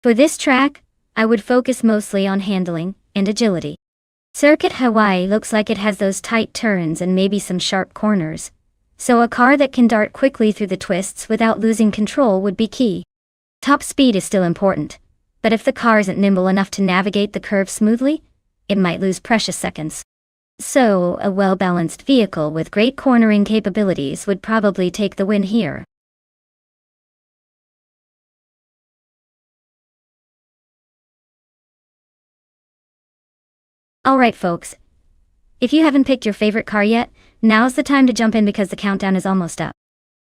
For this track, I would focus mostly on handling and agility. Circuit Hawaii looks like it has those tight turns and maybe some sharp corners, so a car that can dart quickly through the twists without losing control would be key. Top speed is still important, but if the car isn't nimble enough to navigate the curve smoothly, it might lose precious seconds. So, a well-balanced vehicle with great cornering capabilities would probably take the win here. Alright folks, if you haven't picked your favorite car yet, now's the time to jump in because the countdown is almost up.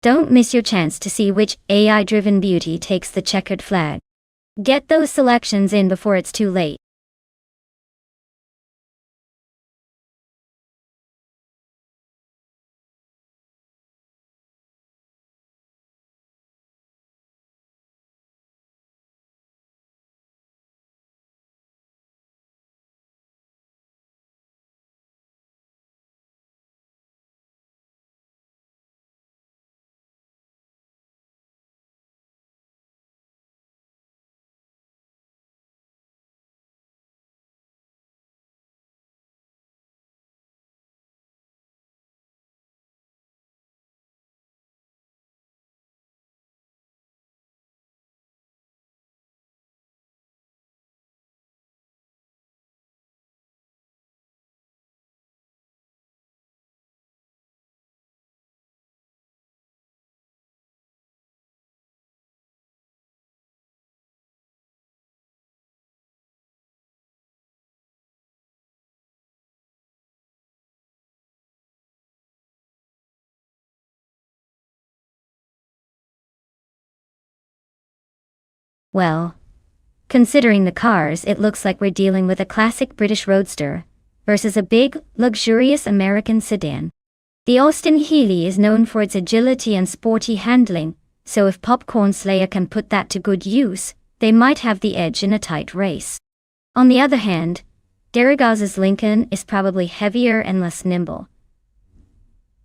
Don't miss your chance to see which AI-driven beauty takes the checkered flag. Get those selections in before it's too late. Well, considering the cars, it looks like we're dealing with a classic British roadster versus a big, luxurious American sedan. The Austin Healey is known for its agility and sporty handling, so if Popcorn Slayer can put that to good use, they might have the edge in a tight race. On the other hand, Darragaz's Lincoln is probably heavier and less nimble,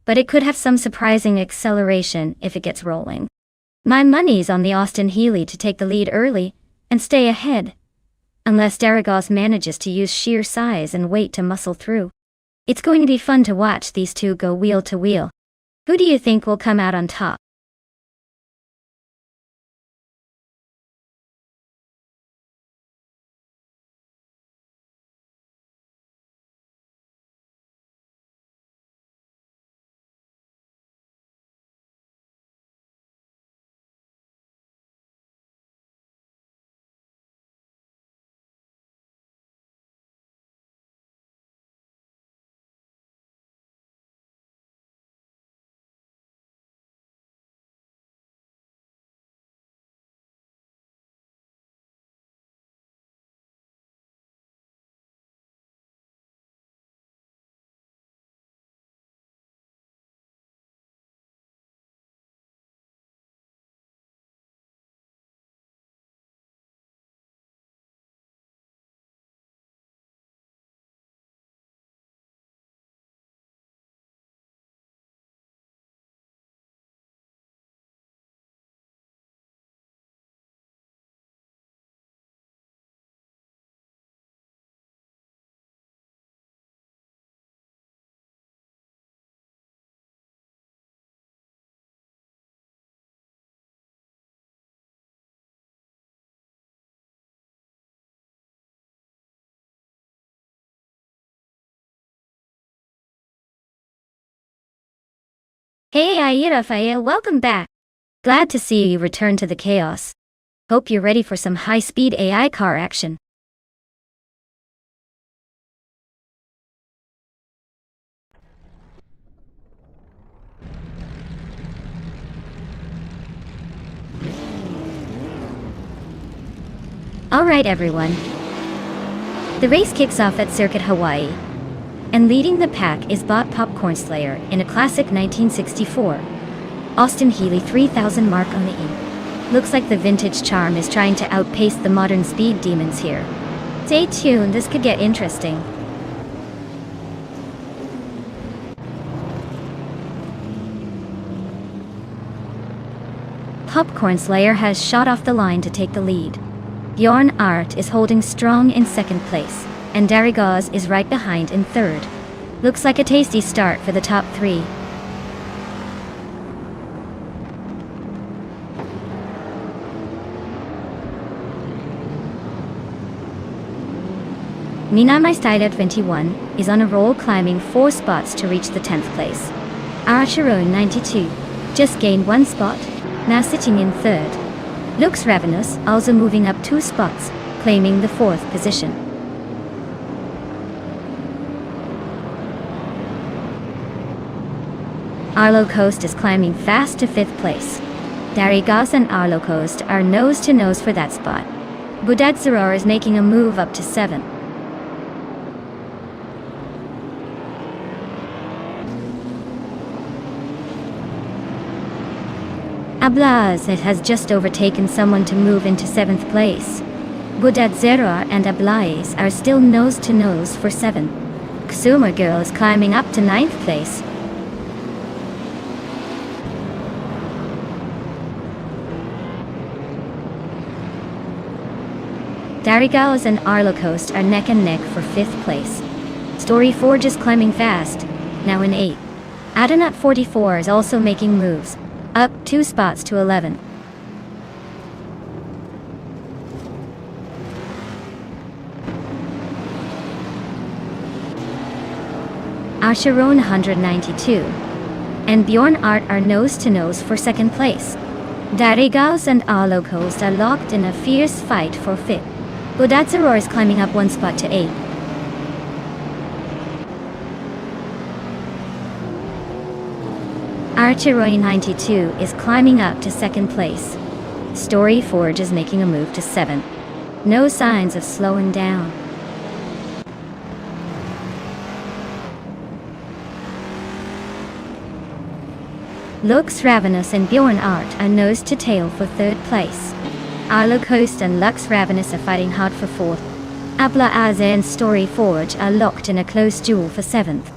but it could have some surprising acceleration if it gets rolling. My money's on the Austin Healey to take the lead early and stay ahead, unless Darragaz manages to use sheer size and weight to muscle through. It's going to be fun to watch these two go wheel to wheel. Who do you think will come out on top? Hey Rafael, welcome back. Glad to see you return to the chaos. Hope you're ready for some high-speed AI car action. Alright everyone. The race kicks off at Circuit Hawaii, and leading the pack is Bot Popcorn Slayer in a classic 1964 Austin Healey 3000 mark on the E. Looks like the vintage charm is trying to outpace the modern speed demons here. Stay tuned, this could get interesting. Popcorn Slayer has shot off the line to take the lead. Bjorn Art is holding strong in second place, and Darigaz is right behind in third. Looks like a tasty start for the top three. Mina My Style at 21 is on a roll, climbing 4 spots to reach the 10th place. Archeron 92 just gained 1 spot, now sitting in third. Looks Ravenous also moving up 2 spots, claiming the 4th position. Arlo Coast is climbing fast to 5th place. Darigaz and Arlo Coast are nose to nose for that spot. Budad Zarar is making a move up to 7th. Ablaz has just overtaken someone to move into 7th place. Budad Zerar and Ablaz are still nose to nose for 7th. Ksuma Girl is climbing up to 9th place. Darigaz and Arlo Coast are neck and neck for 5th place. Story Forge is climbing fast, now in 8th. Adanat 44 is also making moves, up 2 spots to 11. Asheron 192 and Bjorn Art are nose to nose for 2nd place. Darigaz and Arlo Coast are locked in a fierce fight for 5th. Budadzaror is climbing up 1 spot to 8th. Archeroy 92 is climbing up to 2nd place. Story Forge is making a move to 7th. No signs of slowing down. Lux Ravenous and Bjorn Art are nose to tail for 3rd place. Arlo Coast and Lux Ravenous are fighting hard for 4th. Abla Aze and Story Forge are locked in a close duel for 7th.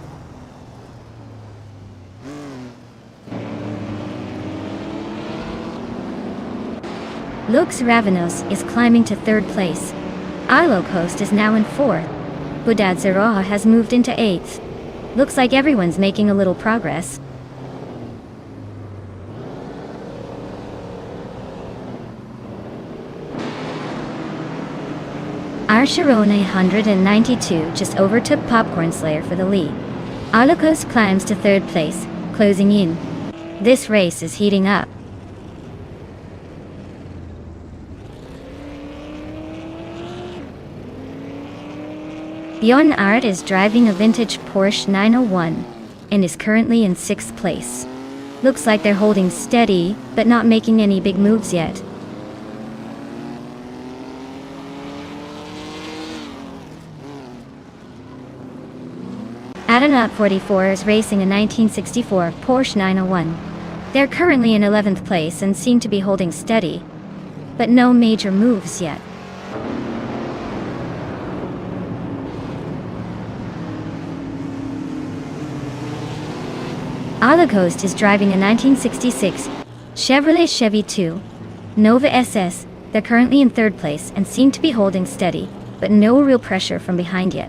Lux Ravenous is climbing to 3rd place. Arlo Coast is now in 4th. Budad Zerah has moved into 8th. Looks like everyone's making a little progress. Arsharone 192 just overtook Popcorn Slayer for the lead. Arlo Coast climbs to 3rd place, closing in. This race is heating up. Bjorn Art is driving a vintage Porsche 901 and is currently in 6th place. Looks like they're holding steady, but not making any big moves yet. Adanat 44 is racing a 1964 Porsche 901. They're currently in 11th place and seem to be holding steady, but no major moves yet. Arlo Coast is driving a 1966 Chevrolet Chevy 2 Nova SS. They're currently in 3rd place and seem to be holding steady, but no real pressure from behind yet.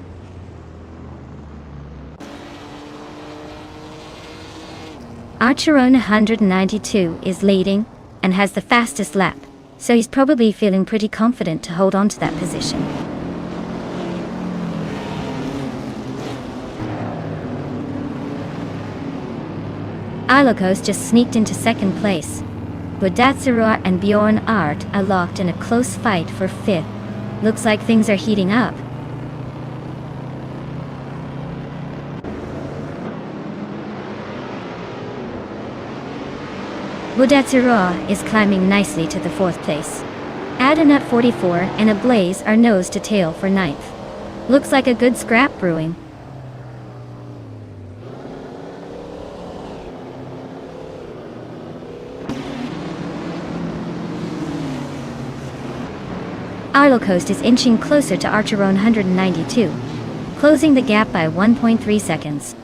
Archeron 192 is leading and has the fastest lap, so he's probably feeling pretty confident to hold on to that position. Arlo Coast just sneaked into 2nd place. Budatsaror and Bjorn Art are locked in a close fight for 5th. Looks like things are heating up. Budatsaror is climbing nicely to the 4th place. Adanut 44 and Ablaze are nose to tail for 9th. Looks like a good scrap brewing. Arlo Coast is inching closer to Archeron 192, closing the gap by 1.3 seconds.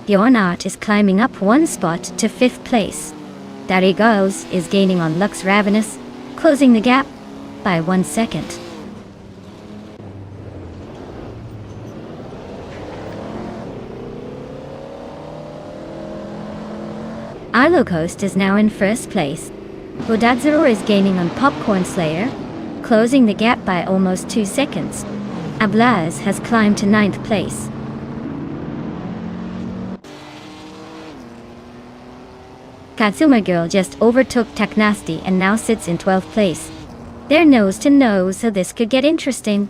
Bjorn Art is climbing up 1 spot to 5th place. Darigos is gaining on Lux Ravenous, closing the gap by 1 second. Arlo Coast is now in first place. Bodadzeror is gaining on Popcorn Slayer, closing the gap by almost 2 seconds. Ablaz has climbed to 9th place. Katsuma Girl just overtook Taknasti and now sits in 12th place. They're nose to nose, so this could get interesting.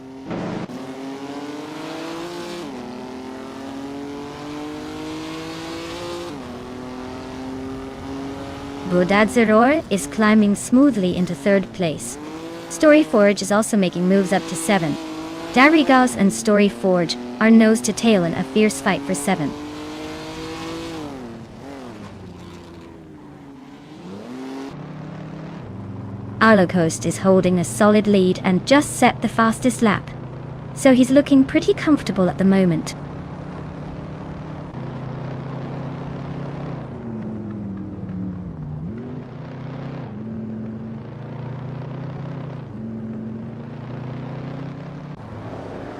Bodadzeror is climbing smoothly into 3rd place. Storyforge is also making moves up to 7th. Darigaos and Storyforge are nose to tail in a fierce fight for 7th. Arlo Coast is holding a solid lead and just set the fastest lap, so he's looking pretty comfortable at the moment.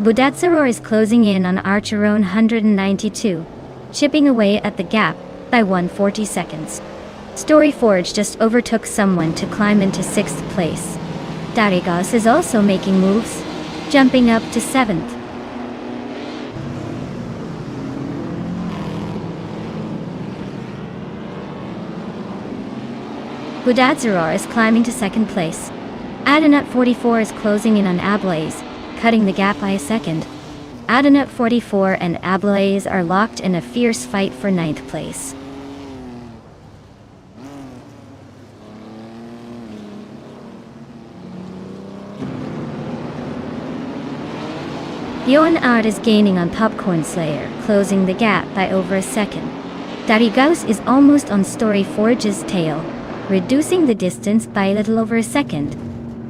Bodadzeror is closing in on Archeron 192, chipping away at the gap by 140 seconds. Storyforge just overtook someone to climb into 6th place. Darigaos is also making moves, jumping up to 7th. Bodadzeror is climbing to 2nd place. Adanut 44 is closing in on Ablaze, cutting the gap by a second. Adanut 44 and Ablaze are locked in a fierce fight for 9th place. Yoan Ard is gaining on Popcorn Slayer, closing the gap by over a second. Darigaos is almost on Storyforge's tail, reducing the distance by a little over a second.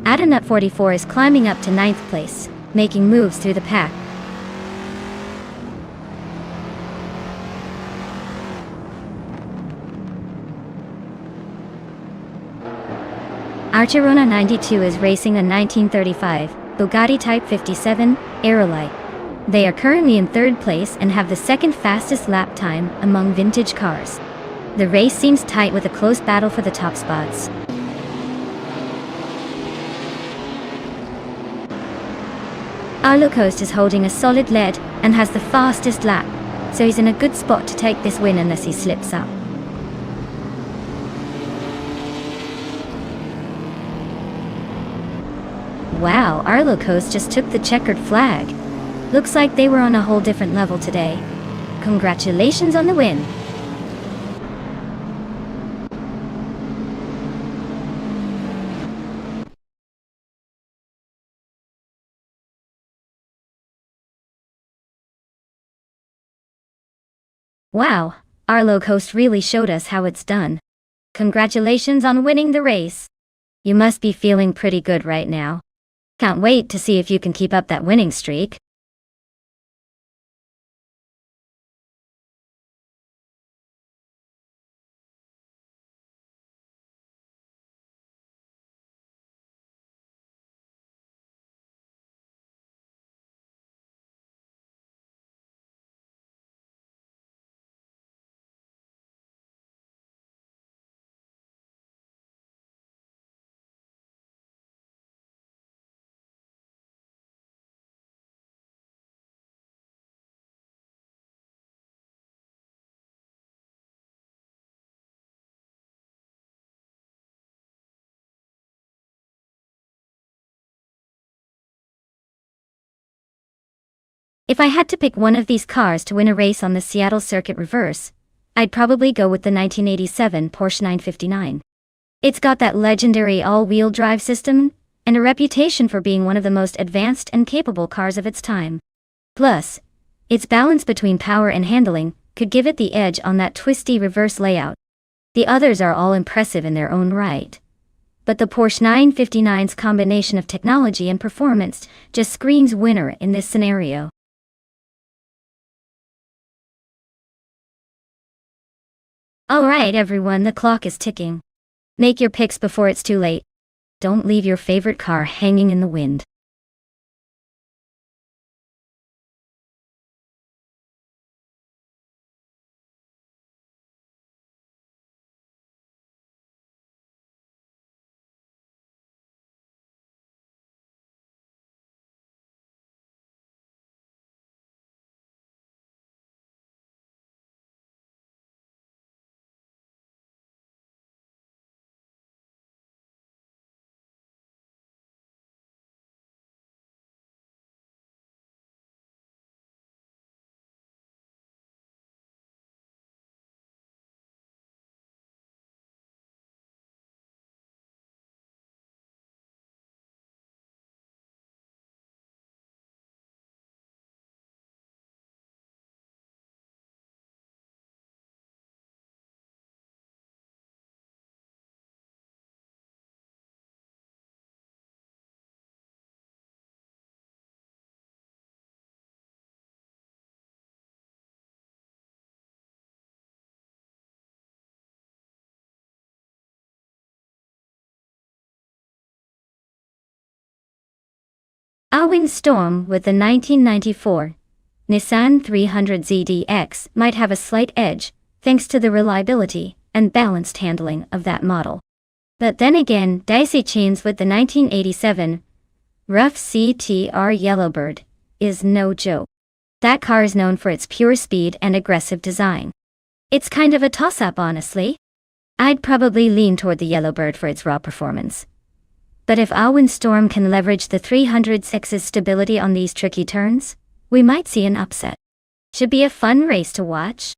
Adanut 44 is climbing up to 9th place, making moves through the pack. Archerona 92 is racing a 1935 Bugatti Type 57 Aerolite. They are currently in 3rd place and have the 2nd fastest lap time among vintage cars. The race seems tight with a close battle for the top spots. Arlo Coast is holding a solid lead and has the fastest lap, so he's in a good spot to take this win unless he slips up. Wow, Arlo Coast just took the checkered flag. Looks like they were on a whole different level today. Congratulations on the win. Wow, Arlo Coast really showed us how it's done. Congratulations on winning the race. You must be feeling pretty good right now. Can't wait to see if you can keep up that winning streak. If I had to pick one of these cars to win a race on the Seattle Circuit Reverse, I'd probably go with the 1987 Porsche 959. It's got that legendary all-wheel drive system, and a reputation for being one of the most advanced and capable cars of its time. Plus, its balance between power and handling could give it the edge on that twisty reverse layout. The others are all impressive in their own right, but the Porsche 959's combination of technology and performance just screams winner in this scenario. Alright everyone, the clock is ticking. Make your picks before it's too late. Don't leave your favorite car hanging in the wind. Alwyn Storm with the 1994 Nissan 300ZDX might have a slight edge, thanks to the reliability and balanced handling of that model. But then again, Daisy Chains with the 1987 Rough CTR Yellowbird is no joke. That car is known for its pure speed and aggressive design. It's kind of a toss-up, honestly. I'd probably lean toward the Yellowbird for its raw performance. But if Alwyn Storm can leverage the 300's stability on these tricky turns, we might see an upset. Should be a fun race to watch.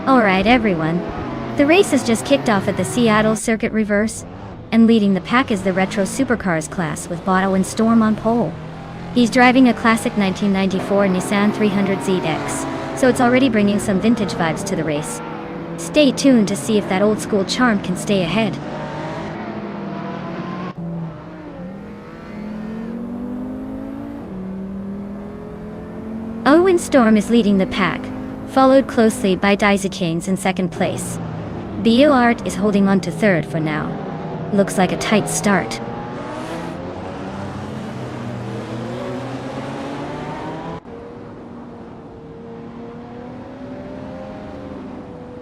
Alright everyone, the race has just kicked off at the Seattle Circuit Reverse, and leading the pack is the Retro Supercars class with Alwyn Storm on pole. He's driving a classic 1994 Nissan 300ZX, so it's already bringing some vintage vibes to the race. Stay tuned to see if that old school charm can stay ahead. Alwyn Storm is leading the pack, followed closely by Daisy Chains in second place. BioArt is holding on to third for now. Looks like a tight start.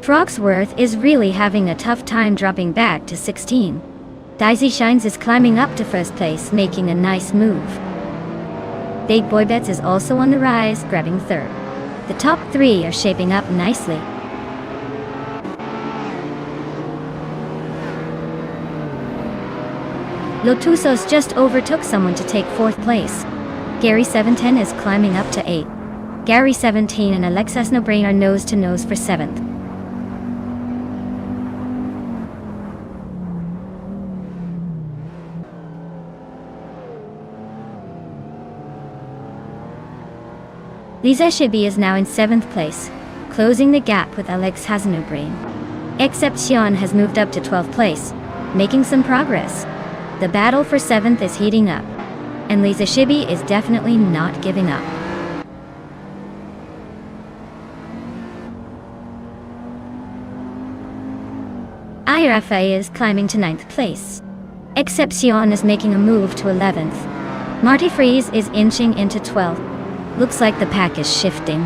Frogsworth is really having a tough time dropping back to 16. Daisy Shines is climbing up to first place, making a nice move. Big Boy Bets is also on the rise, grabbing third. The top three are shaping up nicely. Lotusos just overtook someone to take fourth place. Gary 710 is climbing up to 8. Gary 17 and Alexis Nobrain are nose to nose for 7th. Lisa Shibi is now in 7th place, closing the gap with Alex Hasanobrain. Excepcion has moved up to 12th place, making some progress. The battle for 7th is heating up, and Lisa Shibi is definitely not giving up. IRFA is climbing to 9th place. Excepcion is making a move to 11th. Marty Freeze is inching into 12th. Looks like the pack is shifting.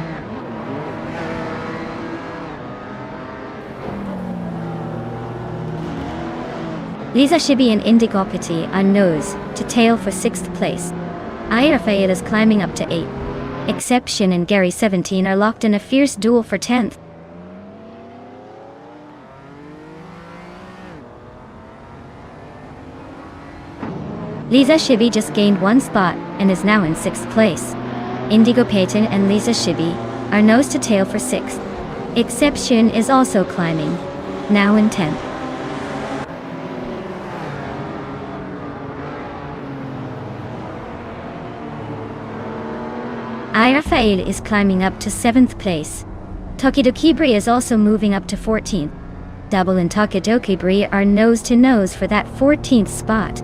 Lisa Shibi and Indigopati are nose to tail for 6th place. IRFA is climbing up to 8. Exception and Gary 17 are locked in a fierce duel for 10th. Lisa Shibi just gained 1 spot and is now in 6th place. Indigo Payton and Lisa Shibi are nose to tail for 6th. Exception is also climbing, now in 10th. Rafael is climbing up to 7th place. Tokidokibri is also moving up to 14th. Double and Tokidokibri are nose to nose for that 14th spot.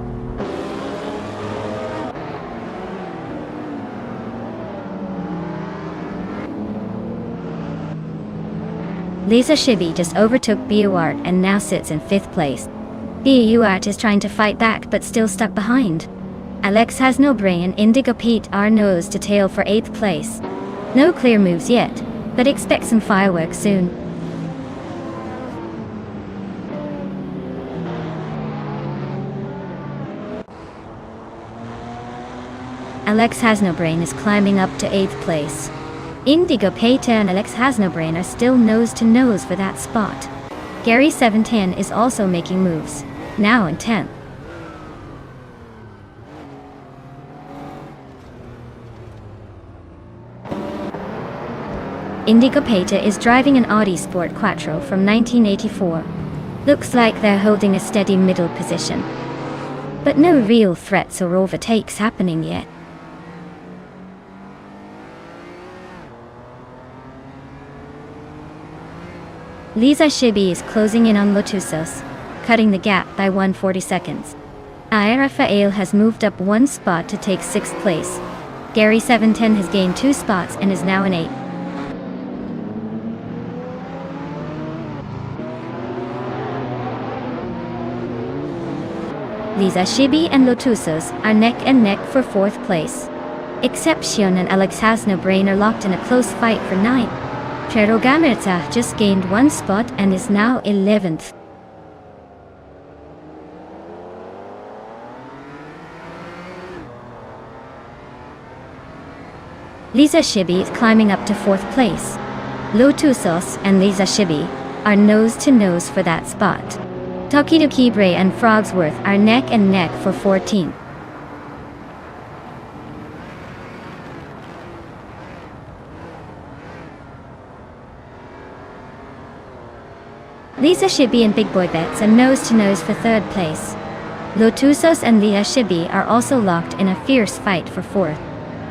Lisa Shibi just overtook Buart and now sits in 5th place. Buart is trying to fight back but still stuck behind. Alex has no brain and Indigo Pete are nose to tail for 8th place. No clear moves yet, but expect some fireworks soon. Alex Has No Brain is climbing up to 8th place. Indigo Peta and Alex Has No Brain are still nose to nose for that spot. Gary 710 is also making moves, now in 10th. Indigo Peta is driving an Audi Sport Quattro from 1984. Looks like they're holding a steady middle position. But no real threats or overtakes happening yet. Lisa Shibi is closing in on Lotusos, cutting the gap by 140 seconds. Rafael has moved up 1 spot to take 6th place. Gary 710 has gained 2 spots and is now in 8th. Lisa Shibi and Lotusos are neck and neck for 4th place. Exception and Alex Has No Brain are locked in a close fight for 9th. Pero Gamerta just gained 1 spot and is now 11th. Lisa Shibi is climbing up to 4th place. Lotusos and Lisa Shibi are nose to nose for that spot. Tokidokibre and Frogsworth are neck and neck for 14th. Lisa Shibi and Big Boy Bets are nose to nose for 3rd place. Lotusos and Lisa Shibi are also locked in a fierce fight for 4th.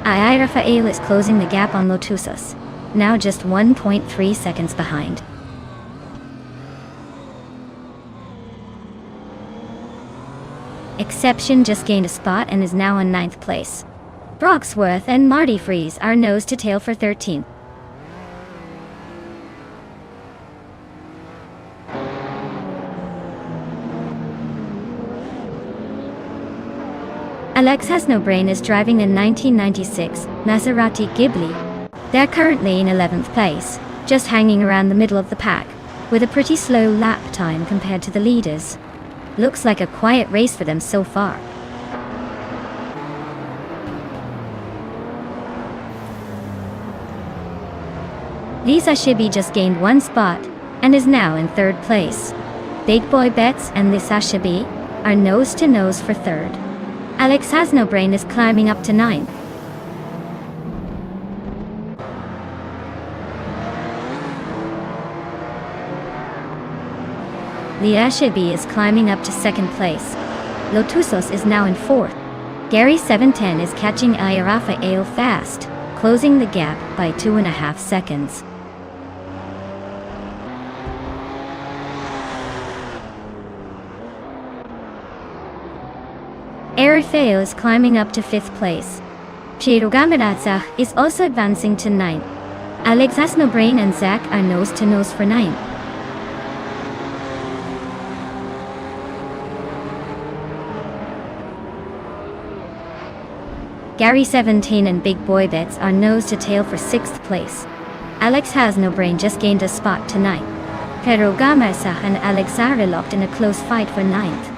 Rafael is closing the gap on Lotusos, now just 1.3 seconds behind. Exception just gained a spot and is now in 9th place. Broxworth and Marty Freeze are nose to tail for 13th. Alex Has No Brain is driving a 1996 Maserati Ghibli. They're currently in 11th place, just hanging around the middle of the pack, with a pretty slow lap time compared to the leaders. Looks like a quiet race for them so far. Lisa Shibi just gained 1 spot and is now in 3rd place. Big Boy Bets and Lisa Shibi are nose to nose for 3rd. Alex Has No Brain is climbing up to 9th. Lisa Shibi is climbing up to 2nd place. Lotusos is now in 4th. Gary 710 is catching Rafael fast, closing the gap by 2.5 seconds. Rafael is climbing up to 5th place. Chiro Gamiratsa is also advancing to 9th. Alex Has No Brain and Zach are nose to nose for 9th. Gary 17 and Big Boy Bets are nose to tail for 6th place. Alex Has No Brain just gained a spot to 9th. Pero Gamarsa and Alex are locked in a close fight for 9th.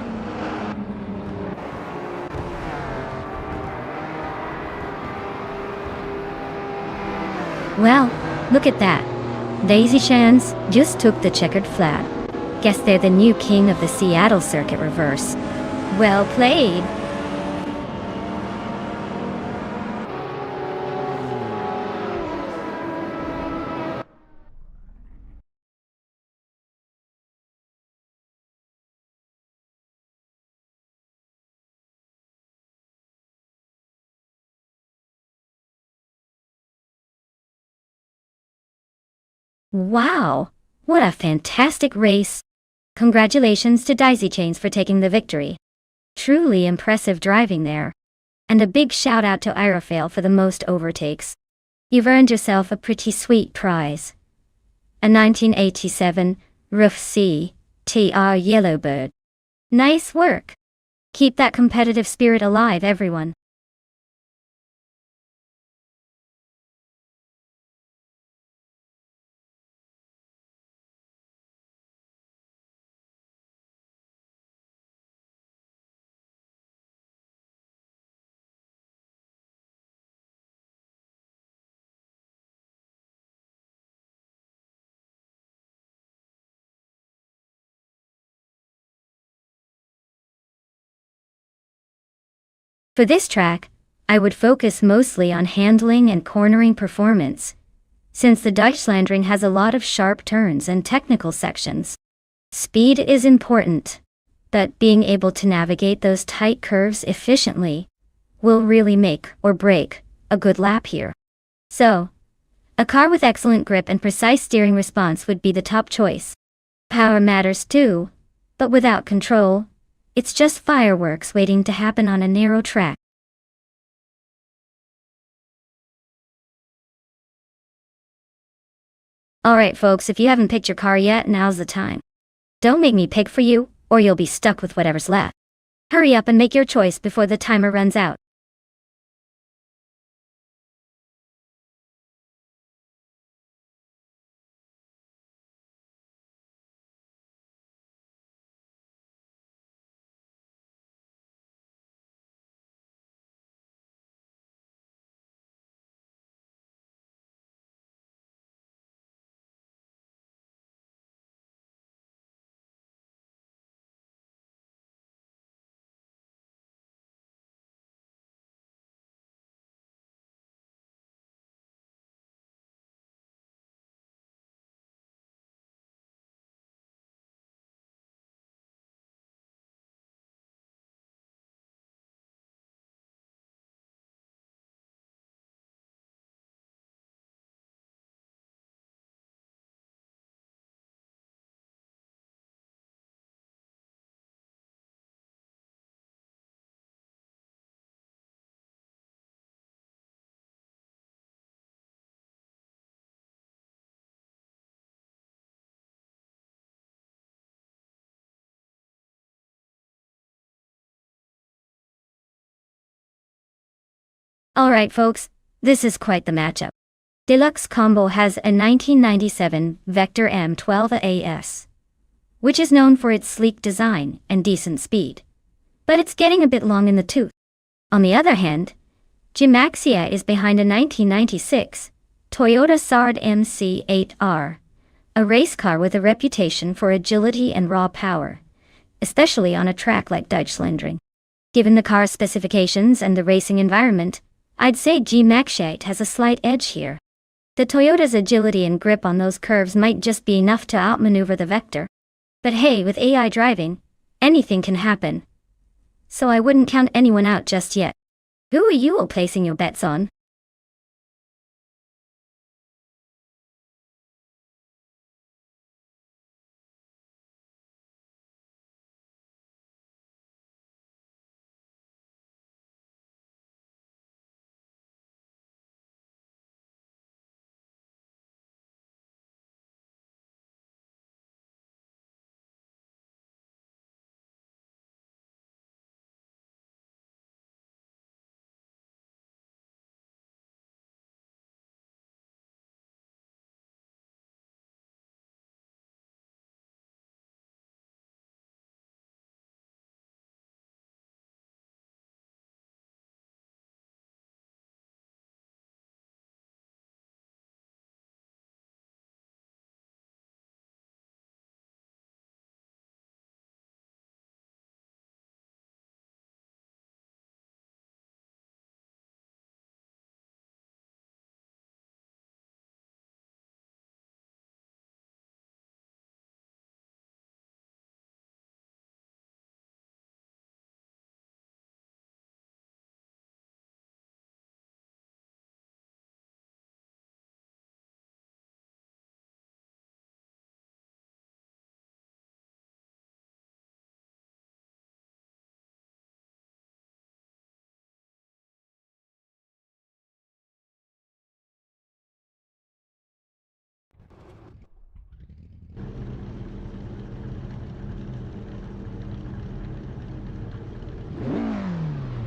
Well, look at that. Daisy Shans just took the checkered flag. Guess they're the new king of the Seattle circuit reverse. Well played. Wow! What a fantastic race! Congratulations to Daisy Chains for taking the victory. Truly impressive driving there. And a big shout out to Aerofail for the most overtakes. You've earned yourself a pretty sweet prize. A 1987 Roof C TR Yellowbird. Nice work! Keep that competitive spirit alive, everyone. For this track, I would focus mostly on handling and cornering performance, since the Deutschlandring has a lot of sharp turns and technical sections. Speed is important, but being able to navigate those tight curves efficiently will really make or break a good lap here. So, a car with excellent grip and precise steering response would be the top choice. Power matters too, but without control, it's just fireworks waiting to happen on a narrow track. Alright folks, if you haven't picked your car yet, now's the time. Don't make me pick for you, or you'll be stuck with whatever's left. Hurry up and make your choice before the timer runs out. Alright folks, this is quite the matchup. Deluxe Combo has a 1997 Vector M12 AS, which is known for its sleek design and decent speed. But it's getting a bit long in the tooth. On the other hand, Gimaxia is behind a 1996 Toyota Sard MC8R, a race car with a reputation for agility and raw power, especially on a track like Deutschlandring. Given the car's specifications and the racing environment, I'd say Gimaxia has a slight edge here. The Toyota's agility and grip on those curves might just be enough to outmaneuver the Vector. But hey, with AI driving, anything can happen. So I wouldn't count anyone out just yet. Who are you all placing your bets on?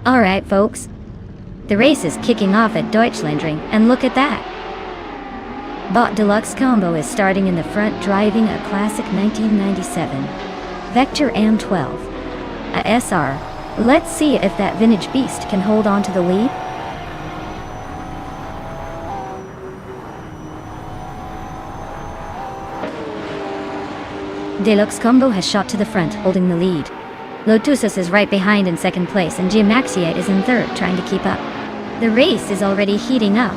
Alright folks, the race is kicking off at Deutschlandring, and look at that! Bot Deluxe Combo is starting in the front, driving a classic 1997 Vector M12, a SR. Let's see if that vintage beast can hold on to the lead. Deluxe Combo has shot to the front, holding the lead. Lotusos is right behind in second place, and Giamaxiate is in third, trying to keep up. The race is already heating up.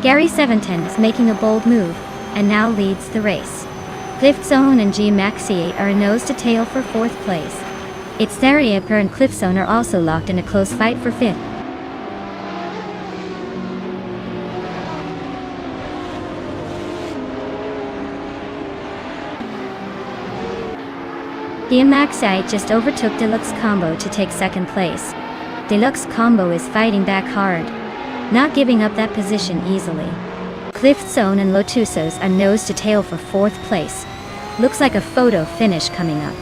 Gary 710 is making a bold move, and now leads the race. Cliff Zone and Giamaxiate are nose to tail for fourth place. It's Theriaper and Cliff Zone are also locked in a close fight for fifth. Giamaxiate just overtook Deluxe Combo to take second place. Deluxe Combo is fighting back hard, not giving up that position easily. Cliff Zone and Lotusos are nose to tail for fourth place. Looks like a photo finish coming up.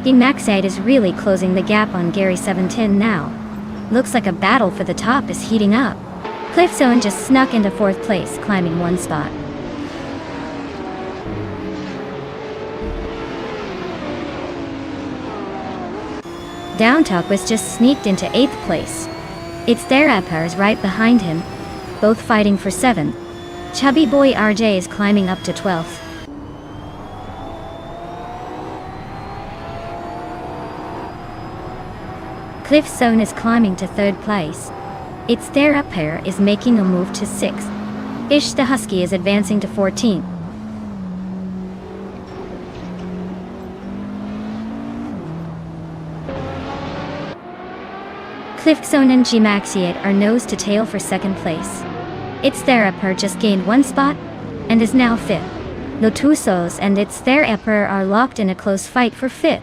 Giamaxiate is really closing the gap on Gary 710 now. Looks like a battle for the top is heating up. Cliff Zone just snuck into fourth place, climbing one spot. Downtalk was just sneaked into 8th place. It's Therapars right behind him, both fighting for 7th. Chubby Boy RJ is climbing up to 12th. Cliff Zone is climbing to 3rd place. It's Therapar is making a move to 6th. Ish the Husky is advancing to 14th. Cliff Zone and Giamaxiate are nose to tail for 2nd place. It's Therapar just gained 1 spot and is now 5th. Lotusos and It's Therapar are locked in a close fight for 5th.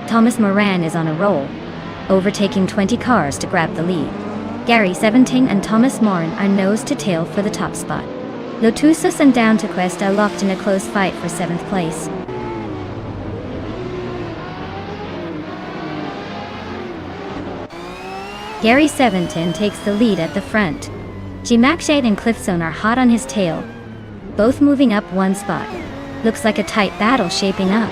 Thomas Moran is on a roll, overtaking 20 cars to grab the lead. Gary 17 and Thomas Moran are nose to tail for the top spot. Lotusos and Down to Quest are locked in a close fight for 7th place. Gary 710 takes the lead at the front. Giamaxiate and Cliff Zone are hot on his tail, both moving up 1 spot. Looks like a tight battle shaping up.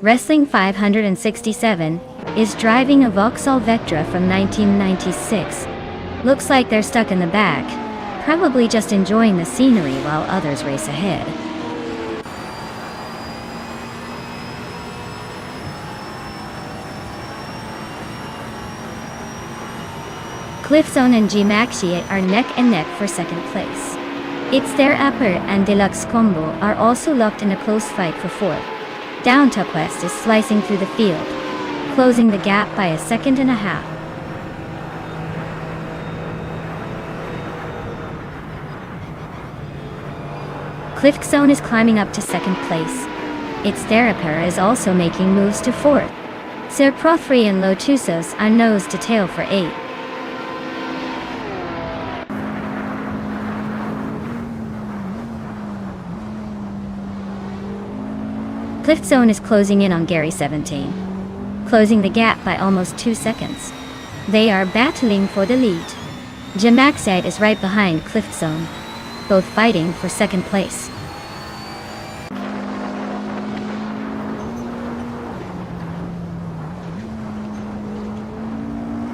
Wrestling 567 is driving a Vauxhall Vectra from 1996. Looks like they're stuck in the back, probably just enjoying the scenery while others race ahead. Cliff Zone and Giamaxiate are neck and neck for 2nd place. It's Therapar and Deluxe Combo are also locked in a close fight for 4th. Down to Quest is slicing through the field, closing the gap by 1.5 seconds. Cliff Zone is climbing up to 2nd place. It's Therapar is also making moves to 4th. Sir Prothry and Lotusos are nose to tail for 8th. Cliff Zone is closing in on Gary 17, closing the gap by almost 2 seconds. They are battling for the lead. Giamaxiate is right behind Cliff Zone, both fighting for 2nd place.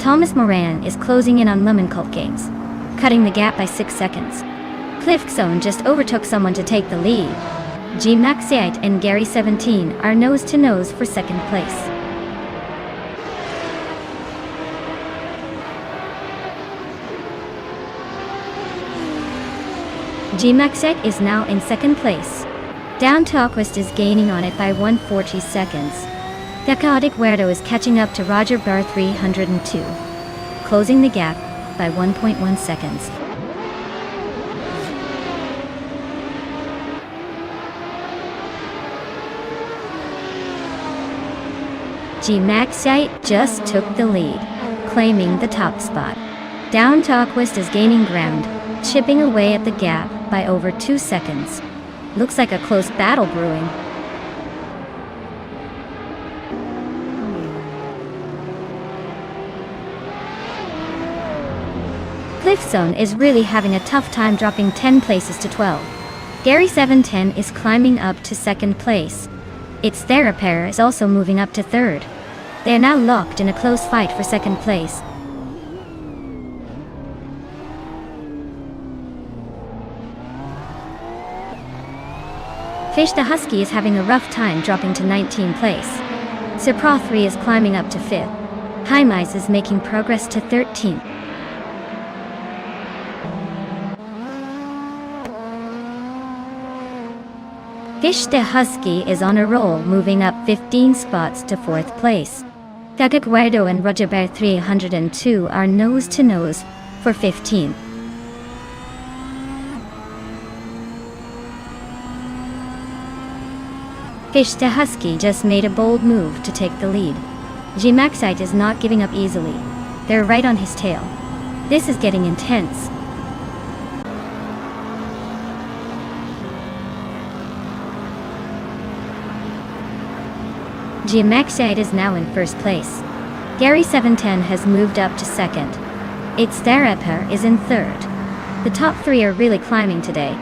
Thomas Moran is closing in on Lemon Cult Games, cutting the gap by 6 seconds. Cliff Zone just overtook someone to take the lead. Giamaxiate and Gary 17 are nose to nose for 2nd place. Giamaxiate is now in 2nd place. Down to Quest is gaining on it by 140 seconds. The chaotic weirdo is catching up to Roger Bar 302, closing the gap by 1.1 seconds. G-Maxite just took the lead, claiming the top spot. Down Talquist is gaining ground, chipping away at the gap by over 2 seconds. Looks like a close battle brewing. Cliffzone is really having a tough time, dropping 10 places to 12. Gary 710 is climbing up to second place. Its Therapair is also moving up to third. They are now locked in a close fight for second place. Fish the Husky is having a rough time, dropping to 19th place. Sir Pro 3 is climbing up to 5th. Hymise is making progress to 13th. Fish the Husky is on a roll, moving up 15 spots to 4th place. Thuguk Weirdo and Roger Bear 302 are nose to nose for 15th. Fish the Husky just made a bold move to take the lead. G-Maxite is not giving up easily. They're right on his tail. This is getting intense. G-Maxite is now in first place. Gary 710 has moved up to second. Its Therapair is in third. The top three are really climbing today.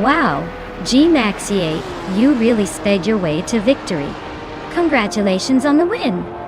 Wow, G-Maxite, you really sped your way to victory. Congratulations on the win!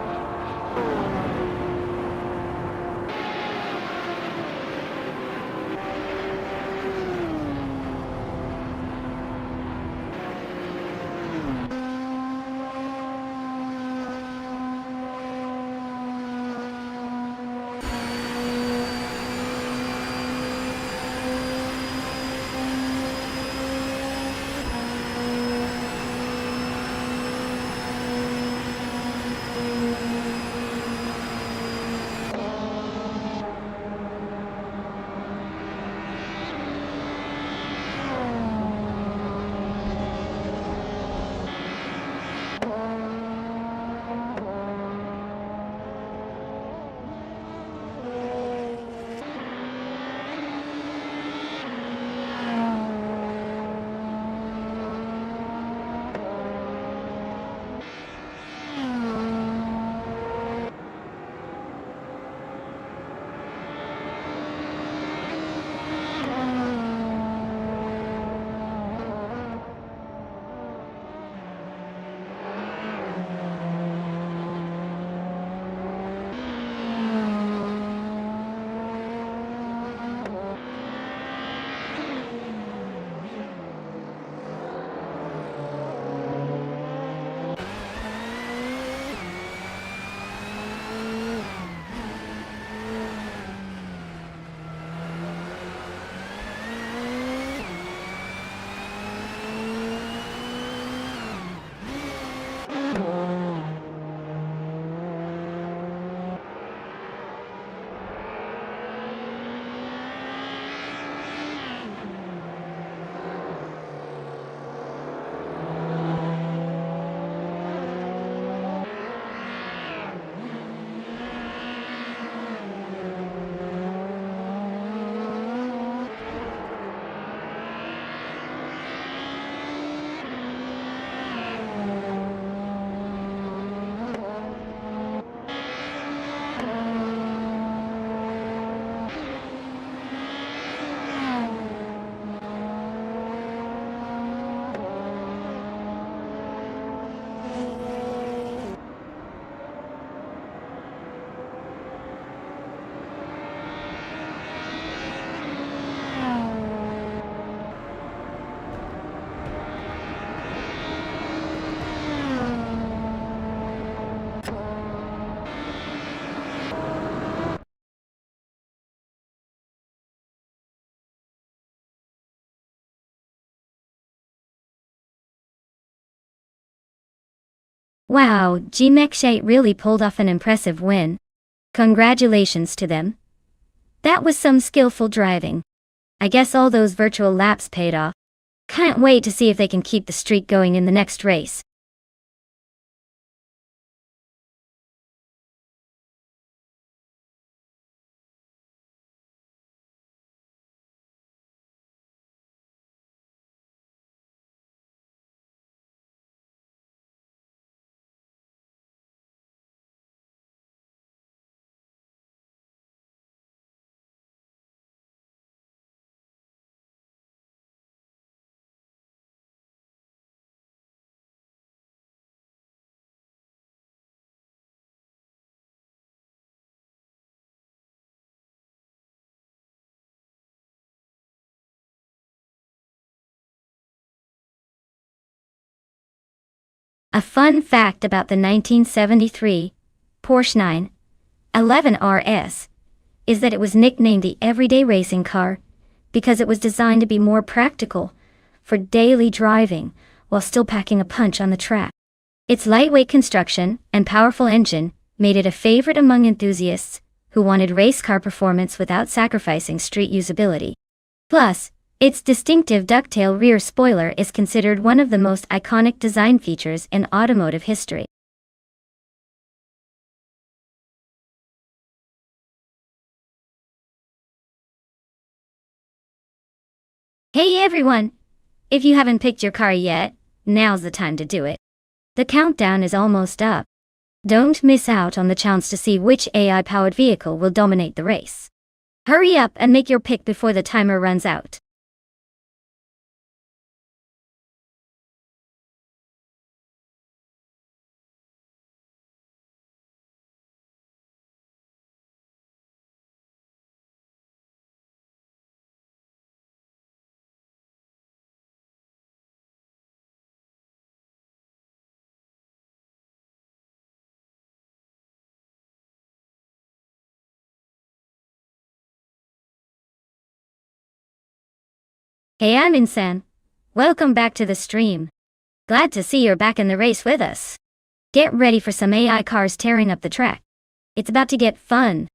Wow, GMX8 really pulled off an impressive win. Congratulations to them. That was some skillful driving. I guess all those virtual laps paid off. Can't wait to see if they can keep the streak going in the next race. A fun fact about the 1973 Porsche 911 RS is that it was nicknamed the everyday racing car because it was designed to be more practical for daily driving while still packing a punch on the track. Its lightweight construction and powerful engine made it a favorite among enthusiasts who wanted race car performance without sacrificing street usability. Plus, its distinctive ducktail rear spoiler is considered one of the most iconic design features in automotive history. Hey everyone! If you haven't picked your car yet, now's the time to do it. The countdown is almost up. Don't miss out on the chance to see which AI-powered vehicle will dominate the race. Hurry up and make your pick before the timer runs out. Hey, I'm Insan. Welcome back to the stream. Glad to see you're back in the race with us. Get ready for some AI cars tearing up the track. It's about to get fun.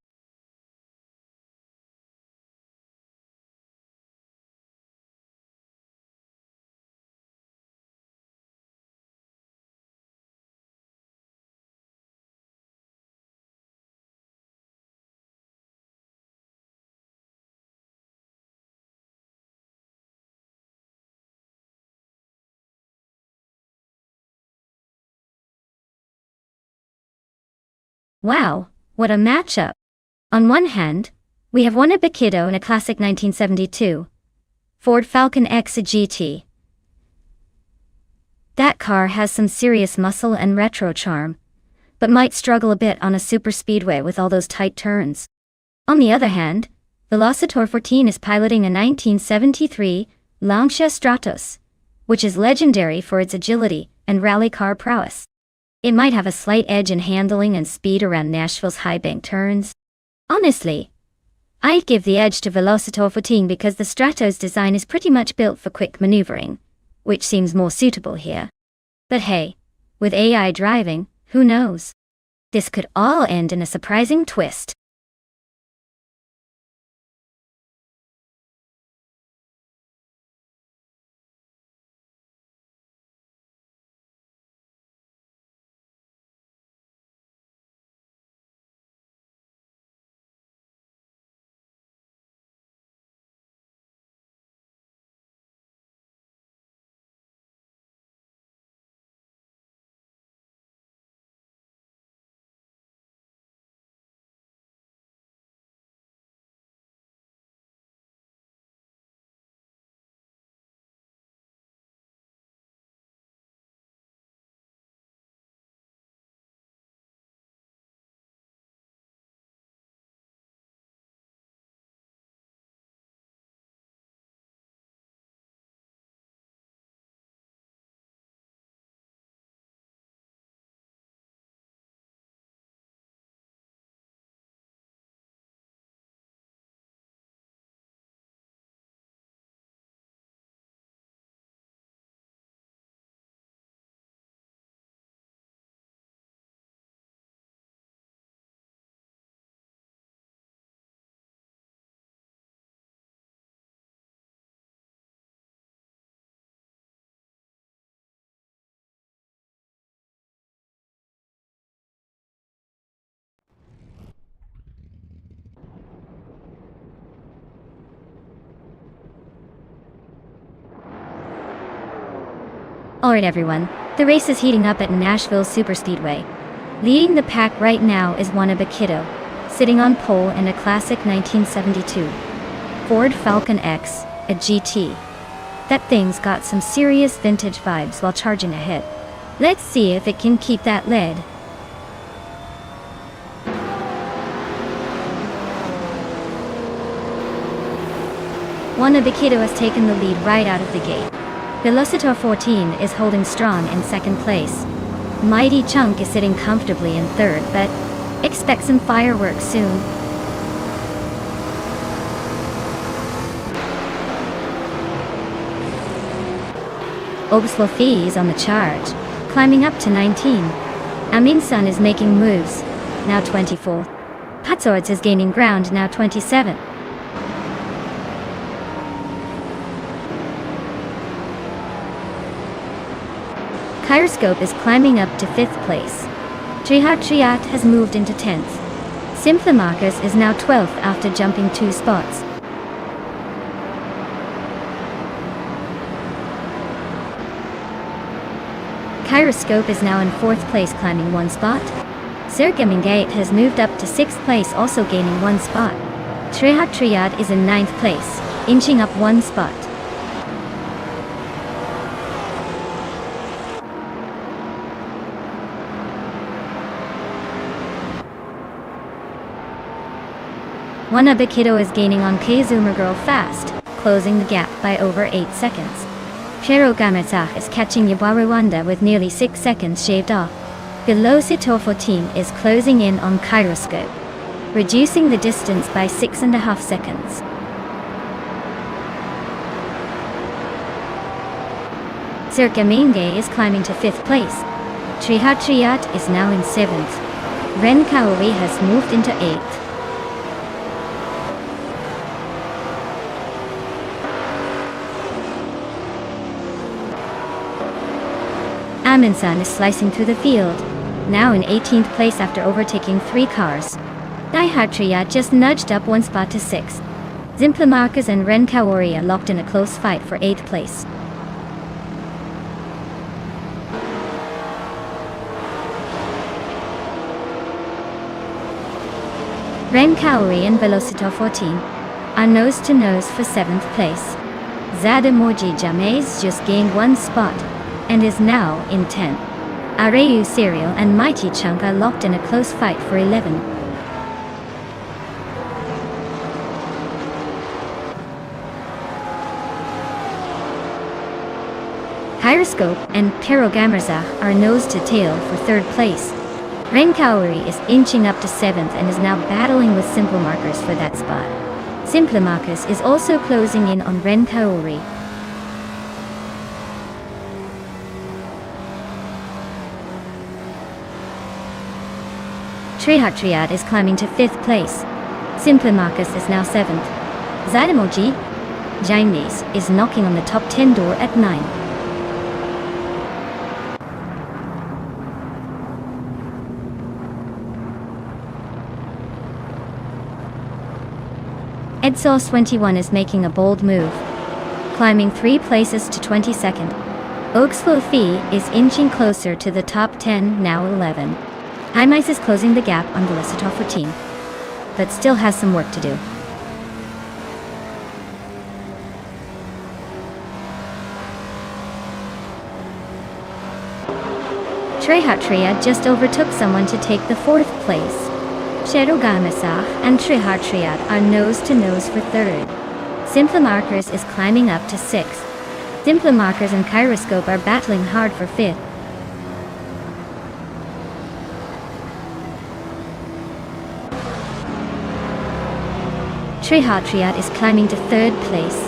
Wow, what a matchup. On one hand, we have one epic in a classic 1972 Ford Falcon X GT. That car has some serious muscle and retro charm, but might struggle a bit on a super speedway with all those tight turns. On the other hand, Velocitor 14 is piloting a 1973 Lancia Stratos, which is legendary for its agility and rally car prowess. It might have a slight edge in handling and speed around Nashville's high bank turns. Honestly, I'd give the edge to Velocitor 14 because the Stratos design is pretty much built for quick maneuvering, which seems more suitable here. But hey, with AI driving, who knows? This could all end in a surprising twist. Alright everyone, the race is heating up at Nashville Superspeedway. Leading the pack right now is Wannabe Kiddo, sitting on pole in a classic 1972 Ford Falcon X, a GT. That thing's got some serious vintage vibes while charging ahead. Let's see if it can keep that lead. Wannabe Kiddo has taken the lead right out of the gate. Velocitor 14 is holding strong in second place. Mighty Chunk is sitting comfortably in third, but expect some fireworks soon. Obslofi is on the charge, climbing up to 19. Aminsan is making moves, now 24. Patzords is gaining ground, now 27. Kyroscope is climbing up to 5th place. Trihat has moved into 10th. Simplimarcus is now 12th after jumping 2 spots. Kyroscope is now in 4th place, climbing 1 spot. Sergamingate has moved up to 6th place, also gaining 1 spot. Trihat is in 9th place, inching up 1 spot. Wannabe Kiddo is gaining on Kazuma Girl fast, closing the gap by over 8 seconds. Gamerzach is catching Yabaruwanda with nearly 6 seconds shaved off. Velocitor 14 is closing in on Kyroscope, reducing the distance by 6.5 seconds. Zirgamenge is climbing to 5th place. Trihat is now in 7th. Ren Kaori has moved into 8th. Aminsan is slicing through the field, now in 18th place after overtaking 3 cars. Daihatria just nudged up 1 spot to 6th. Zimplimarcus and Ren Kaori are locked in a close fight for 8th place. Ren Kaori and Velocitor 14 are nose to nose for 7th place. Zademoji James just gained 1 spot and is now in 10th. Areyu Serial and Mighty Chunk are locked in a close fight for 11. Kyroscope and Gamerzach are nose to tail for 3rd place. Ren Kaori is inching up to 7th and is now battling with Simplimarcus for that spot. Simplimarcus is also closing in on Ren Kaori. Trihat is climbing to 5th place. Simplimarcus is now 7th. Zademoji James is knocking on the top 10 door at 9. Edsos 21 is making a bold move, climbing 3 places to 22nd. Oakslofi is inching closer to the top 10, now 11. Himais is closing the gap on Velocitor 14, but still has some work to do. Trihat just overtook someone to take the 4th place. Gamerzach and Trihat are nose to nose for 3rd. Simplimarcus is climbing up to 6th. Simplimarcus and Kyroscope are battling hard for 5th. Trihat is climbing to 3rd place.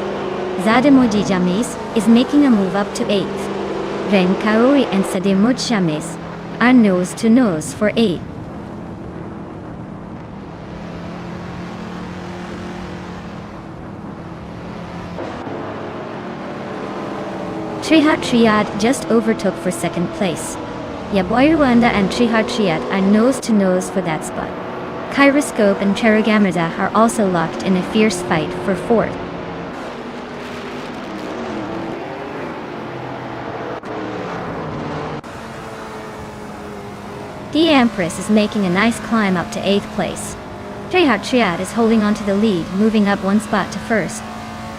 Zademoji James is making a move up to 8th. Ren Kaori and Zademoji James are nose to nose for 8th. Trihat just overtook for 2nd place. Yaboyruanda and Trihat are nose to nose for that spot. Kyroscope and Gamerzach are also locked in a fierce fight for 4th. The Empress is making a nice climb up to 8th place. Triad is holding on to the lead, moving up one spot to 1st.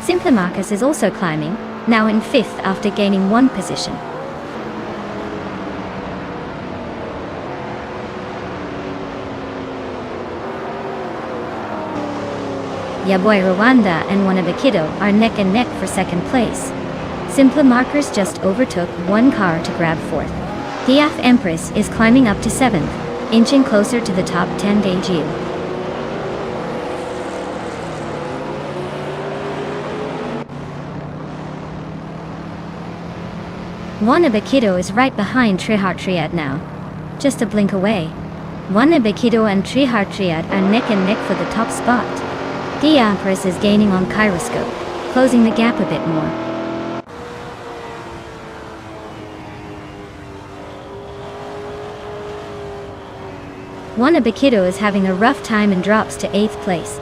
Simplimachus is also climbing, now in 5th after gaining 1 position. Yaboy Rwanda and Wanabakido are neck and neck for 2nd place. Simplimachus just overtook 1 car to grab 4th. The Empress is climbing up to 7th, inching closer to the top 10 kg. Wanabakido is right behind Triad now, just a blink away. Wanabakido and Triad are neck and neck for the top spot. The Empress is gaining on Kyroscope, closing the gap a bit more. Wanabakido is having a rough time and drops to 8th place.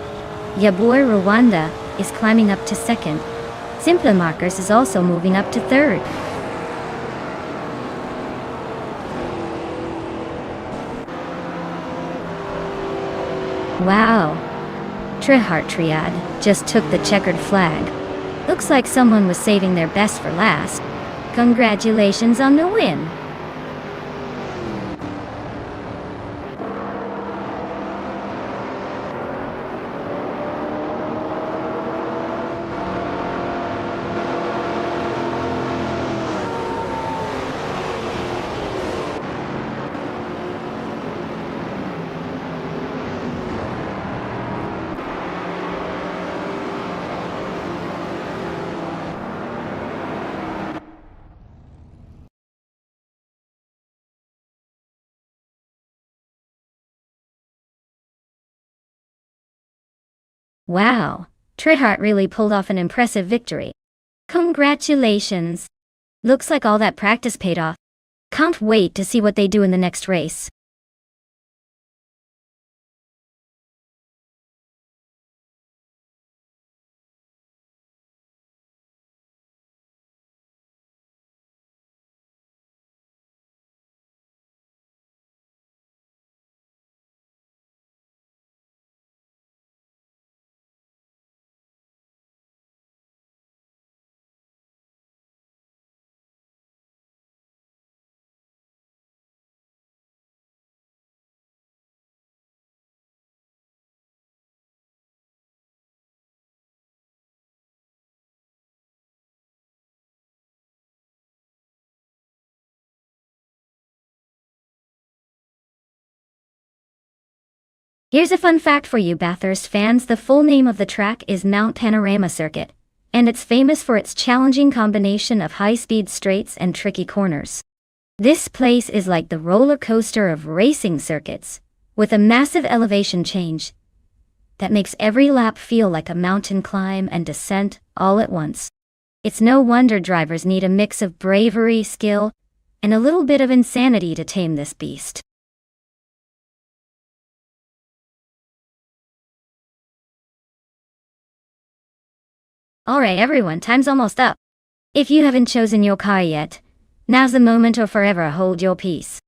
Yaboy Rwanda is climbing up to 2nd. Simplimachus is also moving up to 3rd. Wow! Triad just took the checkered flag. Looks like someone was saving their best for last. Congratulations on the win! Wow, Triad really pulled off an impressive victory. Congratulations! Looks like all that practice paid off. Can't wait to see what they do in the next race. Here's a fun fact for you Bathurst fans. The full name of the track is Mount Panorama Circuit, and it's famous for its challenging combination of high-speed straights and tricky corners. This place is like the roller coaster of racing circuits, with a massive elevation change that makes every lap feel like a mountain climb and descent all at once. It's no wonder drivers need a mix of bravery, skill, and a little bit of insanity to tame this beast. Alright everyone, time's almost up. If you haven't chosen your car yet, now's the moment or forever hold your peace.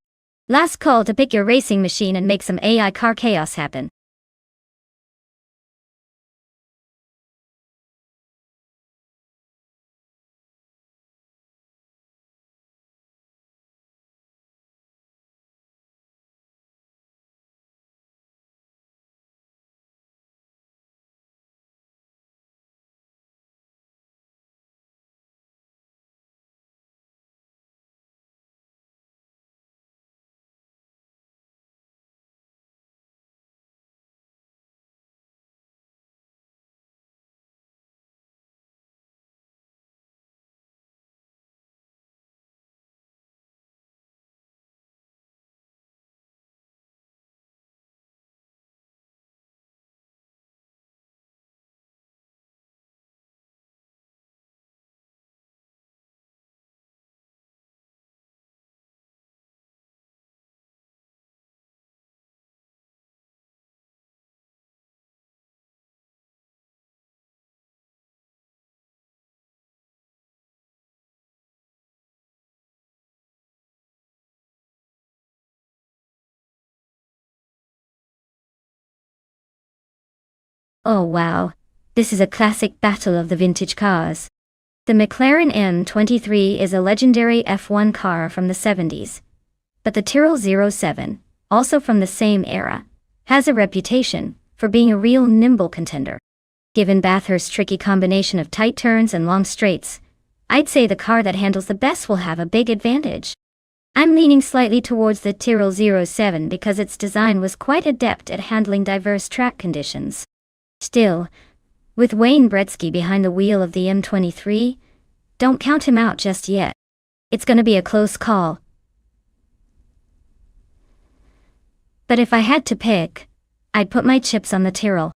Last call to pick your racing machine and make some AI car chaos happen. Oh wow, this is a classic battle of the vintage cars. The McLaren M23 is a legendary F1 car from the 70s. But the Tyrrell 07, also from the same era, has a reputation for being a real nimble contender. Given Bathurst's tricky combination of tight turns and long straights, I'd say the car that handles the best will have a big advantage. I'm leaning slightly towards the Tyrrell 07 because its design was quite adept at handling diverse track conditions. Still, with Wayne Gretzky behind the wheel of the M23, don't count him out just yet. It's gonna be a close call. But if I had to pick, I'd put my chips on the Tyrrell.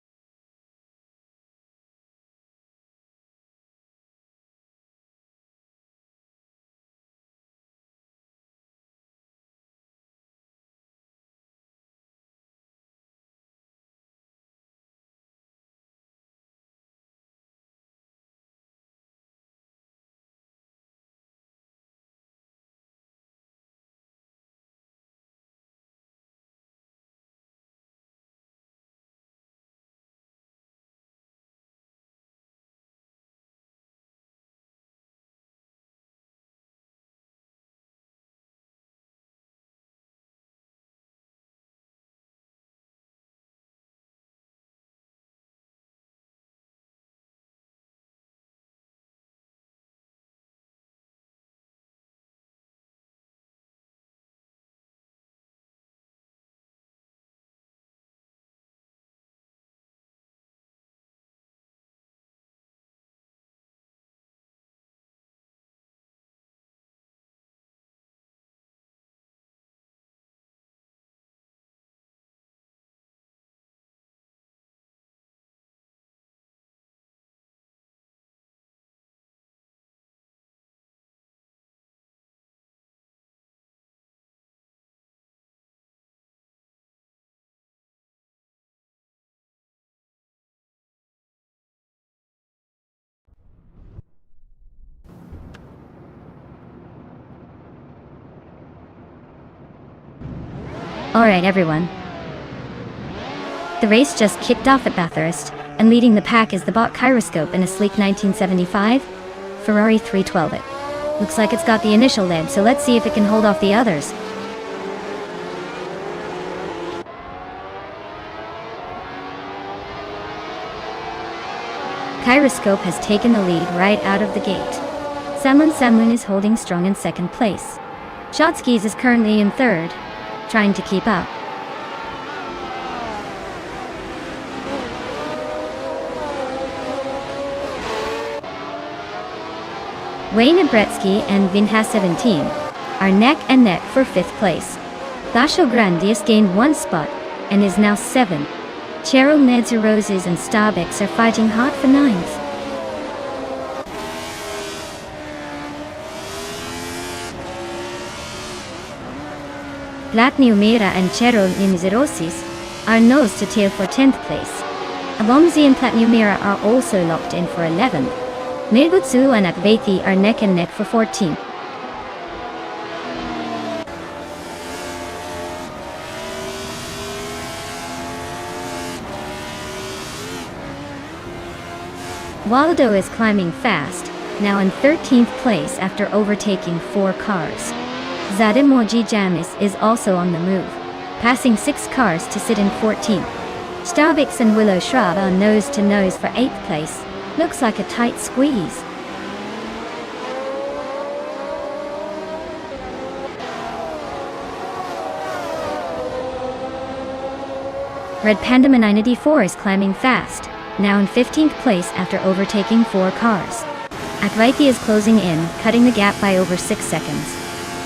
Alright everyone. The race just kicked off at Bathurst, and leading the pack is the bought Gyroscope in a sleek 1975 Ferrari 312. It looks like it's got the initial lead, so let's see if it can hold off the others. Gyroscope has taken the lead right out of the gate. Samlun is holding strong in second place. Shotskis is currently in third, trying to keep up. Wayne Gretzky and Vinha 17 are neck and neck for 5th place. Lascio Grandius gained 1 spot and is now 7. Cheryl Nedzaroses and Starbucks are fighting hard for 9th. Platniu Mira and Cheryl Nedzaroses are nose to tail for 10th place. Alomzi and Platniu Mira are also locked in for 11th. Milbutsu and Akvaithi are neck and neck for 14th. Waldo is climbing fast, now in 13th place after overtaking 4 cars. Zadimoji Jamis is also on the move, passing 6 cars to sit in 14th. Starbucks and Willow Shrub are nose to nose for 8th place. Looks like a tight squeeze. Red Panda 984 is climbing fast, now in 15th place after overtaking 4 cars. Akvaithi is closing in, cutting the gap by over 6 seconds.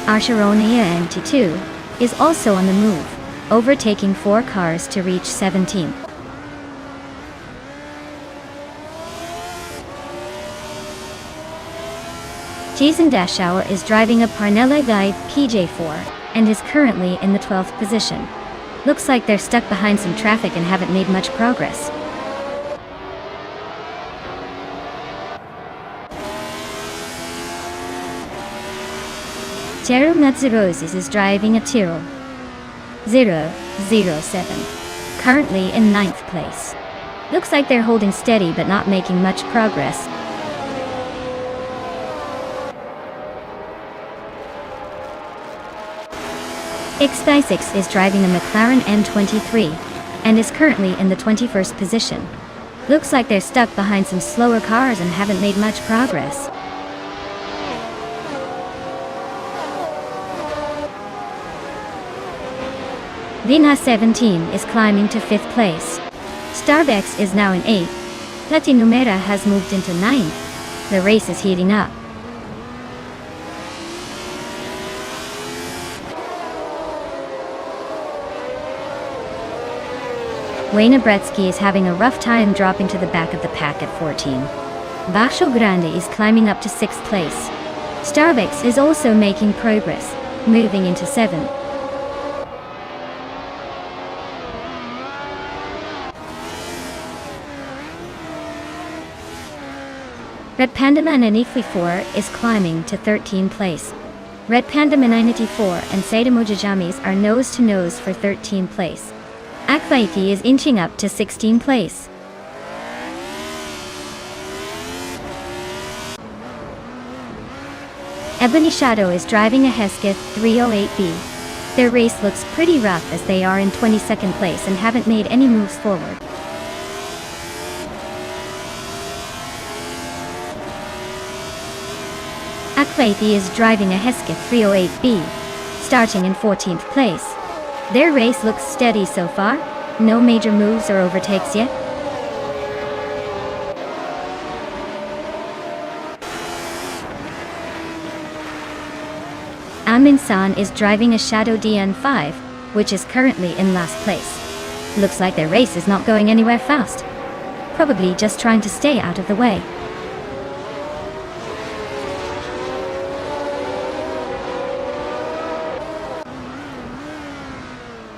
Arsharonia MT2 is also on the move, overtaking 4 cars to reach 17th. Jason Dashauer is driving a Parnella Guide PJ4 and is currently in the 12th position. Looks like they're stuck behind some traffic and haven't made much progress. Cheryl Nedzaroses is driving a Tyrrell 007, currently in 9th place. Looks like they're holding steady but not making much progress. X56 is driving a McLaren M23 and is currently in the 21st position. Looks like they're stuck behind some slower cars and haven't made much progress. Vina 17 is climbing to 5th place. Starbucks is now in 8th. Platinumera has moved into 9th. The race is heating up. Wayne Bretsky is having a rough time dropping to the back of the pack at 14. Baixo Grande is climbing up to 6th place. Starbucks is also making progress, moving into 7th. Red Panda Man 94 is climbing to 13th place. Red Panda Man 94 and Sadamo Jajamis are nose to nose for 13th place. Akvaiti is inching up to 16th place. Ebony Shadow is driving a Hesketh 308B. Their race looks pretty rough as they are in 22nd place and haven't made any moves forward. Akvaiti is driving a Hesketh 308B, starting in 14th place. Their race looks steady so far, no major moves or overtakes yet. Amin San is driving a Shadow DN5, which is currently in last place. Looks like their race is not going anywhere fast. Probably just trying to stay out of the way.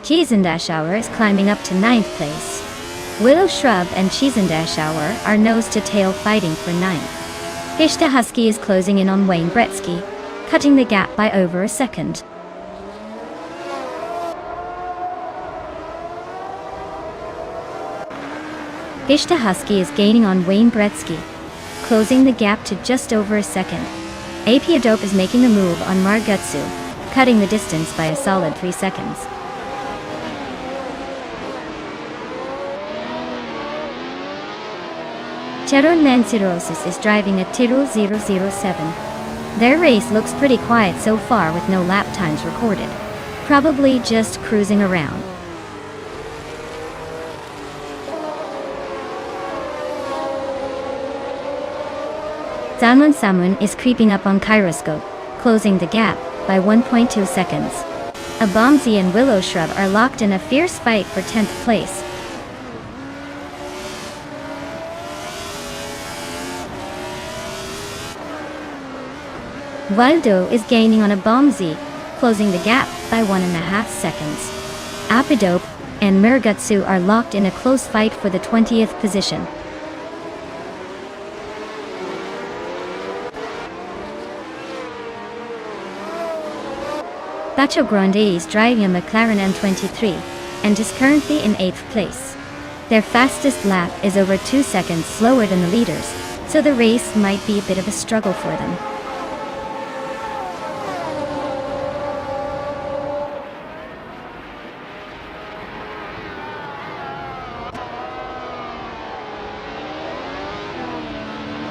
Cheesendashauer is climbing up to 9th place. Willow Shrub and Cheesendashauer are nose to tail fighting for 9th. Gishta Husky is closing in on Wayne Bretsky, cutting the gap by over a second. Gishta Husky is gaining on Wayne Bretsky, closing the gap to just over a second. AP Adope is making a move on Margutsu, cutting the distance by a solid 3 seconds. Cheron Lancirosis is driving a Tiro 007. Their race looks pretty quiet so far with no lap times recorded. Probably just cruising around. Zanwan Samun is creeping up on Kyroscope, closing the gap by 1.2 seconds. Abomzi and Willow Shrub are locked in a fierce fight for 10th place. Waldo is gaining on Abomzi, closing the gap by 1.5 seconds. Apidope and Murgutsu are locked in a close fight for the 20th position. Bacho Grande is driving a McLaren M23 and is currently in 8th place. Their fastest lap is over 2 seconds slower than the leaders, so the race might be a bit of a struggle for them.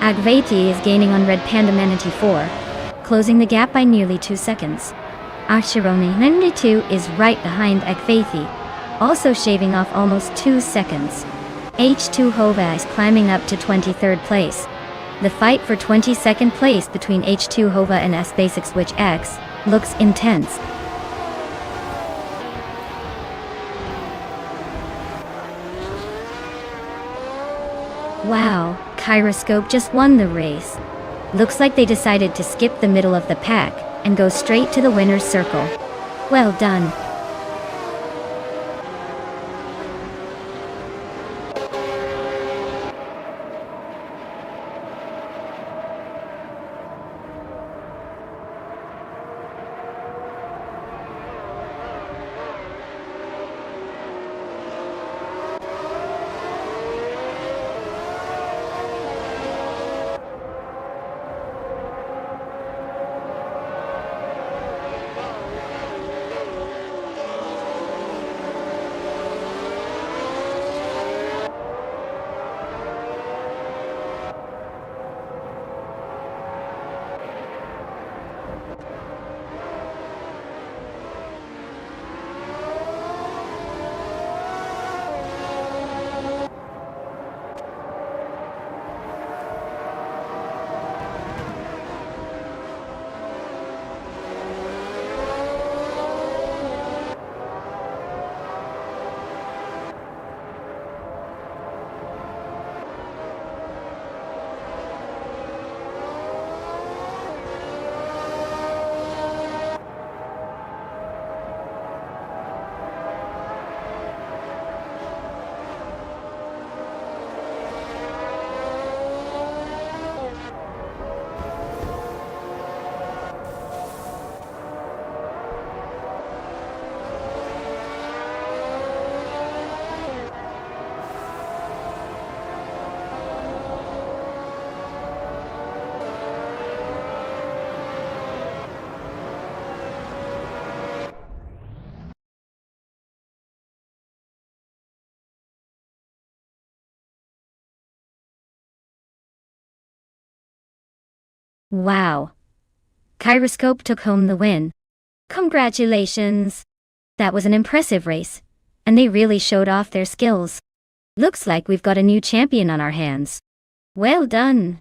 Agvati is gaining on Red Panda Manatee 4, closing the gap by nearly 2 seconds. Archironi 92 is right behind Agvati, also shaving off almost 2 seconds. H2 Hova is climbing up to 23rd place. The fight for 22nd place between H2 Hova and S Basic Switch X looks intense. Wow, Kyroscope just won the race. Looks like they decided to skip the middle of the pack and go straight to the winner's circle. Well done. Wow. Gyroscope took home the win. Congratulations. That was an impressive race, and they really showed off their skills. Looks like we've got a new champion on our hands. Well done.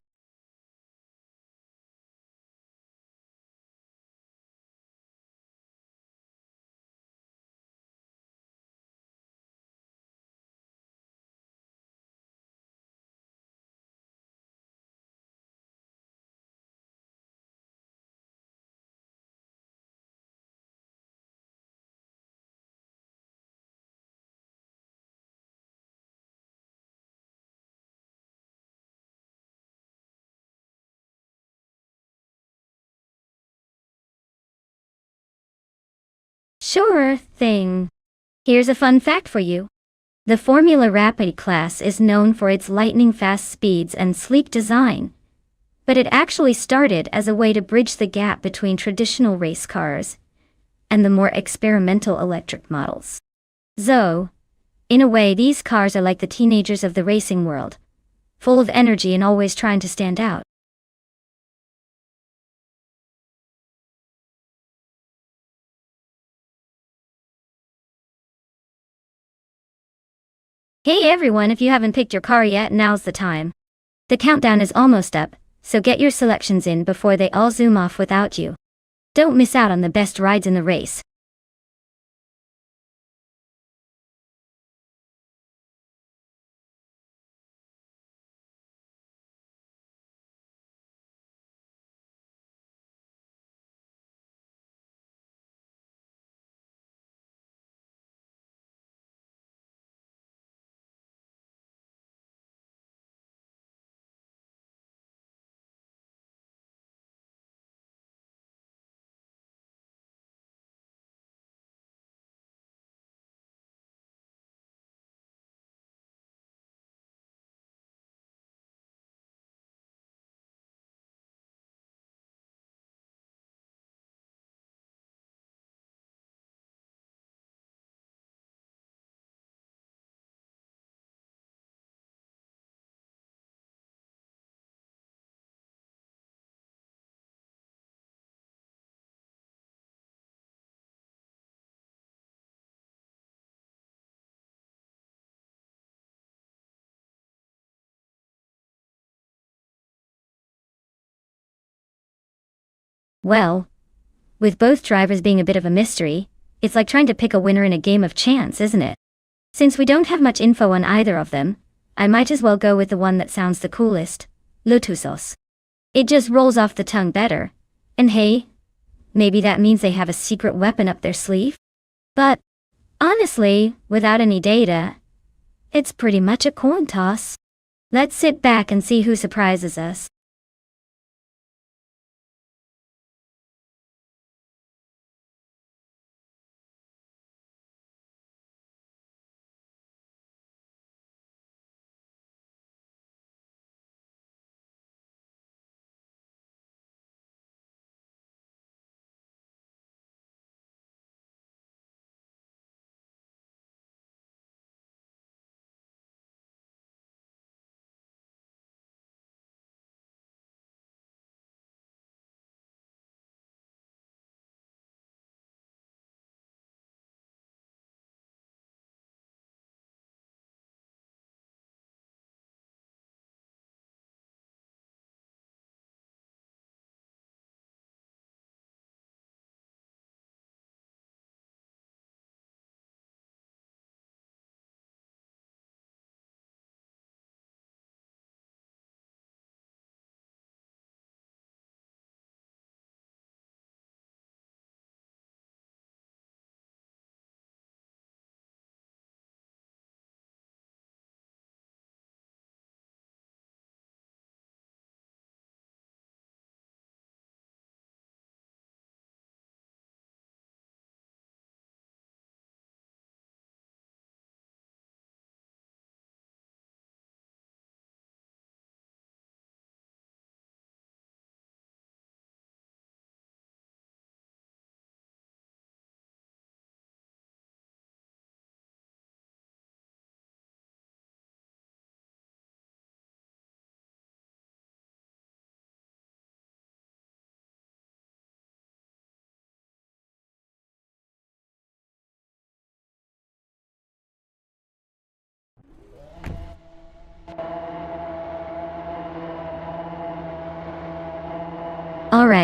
Sure thing. Here's a fun fact for you. The Formula Rapide class is known for its lightning-fast speeds and sleek design, but it actually started as a way to bridge the gap between traditional race cars and the more experimental electric models. So, in a way, these cars are like the teenagers of the racing world, full of energy and always trying to stand out. Hey everyone, if you haven't picked your car yet, now's the time. The countdown is almost up, so get your selections in before they all zoom off without you. Don't miss out on the best rides in the race. Well, with both drivers being a bit of a mystery, it's like trying to pick a winner in a game of chance, isn't it? Since we don't have much info on either of them, I might as well go with the one that sounds the coolest, Lotusos. It just rolls off the tongue better. And hey, maybe that means they have a secret weapon up their sleeve? But, honestly, without any data, it's pretty much a coin toss. Let's sit back and see who surprises us.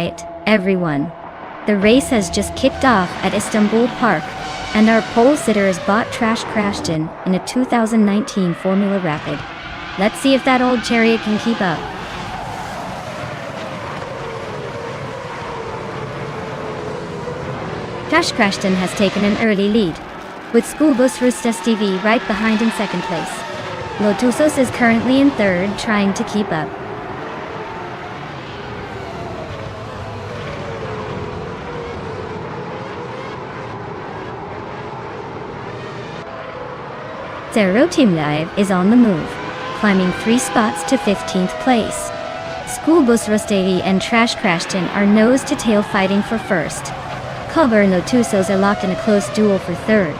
Alright, everyone. The race has just kicked off at Istanbul Park, and our pole sitter has bought Trash crashed in a 2019 Formula Rapid. Let's see if that old chariot can keep up. Trash Crashton has taken an early lead, with Schoolbus Rustas TV right behind in second place. Lotusos is currently in third, trying to keep up. Zero Team Live is on the move, climbing 3 spots to 15th place. Schoolbus Rustevi and Trash Crashton are nose to tail fighting for first. Cover and Lotusos are locked in a close duel for third.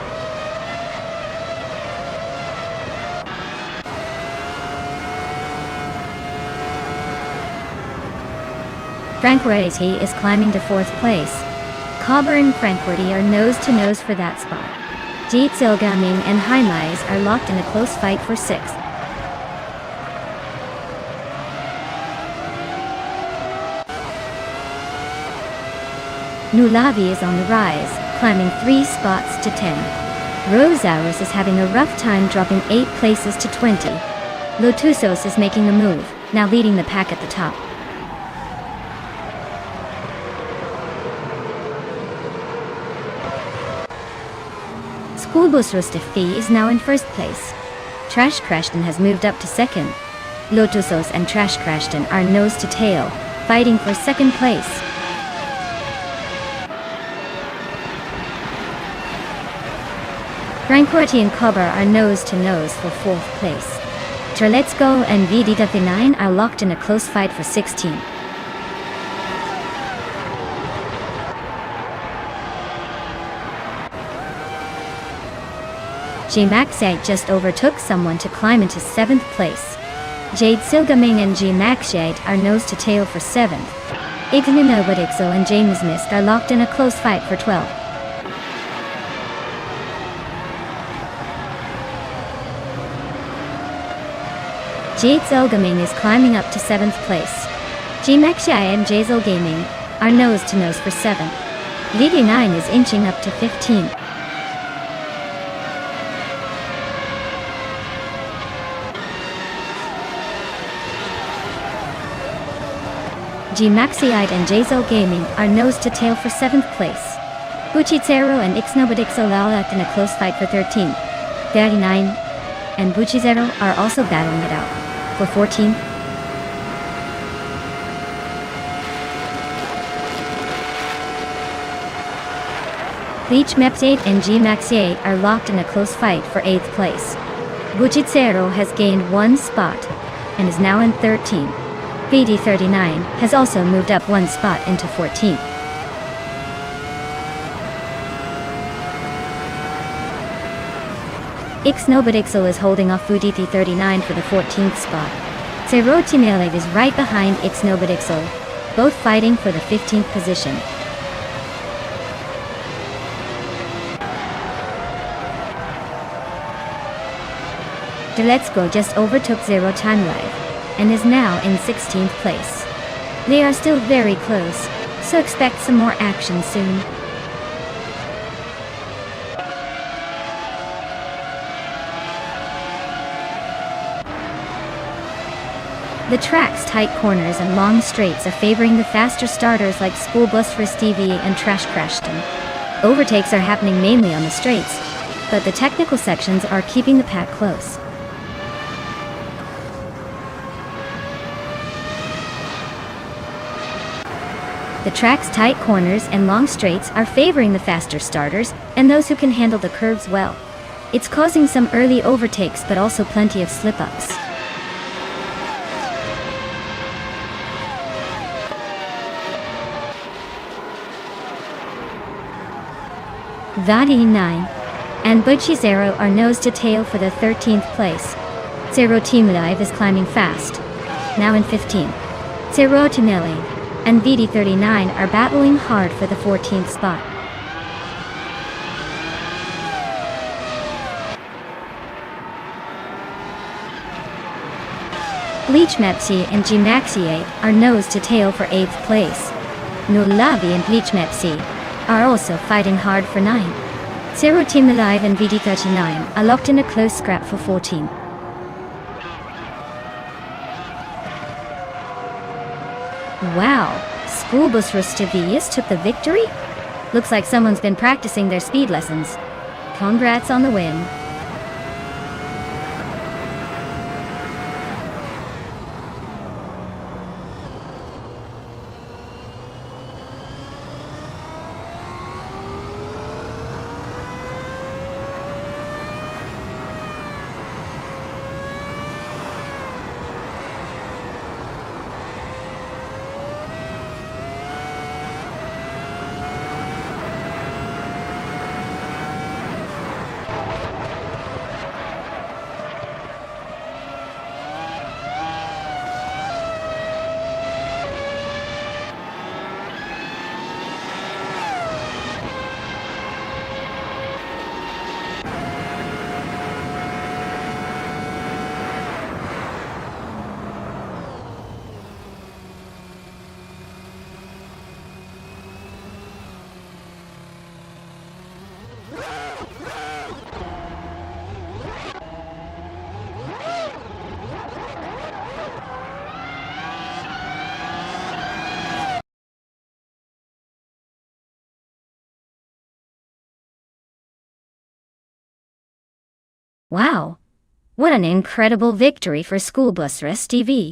Frankworthy is climbing to 4th place. Cobber and Frankworthy are nose to nose for that spot. Jitsilgaming and Haimais are locked in a close fight for 6th. Nulavi is on the rise, climbing 3 spots to 10. Rosaurus is having a rough time, dropping 8 places to 20. Lotusos is making a move, now leading the pack at the top. Schoolbus Rustifi is now in 1st place. Trash Crashton has moved up to 2nd. Lotusos and Trash Crashton are nose to tail, fighting for 2nd place. Frankworthy and Cobber are nose to nose for 4th place. Terletsko and VD39 are locked in a close fight for 16th. G-Maxite just overtook someone to climb into 7th place. Jade Silgaming and G-Maxite are nose to tail for 7th. Igninobodixel and James Mist are locked in a close fight for 12th. Jade Silgaming is climbing up to 7th place. G-Maxite and Jazel Gaming are nose to nose for 7th. VD9 is inching up to 15th. G-Maxite and Jazel Gaming are nose to tail for 7th place. Buchizero and Ixnobodixo locked in a close fight for 13th. 39 and Buchizero are also battling it out for 14th. Bleach Mepsate and G-Maxate are locked in a close fight for 8th place. Buchizero has gained 1 spot and is now in 13th. VD39 has also moved up 1 spot into 14th. Ixnobodixel is holding off VD39 for the 14th spot. Zerotimele is right behind Ixnobodixel, both fighting for the 15th position. Deletsko just overtook Zero Time Live and is now in 16th place. They are still very close, so expect some more action soon. The track's tight corners and long straights are favoring the faster starters like Schoolbus Rustivi and Trash Crashton. Overtakes are happening mainly on the straights, but the technical sections are keeping the pack close. The track's tight corners and long straights are favoring the faster starters and those who can handle the curves well. It's causing some early overtakes but also plenty of slip-ups. VD9 and Buchizero are nose to tail for the 13th place. Zero Team Live is climbing fast, now in 15th. Zero Timele and VD39 are battling hard for the 14th spot. Bleach Mepsi and G-Maxi are nose to tail for 8th place. Nulavi and Lichmepsi are also fighting hard for 9. Zero Team Alive and VD39 are locked in a close scrap for 14. Wow, School Bus Rustavius took the victory? Looks like someone's been practicing their speed lessons. Congrats on the win. Wow, what an incredible victory for School Bus Race TV.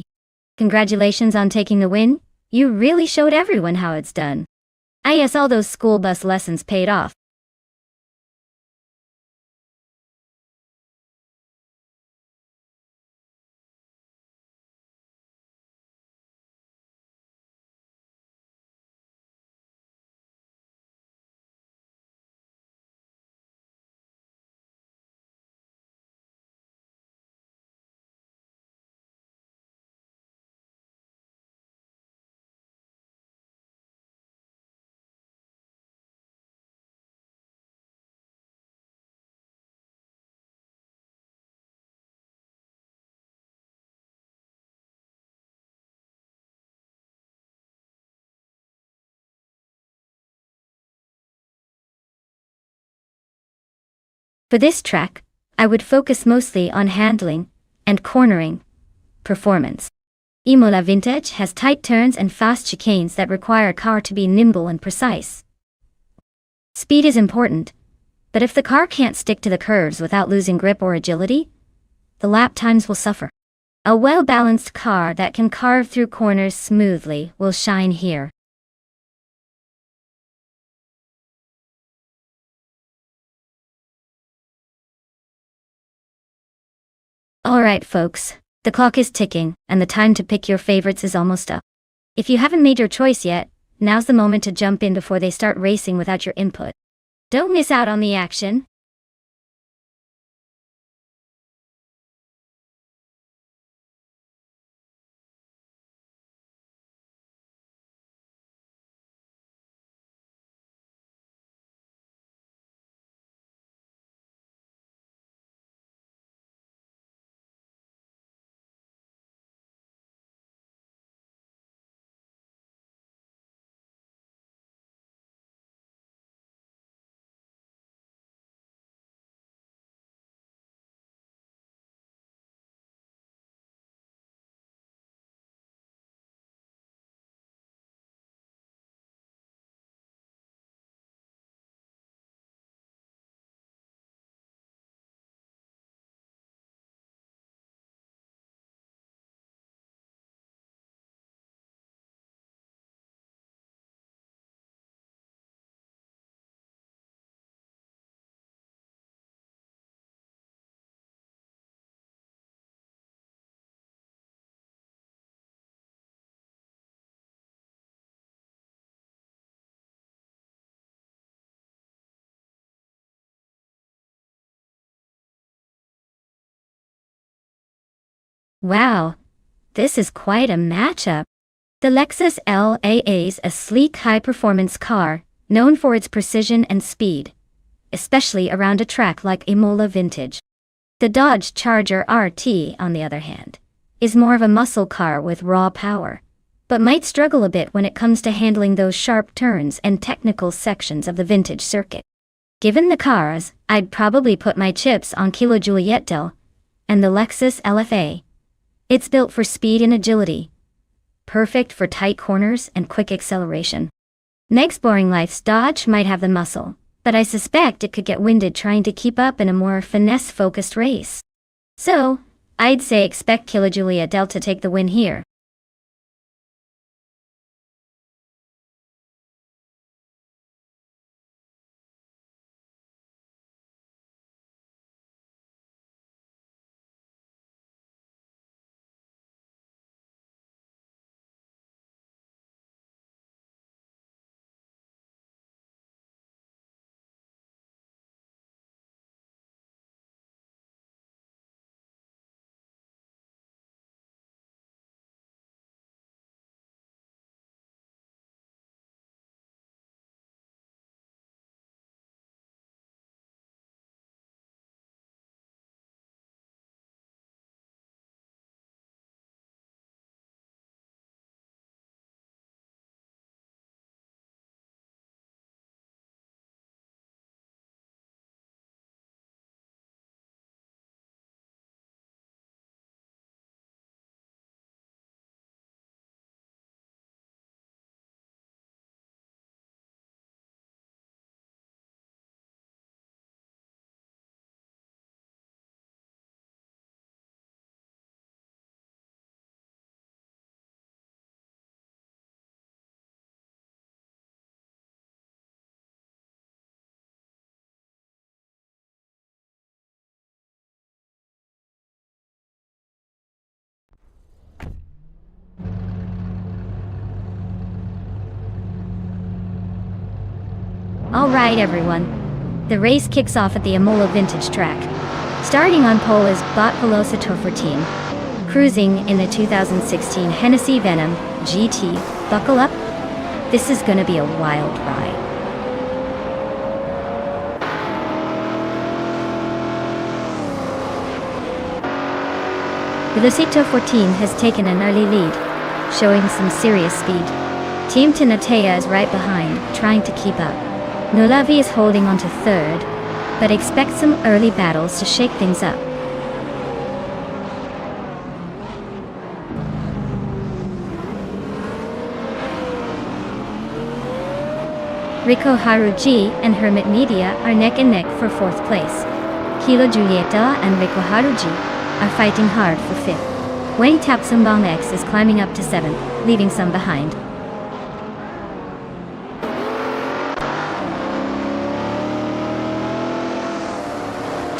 Congratulations on taking the win. You really showed everyone how it's done. I guess all those school bus lessons paid off. For this track, I would focus mostly on handling and cornering performance. Imola Vintage has tight turns and fast chicanes that require a car to be nimble and precise. Speed is important, but if the car can't stick to the curves without losing grip or agility, the lap times will suffer. A well-balanced car that can carve through corners smoothly will shine here. Alright folks, the clock is ticking, and the time to pick your favorites is almost up. If you haven't made your choice yet, now's the moment to jump in before they start racing without your input. Don't miss out on the action. Wow, this is quite a matchup. The Lexus LAA is a sleek high-performance car, known for its precision and speed, especially around a track like Imola Vintage. The Dodge Charger RT, on the other hand, is more of a muscle car with raw power, but might struggle a bit when it comes to handling those sharp turns and technical sections of the vintage circuit. Given the cars, I'd probably put my chips on Kilo Juliet Del and the Lexus LFA. It's built for speed and agility, perfect for tight corners and quick acceleration. Next Boring Life's Dodge might have the muscle, but I suspect it could get winded trying to keep up in a more finesse-focused race. So, I'd say expect Kilo Juliet Del to take the win here. Alright everyone, the race kicks off at the Imola Vintage Track. Starting on pole is Bot Velocitor 14, cruising in the 2016 Hennessy Venom GT. Buckle up, this is gonna be a wild ride. Velocito 14 has taken an early lead, showing some serious speed. Team Tinatea is right behind, trying to keep up. Nolavi is holding on to third, but expect some early battles to shake things up. Rico Haruji and Hermit Media are neck and neck for fourth place. Kilo Julieta and Rico Haruji are fighting hard for fifth. Wang Tapsumbang X is climbing up to seventh, leaving some behind.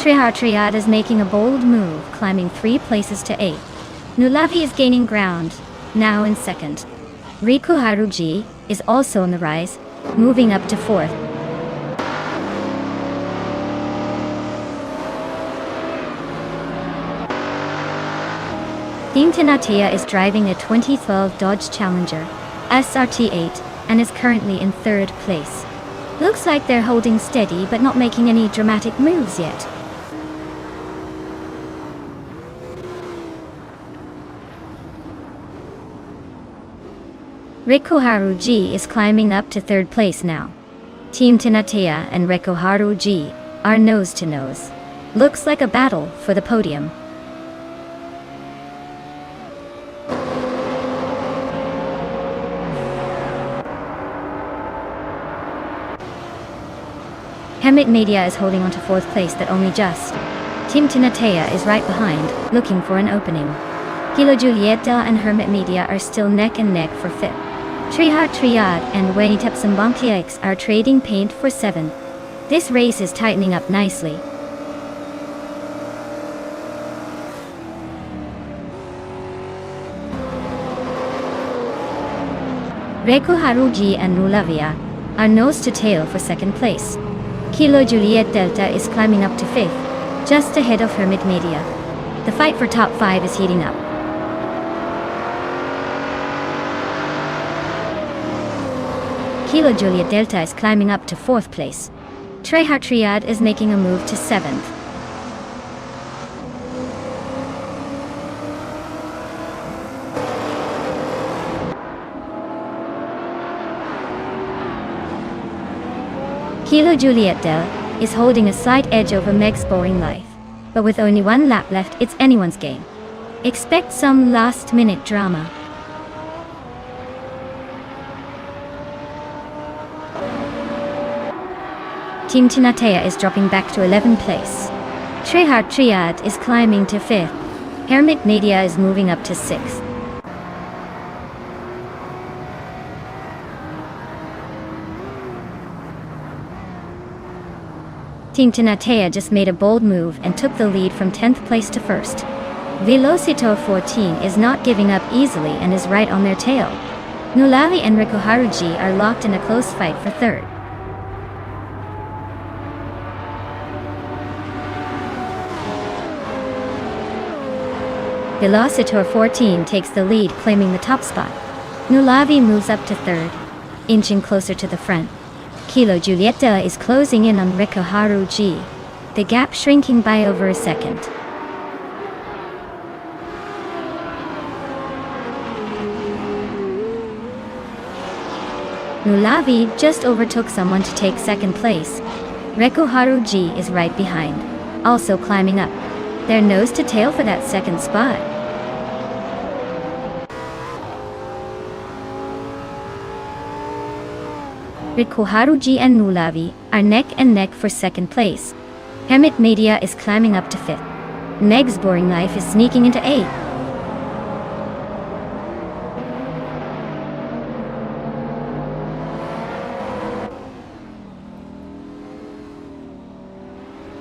Trihar Triad is making a bold move, climbing 3 places to 8. Nulavi is gaining ground, now in second. Riku Haruji is also on the rise, moving up to 4th. Team Tinatea is driving a 2012 Dodge Challenger SRT8 and is currently in 3rd place. Looks like they're holding steady but not making any dramatic moves yet. Riku Haruji is climbing up to 3rd place now. Team Tinatea and Riku Haruji are nose to nose. Looks like a battle for the podium. Hermit Media is holding on to 4th place but only just. Team Tinatea is right behind, looking for an opening. Kilo Julieta and Hermit Media are still neck and neck for 5th. Trihar Triad and Wenitepsambangkiax are trading paint for 7th. This race is tightening up nicely. Reku Haruji and Nulavia are nose to tail for 2nd place. Kilo Juliet Delta is climbing up to 5th, just ahead of Hermit Media. The fight for top 5 is heating up. Kilo Juliet Delta is climbing up to 4th place. Trihar Triad is making a move to 7th. Kilo Juliet Del is holding a slight edge over Meg's boring life. But with only one lap left, it's anyone's game. Expect some last-minute drama. Team Tinatea is dropping back to 11th place. Trehart Triad is climbing to 5th. Hermit Nadia is moving up to 6th. Team Tinatea just made a bold move and took the lead from 10th place to 1st. Velocitor 14 is not giving up easily and is right on their tail. Nulavi and Riku Haruji are locked in a close fight for 3rd. Velocitor 14 takes the lead, claiming the top spot. Nulavi moves up to 3rd, inching closer to the front. Kilo Julieta is closing in on Riku Haruji, the gap shrinking by over a second. Nulavi just overtook someone to take 2nd place. Riku Haruji is right behind, also climbing up. They're nose to tail for that 2nd spot. Riku Haruji and Nulavi are neck and neck for 2nd place. Hermit Media is climbing up to 5th. Meg's boring life is sneaking into 8th.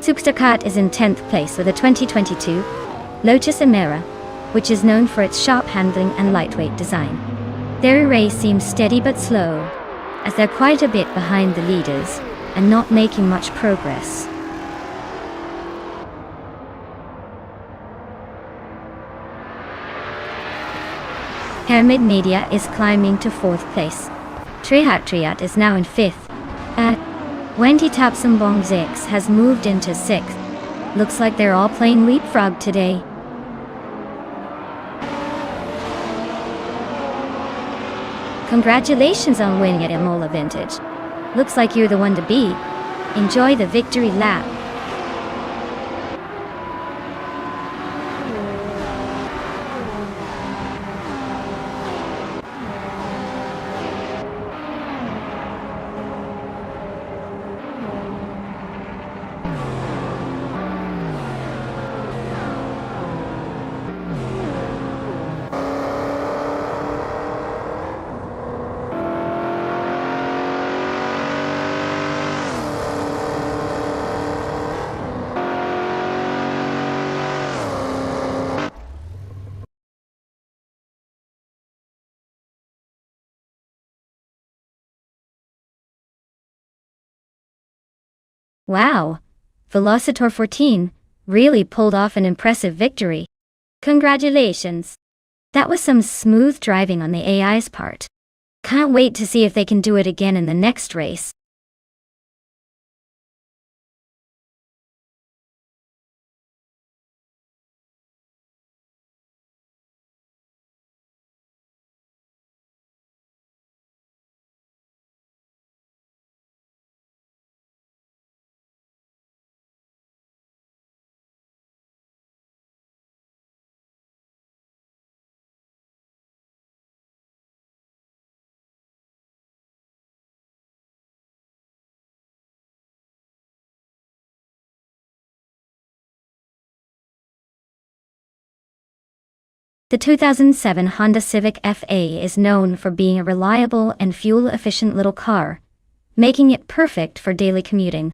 Superstar is in 10th place with a 2022 Lotus Emera, which is known for its sharp handling and lightweight design. Their race seems steady but slow, as they're quite a bit behind the leaders and not making much progress. Hermit Media is climbing to 4th place. Trehat Triat is now in 5th. Wendy Tapsambong Zix has moved into 6th. Looks like they're all playing leapfrog today. Congratulations on winning at Imola Vintage. Looks like you're the one to beat. Enjoy the victory lap. Wow! Velocitor 14 really pulled off an impressive victory. Congratulations! That was some smooth driving on the AI's part. Can't wait to see if they can do it again in the next race. The 2007 Honda Civic FA is known for being a reliable and fuel-efficient little car, making it perfect for daily commuting.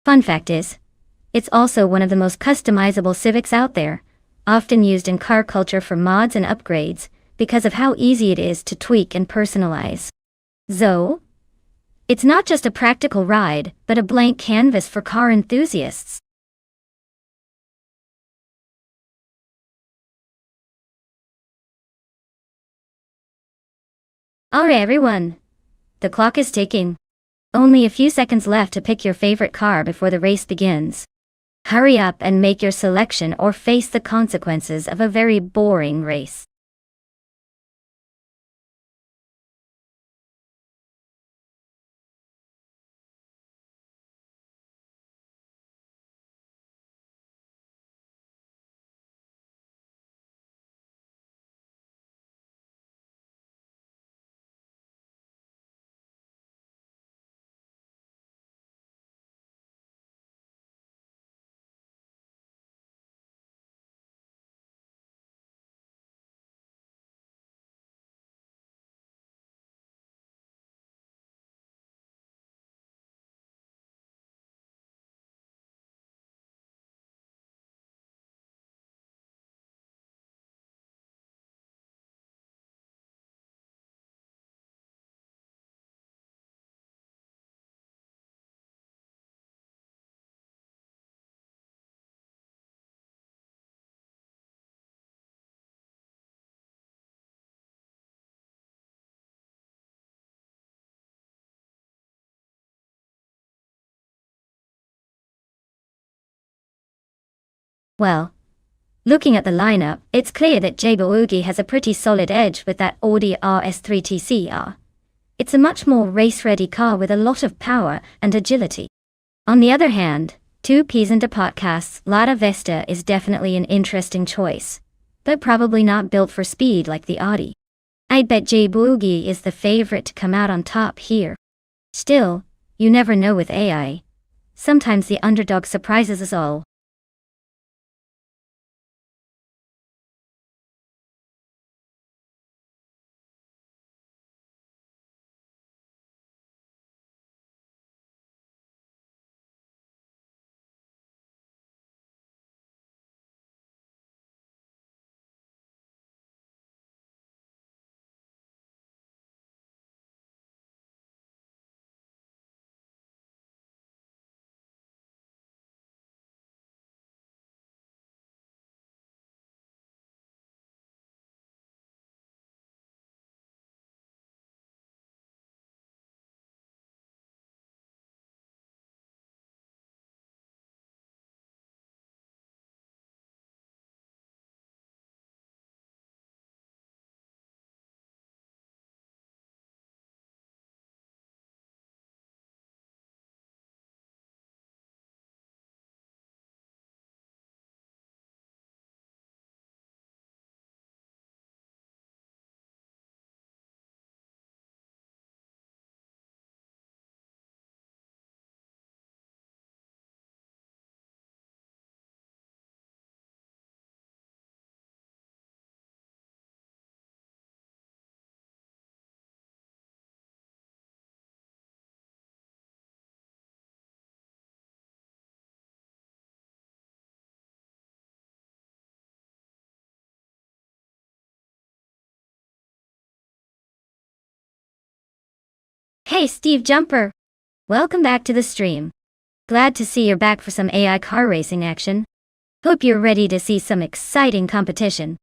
Fun fact is, it's also one of the most customizable Civics out there, often used in car culture for mods and upgrades, because of how easy it is to tweak and personalize. So, it's not just a practical ride, but a blank canvas for car enthusiasts. Alright everyone, the clock is ticking. Only a few seconds left to pick your favorite car before the race begins. Hurry up and make your selection or face the consequences of a very boring race. Well, looking at the lineup, it's clear that Jabuugi has a pretty solid edge with that Audi RS3 TCR. It's a much more race-ready car with a lot of power and agility. On the other hand, 2Ps into Podcast's Lada Vesta is definitely an interesting choice, but probably not built for speed like the Audi. I'd bet Jabuugi is the favorite to come out on top here. Still, you never know with AI. Sometimes the underdog surprises us all. Hey Steve Jumper! Welcome back to the stream. Glad to see you're back for some AI car racing action. Hope you're ready to see some exciting competition.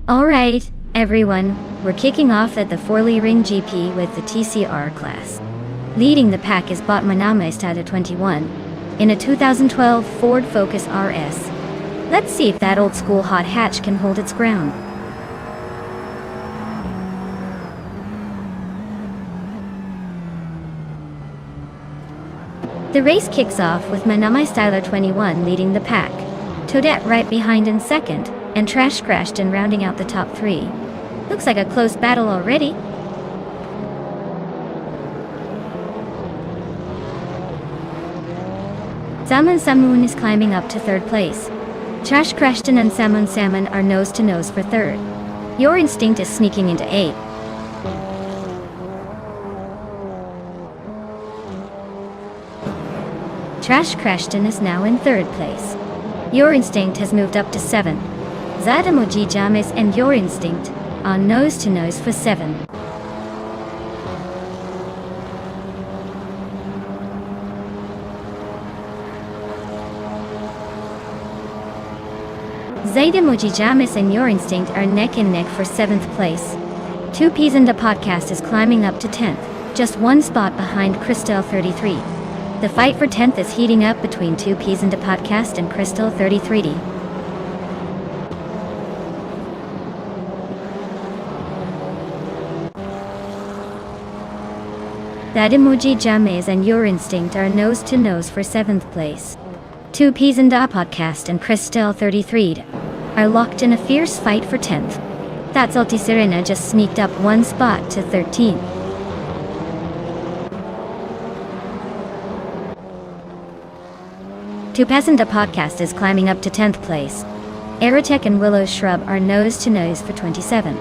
Alright, everyone, we're kicking off at the Forley Ring GP with the TCR class. Leading the pack is bot Maname Stada 21, in a 2012 Ford Focus RS. Let's see if that old school hot hatch can hold its ground. The race kicks off with Maname Styler 21 leading the pack, Toadette right behind in second, and Trash Crashed in rounding out the top three. Looks like a close battle already. Salmon Samoon is climbing up to third place. Trash Crashton and Salmon are nose to nose for third. Your Instinct is sneaking into eighth. Trash Crashton is now in third place. Your Instinct has moved up to 7. Zadamoji James and Your Instinct are nose to nose for 7. Zadamoji Jamis and Your Instinct are neck and neck for 7th place. 2Ps and the podcast is climbing up to 10th, just one spot behind Crystal 33. The fight for 10th is heating up between 2Ps and the podcast and Crystal 33D. Zadamoji James and Your Instinct are nose to nose for 7th place. 2Ps and the podcast and Crystal 33D are locked in a fierce fight for 10th. That's Ulti Serena just sneaked up one spot to 13. Tupes and the podcast is climbing up to 10th place. Aerotech and Willow Shrub are nose to nose for 27.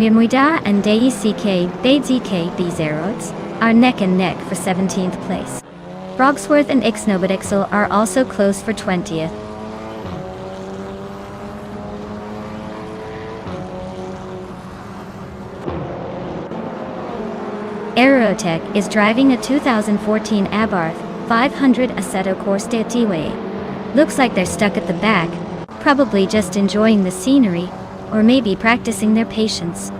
Mirmuida and DECK BZK Zerods are neck and neck for 17th place. Frogsworth and Ixnobodixel are also close for 20th. Aerotech is driving a 2014 Abarth 500 Assetto Corsa T-Way. Looks like they're stuck at the back, probably just enjoying the scenery, or maybe practicing their patience.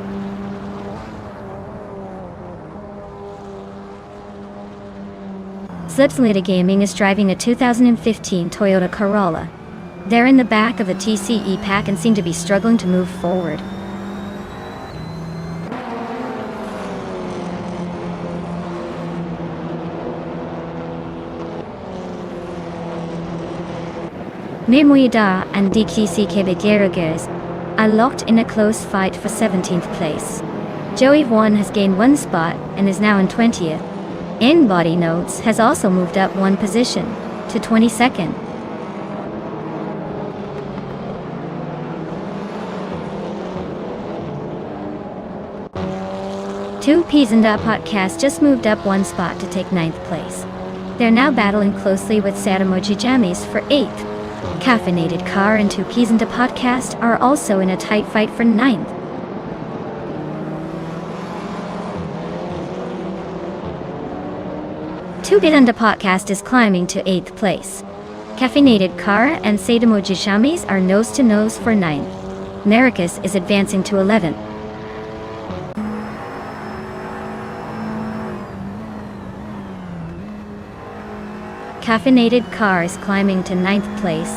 Slipslida Gaming is driving a 2015 Toyota Corolla. They're in the back of the TCE pack and seem to be struggling to move forward. Memoida and DKC Quebecers are locked in a close fight for 17th place. Joey One has gained one spot and is now in 20th. In Body Notes has also moved up one position to 22nd. Two Peas and a Podcast just moved up one spot to take 9th place. They're now battling closely with Sadamoji Jammies for 8th. Caffeinated Car and Two Peas and a Podcast are also in a tight fight for 9th. Two Peas and a Podcast is climbing to 8th place. Caffeinated Car and Sadamoji Jammies are nose to nose for 9th. Maracus is advancing to 11th. Caffeinated Car is climbing to 9th place.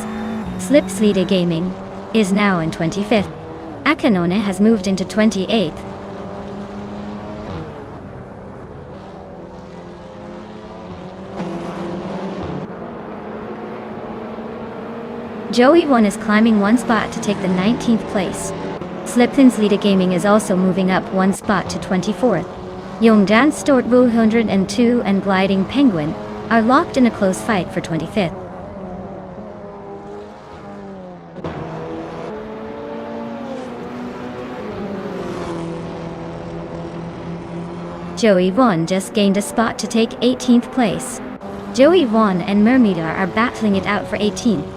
Slipslida Gaming is now in 25th. Akanone has moved into 28th. Joey One is climbing one spot to take the 19th place. Slipslida Gaming is also moving up one spot to 24th. Yongdan Stort 102 and Gliding Penguin are locked in a close fight for 25th. Joey One just gained a spot to take 18th place. Joey One and Mermida are battling it out for 18th.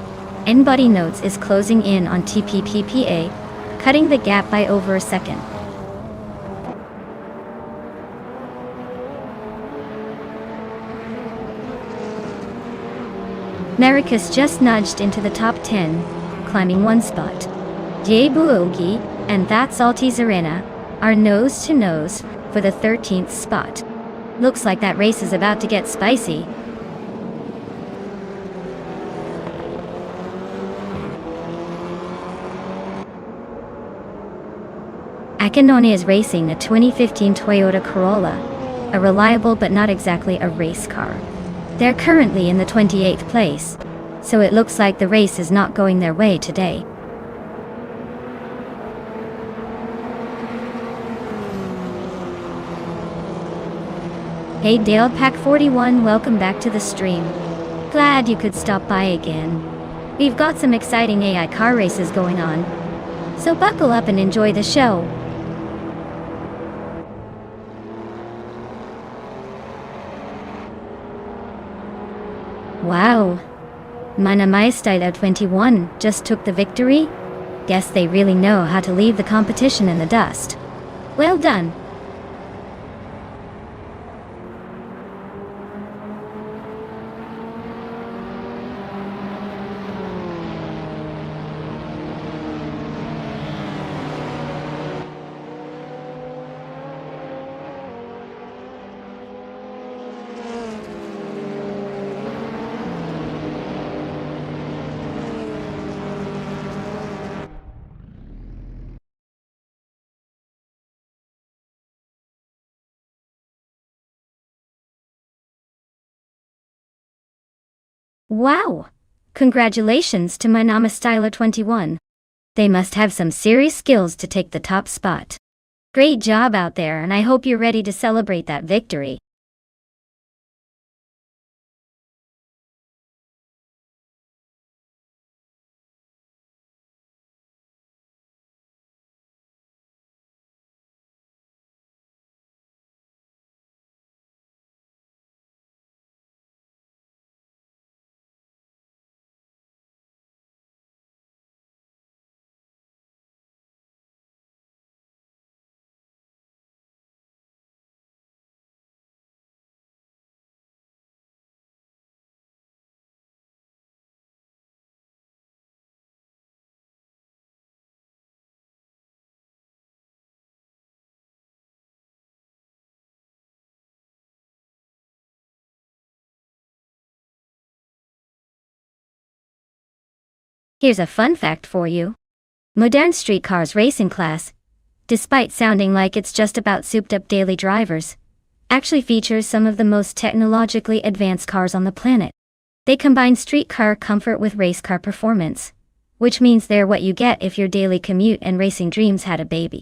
Body Notes is closing in on TPPPA, cutting the gap by over a second. Maracus just nudged into the top 10, climbing one spot. Jay Buogi and That's Altis Arena are nose to nose for the 13th spot. Looks like that race is about to get spicy. Akanone is racing a 2015 Toyota Corolla, a reliable but not exactly a race car. They're currently in the 28th place, so it looks like the race is not going their way today. Hey Dale Pack 41, welcome back to the stream. Glad you could stop by again. We've got some exciting AI car races going on, so buckle up and enjoy the show. Wow. Manamai 21 just took the victory? Guess they really know how to leave the competition in the dust. Well done. Wow! Congratulations to my Namastyler 21. They must have some serious skills to take the top spot. Great job out there, and I hope you're ready to celebrate that victory. Here's a fun fact for you. Modern streetcars racing class, despite sounding like it's just about souped-up daily drivers, actually features some of the most technologically advanced cars on the planet. They combine streetcar comfort with race car performance, which means they're what you get if your daily commute and racing dreams had a baby.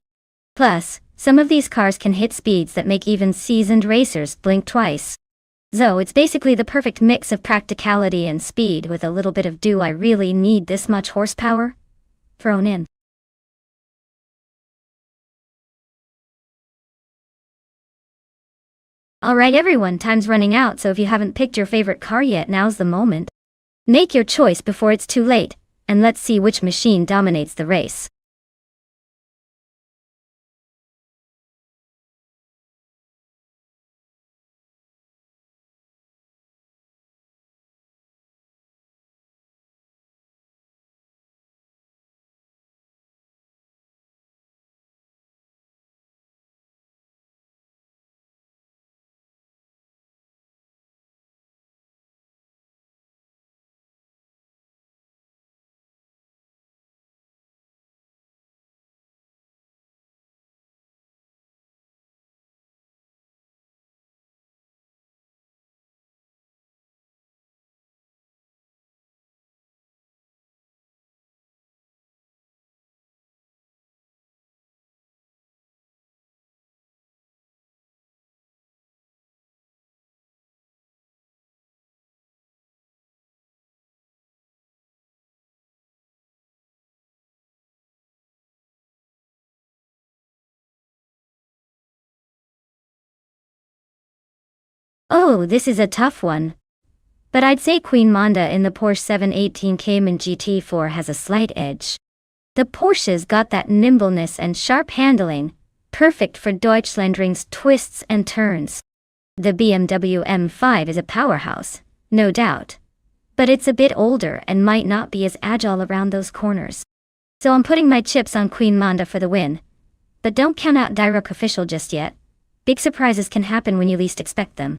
Plus, some of these cars can hit speeds that make even seasoned racers blink twice. So it's basically the perfect mix of practicality and speed with a little bit of "do I really need this much horsepower?" thrown in. Alright everyone, time's running out, so if you haven't picked your favorite car yet, now's the moment. Make your choice before it's too late, and let's see which machine dominates the race. Oh, this is a tough one. But I'd say Queen Manda in the Porsche 718 Cayman GT4 has a slight edge. The Porsche's got that nimbleness and sharp handling, perfect for Deutschlandring's twists and turns. The BMW M5 is a powerhouse, no doubt. But it's a bit older and might not be as agile around those corners. So I'm putting my chips on Queen Manda for the win. But don't count out Direct Official just yet. Big surprises can happen when you least expect them.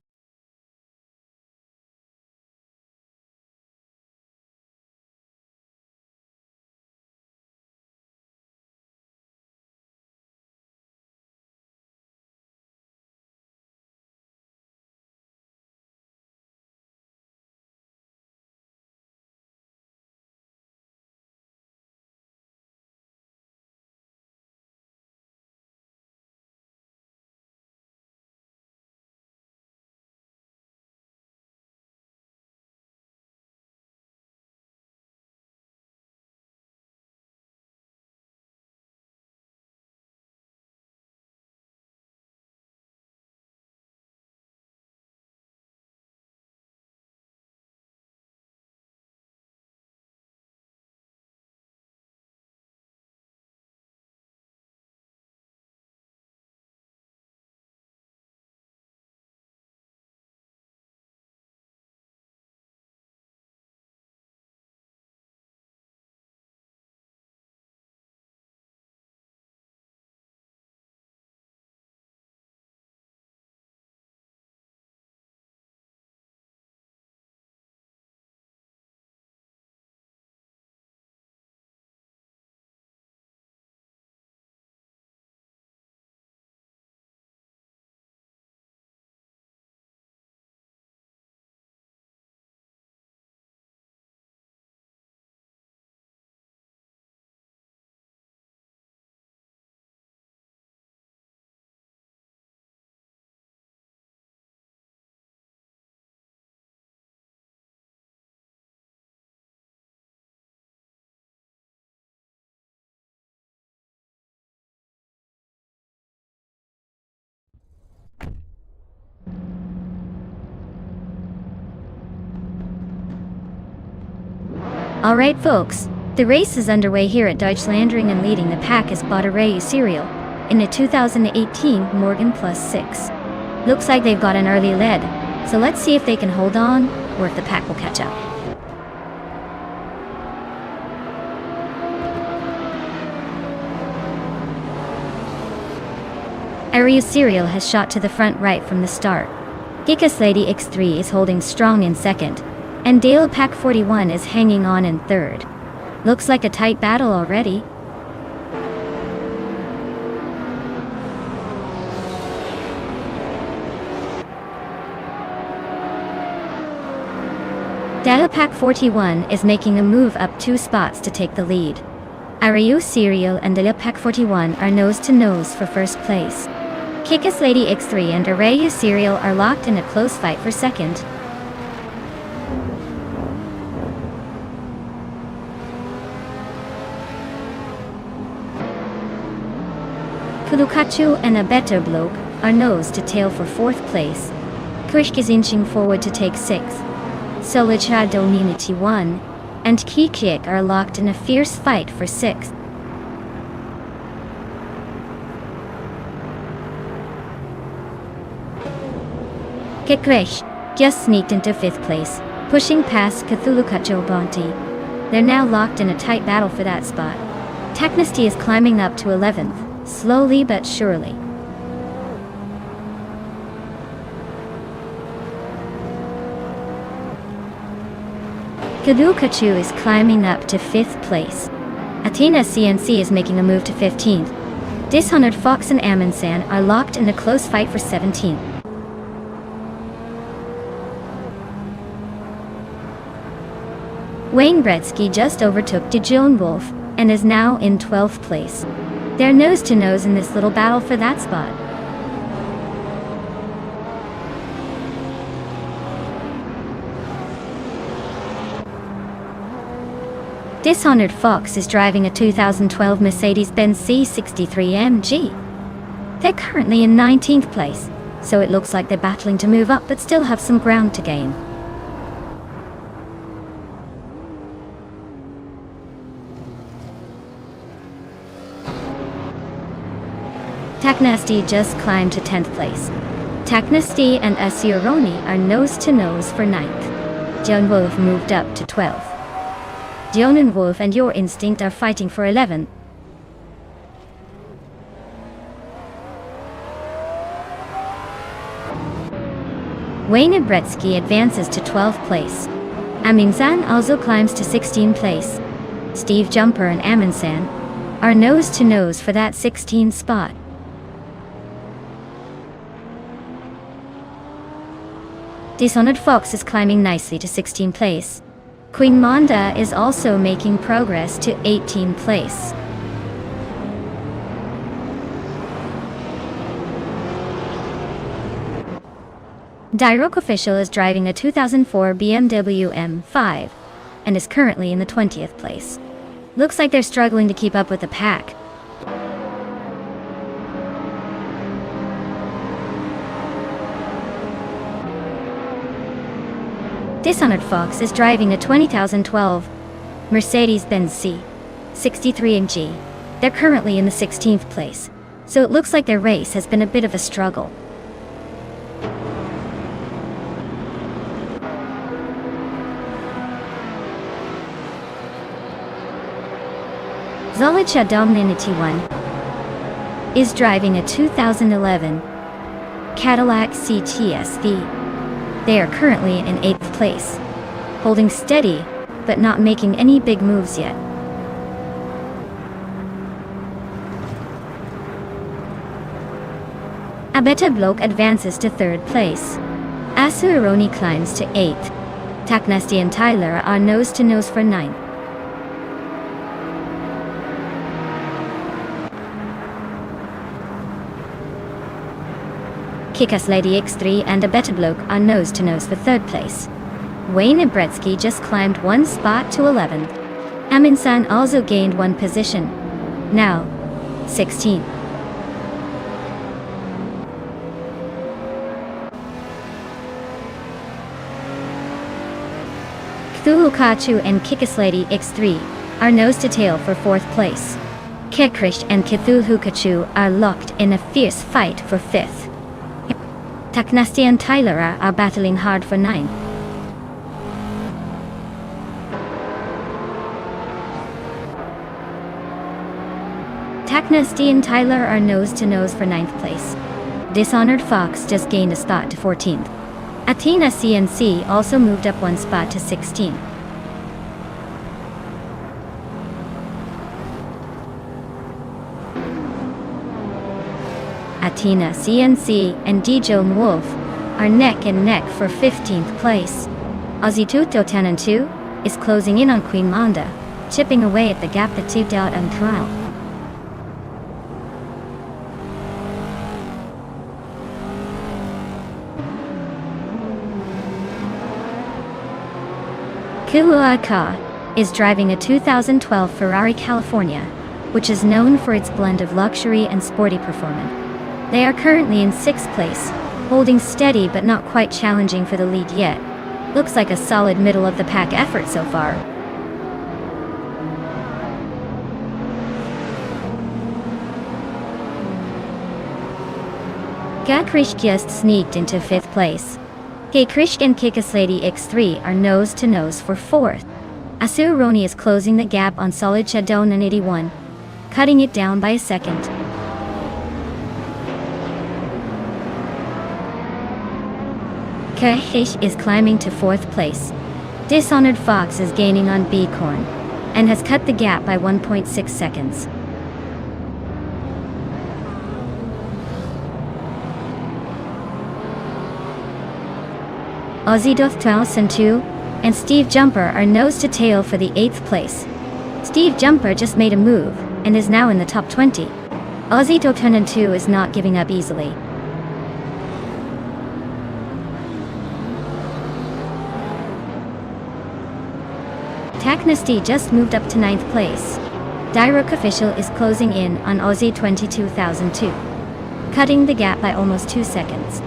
Alright folks, the race is underway here at Deutschlandring, and leading the pack is Baudelaire Serial in a 2018 Morgan Plus 6. Looks like they've got an early lead, so let's see if they can hold on, or if the pack will catch up. Arius Serial has shot to the front right from the start. Gikas Lady X3 is holding strong in second, and Dale Pack 41 is hanging on in third. Looks like a tight battle already. Delapack 41 is making a move up 2 spots to take the lead. Arayu Serial and Delapack 41 are nose to nose for first place. Kickass Lady X3 and Arayu Serial are locked in a close fight for second. Kulukachu and a better bloke are nose to tail for 4th place. Krishk is inching forward to take 6th. Solichad Dominity 1 and Kikik are locked in a fierce fight for 6th. Kikrish just sneaked into 5th place, pushing past Cthulhukacho Bonti. They're now locked in a tight battle for that spot. Technesty is climbing up to 11th, slowly but surely. Cthulhukachu is climbing up to 5th place. Athena CNC is making a move to 15th. Dishonored Fox and Amundsen are locked in a close fight for 17th. Wayne Gretzky just overtook Dejoun Wolf and is now in 12th place. They're nose to nose in this little battle for that spot. Dishonored Fox is driving a 2012 Mercedes-Benz C63 MG. They're currently in 19th place, so it looks like they're battling to move up but still have some ground to gain. Taknasty just climbed to 10th place. Taknasty and Asironi are nose to nose for 9th. Dion Wolf moved up to 12th. Dion and Wolf and Your Instinct are fighting for 11th. Wayne Bretsky advances to 12th place. Amundsen also climbs to 16th place. Steve Jumper and Amundsen are nose to nose for that 16th spot. Dishonored Fox is climbing nicely to 16th place. Queen Monda is also making progress to 18th place. Dyrok Official is driving a 2004 BMW M5 and is currently in the 20th place. Looks like they're struggling to keep up with the pack. Dishonored Fox is driving a 2012 Mercedes-Benz C63 MG. They're currently in the 16th place, so it looks like their race has been a bit of a struggle. Zolicha Dominity 1 is driving a 2011 Cadillac CTS-V. They are currently in 8th place, holding steady, but not making any big moves yet. Abeta Bloke advances to 3rd place. Asuroni climbs to 8th. Taknasty and Tyler are nose to nose for 9th. Kickass Lady X3 and a Better Bloke are nose to nose for 3rd place. Wayne Bretsky just climbed 1 spot to 11th. Amundsen also gained 1 position. Now, 16th. Cthulhukachu and Kickass Lady X3 are nose to tail for 4th place. Kekrish and Cthulhukachu are locked in a fierce fight for 5th. Taknasty and Tyler are battling hard for 9th. Taknasty and Tyler are nose to nose for 9th place. Dishonored Fox just gained a spot to 14th. Athena CNC also moved up 1 spot to 16th. Athena CNC and Dijon Wolf are neck and neck for 15th place. Aussie Tuto 10 and 2 is closing in on Queen Manda, chipping away at the gap that tipped out on trial. Kuuaka is driving a 2012 Ferrari California, which is known for its blend of luxury and sporty performance. They are currently in 6th place, holding steady but not quite challenging for the lead yet. Looks like a solid middle-of-the-pack effort so far. Gakrish just sneaked into 5th place. Gakrish and Kikaslady X3 are nose-to-nose for 4th. Asuroni is closing the gap on Solid Chadon and 81, cutting it down by a second. Kahish is climbing to 4th place. Dishonored Fox is gaining on Bicorn, and has cut the gap by 1.6 seconds. Aussie Doth 2002 and Steve Jumper are nose to tail for the 8th place. Steve Jumper just made a move, and is now in the top 20. Aussie Doth 2002 is not giving up easily. Taknasty just moved up to 9th place. Dyrok Official is closing in on Aussie 2002, cutting the gap by almost 2 seconds.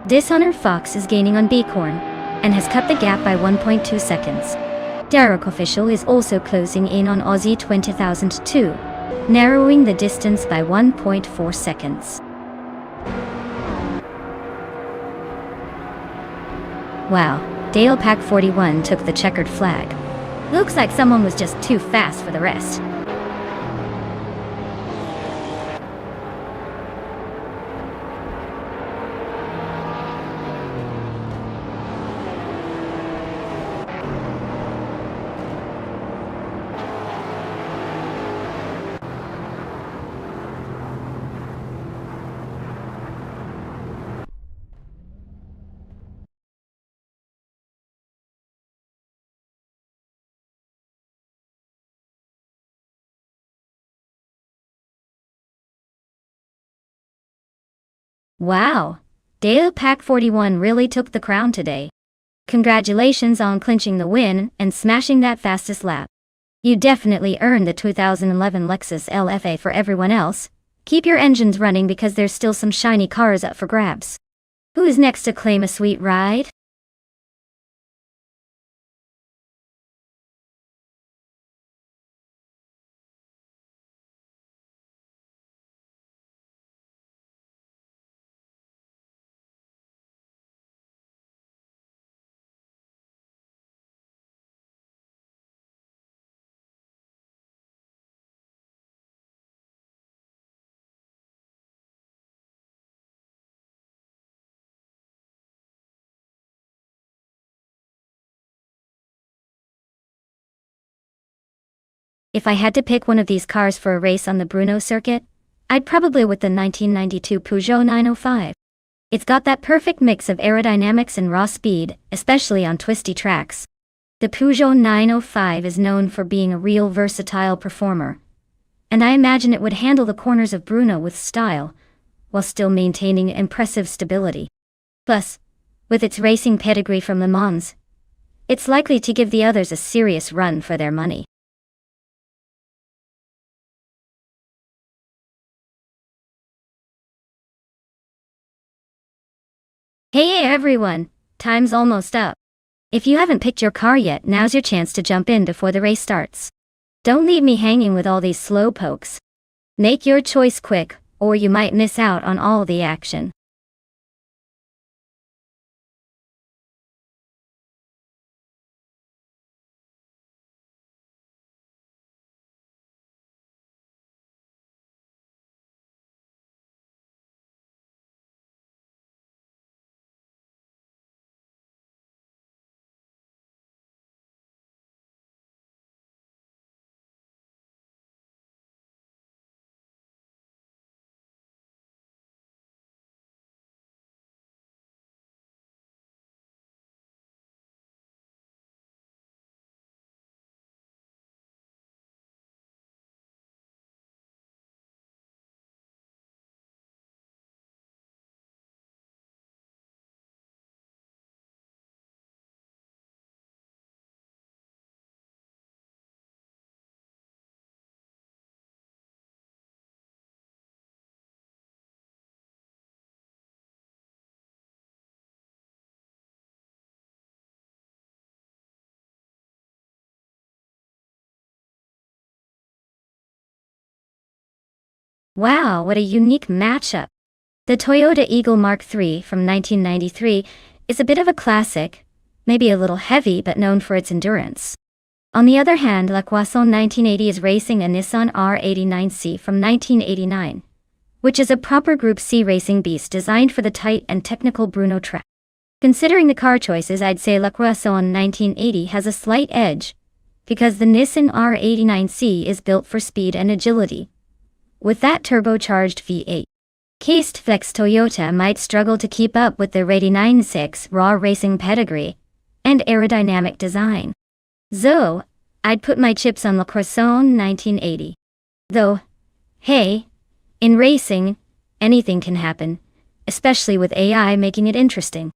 Dishonored Fox is gaining on Bicorn, and has cut the gap by 1.2 seconds. Derek Official is also closing in on Aussie 2002, narrowing the distance by 1.4 seconds. Wow, Dale Pack 41 took the checkered flag. Looks like someone was just too fast for the rest. Wow, Dale Pack 41 really took the crown today. Congratulations on clinching the win and smashing that fastest lap. You definitely earned the 2011 Lexus LFA. For everyone else, keep your engines running because there's still some shiny cars up for grabs. Who is next to claim a sweet ride? If I had to pick one of these cars for a race on the Brno circuit, I'd probably with the 1992 Peugeot 905. It's got that perfect mix of aerodynamics and raw speed, especially on twisty tracks. The Peugeot 905 is known for being a real versatile performer, and I imagine it would handle the corners of Brno with style, while still maintaining impressive stability. Plus, with its racing pedigree from Le Mans, it's likely to give the others a serious run for their money. Hey everyone, time's almost up. If you haven't picked your car yet, now's your chance to jump in before the race starts. Don't leave me hanging with all these slow pokes. Make your choice quick, or you might miss out on all the action. Wow, what a unique matchup. The Toyota Eagle Mark III from 1993 is a bit of a classic, maybe a little heavy but known for its endurance. On the other hand, La Croissant 1980 is racing a Nissan R89C from 1989, which is a proper Group C racing beast designed for the tight and technical Brno track. Considering the car choices, I'd say La Croissant 1980 has a slight edge, because the Nissan R89C is built for speed and agility, with that turbocharged V8. Cased Flex Toyota might struggle to keep up with their 89.6 raw racing pedigree and aerodynamic design. So, I'd put my chips on La Croissant 1980. Though, hey, in racing, anything can happen, especially with AI making it interesting.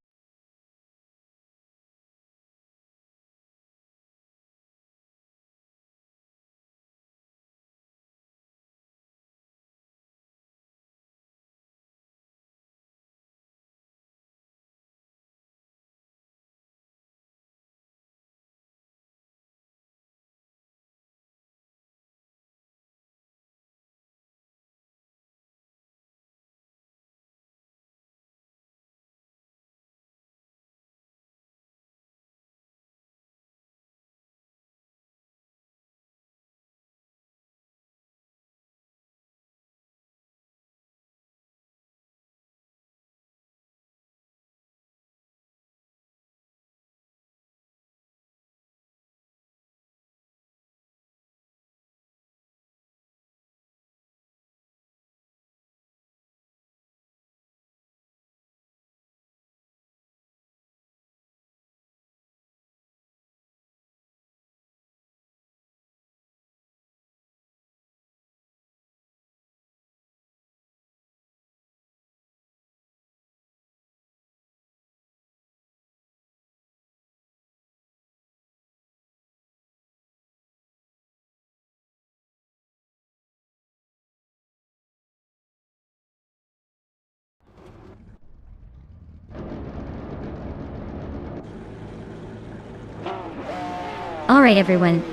Alright everyone,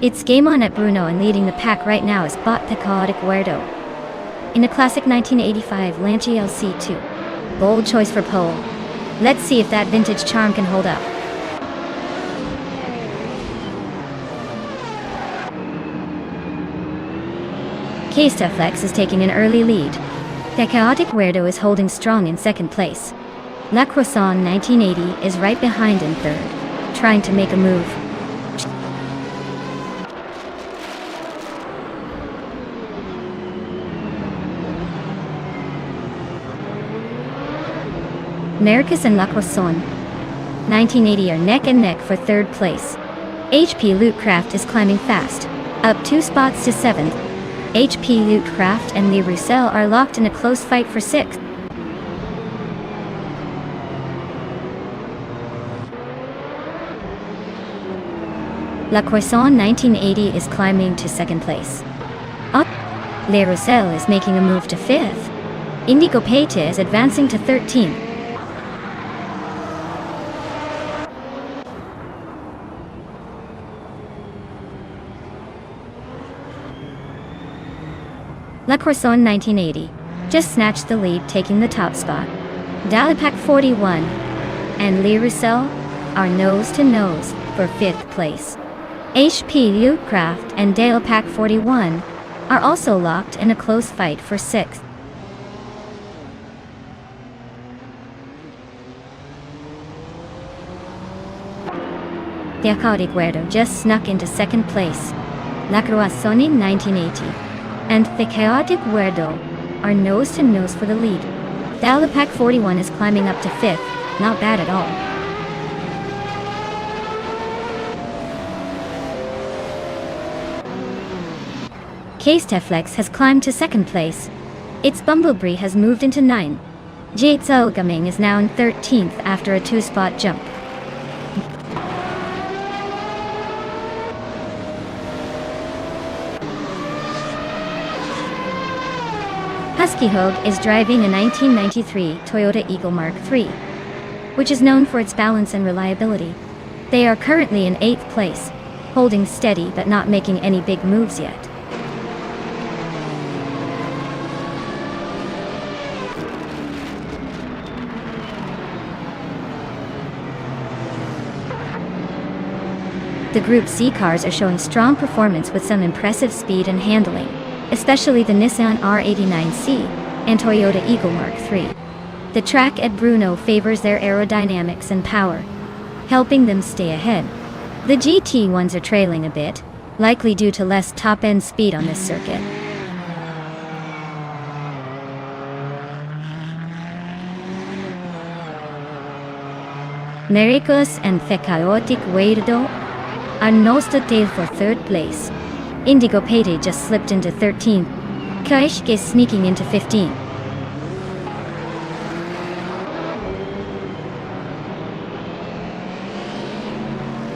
it's game on at Brno, and leading the pack right now is Bot the Chaotic Weirdo in a classic 1985 Lancia LC2. Bold choice for pole. Let's see if that vintage charm can hold up. Flex is taking an early lead. The Chaotic Weirdo is holding strong in second place. La Croissant 1980 is right behind in third, trying to make a move. Marcus and La Croissant 1980 are neck and neck for third place. HP Lootcraft is climbing fast, up 2 spots to 7th. HP Lootcraft and Lee Roussel are locked in a close fight for 6th. La Croissant 1980 is climbing to 2nd place. Lee Roussel is making a move to 5th. Indigo Pate is advancing to 13th. La Croissant 1980 just snatched the lead, taking the top spot. Dalipac 41 and Lee Roussel are nose to nose for 5th place. HP Lootcraft and Dalipac 41 are also locked in a close fight for 6th. The Chaotic Weirdo just snuck into 2nd place. La Croissant 1980 and the Chaotic Weirdo are nose to nose for the lead. Dalipac 41 is climbing up to 5th, not bad at all. Flex has climbed to 2nd place. Its Bumblebee has moved into 9. Jade Gaming is now in 13th after a 2-spot jump. Husky Hogue is driving a 1993 Toyota Eagle Mark III, which is known for its balance and reliability. They are currently in 8th place, holding steady but not making any big moves yet. The Group C cars are showing strong performance with some impressive speed and handling, especially the Nissan R89C and Toyota Eagle Mark III. The track at Brno favors their aerodynamics and power, helping them stay ahead. The GT1s are trailing a bit, likely due to less top-end speed on this circuit. Mericus and Chaotic Weirdo are Nonstop for third place. Indigo Payday just slipped into 13th. Kaish is sneaking into 15th.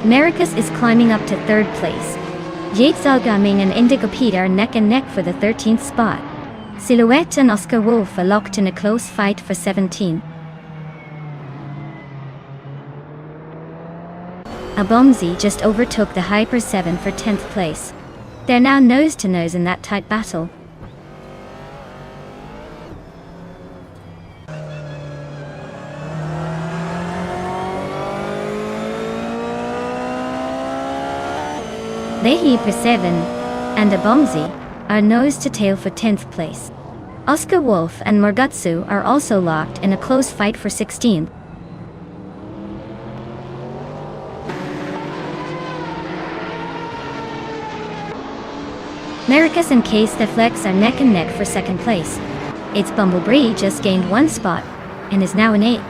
Mericus is climbing up to third place. Yates-Algaming and Indigo Pete are neck and neck for the 13th spot. Silhouette and Oscar Wolf are locked in a close fight for 17th. Abomzi just overtook the Hyper 7 for 10th place. They're now nose to nose in that tight battle. The Hyper 7 and Abomzi are nose to tail for 10th place. Oscar Wolf and Morgutsu are also locked in a close fight for 16th. Mericus and Case the Flex are neck and neck for second place. Its Bumblebee just gained one spot and is now in 8th.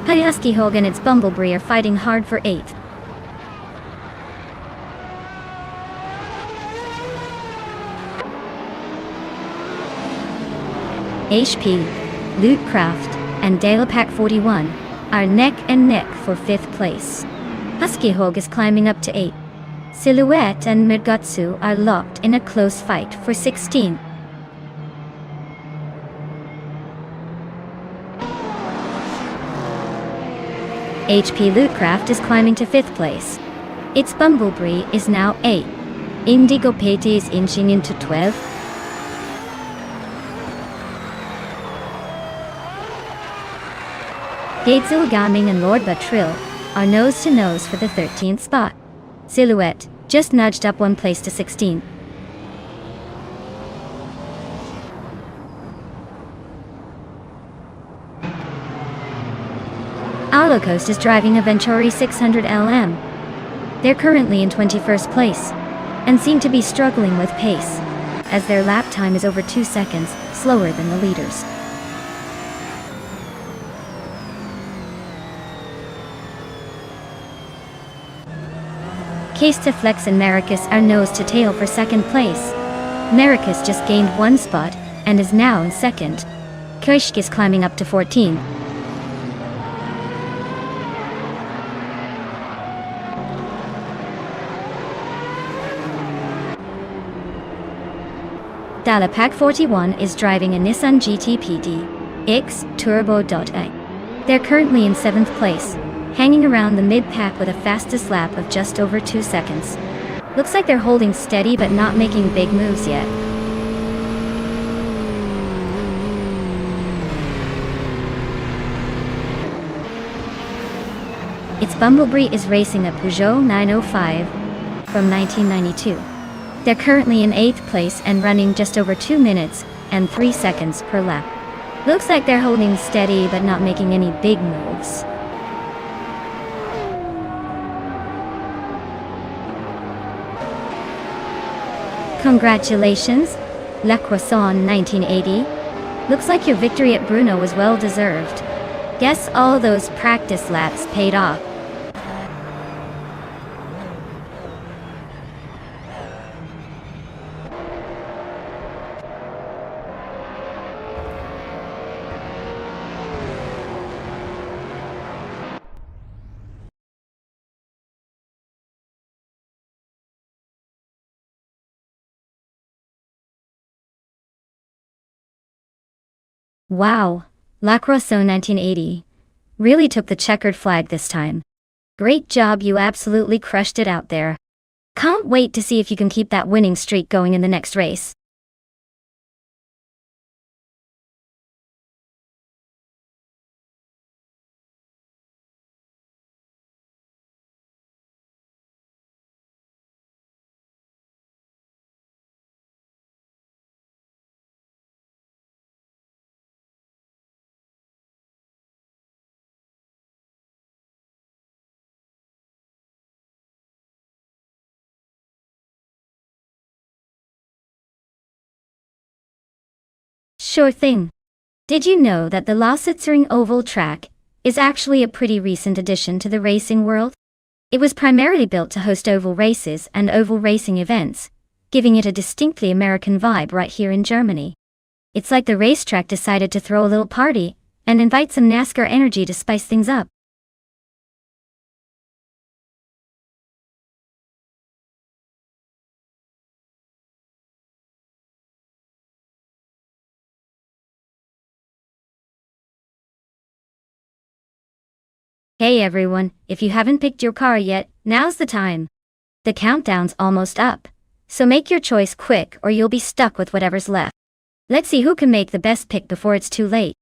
Hayaski Hog and its Bumblebee are fighting hard for 8th. HP, Lootcraft, and Dalepack 41 are neck and neck for 5th place. Husky Hog is climbing up to 8th. Silhouette and Mirgutsu are locked in a close fight for 16th. HP Lootcraft is climbing to 5th place. Its Bumblebee is now 8th. Indigo Payday is inching into 12th. Gatezil Gaming and Lord Batril are nose to nose for the 13th spot. Silhouette just nudged up one place to 16th. Holocaust is driving a Venturi 600 LM. They're currently in 21st place and seem to be struggling with pace, as their lap time is over 2 seconds slower than the leaders. Case to Flex and Mericus are nose to tail for second place. Mericus just gained one spot and is now in second. Kirschk is climbing up to 14th. Dalapack 41 is driving a Nissan GT-PD X Turbo.A. They're currently in 7th place, hanging around the mid-pack with a fastest lap of just over 2 seconds. Looks like they're holding steady but not making big moves yet. Its Bumblebee is racing a Peugeot 905 from 1992. They're currently in 8th place and running just over 2 minutes and 3 seconds per lap. Looks like they're holding steady but not making any big moves. Congratulations, La Croissant 1980. Looks like your victory at Brno was well deserved. Guess all those practice laps paid off. Wow, La Croissant 1980 really took the checkered flag this time. Great job, you absolutely crushed it out there. Can't wait to see if you can keep that winning streak going in the next race. Sure thing. Did you know that the Lausitzring Oval Track is actually a pretty recent addition to the racing world? It was primarily built to host oval races and oval racing events, giving it a distinctly American vibe right here in Germany. It's like the racetrack decided to throw a little party and invite some NASCAR energy to spice things up. Hey everyone, if you haven't picked your car yet, now's the time. The countdown's almost up, so make your choice quick or you'll be stuck with whatever's left. Let's see who can make the best pick before it's too late.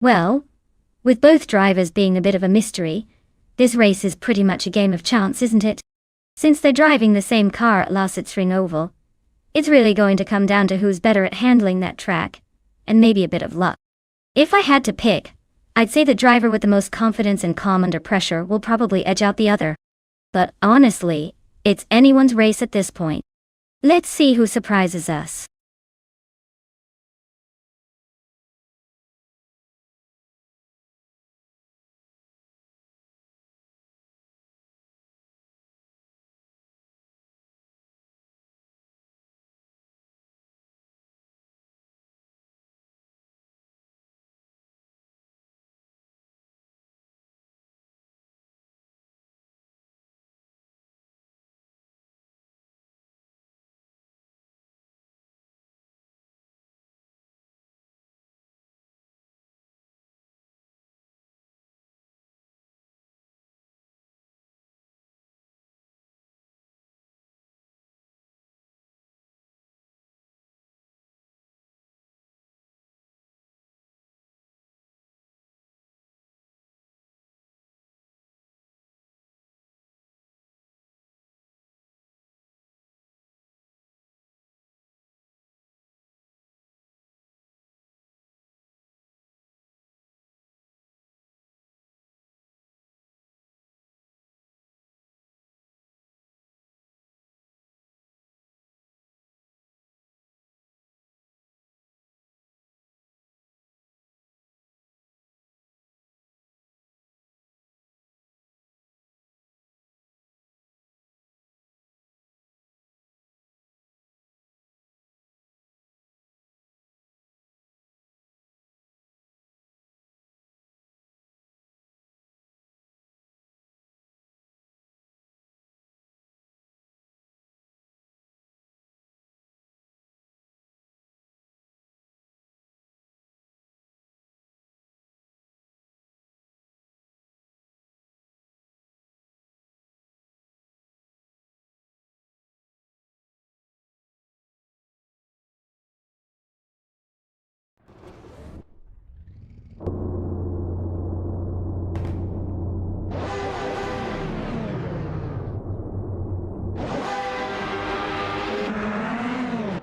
Well, with both drivers being a bit of a mystery, this race is pretty much a game of chance, isn't it? Since they're driving the same car at Lausitzring Oval, it's really going to come down to who's better at handling that track, and maybe a bit of luck. If I had to pick, I'd say the driver with the most confidence and calm under pressure will probably edge out the other. But honestly, it's anyone's race at this point. Let's see who surprises us.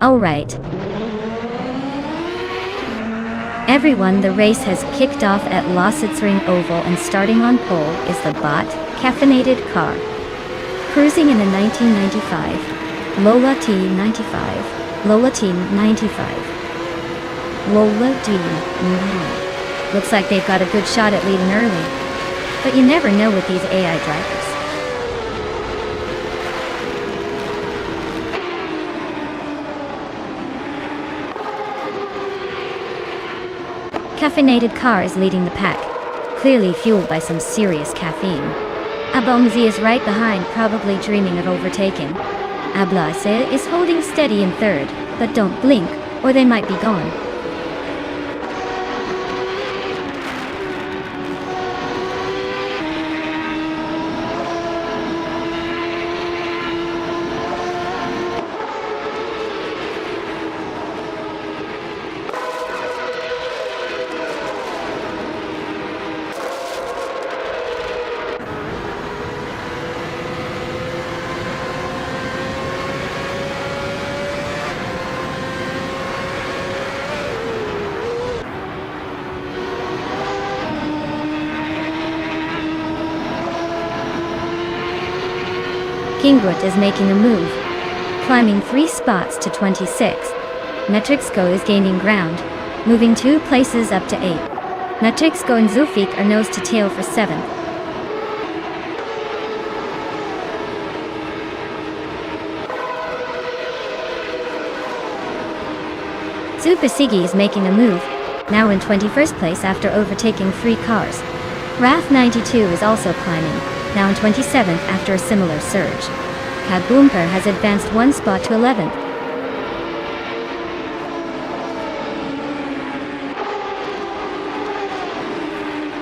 Alright. Everyone, the race has kicked off at Lausitzring Oval, and starting on pole is the bot, caffeinated car. Cruising in the 1995 Lola T95. Lola T95. Lola D9. Looks like they've got a good shot at leading early. But you never know with these AI drivers. Caffeinated car is leading the pack, clearly fueled by some serious caffeine. Abomzi is right behind, probably dreaming of overtaking. Ablase is holding steady in third, but don't blink, or they might be gone. Kingrut is making a move, climbing 3 spots to 26. Metrixco is gaining ground, moving 2 places up to 8. Metrixco and Zufik are nose to tail for 7th. Zupasigi is making a move, now in 21st place after overtaking 3 cars. Raf 92 is also climbing, now in 27th after a similar surge. Kaboomper has advanced 1 spot to 11th.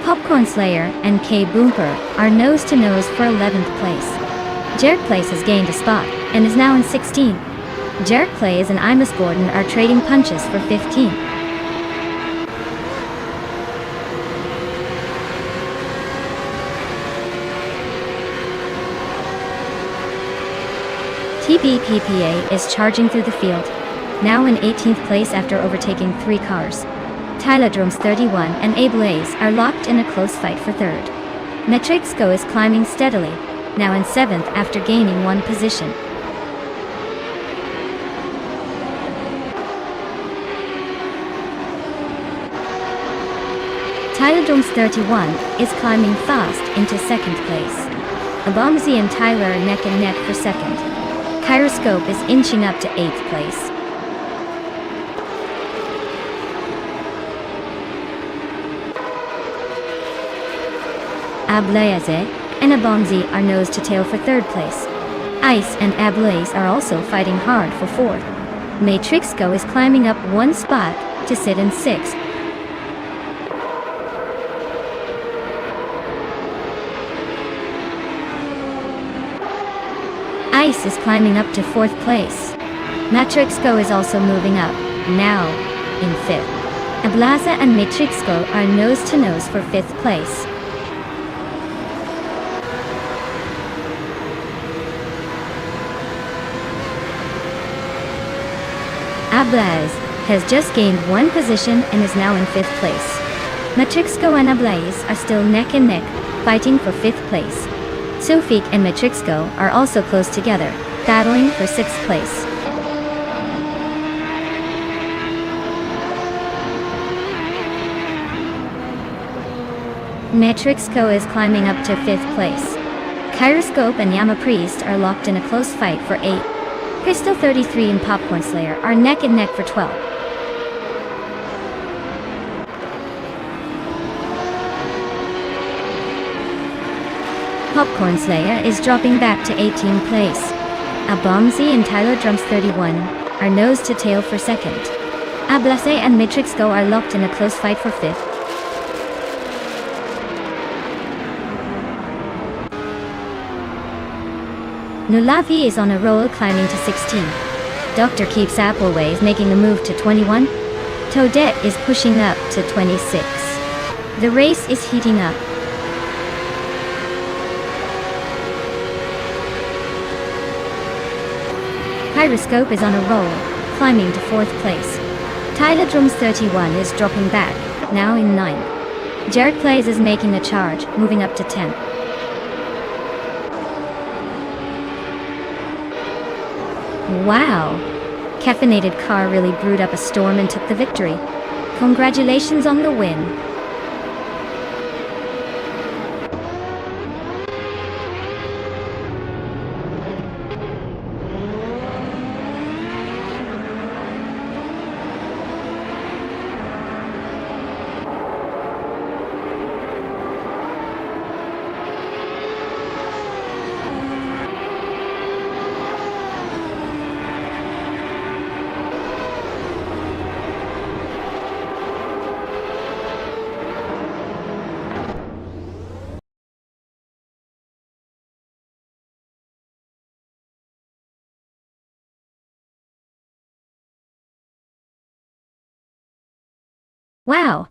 Popcorn Slayer and K-Boomper are nose-to-nose for 11th place. Jarek Place has gained a spot, and is now in 16th. Jarek Plays and Imus Gordon are trading punches for 15th. TBPPA is charging through the field, now in 18th place after overtaking 3 cars. Tylodromes 31 and Ablaze are locked in a close fight for 3rd. Metrixco is climbing steadily, now in 7th after gaining 1 position. Tylodromes 31 is climbing fast into 2nd place. Abomzi and Tyler are neck and neck for 2nd. Kyroscope is inching up to 8th place. Ablaze and Abomzi are nose to tail for 3rd place. Ice and Ablaze are also fighting hard for 4th. Matrixco is climbing up 1 spot to sit in 6th. Ice is climbing up to 4th place. Matrixco is also moving up, now in 5th. Ablaza and Matrixco are nose-to-nose for 5th place. Ablaze has just gained 1 position and is now in 5th place. Matrixco and Ablaze are still neck and neck, fighting for 5th place. Sufik and Matrixco are also close together, battling for 6th place. Matrixco is climbing up to 5th place. Kyroscope and Yama Priest are locked in a close fight for 8. Pistol 33 and Popcorn Slayer are neck and neck for 12. Popcorn Slayer is dropping back to 18th place. Abomzi and Tylodromes 31 are nose to tail for 2nd. Ablase and Matrixco are locked in a close fight for 5th. Nulavi is on a roll, climbing to 16. Dr. Keeps Appleways making a move to 21. Toadette is pushing up to 26. The race is heating up. Kyroscope is on a roll, climbing to 4th place. Tylodromes 31 is dropping back, now in 9th. Jarek Plays is making a charge, moving up to 10th. Wow! Caffeinated Car really brewed up a storm and took the victory. Congratulations on the win. Wow!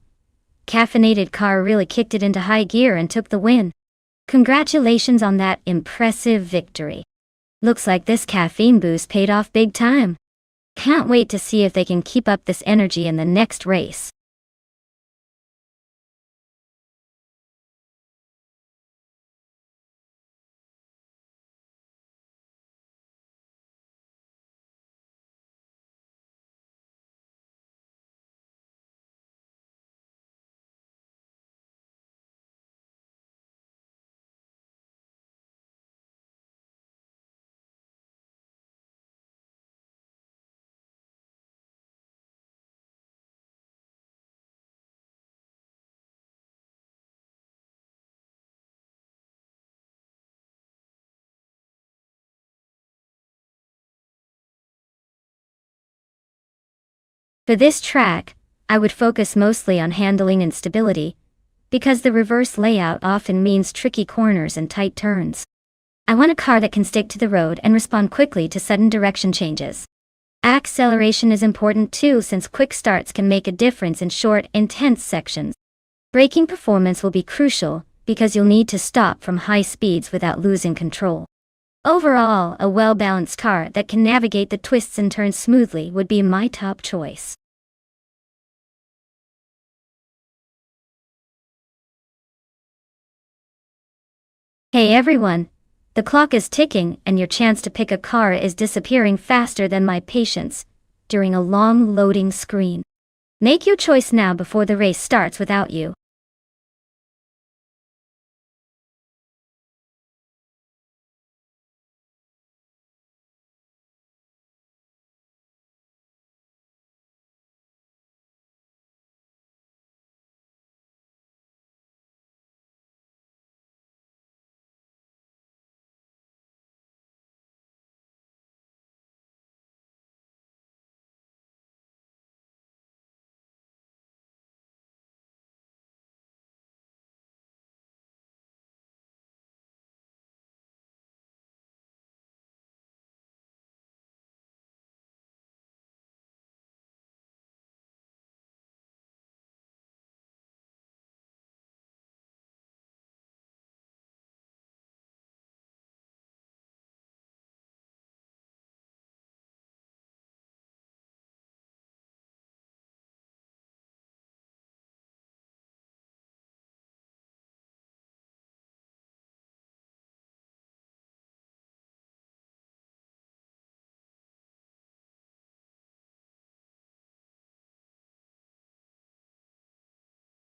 Caffeinated car really kicked it into high gear and took the win. Congratulations on that impressive victory. Looks like this caffeine boost paid off big time. Can't wait to see if they can keep up this energy in the next race. For this track, I would focus mostly on handling and stability, because the reverse layout often means tricky corners and tight turns. I want a car that can stick to the road and respond quickly to sudden direction changes. Acceleration is important too, since quick starts can make a difference in short, intense sections. Braking performance will be crucial, because you'll need to stop from high speeds without losing control. Overall, a well-balanced car that can navigate the twists and turns smoothly would be my top choice. Hey everyone! The clock is ticking and your chance to pick a car is disappearing faster than my patience during a long loading screen. Make your choice now before the race starts without you.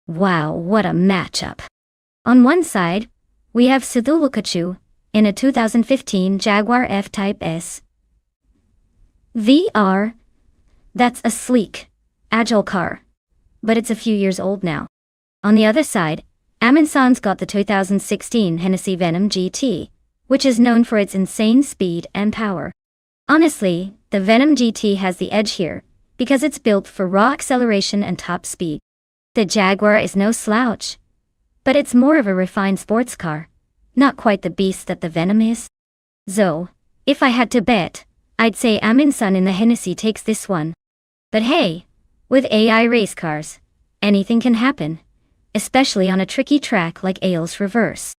Wow, what a matchup! On one side, we have Sidhu in a 2015 Jaguar F-Type S. VR. That's a sleek, agile car. But it's a few years old now. On the other side, Aminsan's got the 2016 Hennessy Venom GT, which is known for its insane speed and power. Honestly, the Venom GT has the edge here, because it's built for raw acceleration and top speed. The Jaguar is no slouch, but it's more of a refined sports car, not quite the beast that the Venom is. So, if I had to bet, I'd say Aminsan in the Hennessy takes this one. But hey, with AI race cars, anything can happen, especially on a tricky track like Ailes Reverse.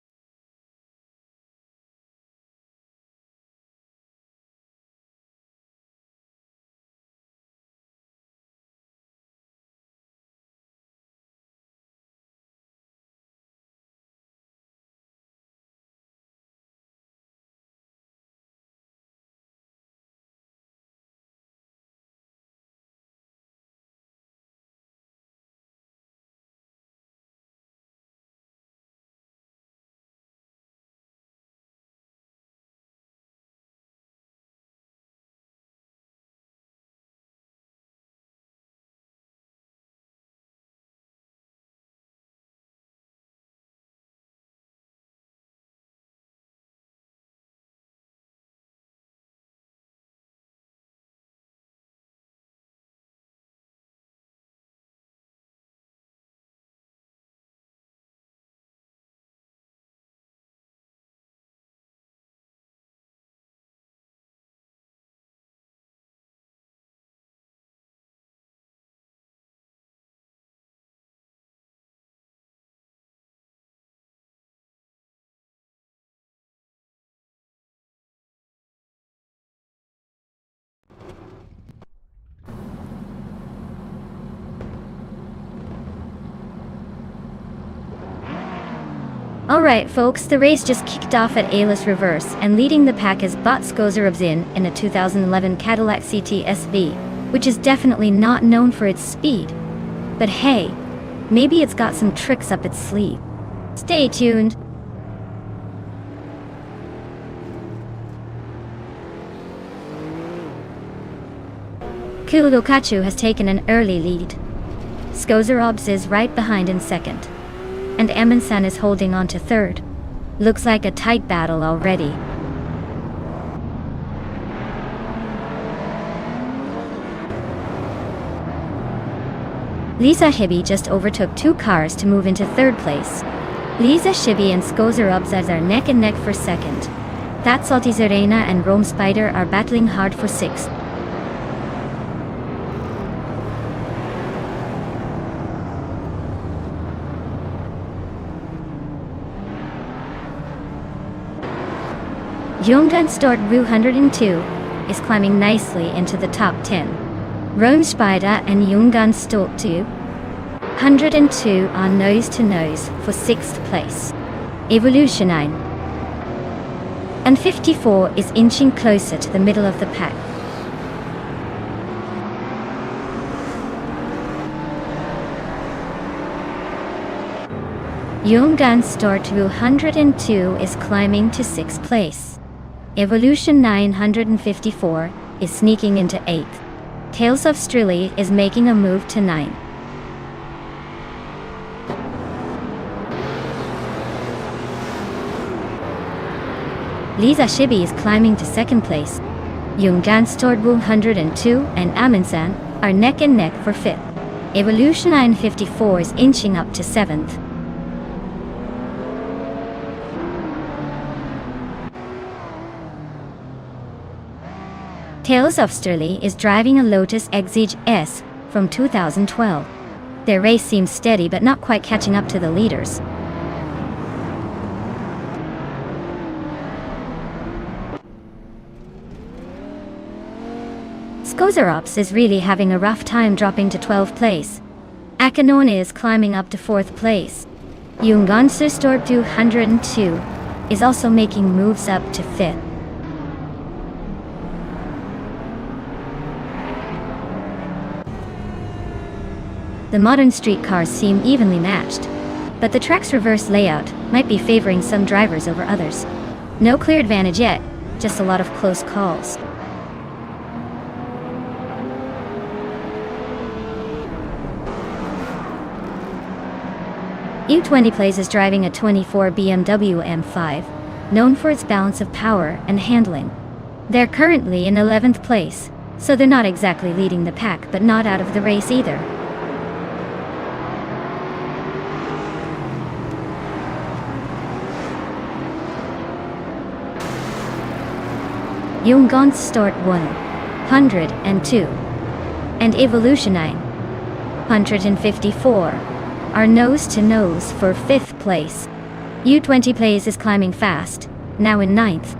Alright folks, the race just kicked off at A-list reverse, and leading the pack is Bot Skozerobzin in a 2011 Cadillac CT SV, which is definitely not known for its speed. But hey, maybe it's got some tricks up its sleeve. Stay tuned. Kulokachu has taken an early lead. Skozerobz is right behind in second. And Amundsen is holding on to third. Looks like a tight battle already. Lisa Hibby just overtook 2 cars to move into third place. Lisa Shibby and Skozerobz are neck and neck for second. That Salty Zerena and Rome Spider are battling hard for sixth. Jungan Stort 102 is climbing nicely into the top 10. Rome Spider and Jungan Stort 102 are nose to nose for 6th place. Evolution 9 and 54 is inching closer to the middle of the pack. Jungan Stort 102 is climbing to 6th place. Evolution 954 is sneaking into 8th. Tales of Strilly is making a move to 9. Lisa Shibby is climbing to 2nd place. Jungan Stort 102 and Amundsen are neck and neck for 5th. Evolution 954 is inching up to 7th. Tales of Strilly is driving a Lotus Exige S from 2012. Their race seems steady but not quite catching up to the leaders. Skozerobz is really having a rough time dropping to 12th place. Akanone is climbing up to 4th place. Jungan Stort 202 is also making moves up to 5th. The modern street cars seem evenly matched, but the track's reverse layout might be favoring some drivers over others. No clear advantage yet, just a lot of close calls. U20 Plays is driving a 24 BMW M5, known for its balance of power and handling. They're currently in 11th place, so they're not exactly leading the pack but not out of the race either. Jungan Stort 102 and Evolution 954 are nose to nose for 5th place. U20 Plays is climbing fast, now in 9th.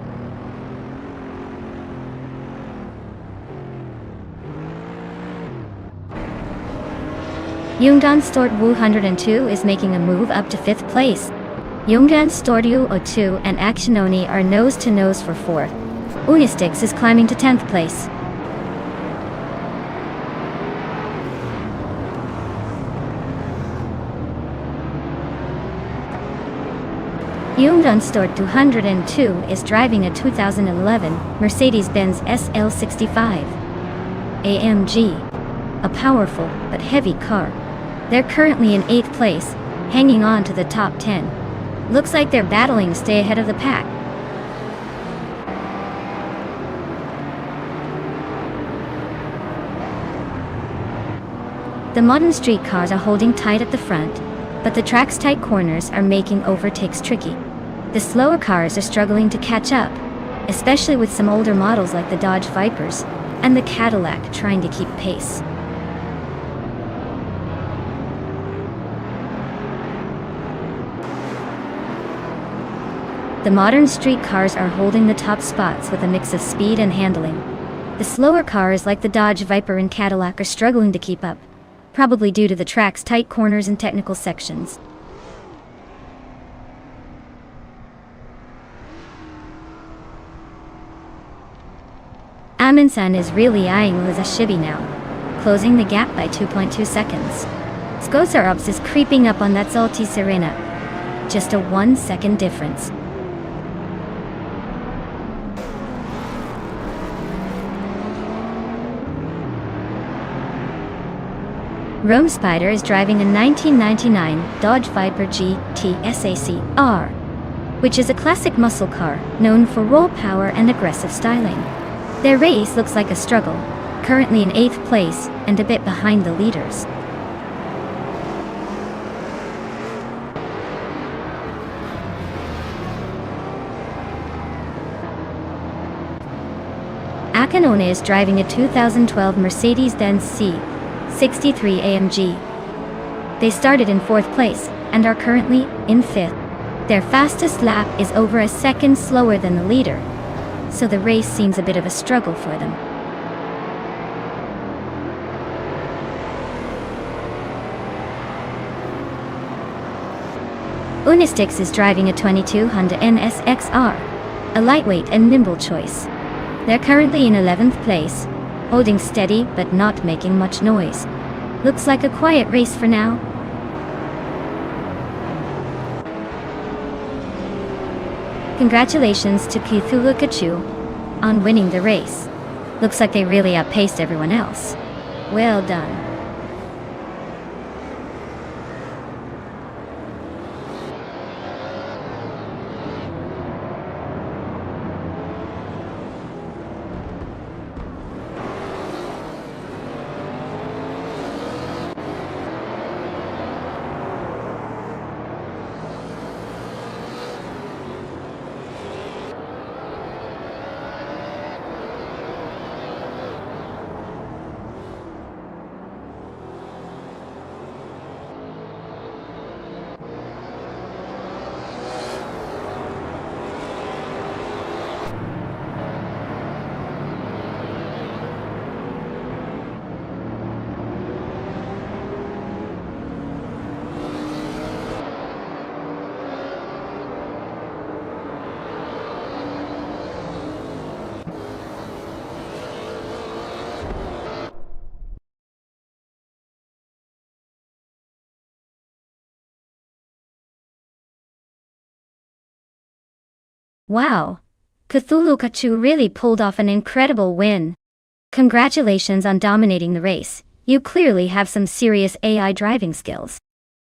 Jungan Stort 102 is making a move up to 5th place. Jungan Stort 202 and Actiononi are nose to nose for 4th. Unistix is climbing to 10th place. Jungan Stort 202 is driving a 2011 Mercedes-Benz SL65 AMG, a powerful but heavy car. They're currently in 8th place, hanging on to the top 10. Looks like they're battling to stay ahead of the pack. The modern street cars are holding tight at the front, but the track's tight corners are making overtakes tricky. The slower cars are struggling to catch up, especially with some older models like the Dodge Vipers and the Cadillac trying to keep pace. The modern street cars are holding the top spots with a mix of speed and handling. The slower cars like the Dodge Viper and Cadillac are struggling to keep up, probably due to the track's tight corners and technical sections. Taman-san is really eyeing Liza now, closing the gap by 2.2 seconds. Skosarops is creeping up on that Zolti Serena. Just a 1 second difference. Rome Spider is driving a 1999 Dodge Viper GT SAC-R, which is a classic muscle car known for raw power and aggressive styling. Their race looks like a struggle, currently in 8th place and a bit behind the leaders. Akanone is driving a 2012 Mercedes-Benz C63 AMG. They started in 4th place and are currently in 5th. Their fastest lap is over a second slower than the leader, so the race seems a bit of a struggle for them. Unistix is driving a 22 Honda NSX-R, a lightweight and nimble choice. They're currently in 11th place, holding steady but not making much noise. Looks like a quiet race for now. Congratulations to Cthulhu Kachu on winning the race. Looks like they really outpaced everyone else. Well done. Wow! Cthulhu Kachu really pulled off an incredible win. Congratulations on dominating the race. You clearly have some serious AI driving skills.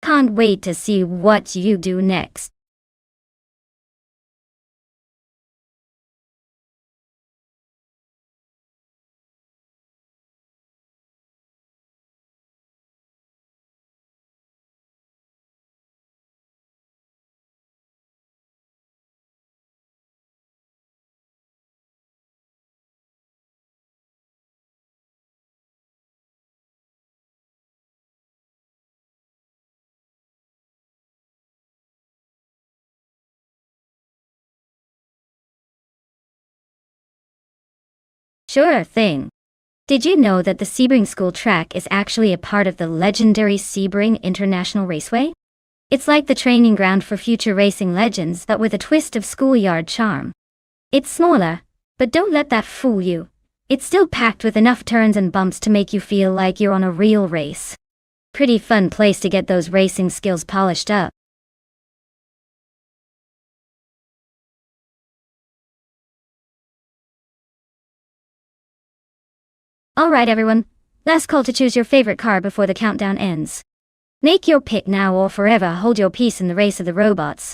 Can't wait to see what you do next. Sure thing. Did you know that the Sebring School track is actually a part of the legendary Sebring International Raceway? It's like the training ground for future racing legends, but with a twist of schoolyard charm. It's smaller, but don't let that fool you. It's still packed with enough turns and bumps to make you feel like you're on a real race. Pretty fun place to get those racing skills polished up. Alright everyone, last call to choose your favorite car before the countdown ends. Make your pick now or forever hold your peace in the race of the robots.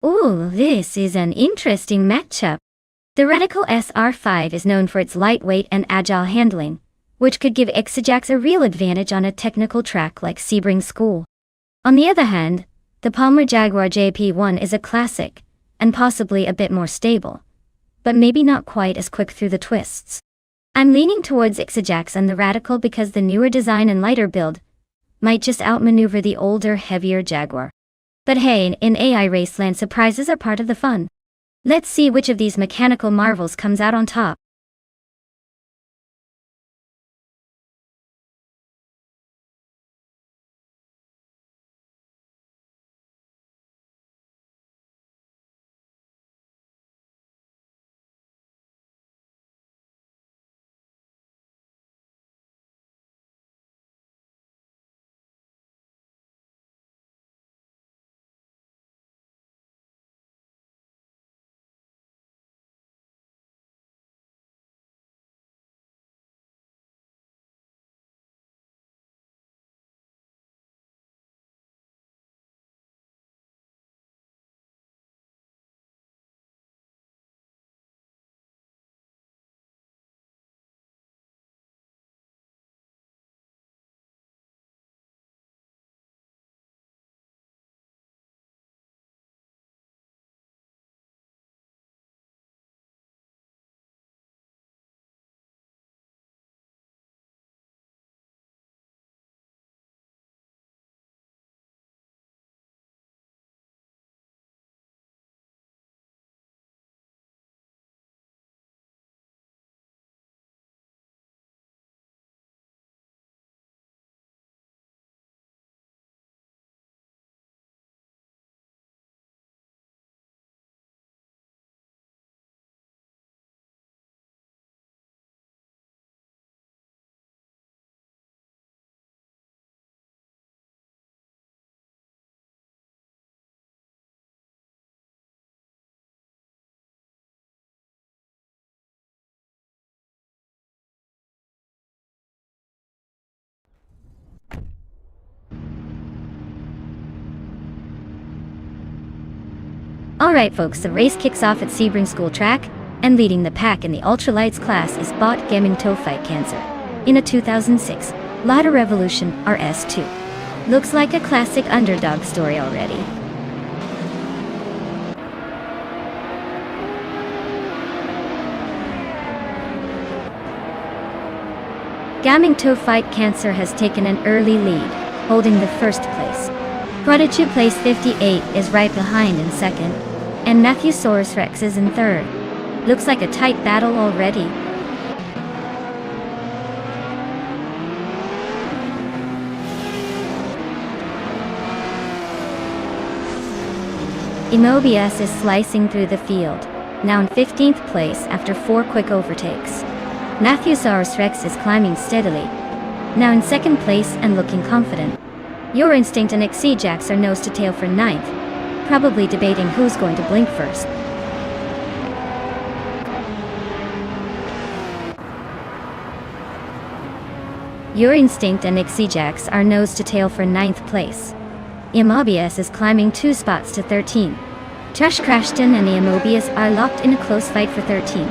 Ooh, this is an interesting matchup. The Radical SR5 is known for its lightweight and agile handling, which could give Exajax a real advantage on a technical track like Sebring School. On the other hand, the Palmer Jaguar JP1 is a classic, and possibly a bit more stable, but maybe not quite as quick through the twists. I'm leaning towards Exajax and the Radical because the newer design and lighter build might just outmaneuver the older, heavier Jaguar. But hey, in AI Raceland, surprises are part of the fun. Let's see which of these mechanical marvels comes out on top. Alright folks, the race kicks off at Sebring School track, and leading the pack in the ultralights class is Bot Gaming Toe Fight Cancer in a 2006 Lotta Revolution RS2. Looks like a classic underdog story already. Gaming Toe Fight Cancer has taken an early lead, holding the first place. Prodigy place 58 is right behind in second, and Matthewsaurus Rex is in third. Looks like a tight battle already. Emobius is slicing through the field, now in 15th place after 4 quick overtakes. Matthewsaurus Rex is climbing steadily, now in second place and looking confident. Your Instinct and Exajax are nose to tail for 9th, probably debating who's going to blink first. Your Instinct and Exajax are nose to tail for 9th place. Emobius is climbing 2 spots to 13. Trash Crashton and Emobius are locked in a close fight for 13.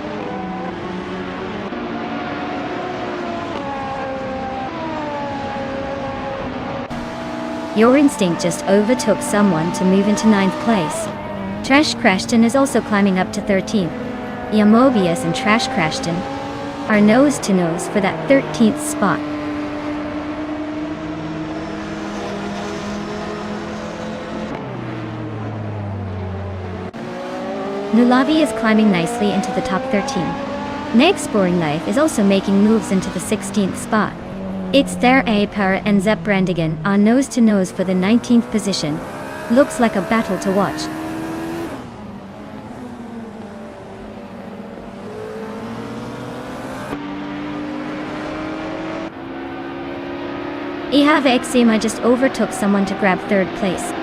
Your Instinct just overtook someone to move into 9th place. Trash Crashton is also climbing up to 13. Emobius and Trash Crashton are nose to nose for that 13th spot. Nulavi is climbing nicely into the top 13. Next Boring Life is also making moves into the 16th spot. It's there A-Power and Zepp Brandigan are nose to nose for the 19th position. Looks like a battle to watch. Ihave Exema just overtook someone to grab 3rd place.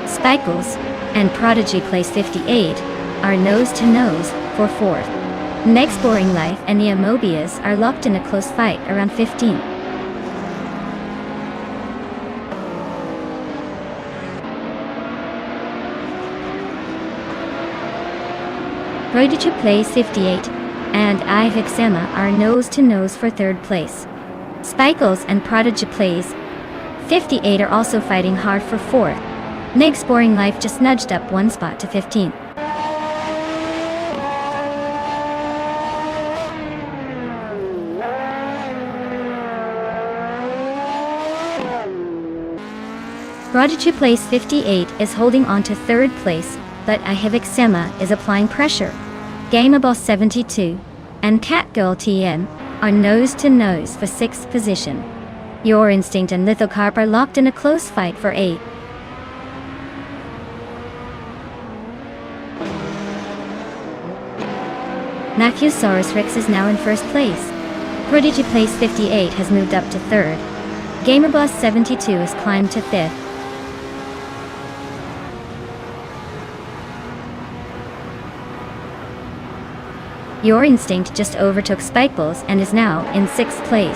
Spikles and Prodigy place 58 are nose to nose for 4th. Next Boring Life and the Emobius are locked in a close fight around 15. Prodigy Place 58 and I Have Eczema are nose-to-nose for third place. Spikles and Prodigy Place 58 are also fighting hard for fourth. Meg's Boring Life just nudged up one spot to 15th. Prodigy Place 58 is holding on to third place, but I Have Eczema is applying pressure. Gameaboss 72 and Catgirl TM are nose-to-nose for 6th position. Your Instinct and Lithocarp are locked in a close fight for 8th. Naciosaurus Rex is now in first place. Prodigy Place 58 has moved up to third. Gamerboss 72 has climbed to 5th. Your Instinct just overtook Spikeballs and is now in 6th place.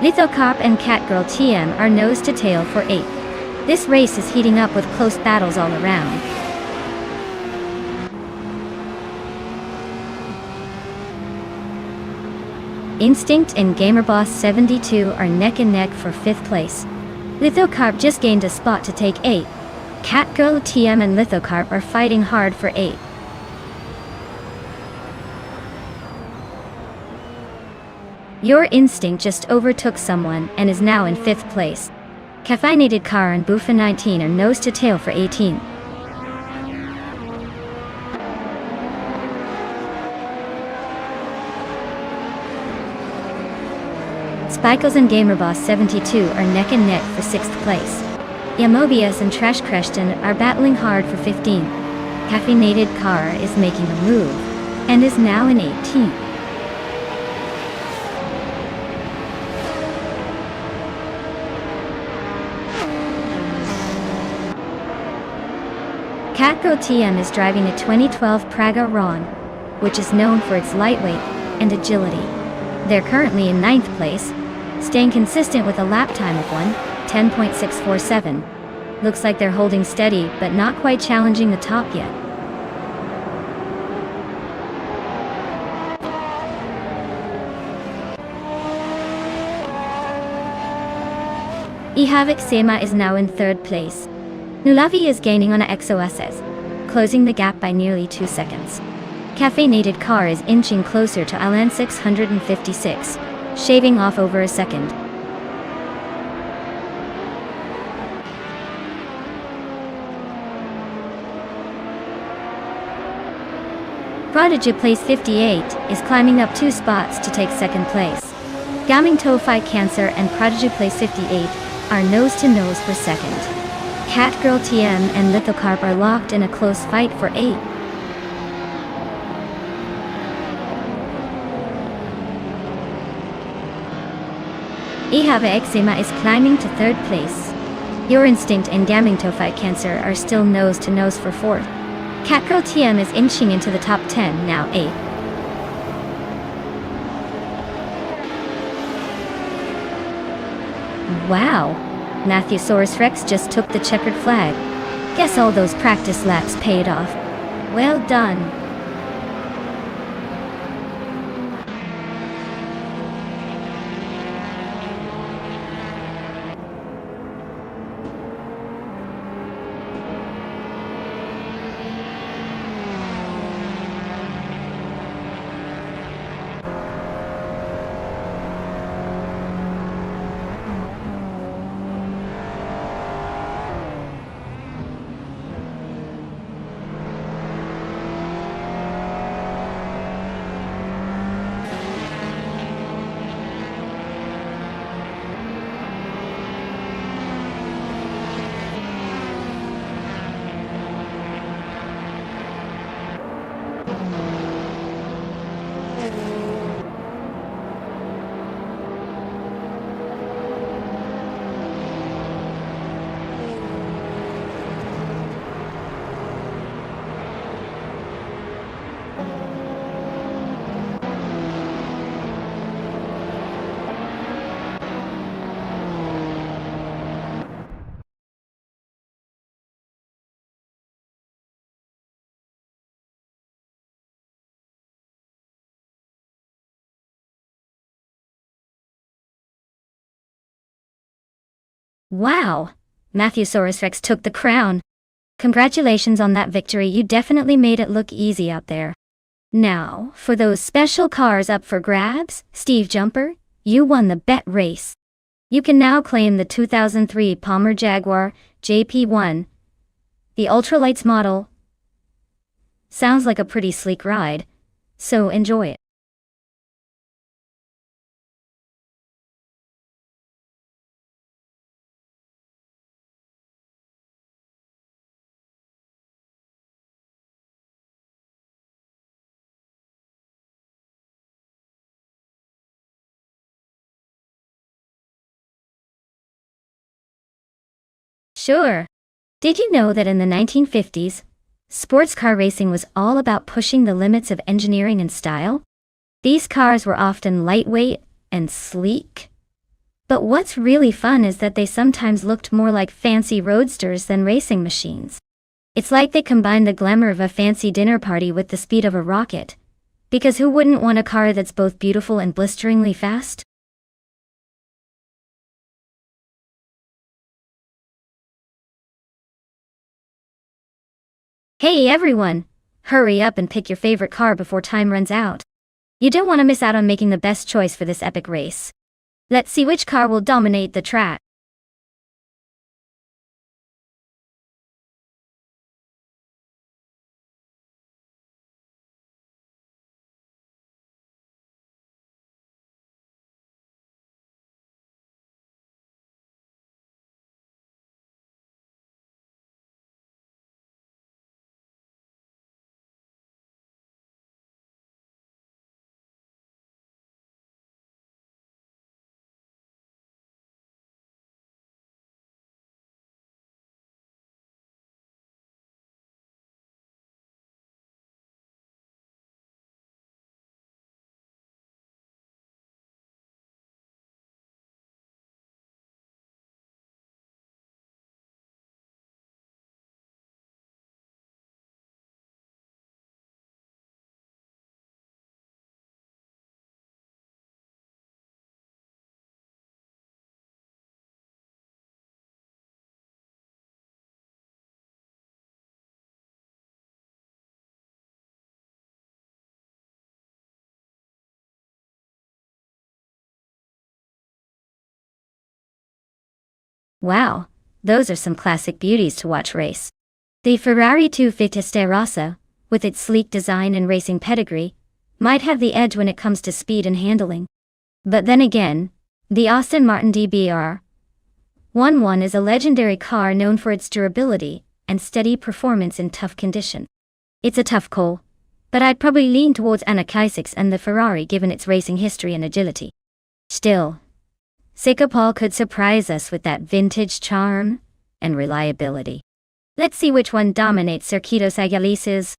Lithocarp and Catgirl TM are nose to tail for 8th. This race is heating up with close battles all around. Instinct and Gamerboss 72 are neck and neck for 5th place. Lithocarp just gained a spot to take 8th. Catgirl TM and Lithocarp are fighting hard for 8th. Your Instinct just overtook someone and is now in 5th place. Caffeinated Car and Boofa 19 are nose to tail for 18th. Spikles and Gamerboss 72 are neck and neck for 6th place. Yamobius and Trash Creston are battling hard for 15th. Caffeinated Car is making a move and is now in 18th. Catgirl TM is driving a 2012 Praga Ron, which is known for its lightweight and agility. They're currently in 9th place, staying consistent with a lap time of 1:10.647. Looks like they're holding steady, but not quite challenging the top yet. I Have Eczema is now in 3rd place. Nulavi is gaining on XOSS, closing the gap by nearly 2 seconds. Caffeinated Car is inching closer to Alan 656, shaving off over a second. Prodigy Place 58 is climbing up 2 spots to take 2nd place. Gaming Fight Cancer and Prodigy Place 58 are nose-to-nose for 2nd. Catgirl TM and Lithocarp are locked in a close fight for 8th. I Have Eczema is climbing to 3rd place. Your Instinct and Gaming Fight Cancer are still nose-to-nose for 4th. Catgirl TM is inching into the top 10, now 8th. Wow! Naciosaurus Rex just took the checkered flag. Guess all those practice laps paid off. Well done. Wow! Matthewsaurus Rex took the crown. Congratulations on that victory, you definitely made it look easy out there. Now, for those special cars up for grabs, Steve Jumper, you won the bet race. You can now claim the 2003 Palmer Jaguar JP1, the Ultralights model. Sounds like a pretty sleek ride, so enjoy it. Sure. Did you know that in the 1950s, sports car racing was all about pushing the limits of engineering and style? These cars were often lightweight and sleek. But what's really fun is that they sometimes looked more like fancy roadsters than racing machines. It's like they combined the glamour of a fancy dinner party with the speed of a rocket. Because who wouldn't want a car that's both beautiful and blisteringly fast? Hey everyone! Hurry up and pick your favorite car before time runs out. You don't want to miss out on making the best choice for this epic race. Let's see which car will dominate the track. Wow, those are some classic beauties to watch race. The Ferrari 250 Rossa, with its sleek design and racing pedigree, might have the edge when it comes to speed and handling. But then again, the Aston Martin DBR 11 is a legendary car known for its durability and steady performance in tough condition. It's a tough call, but I'd probably lean towards Anna Kysix and the Ferrari given its racing history and agility. Still, Sika Paul could surprise us with that vintage charm and reliability. Let's see which one dominates Circuitos Agilices.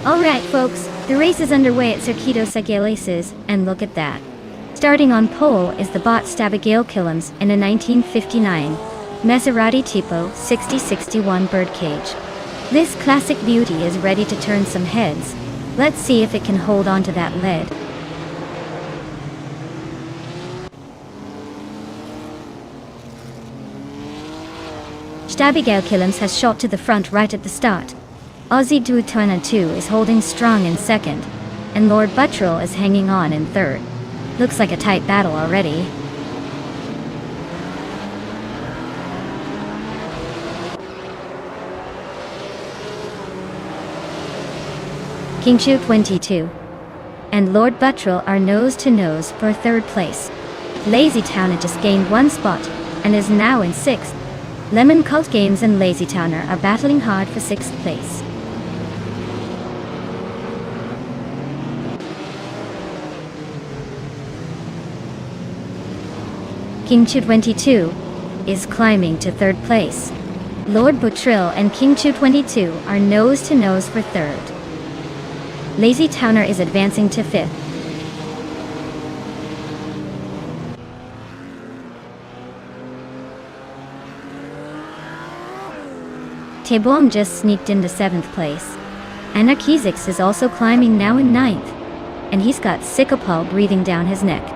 Alright folks, the race is underway at Circuito Sagaleses, and look at that. Starting on pole is the bot Abigail Killams in a 1959 Maserati Tipo 6061 birdcage. This classic beauty is ready to turn some heads. Let's see if it can hold on to that lead. Abigail Killams has shot to the front right at the start. Aussie Duitana 2 is holding strong in second, and Lord Buttrell is hanging on in third. Looks like a tight battle already. Kingshu 22 and Lord Buttrell are nose to nose for third place. Lazy Town had just gained one spot and is now in sixth. Lemon Cult Games and Lazy Towner are battling hard for sixth place. Kingshu 22 is climbing to third place. Lord Buttrell and Kingshu 22 are nose to nose for third. Lazy Towner is advancing to fifth. Tebom just sneaked into seventh place. Anarchizix is also climbing now in ninth, and he's got Sikapal breathing down his neck.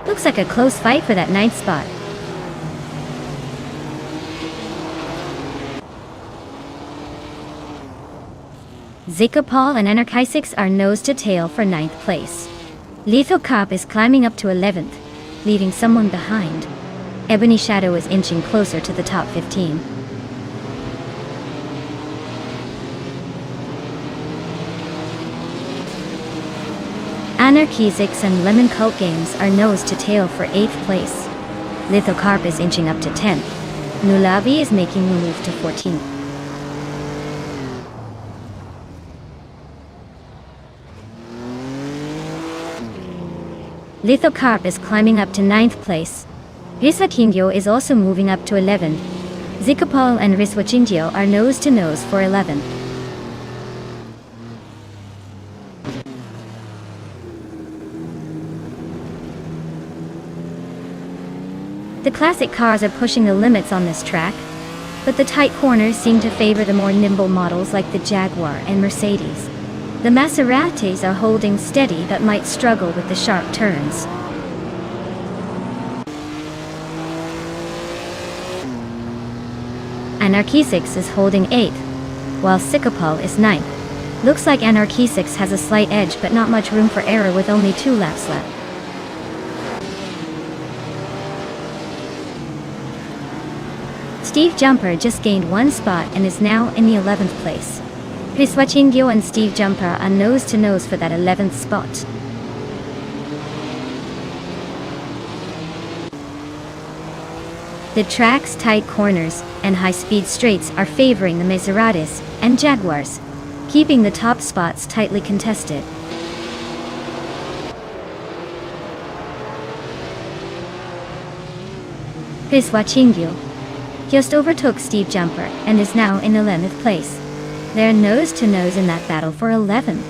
Looks like a close fight for that ninth spot. Zikapal and Anarchizix are nose to tail for ninth place. Lethal Cop is climbing up to 11th, leaving someone behind. Ebony Shadow is inching closer to the top 15. Anarchizix and Lemon Cult Games are nose to tail for 8th place. Lithocarp is inching up to 10th. Nulavi is making a move to 14th. Lithocarp is climbing up to 9th place. Risakingyo is also moving up to 11th. Zikapal and Riswachingyo are nose to nose for 11th. The classic cars are pushing the limits on this track, but the tight corners seem to favor the more nimble models like the Jaguar and Mercedes. The Maseratis are holding steady but might struggle with the sharp turns. Anarchizix is holding 8th, while Sikapal is 9th. Looks like Anarchizix has a slight edge but not much room for error with only 2 laps left. Steve Jumper just gained 1 spot and is now in the 11th place. Riswachingyo and Steve Jumper are nose to nose for that 11th spot. The track's tight corners and high-speed straights are favoring the Maseratis and Jaguars, keeping the top spots tightly contested. Riswachingyo just overtook Steve Jumper and is now in 11th place. They're nose to nose in that battle for 11th.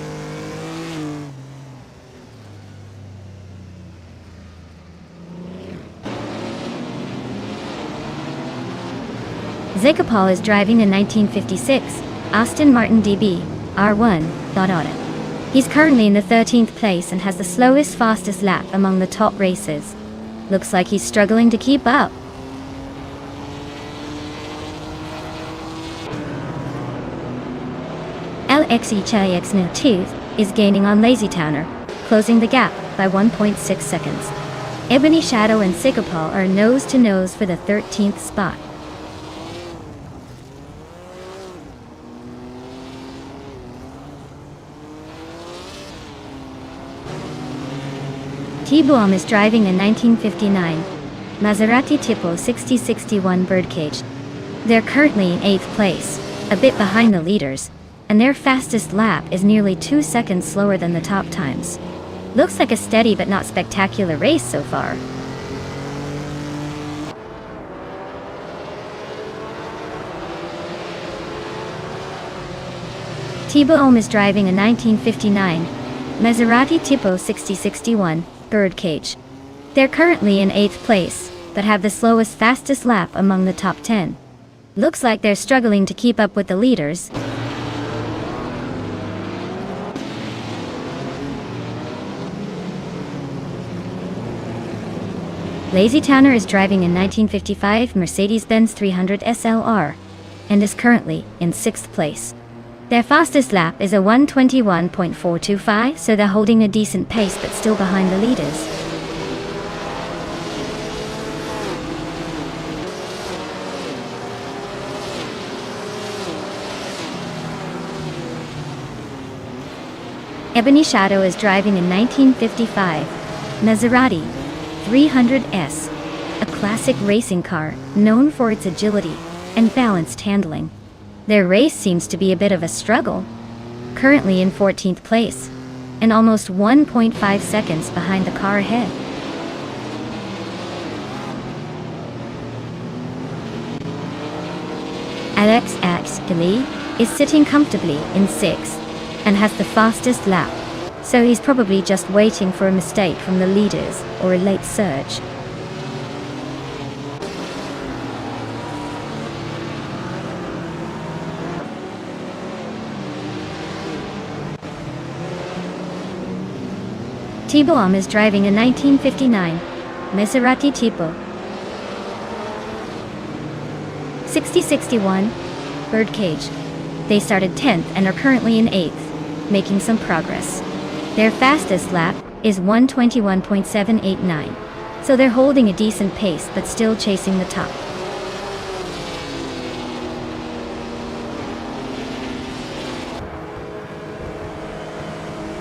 Zikapal is driving a 1956 Aston Martin DB R1 Auto. He's currently in the 13th place and has the slowest fastest lap among the top racers. Looks like he's struggling to keep up. LXECHX2 is gaining on Lazy Towner, closing the gap by 1.6 seconds. Ebony Shadow and Sikapal are nose to nose for the 13th spot. T-Boom is driving a 1959 Maserati Tipo 6061 birdcage. They're currently in 8th place, a bit behind the leaders, and their fastest lap is nearly 2 seconds slower than the top times. Looks like a steady but not spectacular race so far. T-Bohm is driving a 1959 Maserati Tipo 6061 birdcage. They're currently in 8th place, but have the slowest fastest lap among the top 10. Looks like they're struggling to keep up with the leaders. Lazy Tanner is driving a 1955 Mercedes-Benz 300 SLR and is currently in 6th place. Their fastest lap is a 1:21.425, so they're holding a decent pace but still behind the leaders. Ebony Shadow is driving a 1955 Maserati 300S, a classic racing car known for its agility and balanced handling. Their race seems to be a bit of a struggle, currently in 14th place, and almost 1.5 seconds behind the car ahead. Alex Axteli is sitting comfortably in 6th and has the fastest lap, so he's probably just waiting for a mistake from the leaders or a late surge. T-Bohm is driving a 1959 Maserati Tipo 6061 birdcage. They started 10th and are currently in 8th, making some progress. Their fastest lap is 1:21.789, so they're holding a decent pace but still chasing the top.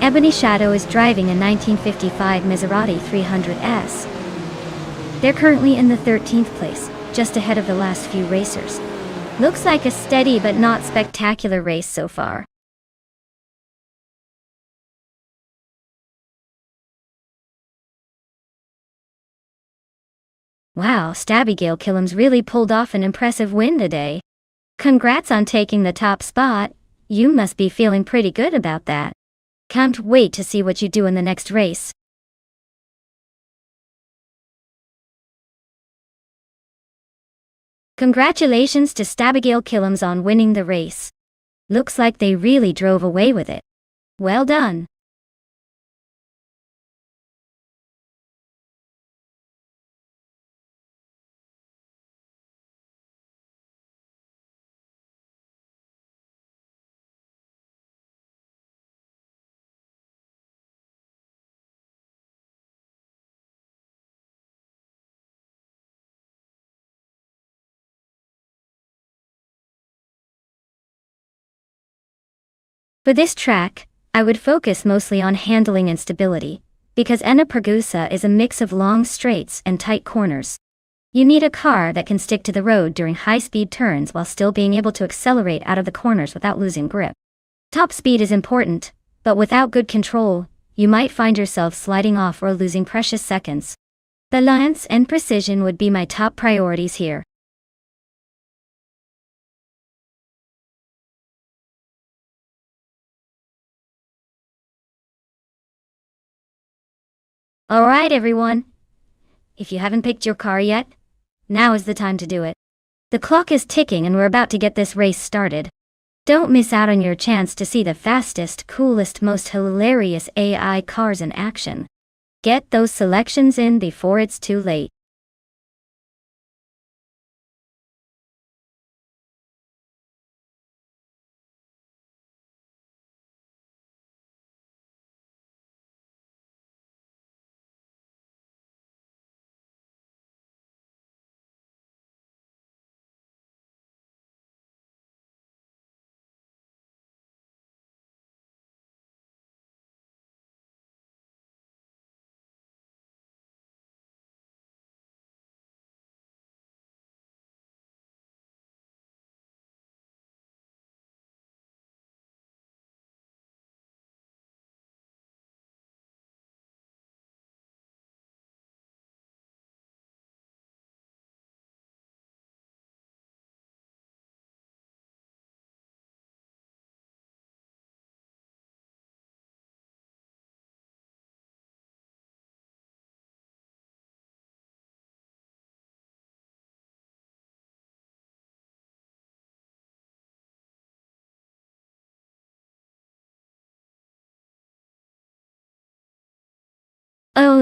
Ebony Shadow is driving a 1955 Maserati 300S. They're currently in the 13th place, just ahead of the last few racers. Looks like a steady but not spectacular race so far. Wow, Stabbygail Killam's really pulled off an impressive win today. Congrats on taking the top spot. You must be feeling pretty good about that. Can't wait to see what you do in the next race. Congratulations to Stabbygail Killams on winning the race. Looks like they really drove away with it. Well done. For this track, I would focus mostly on handling and stability, because Enna Pergusa is a mix of long straights and tight corners. You need a car that can stick to the road during high-speed turns while still being able to accelerate out of the corners without losing grip. Top speed is important, but without good control, you might find yourself sliding off or losing precious seconds. Balance and precision would be my top priorities here. Alright everyone. If you haven't picked your car yet, now is the time to do it. The clock is ticking and we're about to get this race started. Don't miss out on your chance to see the fastest, coolest, most hilarious AI cars in action. Get those selections in before it's too late.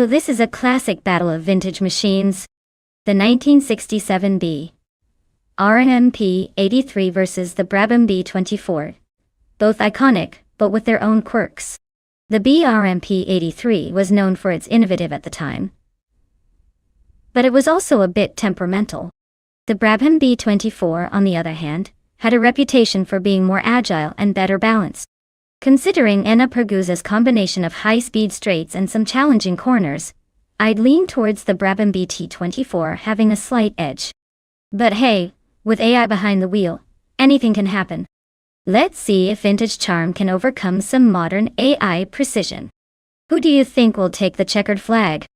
Oh, this is a classic battle of vintage machines. The 1967 RMP 83 versus the Brabham B24. Both iconic, but with their own quirks. The BRMP 83 was known for its innovative at the time, but it was also a bit temperamental. The Brabham B24, on the other hand, had a reputation for being more agile and better balanced. Considering Enna Perguza's combination of high-speed straights and some challenging corners, I'd lean towards the Brabham BT24 having a slight edge. But hey, with AI behind the wheel, anything can happen. Let's see if vintage charm can overcome some modern AI precision. Who do you think will take the checkered flag?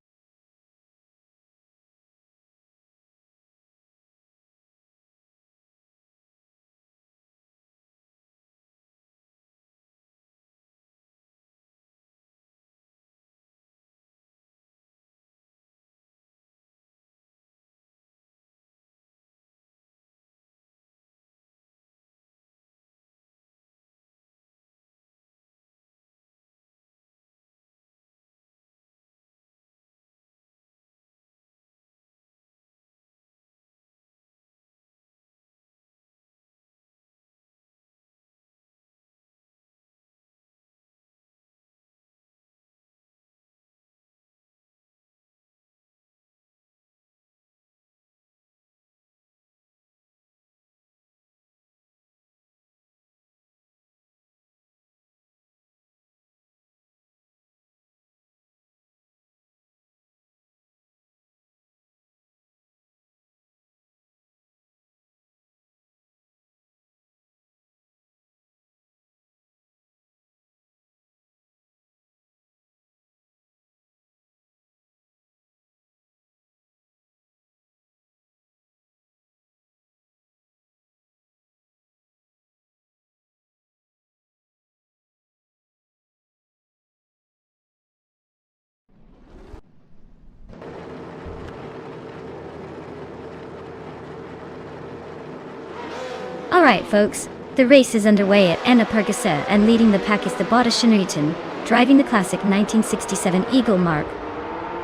Alright folks, the race is underway at Enna Pergusa, and leading the pack is the Bota Shinriton, driving the classic 1967 Eagle Mark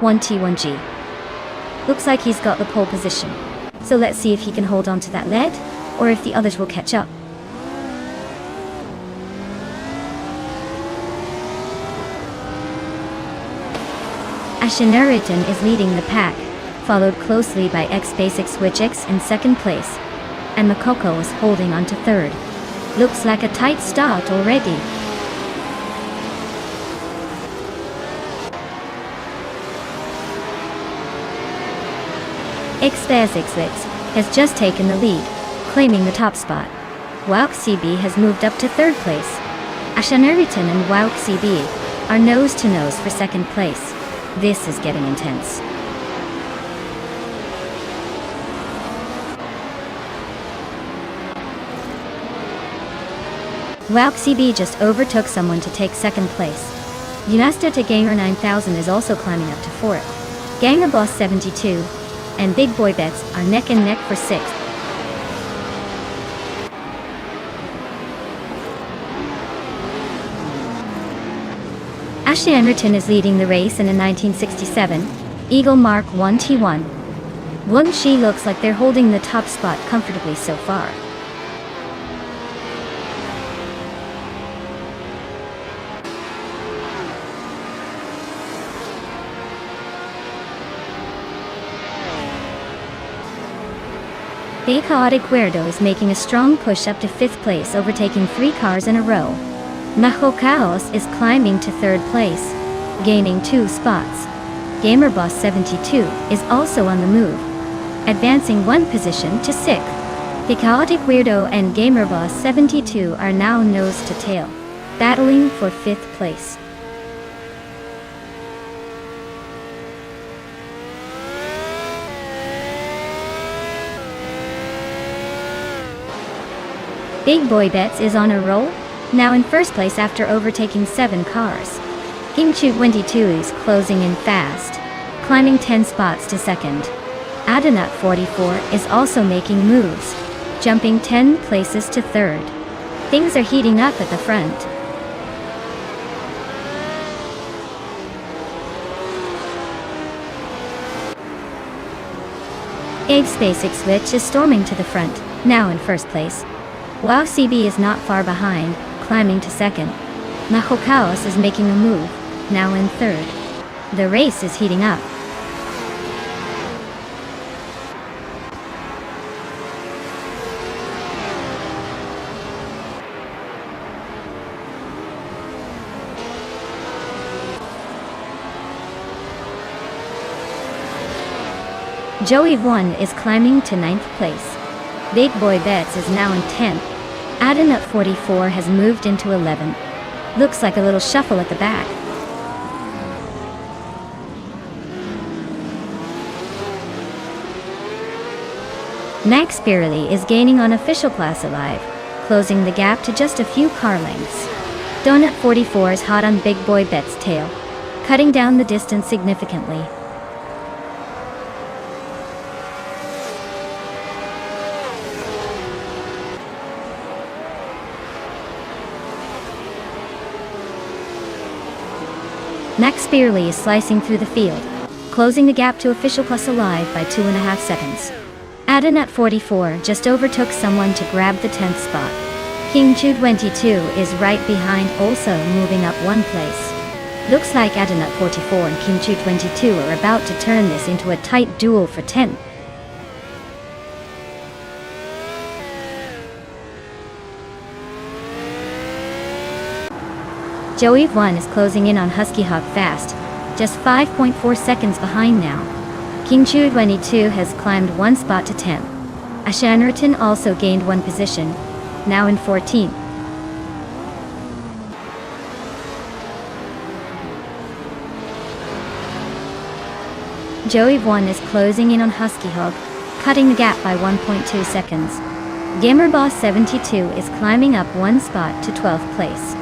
1T1G. Looks like he's got the pole position, so let's see if he can hold on to that lead, or if the others will catch up. Ashinariton is leading the pack, followed closely by X-Basic Switch X in second place, and Makoko is holding on to third. Looks like a tight start already. X-Basic has just taken the lead, claiming the top spot. Wauk CB has moved up to third place. Ashanariton and Wauk CB are nose to nose for second place. This is getting intense. Wauk CB just overtook someone to take second place. Unasta Gamer 9000 is also climbing up to fourth. Ganger Boss 72 and Big Boy Bets are neck and neck for sixth. Ashley Anderton is leading the race in a 1967 Eagle Mark 1T1. Wunshi looks like they're holding the top spot comfortably so far. The Chaotic Weirdo is making a strong push up to fifth place, overtaking 3 cars in a row. Maho Chaos is climbing to third place, gaining 2 spots. Gamerboss 72 is also on the move, advancing 1 position to 6th. The Chaotic Weirdo and Gamerboss 72 are now nose to tail, battling for 5th place. Big Boy Bets is on a roll, now in first place after overtaking 7 cars. Gimchu 22 is closing in fast, climbing 10 spots to second. Adanut 44 is also making moves, jumping 10 places to third. Things are heating up at the front. SpaceX Switch is storming to the front, now in first place. While CB is not far behind, climbing to second. Chaos is making a move, now in third. The race is heating up. Joey 1 is climbing to 9th place. Big Boy Bets is now in 10th. Adenut 44 has moved into 11th. Looks like a little shuffle at the back. Max Beerley is gaining on official class alive, closing the gap to just a few car lengths. Donut 44 is hot on Big Boy Bet's tail, cutting down the distance significantly. Max Beerley is slicing through the field, closing the gap to official class alive by 2.5 seconds. Adenut 44 just overtook someone to grab the 10th spot. King Chu 22 is right behind, also moving up 1 place. Looks like Adenut 44 and King Chu 22 are about to turn this into a tight duel for 10th. Joey 1 is closing in on Husky Hawk fast, just 5.4 seconds behind now. King Chu 22 has climbed 1 spot to 10th. Ashanriton also gained 1 position, now in 14th. Joey 1 is closing in on Husky Hawk, cutting the gap by 1.2 seconds. Gamerboss 72 is climbing up 1 spot to 12th place.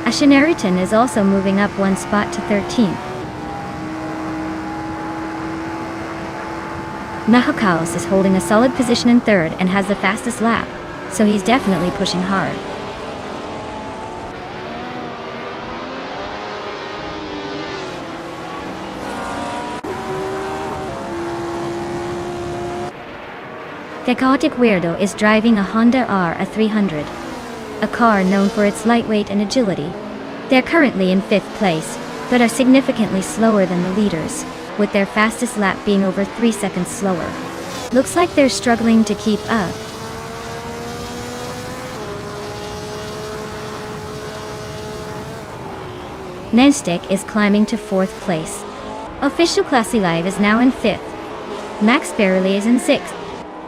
Ashanriton is also moving up 1 spot to 13th. Chaos is holding a solid position in 3rd and has the fastest lap, so he's definitely pushing hard. Chaotic Weirdo is driving a Honda R300, a car known for its lightweight and agility. They're currently in 5th place, but are significantly slower than the leaders, with their fastest lap being over 3 seconds slower. Looks like they're struggling to keep up. Nonstop is climbing to 4th place. Official Classy Live is now in 5th. Max Beerley is in 6th.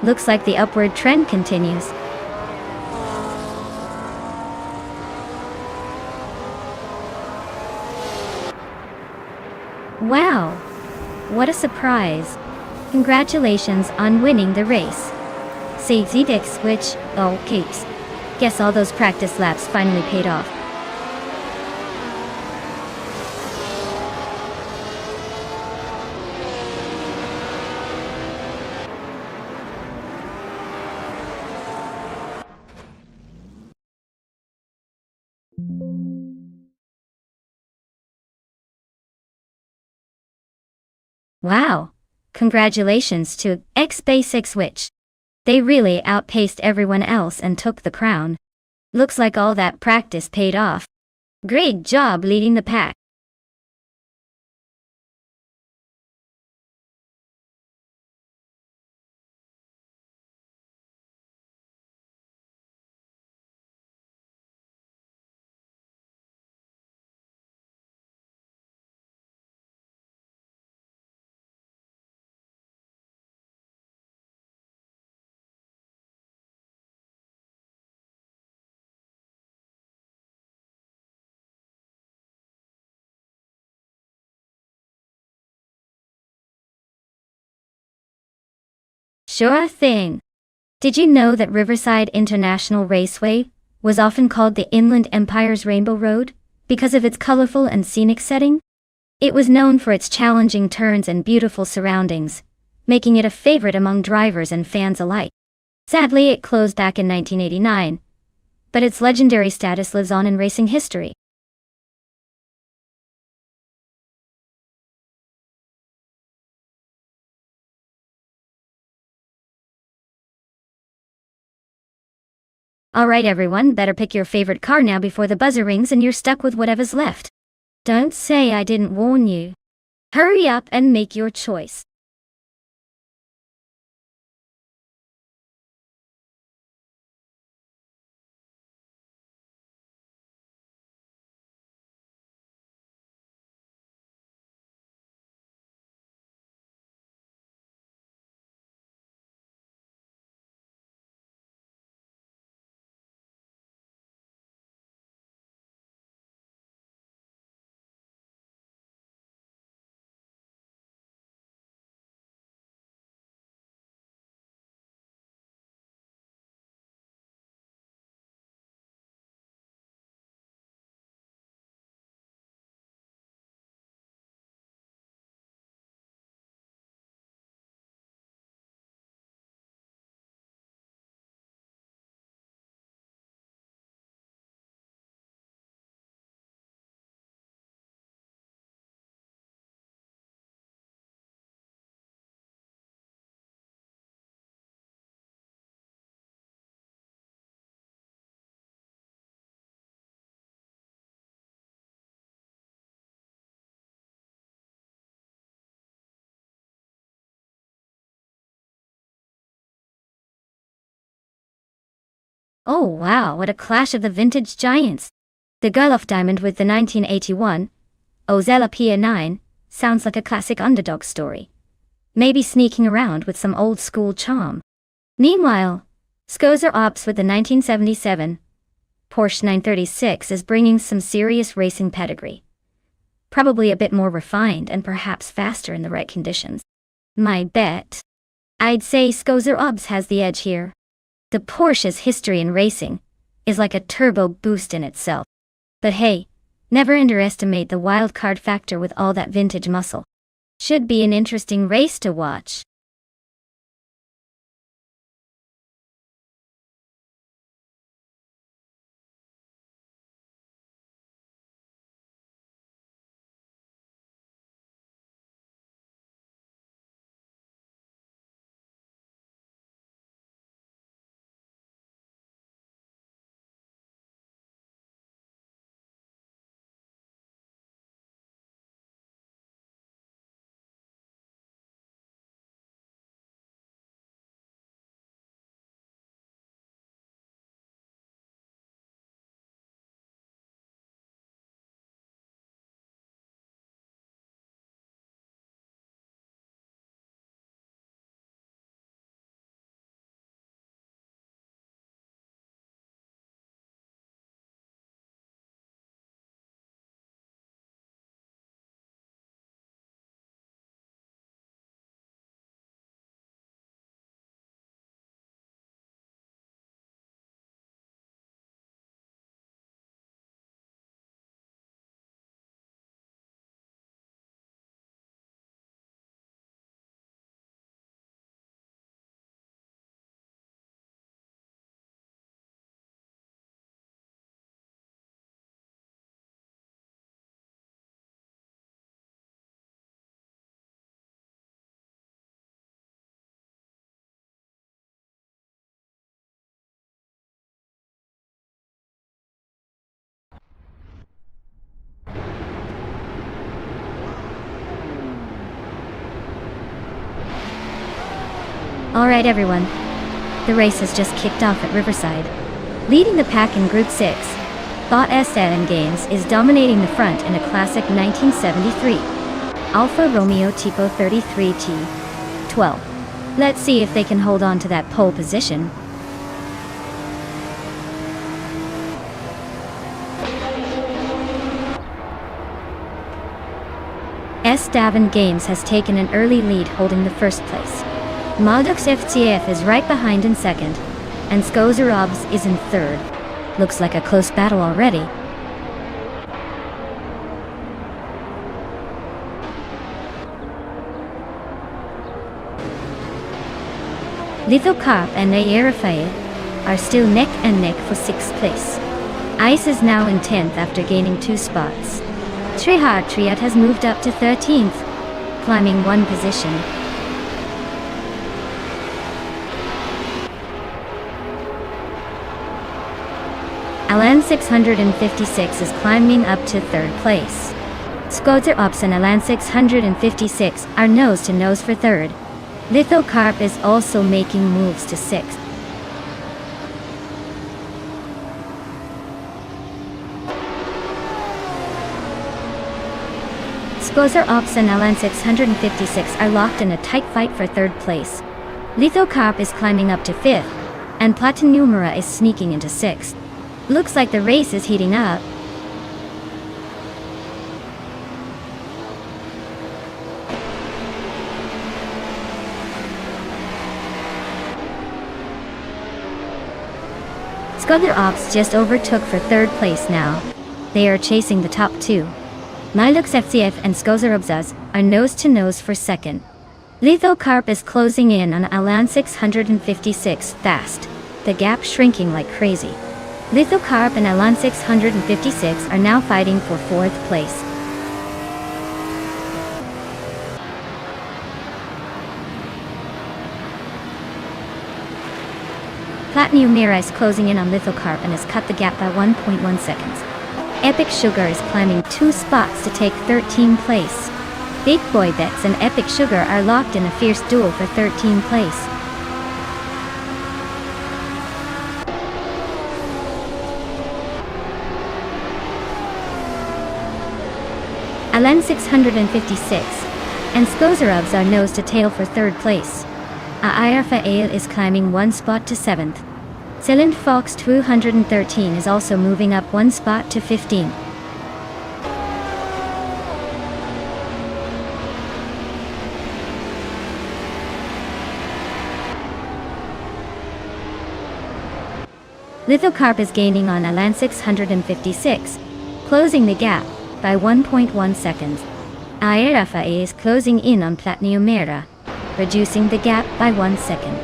Looks like the upward trend continues. Wow! What a surprise! Congratulations on winning the race. SpaceX Switch, oh cakes. Guess all those practice laps finally paid off. Wow! Congratulations to SpaceX Switch. They really outpaced everyone else and took the crown. Looks like all that practice paid off. Great job leading the pack. Sure thing. Did you know that Riverside International Raceway was often called the Inland Empire's Rainbow Road because of its colorful and scenic setting? It was known for its challenging turns and beautiful surroundings, making it a favorite among drivers and fans alike. Sadly, it closed back in 1989, but its legendary status lives on in racing history. Alright everyone, better pick your favorite car now before the buzzer rings and you're stuck with whatever's left. Don't say I didn't warn you. Hurry up and make your choice. Oh wow, what a clash of the vintage giants. The Gerloff Diamond with the 1981 Ozella Pia 9 sounds like a classic underdog story. Maybe sneaking around with some old school charm. Meanwhile, Skozer Ops with the 1977 Porsche 936 is bringing some serious racing pedigree. Probably a bit more refined and perhaps faster in the right conditions. My bet. I'd say Skozer Ops has the edge here. The Porsche's history in racing is like a turbo boost in itself. But hey, never underestimate the wild card factor with all that vintage muscle. Should be an interesting race to watch. Alright everyone, the race has just kicked off at Riverside. Leading the pack in Group 6, Bot S7 Games is dominating the front in a classic 1973 Alfa Romeo Tipo 33T12. Let's see if they can hold on to that pole position. S7 Games has taken an early lead holding the first place. Maldux FCF is right behind in second, and Skozer Ops is in third. Looks like a close battle already. Lithocarp and Aerafaye are still neck and neck for 6th place. Ice is now in 10th after gaining 2 spots. Trihar Triat has moved up to 13th, climbing 1 position. 656 is climbing up to third place. Scooter Ops and Alan 656 are nose to nose for third. Lithocarp is also making moves to sixth. Scooter Ops and Alan 656 are locked in a tight fight for third place. Lithocarp is climbing up to fifth, and Platinumera is sneaking into sixth. Looks like the race is heating up. Scooter Ops just overtook for third place now. They are chasing the top two. Milux FCF and Scooter Ops are nose to nose for second. Lithocarp is closing in on Alan 656 fast, the gap shrinking like crazy. Lithocarp and Alan 656 are now fighting for fourth place. Platinumera is closing in on Lithocarp and has cut the gap by 1.1 seconds. Epic Sugar is climbing 2 spots to take 13th place. Big Boy Bets and Epic Sugar are locked in a fierce duel for 13th place. Alan 656 and Scooter Ops are nose to tail for third place. Airafael is climbing 1 spot to 7th. Silent Fox 213 is also moving up 1 spot to 15th. Lithocarp is gaining on Alan 656, closing the gap by 1.1 seconds. Airafael is closing in on Platinumera, reducing the gap by 1 second.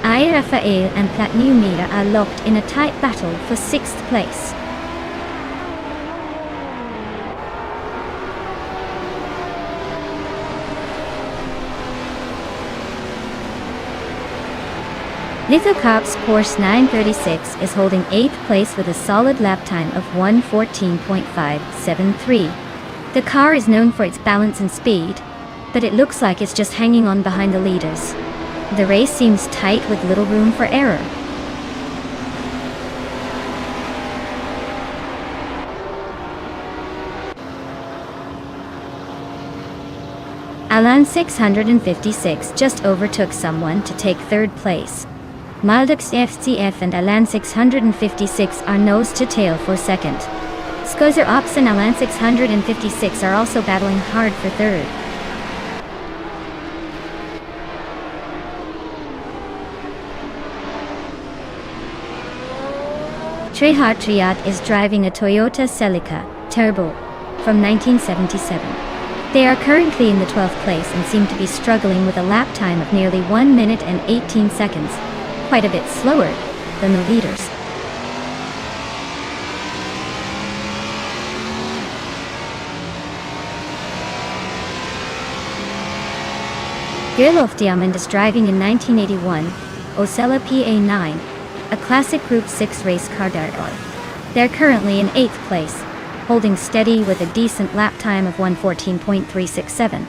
Airafael and Platinumera are locked in a tight battle for 6th place. Lithocarp's Porsche 936 is holding 8th place with a solid lap time of 1:14.573. The car is known for its balance and speed, but it looks like it's just hanging on behind the leaders. The race seems tight with little room for error. Alan 656 just overtook someone to take third place. Maldux FCF and Alan 656 are nose to tail for second. Scooter Ops and Alan 656 are also battling hard for third. Trihart Triat is driving a Toyota Celica Turbo from 1977. They are currently in the 12th place and seem to be struggling with a lap time of nearly 1 minute and 18 seconds, quite a bit slower than the leaders. Gerlof Diamond is driving in 1981 Osella PA9, a classic Group 6 race car dirt. They're currently in 8th place, holding steady with a decent lap time of 1:14.367.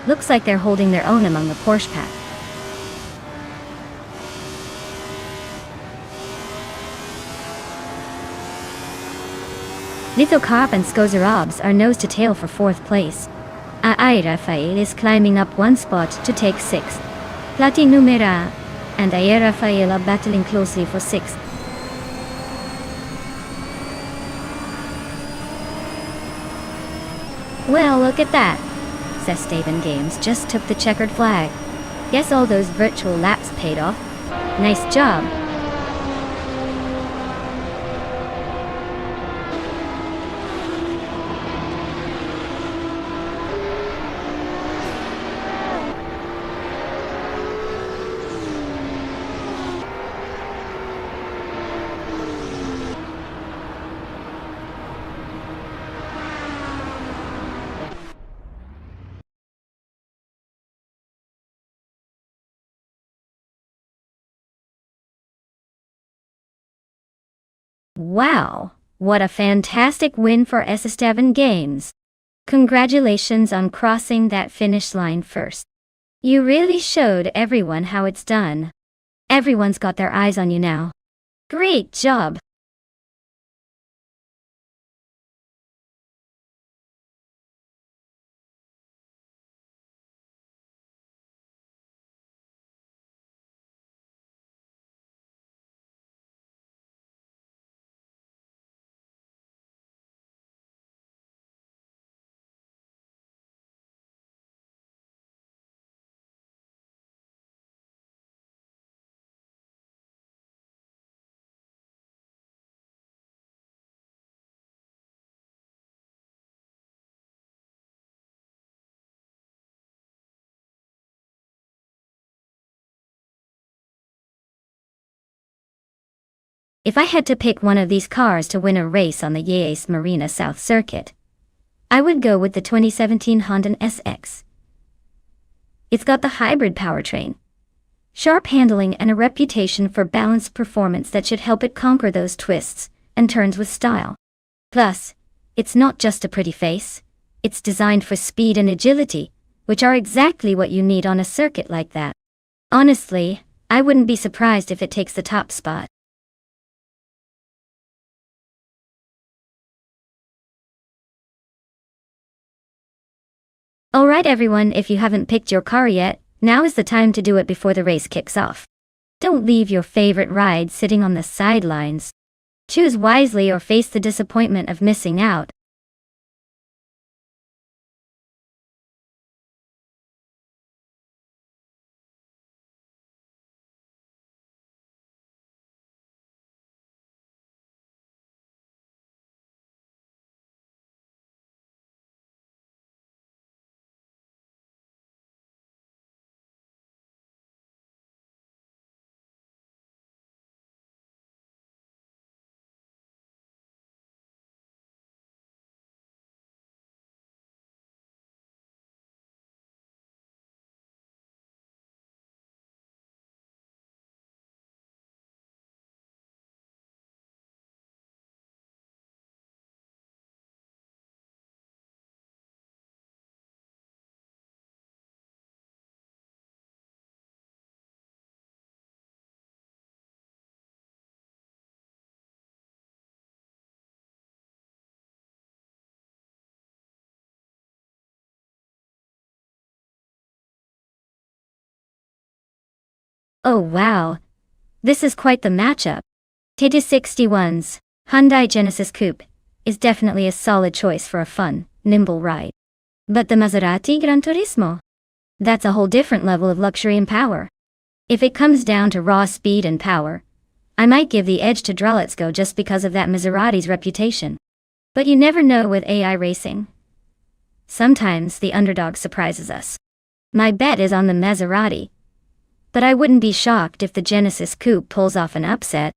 Looks like they're holding their own among the Porsche pack. Lithocarp and Scooter Ops are nose to tail for 4th place. Airafael is climbing up 1 spot to take 6th. Platinumera and Airafael are battling closely for 6th. Well, look at that. Zestaven Games just took the checkered flag. Guess all those virtual laps paid off. Nice job. Wow, What a fantastic win for S7 Games. Congratulations on crossing that finish line first. You really showed everyone how it's done. Everyone's got their eyes on you now. Great job. If I had to pick one of these cars to win a race on the Yates Marina South Circuit, I would go with the 2017 Honda SX. It's got the hybrid powertrain, sharp handling, and a reputation for balanced performance that should help it conquer those twists and turns with style. Plus, it's not just a pretty face, it's designed for speed and agility, which are exactly what you need on a circuit like that. Honestly, I wouldn't be surprised if it takes the top spot. Alright everyone, if you haven't picked your car yet, now is the time to do it before the race kicks off. Don't leave your favorite ride sitting on the sidelines. Choose wisely or face the disappointment of missing out. Oh wow, this is quite the matchup. TD61's Hyundai Genesis Coupe is definitely a solid choice for a fun, nimble ride. But the Maserati Gran Turismo? That's a whole different level of luxury and power. If it comes down to raw speed and power, I might give the edge to Droletsco just because of that Maserati's reputation. But you never know with AI racing. Sometimes the underdog surprises us. My bet is on the Maserati. But I wouldn't be shocked if the Genesis Coupe pulls off an upset.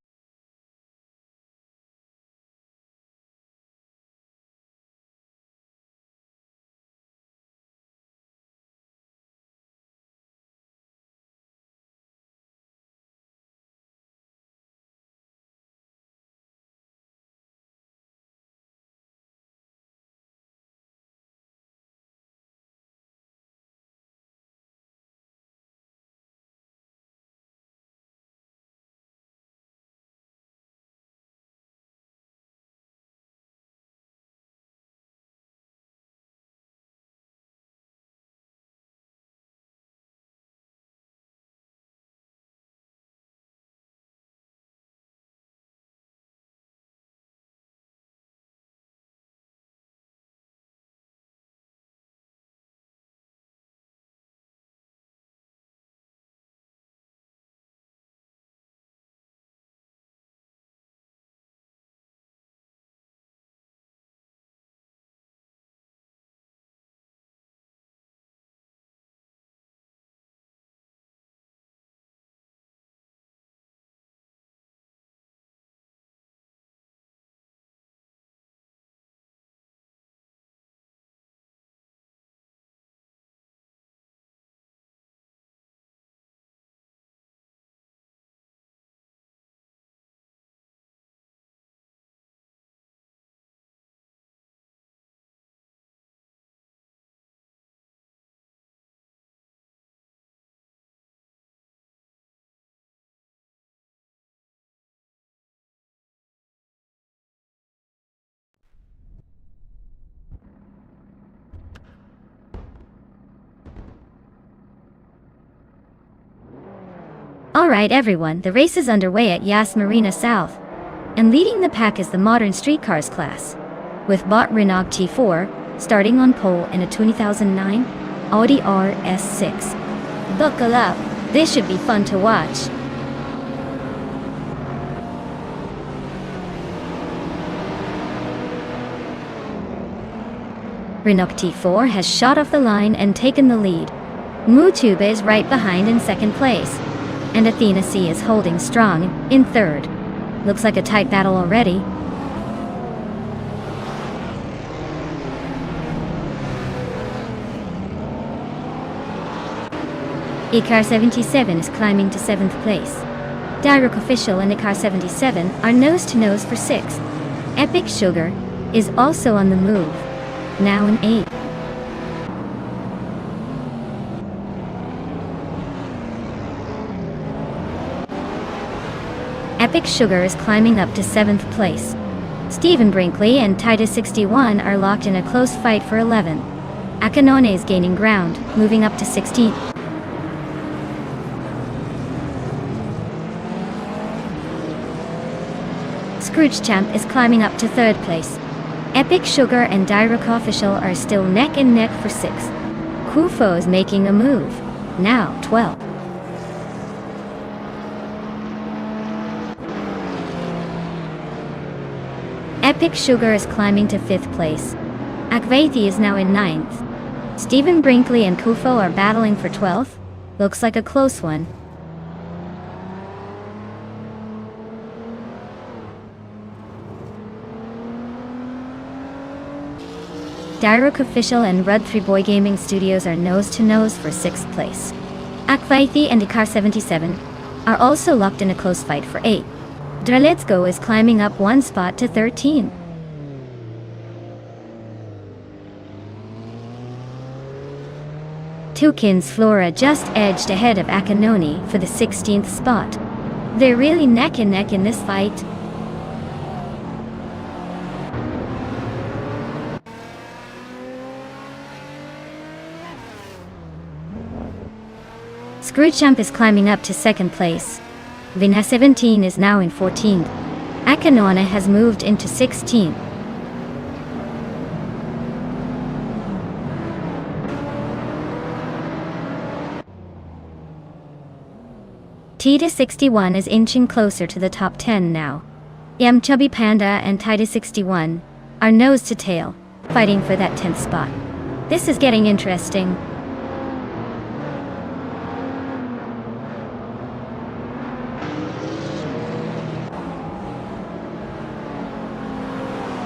Alright everyone, the race is underway at Yas Marina South. And leading the pack is the modern streetcars class, with bought Renault T4 starting on pole in a 2009 Audi RS6. Buckle up, this should be fun to watch. Renault T4 has shot off the line and taken the lead. Mutuba is right behind in second place, and Athena C is holding strong in third. Looks like a tight battle already. Car 77 is climbing to 7th place. Direct Official and Car 77 are nose to nose for 6th. Epic Sugar is also on the move, now in 8th. Epic Sugar is climbing up to 7th place. Stephen Brinkley and Titus 61 are locked in a close fight for 11th. Akanone is gaining ground, moving up to 16th. Scrooge Champ is climbing up to 3rd place. Epic Sugar and Direct Official are still neck and neck for 6th. Kufo is making a move, now 12th. Epic Sugar is climbing to 5th place. Akvaithi is now in 9th. Stephen Brinkley and Kufo are battling for 12th. Looks like a close one. Direct Official and Rud 3 Boy Gaming Studios are nose to nose for 6th place. Akvaithi and Car 77 are also locked in a close fight for 8th. Draletsgo is climbing up 1 spot to 13. Toucan's Flora just edged ahead of Akanone for the 16th spot. They're really neck and neck in this fight. Screwchamp is climbing up to 2nd place. Vina 17 is now in 14th. Akanona has moved into 16th. Tita 61 is inching closer to the top 10 now. Yam Chubby Panda and Tita 61 are nose to tail, fighting for that 10th spot. This is getting interesting.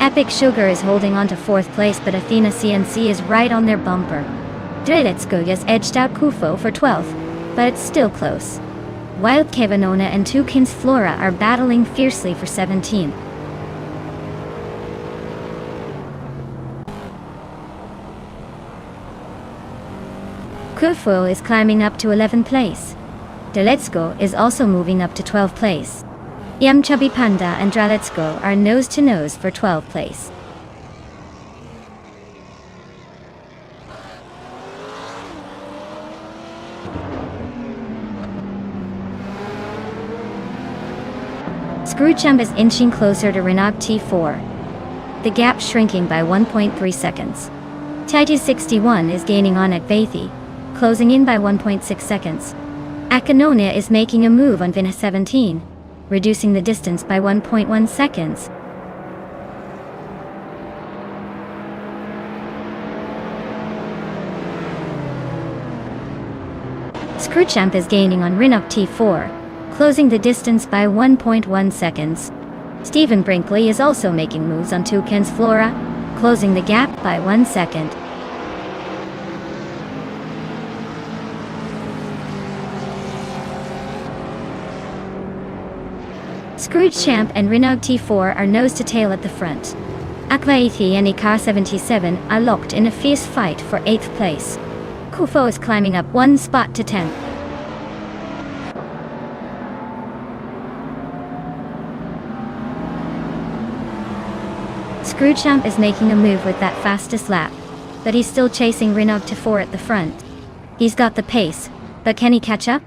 Epic Sugar is holding on to 4th place, but Athena CNC is right on their bumper. Dreletsko has edged out Kufo for 12th, but it's still close. Wild Kevanona and Toucan's Flora are battling fiercely for 17th. Kufo is climbing up to 11th place. Dreletsko is also moving up to 12th place. Yam Chubby Panda and Draletsko are nose to nose for 12th place. Screwchamp is inching closer to Renault T4. The gap shrinking by 1.3 seconds. Titus 61 is gaining on Akvaithi, closing in by 1.6 seconds. Akanona is making a move on Vina 17. Reducing the distance by 1.1 seconds. Screwchamp is gaining on Renault T4, closing the distance by 1.1 seconds. Stephen Brinkley is also making moves on Toucan's Flora, closing the gap by 1 second. Screwchamp and Renault T4 are nose to tail at the front. Akvaithi and Car 77 are locked in a fierce fight for 8th place. Kufo is climbing up 1 spot to 10th. Screwchamp is making a move with that fastest lap, but he's still chasing Renault T4 at the front. He's got the pace, but can he catch up?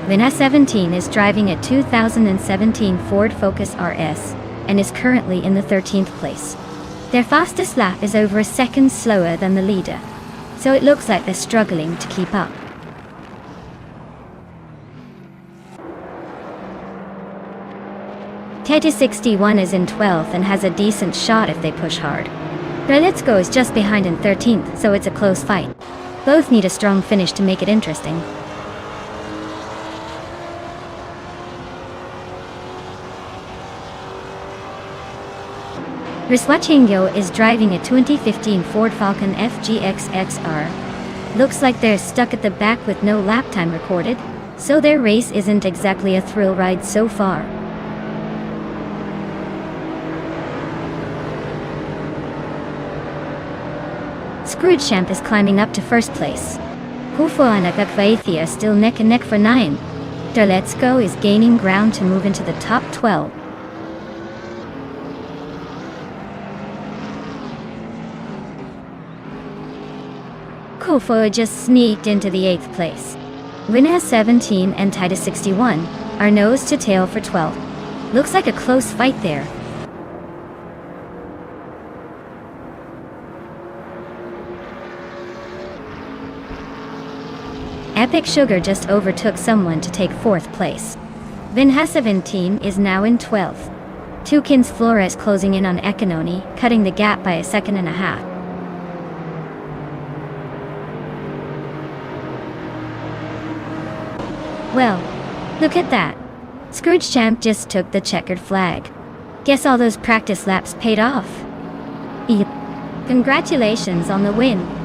Vin 17 is driving a 2017 Ford Focus RS and is currently in the 13th place. Their fastest lap is over a second slower than the leader, so it looks like they're struggling to keep up. Teddy 61 is in 12th and has a decent shot if they push hard. Berlitzko is just behind in 13th, so it's a close fight. Both need a strong finish to make it interesting. Riswachengo is driving a 2015 Ford Falcon FGX XR. Looks like they're stuck at the back with no lap time recorded, so their race isn't exactly a thrill ride so far. Scroogechamp is climbing up to first place. Hufo and Agakvaethia still neck and neck for 9. Derletsko is gaining ground to move into the top 12. Kofo just sneaked into the 8th place. Winha 17 and Titus 61 are nose to tail for 12th. Looks like a close fight there. Epic Sugar just overtook someone to take 4th place. Vinha 17 is now in 12th. Tukins Flores closing in on Ekononi, cutting the gap by a second and a half. Well, look at that. Scroogechamp just took the checkered flag. Guess all those practice laps paid off. Yep. Congratulations on the win.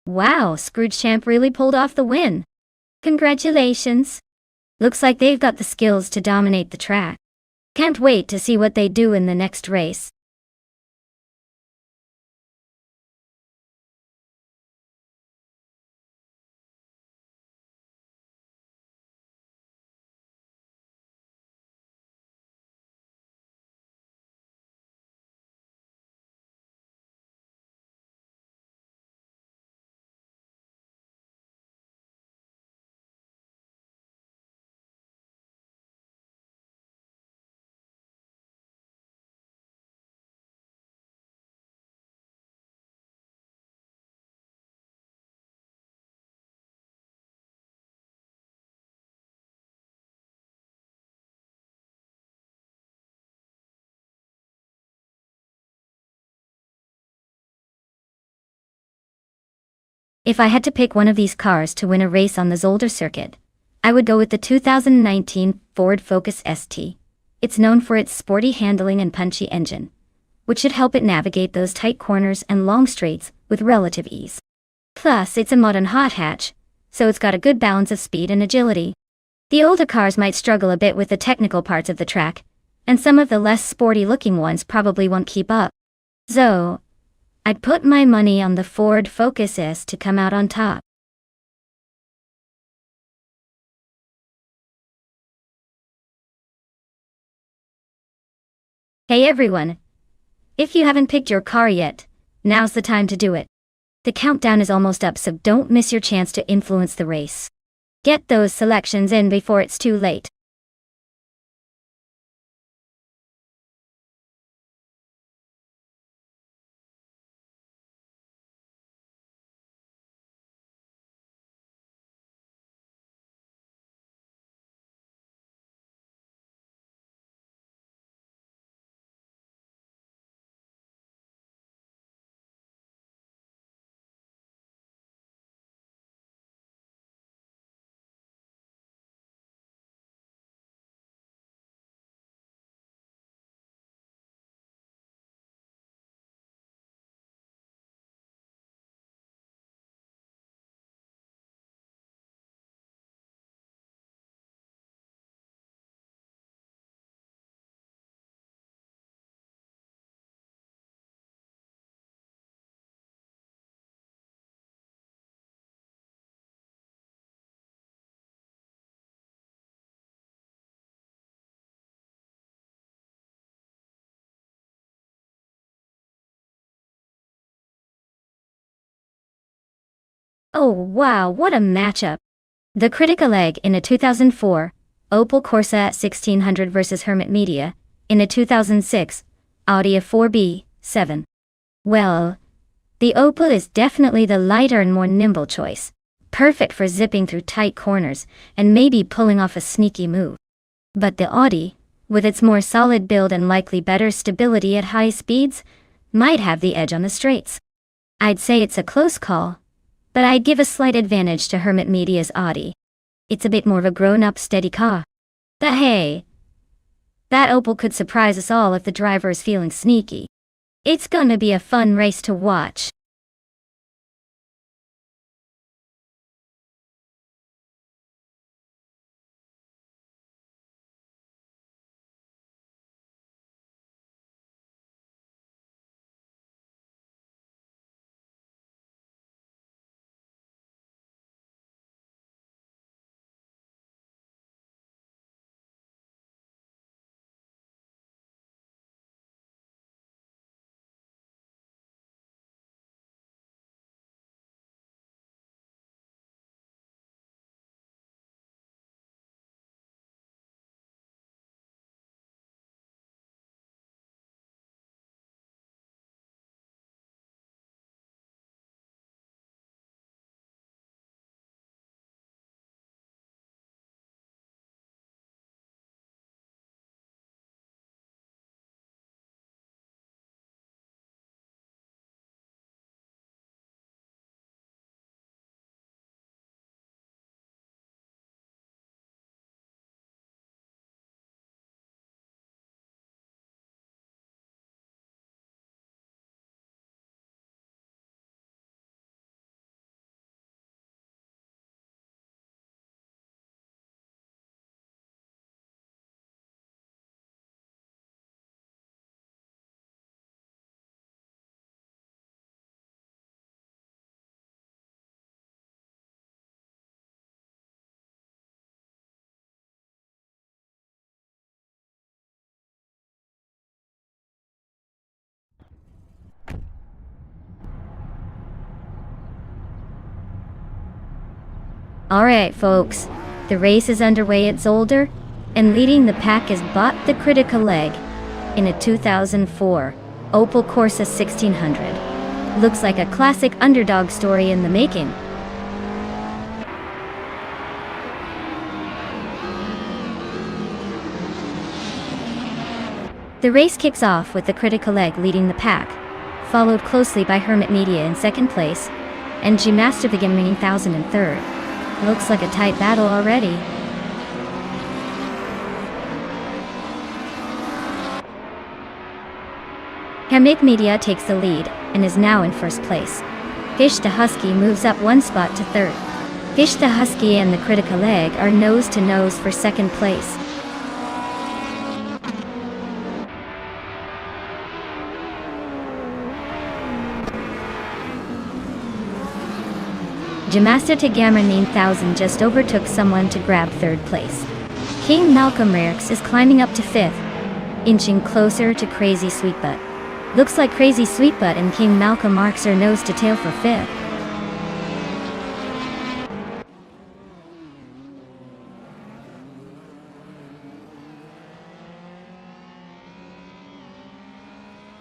Wow, Scroogechamp really pulled off the win. Congratulations. Looks like they've got the skills to dominate the track. Can't wait to see what they do in the next race. If I had to pick one of these cars to win a race on the Zolder circuit, I would go with the 2019 Ford Focus ST. It's known for its sporty handling and punchy engine, which should help it navigate those tight corners and long straights with relative ease. Plus, it's a modern hot hatch, so it's got a good balance of speed and agility. The older cars might struggle a bit with the technical parts of the track, and some of the less sporty-looking ones probably won't keep up. So, I'd put my money on the Ford Focus S to come out on top. Hey everyone! If you haven't picked your car yet, now's the time to do it. The countdown is almost up, so don't miss your chance to influence the race. Get those selections in before it's too late. Oh wow, what a matchup! The critical leg in a 2004, Opel Corsa 1600 versus Hermit Media, in a 2006, Audi A4B7. Well, the Opel is definitely the lighter and more nimble choice, perfect for zipping through tight corners, and maybe pulling off a sneaky move. But the Audi, with its more solid build and likely better stability at high speeds, might have the edge on the straights. I'd say it's a close call, but I'd give a slight advantage to Hermit Media's Audi. It's a bit more of a grown-up steady car. But hey, that Opel could surprise us all if the driver is feeling sneaky. It's gonna be a fun race to watch. Alright folks, the race is underway at Zolder, and leading the pack is Bot the Critical Leg in a 2004 Opel Corsa 1600. Looks like a classic underdog story in the making. The race kicks off with the Critical Leg leading the pack, followed closely by Hermit Media in second place, and G-Master the Gaming 1000 in third. Looks like a tight battle already. Hermit Media takes the lead and is now in first place. Fish the Husky moves up one spot to third. Fish the Husky and the Critical Leg are nose to nose for second place. G-Master Tagamra 9000 just overtook someone to grab third place. King Malcolm Rarks is climbing up to fifth, inching closer to Crazy Sweetbutt. Looks like Crazy Sweetbutt and King Malcolm Marks are nose to tail for fifth.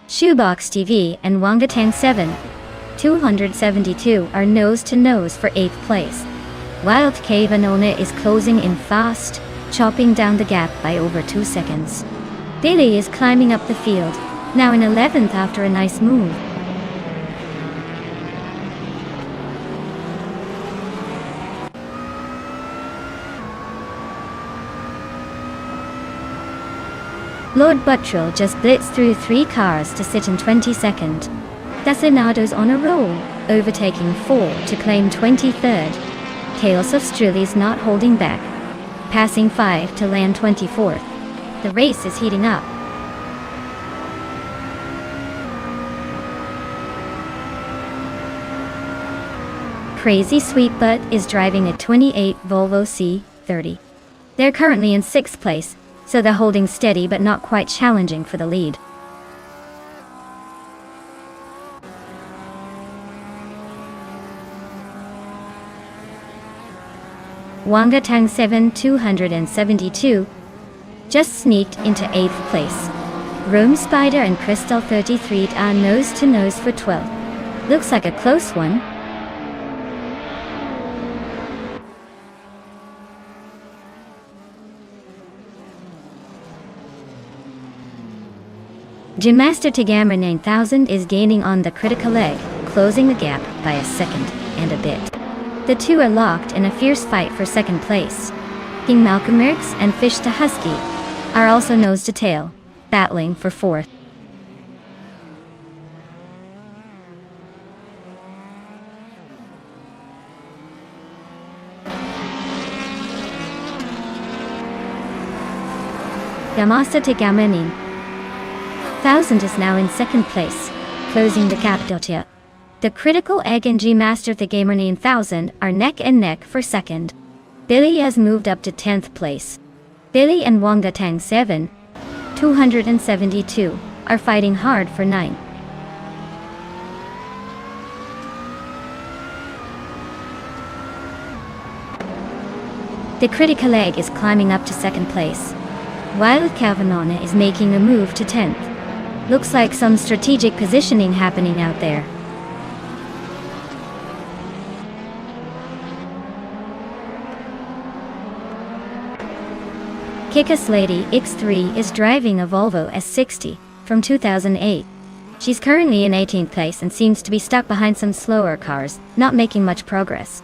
Shoebox TV and Wangatang 7. 272 are nose-to-nose for 8th place. Wild Cave Anona is closing in fast, chopping down the gap by over 2 seconds. Billy is climbing up the field, now in 11th after a nice move. Lord Buttrill just blitzed through 3 cars to sit in 22nd. Dacenado's on a roll, overtaking 4 to claim 23rd. Chaos of Strully's not holding back, passing 5 to land 24th. The race is heating up. Crazy Sweetbutt is driving a 28 Volvo C30. They're currently in 6th place, so they're holding steady but not quite challenging for the lead. Wangatang 7 272 just sneaked into 8th place. Rome Spider and Crystal 33 are nose to nose for 12th. Looks like a close one. Gymmaster Tigamer 9000 is gaining on the critical leg, closing the gap by a second and a bit. The two are locked in a fierce fight for second place. King Malcolmerx and Fish to Husky are also nose to tail, battling for 4th. Yamasa Tigamanin 1000 is now in 2nd place, closing the gap. The Critical Egg and G-Master Tigamer 9000 are neck and neck for 2nd. Billy has moved up to 10th place. Billy and Wangatang 7 272 are fighting hard for 9th. The Critical Egg is climbing up to 2nd place. Wild Cavanona is making a move to 10th. Looks like some strategic positioning happening out there. Kickass Lady X3 is driving a Volvo S60 from 2008. She's currently in 18th place and seems to be stuck behind some slower cars, not making much progress.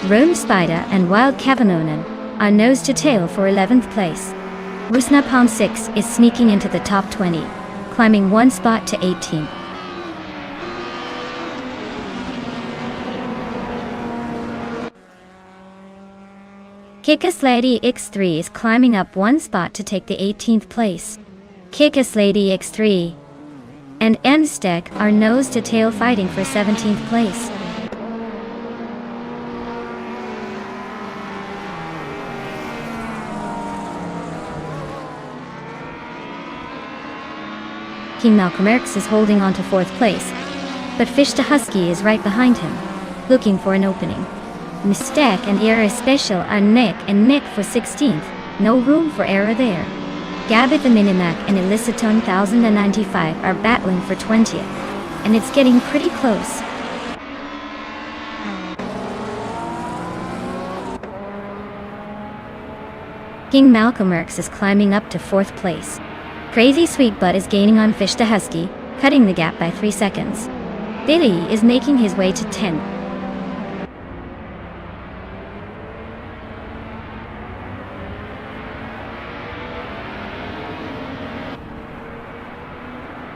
Rome Spider and Wild Cavanonen are nose to tail for 11th place. Rusna Palm 6 is sneaking into the top 20, climbing 1 spot to 18th. Kickass Lady X3 is climbing up 1 spot to take the 18th place. Kickass Lady X3 and N-Stek are nose to tail fighting for 17th place. King Malcolmerx is holding on to 4th place, but Fish to Husky is right behind him, looking for an opening. Mystek and Era Special are neck and neck for 16th, no room for error there. Gabbit the Minimac and Eliciton 1095 are battling for 20th, and it's getting pretty close. King Malcolmerx is climbing up to 4th place. Crazy Sweet Butt is gaining on Fish to Husky, cutting the gap by 3 seconds. Billy is making his way to 10th.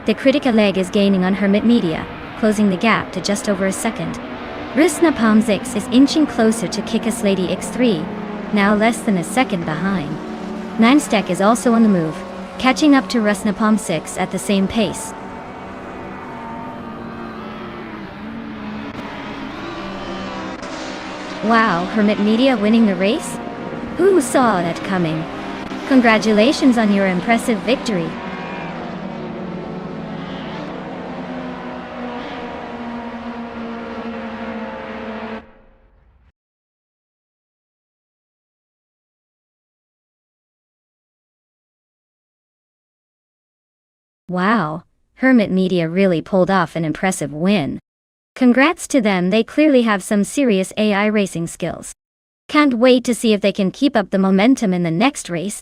The Critical Leg is gaining on Hermit Media, closing the gap to just over a second. Rusna Palm 6 is inching closer to Kickass Lady X3, now less than a second behind. Nonstop is also on the move, catching up to Rusna Palm 6 at the same pace. Wow, Hermit Media winning the race? Who saw that coming? Congratulations on your impressive victory. Wow, Hermit Media really pulled off an impressive win. Congrats to them, they clearly have some serious AI racing skills. Can't wait to see if they can keep up the momentum in the next race.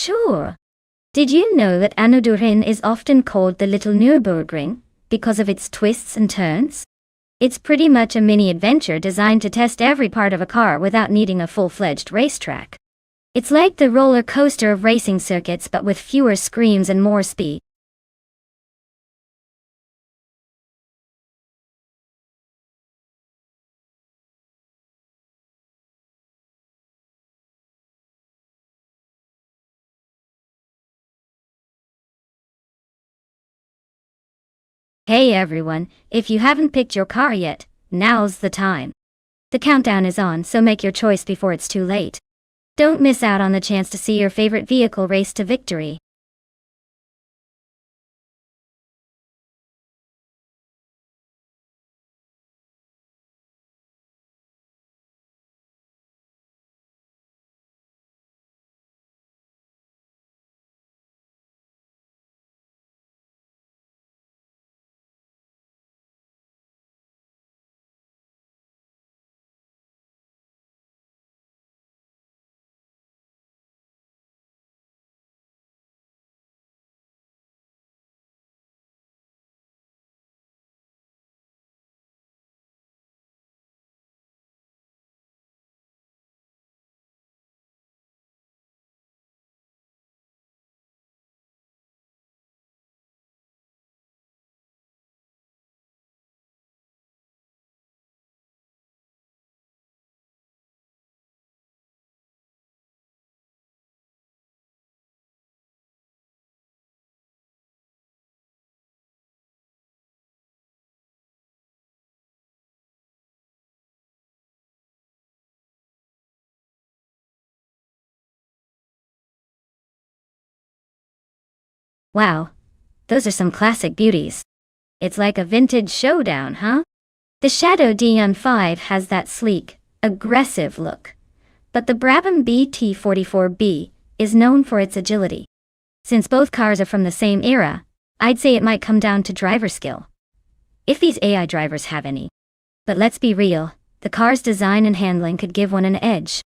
Sure. Did you know that Anodurin is often called the Little Nürburgring because of its twists and turns? It's pretty much a mini adventure designed to test every part of a car without needing a full-fledged racetrack. It's like the roller coaster of racing circuits but with fewer screams and more speed. Hey everyone, if you haven't picked your car yet, now's the time. The countdown is on, so make your choice before it's too late. Don't miss out on the chance to see your favorite vehicle race to victory. Wow, those are some classic beauties. It's like a vintage showdown, huh? The Shadow DN5 has that sleek, aggressive look, but the Brabham BT44B is known for its agility. Since both cars are from the same era, I'd say it might come down to driver skill, if these AI drivers have any. But let's be real, the car's design and handling could give one an edge.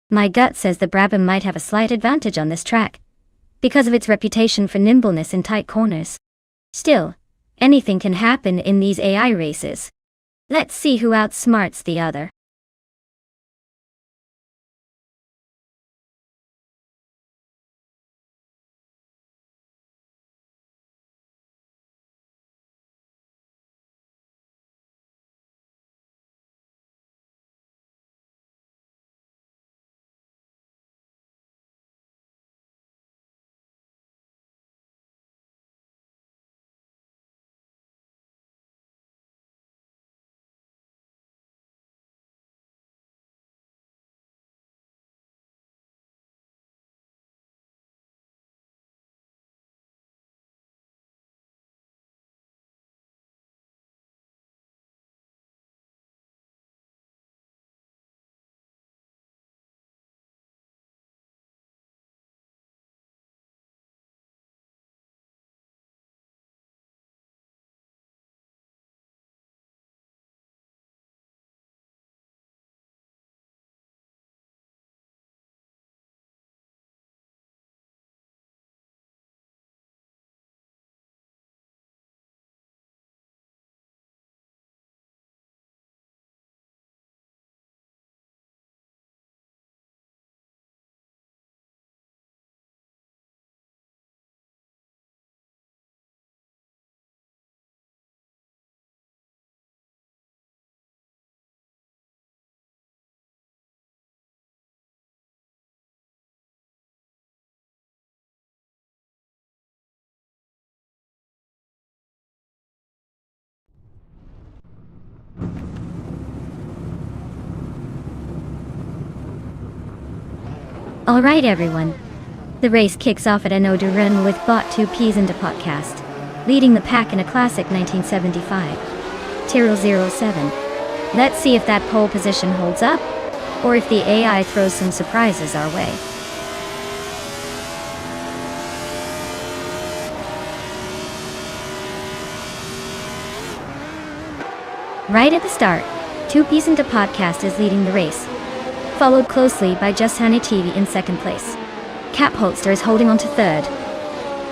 My gut says the Brabham might have a slight advantage on this track, because of its reputation for nimbleness in tight corners. Still, anything can happen in these AI races. Let's see who outsmarts the other. Alright everyone. The race kicks off at Anneau de Run with Bot 2 Peas into podcast, leading the pack in a classic 1975 Tyrrell 07. Let's see if that pole position holds up, or if the AI throws some surprises our way. Right at the start, 2 Peas into podcast is leading the race, followed closely by Just Honey TV in second place. Cap Holster is holding on to third,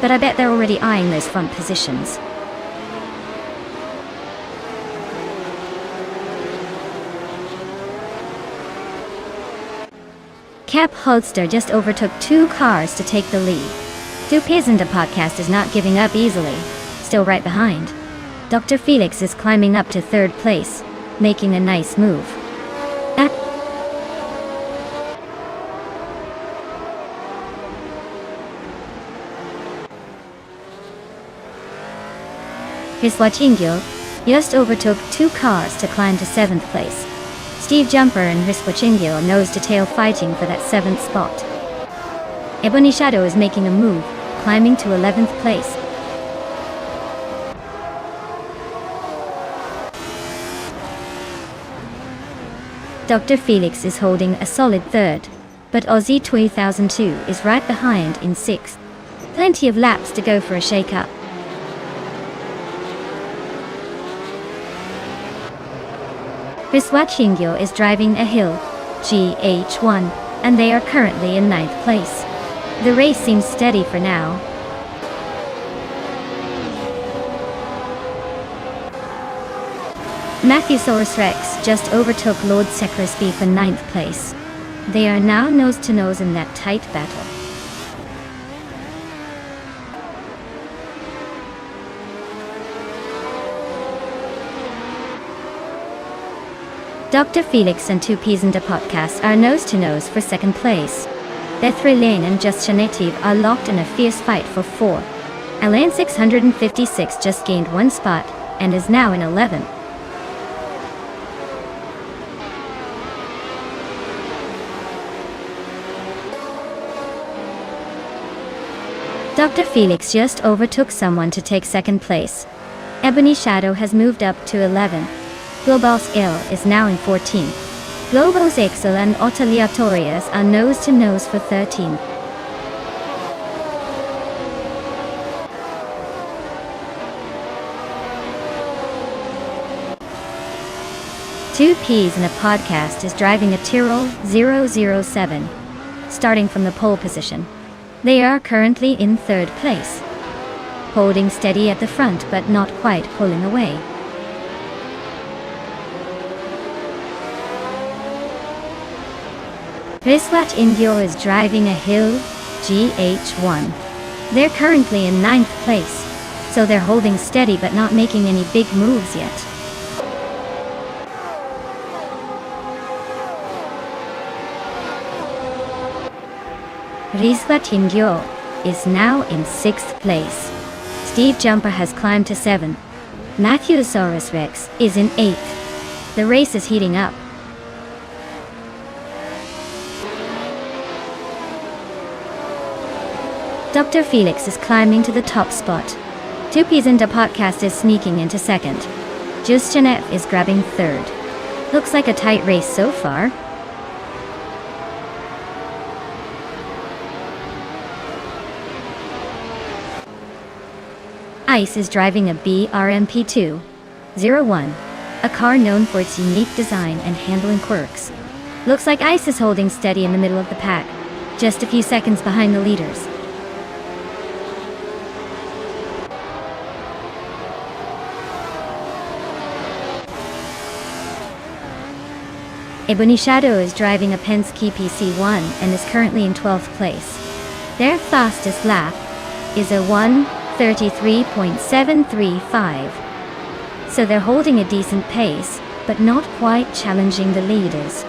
but I bet they're already eyeing those front positions. Cap Holster just overtook 2 cars to take the lead. Dupes and the podcast is not giving up easily, still right behind. Dr. Felix is climbing up to 3rd place, making a nice move. Riswachingyo just overtook 2 cars to climb to 7th place. Steve Jumper and Riswachingyo nose to tail fighting for that 7th spot. Ebony Shadow is making a move, climbing to 11th place. Dr. Felix is holding a solid 3rd, but Aussie 2002 is right behind in 6th. Plenty of laps to go for a shake-up. Riswachingyo is driving a hill, GH1, and they are currently in 9th place. The race seems steady for now. Matthewsaurus Rex just overtook Lord Secrisby for 9th place. They are now nose to nose in that tight battle. Dr. Felix and 2 Peas and a Podcast are nose to nose for 2nd place. Bethry Lane and Just Genetive are locked in a fierce fight for 4. Alan 656 just gained 1 spot and is now in 11th. Dr. Felix just overtook someone to take 2nd place. Ebony Shadow has moved up to 11th. Globos L is now in 14th. Globos Excel and Otaliatorias are nose to nose for 13th. Two Peas and a Podcast is driving a Tyrrell 007, starting from the pole position. They are currently in 3rd place, holding steady at the front but not quite pulling away. Riswachingyo is driving a hill, GH1. They're currently in 9th place, so they're holding steady but not making any big moves yet. Riswachingyo is now in 6th place. Steve Jumper has climbed to 7th. Matthewsaurus Rex is in 8th. The race is heating up. Dr. Felix is climbing to the top spot. 2 Peas and a Podcast is sneaking into 2nd. Just Jeanette is grabbing 3rd. Looks like a tight race so far. Ice is driving a BRMP-201, a car known for its unique design and handling quirks. Looks like Ice is holding steady in the middle of the pack, just a few seconds behind the leaders. Ebony Shadow is driving a Penske PC1 and is currently in 12th place. Their fastest lap is a 1:33.735. So they're holding a decent pace, but not quite challenging the leaders.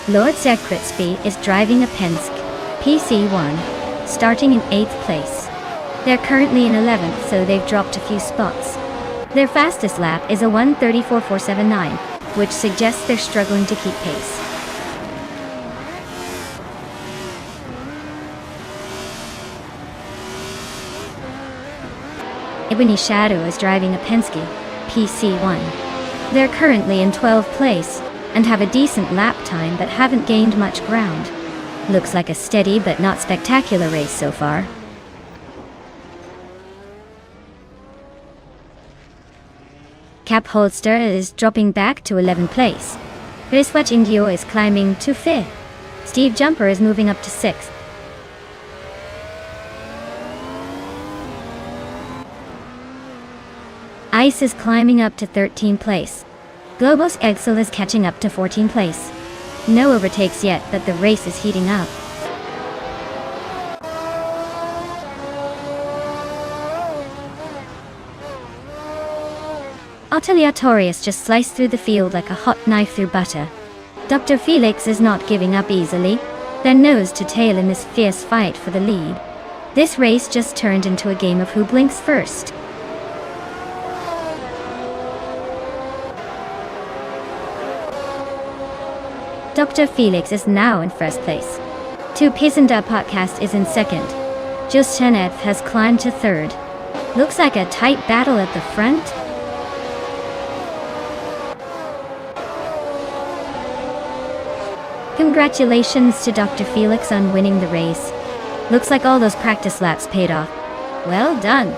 Lord Secretsby is driving a Penske PC1, starting in 8th place. They're currently in 11th, so they've dropped a few spots. Their fastest lap is a 1:34.479, which suggests they're struggling to keep pace. Ebony Shadow is driving a Penske PC1. They're currently in 12th place and have a decent lap time but haven't gained much ground. Looks like a steady but not spectacular race so far. Cap Holster is dropping back to 11th place. Riswachingyo is climbing to 5th. Steve Jumper is moving up to 6th. Ice is climbing up to 13th place. Globos Excel is catching up to 14th place. No overtakes yet, but the race is heating up. Aleatorius just sliced through the field like a hot knife through butter. Dr. Felix is not giving up easily. They're nose to tail in this fierce fight for the lead. This race just turned into a game of who blinks first. Dr. Felix is now in first place. Two Pisanda podcast is in second. Justenev has climbed to third. Looks like a tight battle at the front. Congratulations to Dr. Felix on winning the race. Looks like all those practice laps paid off. Well done.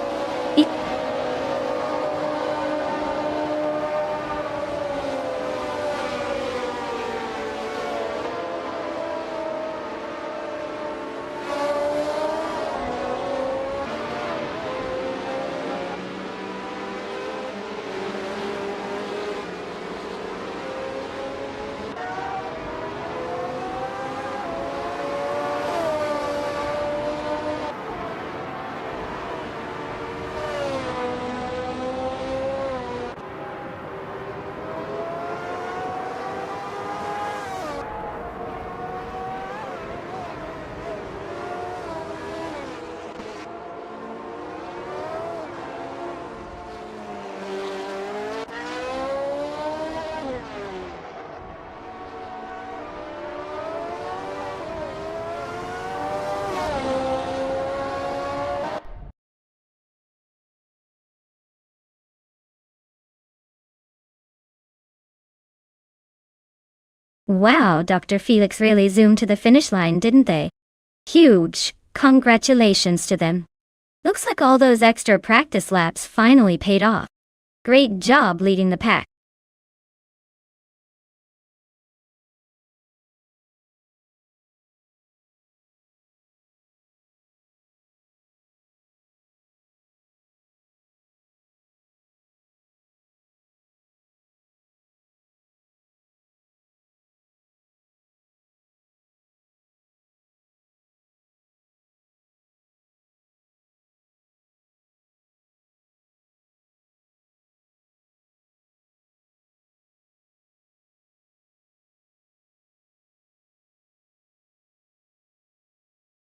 Wow, Dr. Felix really zoomed to the finish line, didn't they? Huge. Congratulations to them. Looks like all those extra practice laps finally paid off. Great job leading the pack.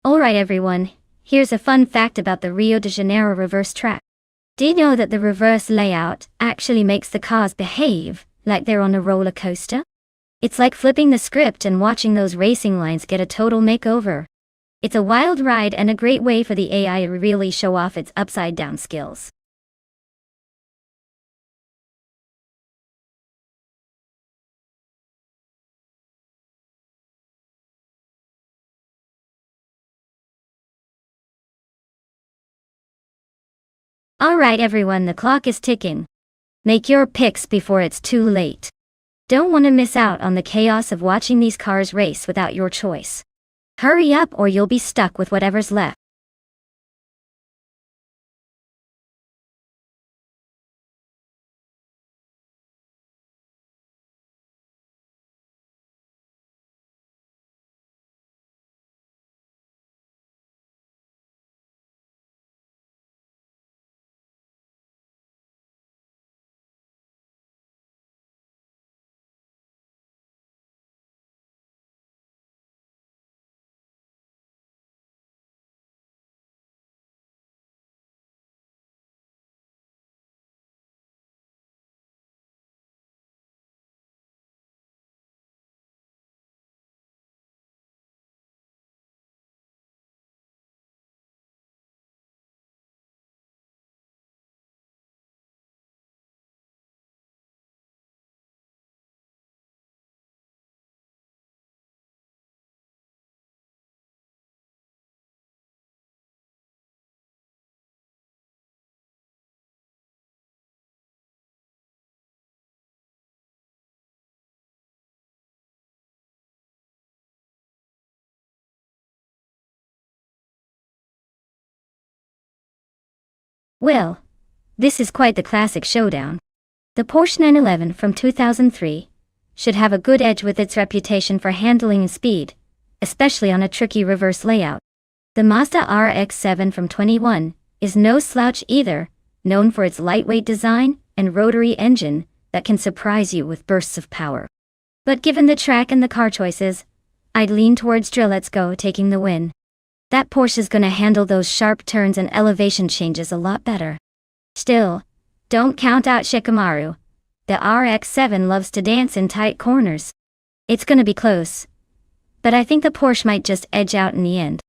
Alright everyone, here's a fun fact about the Rio de Janeiro reverse track. Did you know that the reverse layout actually makes the cars behave like they're on a roller coaster? It's like flipping the script and watching those racing lines get a total makeover. It's a wild ride and a great way for the AI to really show off its upside-down skills. Alright everyone, the clock is ticking. Make your picks before it's too late. Don't want to miss out on the chaos of watching these cars race without your choice. Hurry up or you'll be stuck with whatever's left. Well, This is quite the classic showdown. The Porsche 911 from 2003 should have a good edge with its reputation for handling and speed, especially on a tricky reverse layout. The Mazda RX-7 from 21 is no slouch either, known for its lightweight design and rotary engine that can surprise you with bursts of power. But given the track and the car choices, I'd lean towards Let's Go taking the win. That Porsche is gonna handle those sharp turns and elevation changes a lot better. Still, don't count out Shikamaru. The RX-7 loves to dance in tight corners. It's gonna be close, but I think the Porsche might just edge out in the end.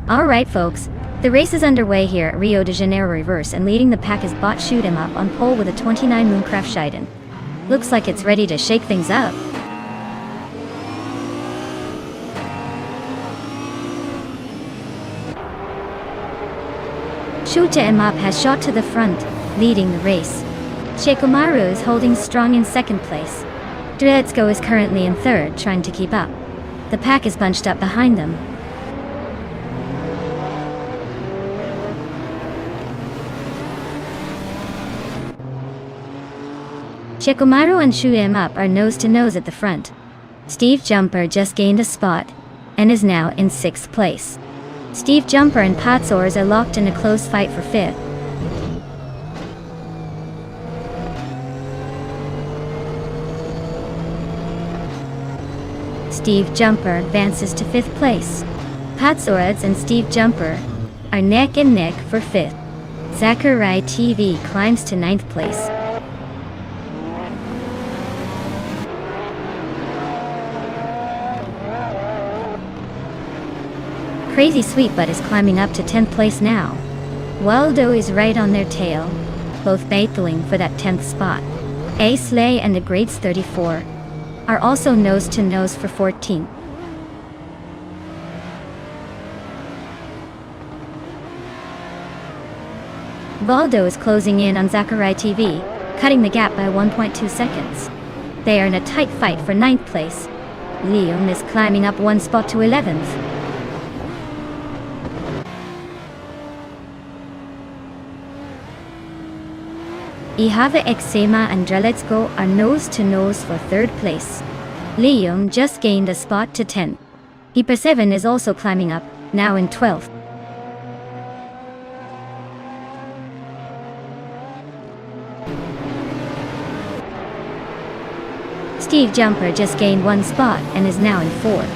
Alright folks, the race is underway here at Rio de Janeiro Reverse, and leading the pack is Bot Shoot 'Em Up on pole with a 29 Mooncraft Shiden. Looks like it's ready to shake things up. Shoot 'Em Up has shot to the front, leading the race. Shikamaru is holding strong in second place. Let's Go is currently in third, trying to keep up. The pack is bunched up behind them. Shikamaru and Shoot 'Em Up are nose to nose at the front. Steve Jumper just gained a spot and is now in 6th place. Steve Jumper and Patsors are locked in a close fight for 5th. Steve Jumper advances to 5th place. Patsors and Steve Jumper are neck and neck for 5th. Zachary TV climbs to 9th place. Crazy Sweet Butt is climbing up to 10th place now. Waldo is right on their tail, both battling for that 10th spot. A Slay and the Grades 34 are also nose to nose for 14th. Waldo is closing in on Zachary TV, cutting the gap by 1.2 seconds. They are in a tight fight for 9th place. Liam is climbing up 1 spot to 11th. Ihave Exema and Let's Go are nose to nose for 3rd place. Liam just gained a spot to 10th. Hyper7 is also climbing up, now in 12th. Steve Jumper just gained 1 spot and is now in 4th.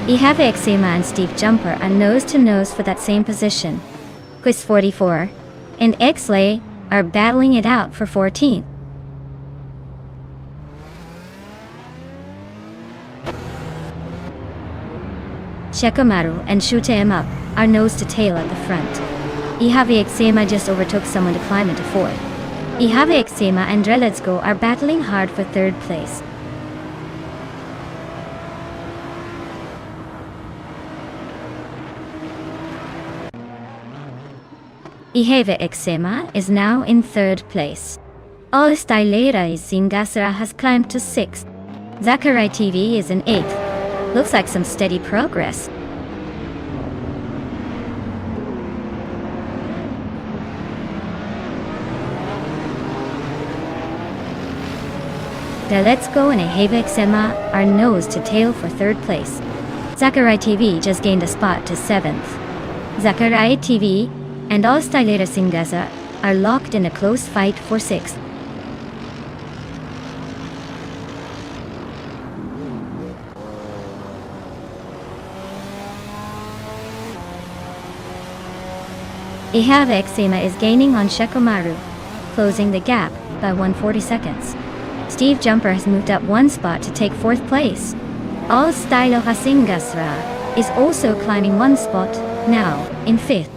Ihave Exema and Steve Jumper are nose to nose for that same position. Quiz 44 and Xlay are battling it out for 14th. Shikamaru and Shoot 'Em Up are nose to tail at the front. Ihave Exema just overtook someone to climb into fourth. Ihave Exema and Dreletsko are battling hard for third place. Ihave Exema is now in third place. All Stylera Zingasara has climbed to 6th. Zachary TV is in 8th. Looks like some steady progress. The Let's Go and Ihave Exema are nose to tail for third place. Zachary TV just gained a spot to 7th. Zachary TV and All Stylera Zingasara are locked in a close fight for 6th. Ihave Exema is gaining on Shekomaru, closing the gap by 140 seconds. Steve Jumper has moved up one spot to take 4th place. All Stylera Zingasara is also climbing one spot, now in 5th.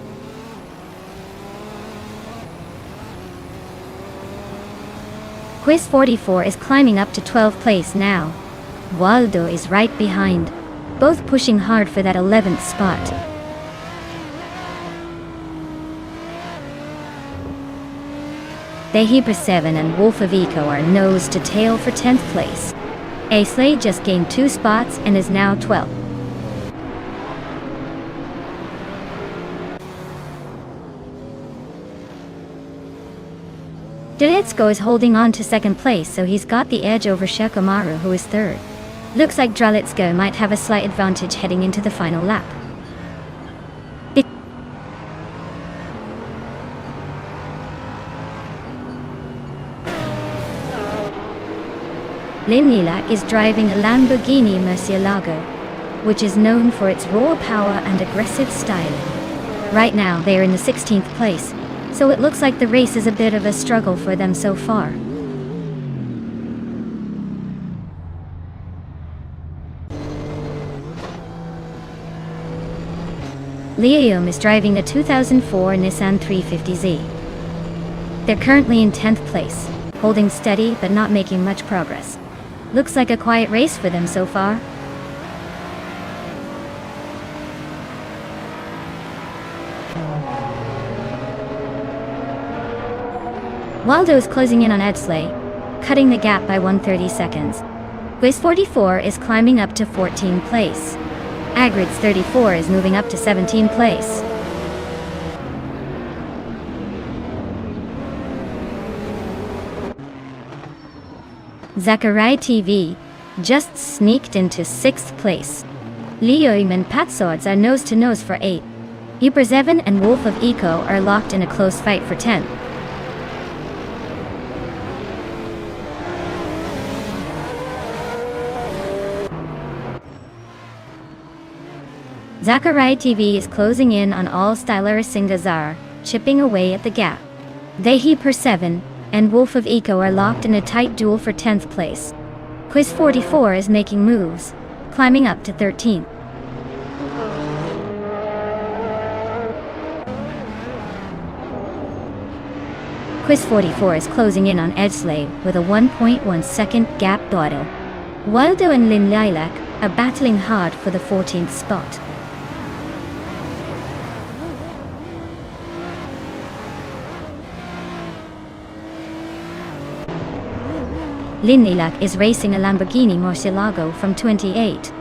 Quiz 44 is climbing up to 12th place now. Waldo is right behind, both pushing hard for that 11th spot. Dehi 7 and Wolf of Eco are nose to tail for 10th place. Aisley just gained 2 spots and is now 12th. Dudetsko is holding on to 2nd place, so he's got the edge over Shekomaru, who is 3rd. Looks like Dralitsko might have a slight advantage heading into the final lap. Linilak is driving a Lamborghini Murcielago, which is known for its raw power and aggressive styling. Right now they are in the 16th place, so it looks like the race is a bit of a struggle for them so far. Liam is driving a 2004 Nissan 350Z. They're currently in 10th place, holding steady but not making much progress. Looks like a quiet race for them so far. Waldo is closing in on Edsley, cutting the gap by 130 seconds. Quiz 44 is climbing up to 14th place. Agrids 34 is moving up to 17th place. Zachary TV just sneaked into 6th place. Leoim and Patsods are nose to nose for 8th. Uperzevan and Wolf of Eco are locked in a close fight for 10th. Zachary TV is closing in on All Stylera Singazar, chipping away at the gap. Dehi 7 and Wolf of Eco are locked in a tight duel for 10th place. Quiz 44 is making moves, climbing up to 13th. Quiz 44 is closing in on Edsley with a 1.1 second gap battle. Waldo and Lin Lilac are battling hard for the 14th spot. Linilak is racing a Lamborghini Murcielago from 28.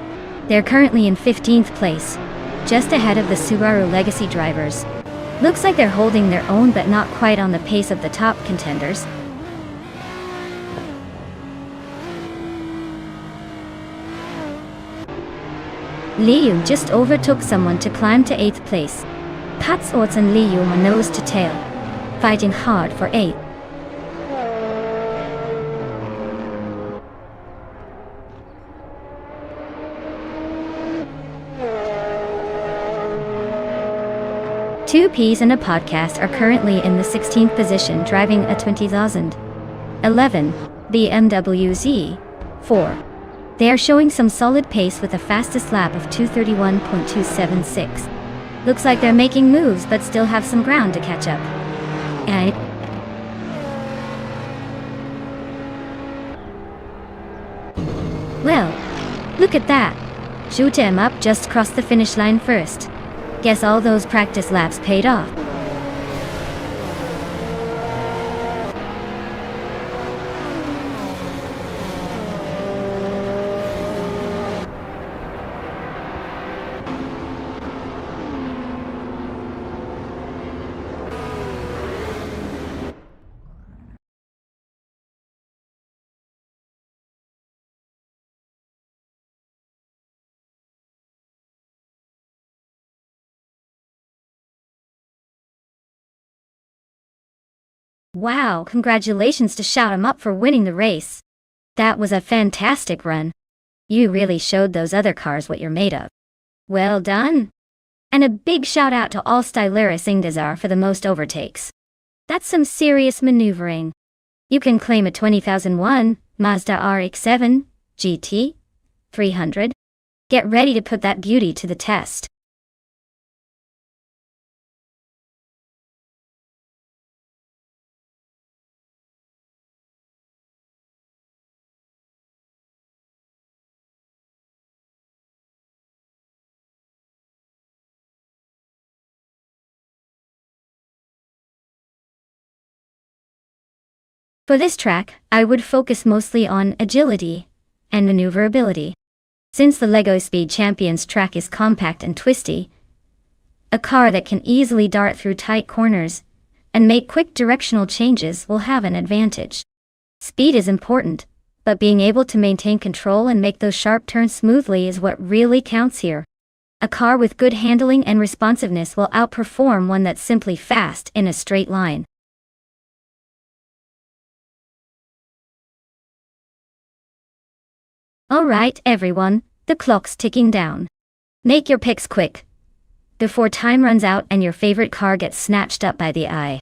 They're currently in 15th place, just ahead of the Subaru Legacy drivers. Looks like they're holding their own but not quite on the pace of the top contenders. Liu just overtook someone to climb to 8th place. Pats Orts and Liu are nose to tail, fighting hard for 8th. Two Ps and a podcast are currently in the 16th position, driving a 2011 BMW Z4. They are showing some solid pace with a fastest lap of 2:31.276. Looks like they're making moves but still have some ground to catch up. And well, look at that. Shoot 'em up just crossed the finish line first. Guess all those practice laps paid off. Wow, congratulations to Shout 'em up for winning the race. That was a fantastic run. You really showed those other cars what you're made of. Well done. And a big shout out to all Styleris Ingdazar for the most overtakes. That's some serious maneuvering. You can claim a 2001 Mazda RX-7 GT 300. Get ready to put that beauty to the test. For this track, I would focus mostly on agility and maneuverability. Since the LEGO Speed Champions track is compact and twisty, a car that can easily dart through tight corners and make quick directional changes will have an advantage. Speed is important, but being able to maintain control and make those sharp turns smoothly is what really counts here. A car with good handling and responsiveness will outperform one that's simply fast in a straight line. Alright everyone, the clock's ticking down. Make your picks quick, before time runs out and your favorite car gets snatched up by the eye.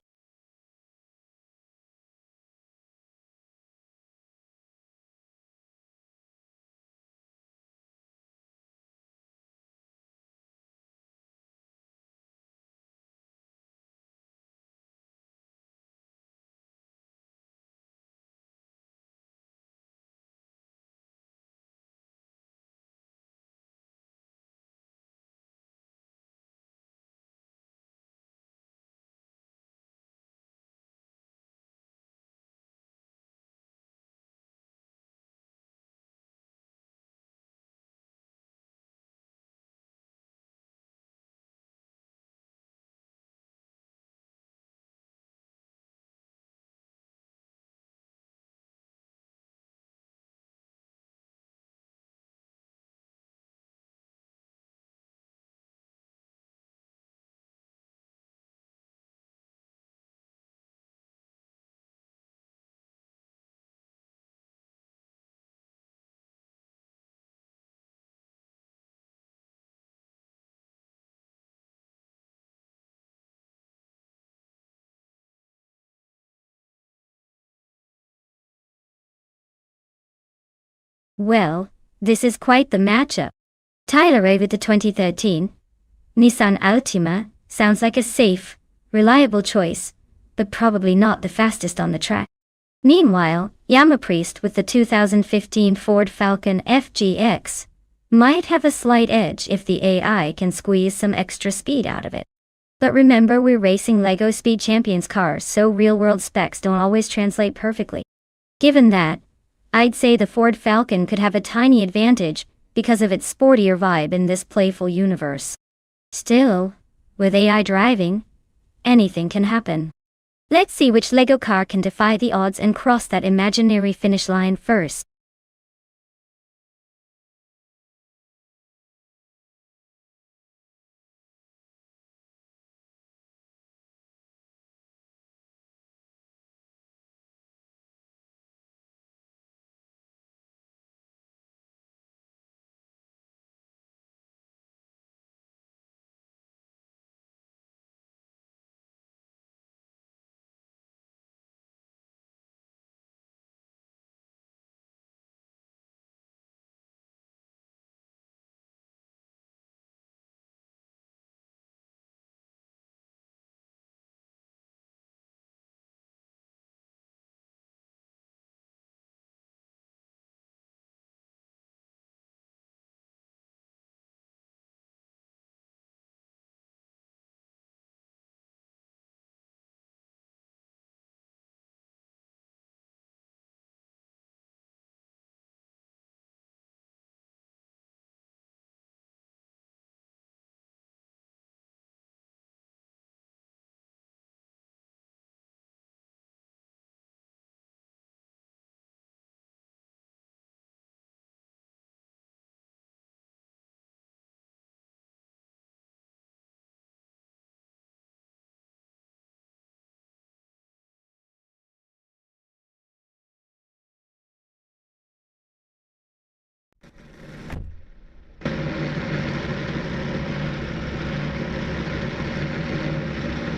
Well, this is quite the matchup. Tyler with the 2013 Nissan Altima sounds like a safe, reliable choice, but probably not the fastest on the track. Meanwhile, Yamapriest with the 2015 Ford Falcon FGX might have a slight edge if the AI can squeeze some extra speed out of it. But remember, we're racing LEGO Speed Champions cars, so real-world specs don't always translate perfectly. Given that, I'd say the Ford Falcon could have a tiny advantage because of its sportier vibe in this playful universe. Still, with AI driving, anything can happen. Let's see which LEGO car can defy the odds and cross that imaginary finish line first.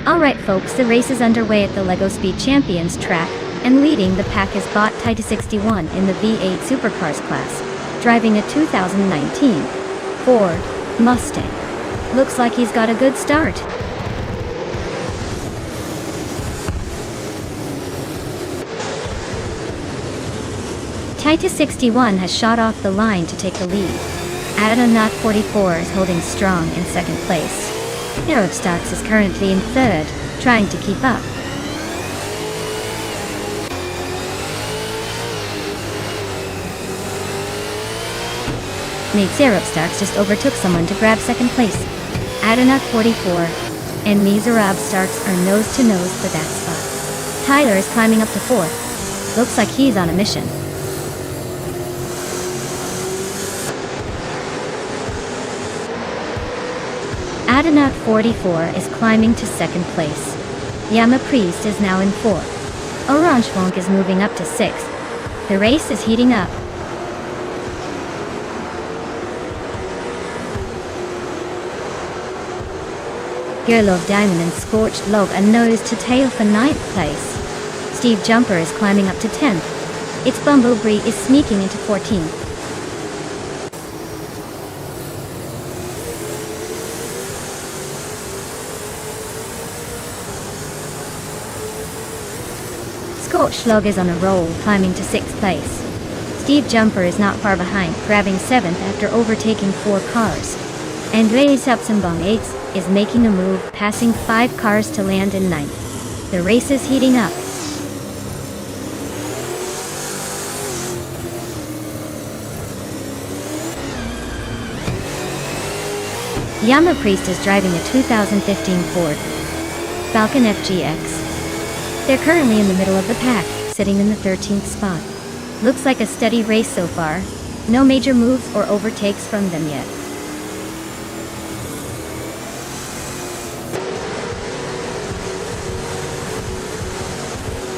Alright folks, the race is underway at the LEGO Speed Champions track, and leading the pack is bot Titus61 in the V8 Supercars class, driving a 2019 Ford Mustang. Looks like he's got a good start. Titus61 has shot off the line to take the lead. Nonstop is holding strong in second place. Nonstop is currently in third, trying to keep up. Nonstop just overtook someone to grab second place. Nonstop and Nonstop are nose to nose for that spot. Tyler is climbing up to fourth. Looks like he's on a mission. Nonstop is climbing to second place. Yama Priest is now in fourth. Orange Funk is moving up to sixth. The race is heating up. Girl of Diamond and Scorched Log are nose to tail for ninth place. Steve Jumper is climbing up to 10th. It's Bumblebee is sneaking into 14th. Scorched Log is on a roll, climbing to 6th place. Steve Jumper is not far behind, grabbing 7th after overtaking 4 cars. And Ray's Upsenbong 8th is making a move, passing 5 cars to land in 9th. The race is heating up. Yama Priest is driving a 2015 Ford Falcon FGX. They're currently in the middle of the pack, sitting in the 13th spot. Looks like a steady race so far. No major moves or overtakes from them yet.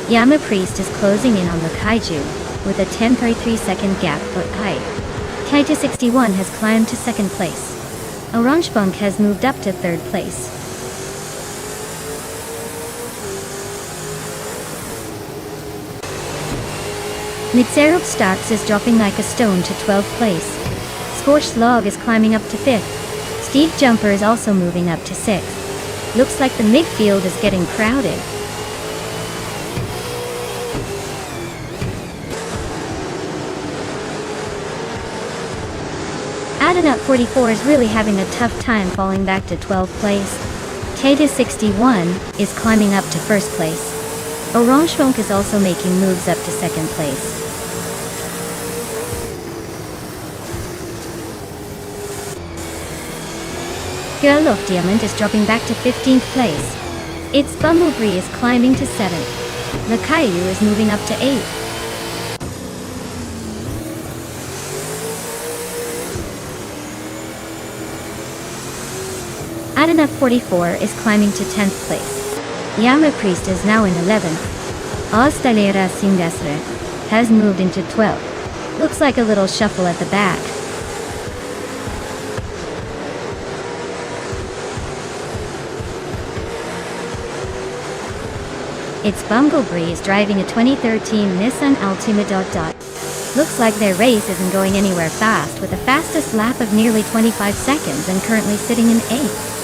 Yama Priest is closing in on the Kaiju with a 10.3-second gap, but Titus61 has climbed to second place. Orange Bunk has moved up to third place. Nonstop is dropping like a stone to 12th place. Scorched Log is climbing up to 5th. Steve Jumper is also moving up to 6th. Looks like the midfield is getting crowded. Nonstop is really having a tough time falling back to 12th place. Titus61 is climbing up to 1st place. Orange Funk is also making moves up to 2nd place. Girl of Diamond is dropping back to 15th place. It's Bumblebee is climbing to 7th. The Caillou is moving up to 8th. Nonstop is climbing to 10th place. Yama Priest is now in 11th. Ostalera Singasre has moved into 12th. Looks like a little shuffle at the back. It's Bumblebee is driving a 2013 Nissan Altima. Looks like their race isn't going anywhere fast, with the fastest lap of nearly 25 seconds and currently sitting in 8th.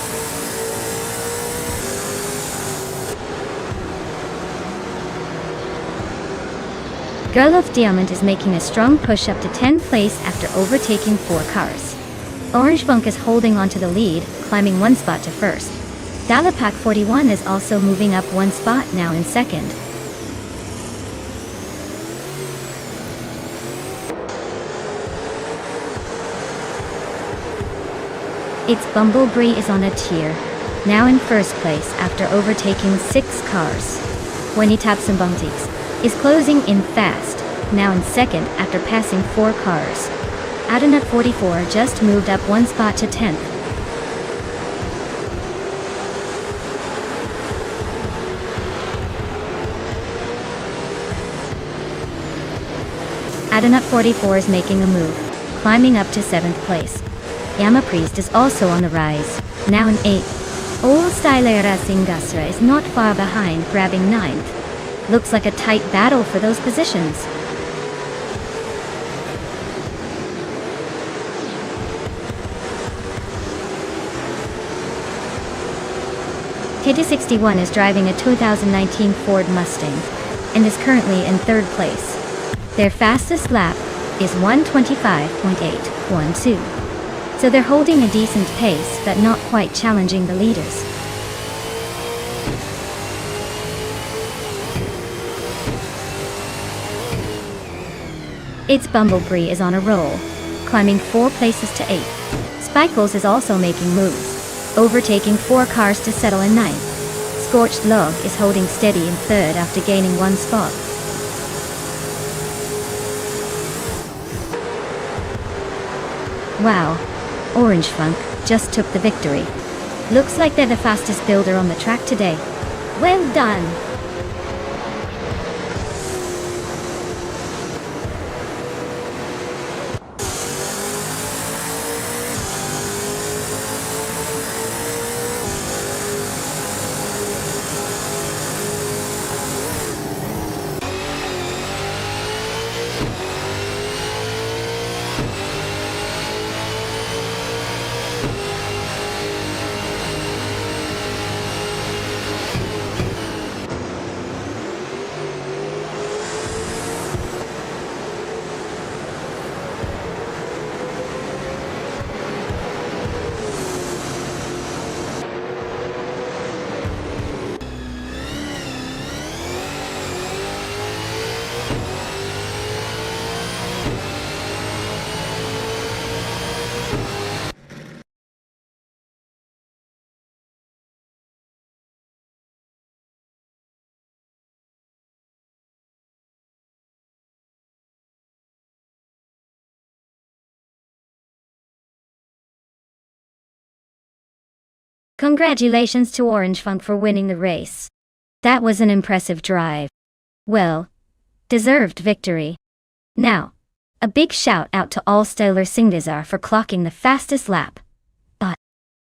Girl of Diamond is making a strong push up to 10th place after overtaking 4 cars. Orange Bunk is holding onto the lead, climbing 1 spot to 1st. Dalapak 41 is also moving up 1 spot, now in 2nd. It's Bumblebee is on a tier, now in 1st place after overtaking 6 cars. Wenitapsambongtiks is closing in fast, now in 2nd after passing 4 cars. Nonstop just moved up 1 spot to 10th. Nonstop is making a move, climbing up to 7th place. Yama Priest is also on the rise, now in 8th. Old Stylera Singasra is not far behind, grabbing ninth. Looks like a tight battle for those positions. KT61 is driving a 2019 Ford Mustang and is currently in third place. Their fastest lap is 1:25.812. So they're holding a decent pace but not quite challenging the leaders. It's Bumblebee is on a roll, climbing 4 places to 8th. Spikles is also making moves, overtaking 4 cars to settle in 9th. Scorched Log is holding steady in 3rd after gaining 1 spot. Wow, Orange Funk just took the victory. Looks like they're the fastest builder on the track today. Well done! Congratulations to Orange Funk for winning the race. That was an impressive drive. Well, deserved victory. Now, a big shout out to all Stellar Singdazar for clocking the fastest lap. But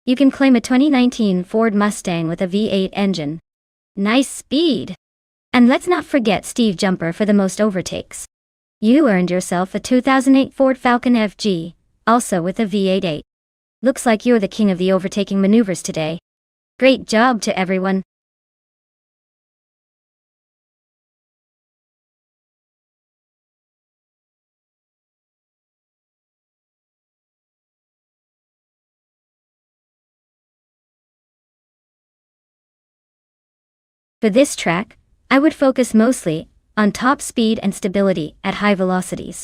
you can claim a 2019 Ford Mustang with a V8 engine. Nice speed! And let's not forget Steve Jumper for the most overtakes. You earned yourself a 2008 Ford Falcon FG, also with a V8. Looks like you're the king of the overtaking maneuvers today. Great job to everyone. For this track, I would focus mostly on top speed and stability at high velocities.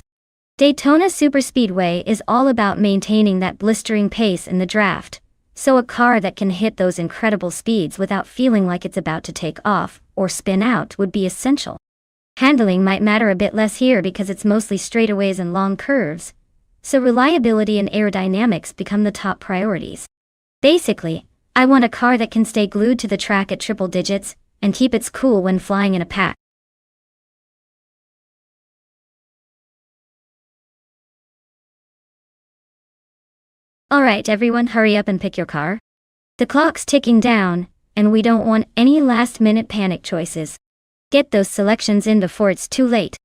Daytona Superspeedway is all about maintaining that blistering pace in the draft, so a car that can hit those incredible speeds without feeling like it's about to take off or spin out would be essential. Handling might matter a bit less here because it's mostly straightaways and long curves, so reliability and aerodynamics become the top priorities. Basically, I want a car that can stay glued to the track at triple digits and keep its cool when flying in a pack. Alright everyone, hurry up and pick your car. The clock's ticking down, and we don't want any last-minute panic choices. Get those selections in before it's too late.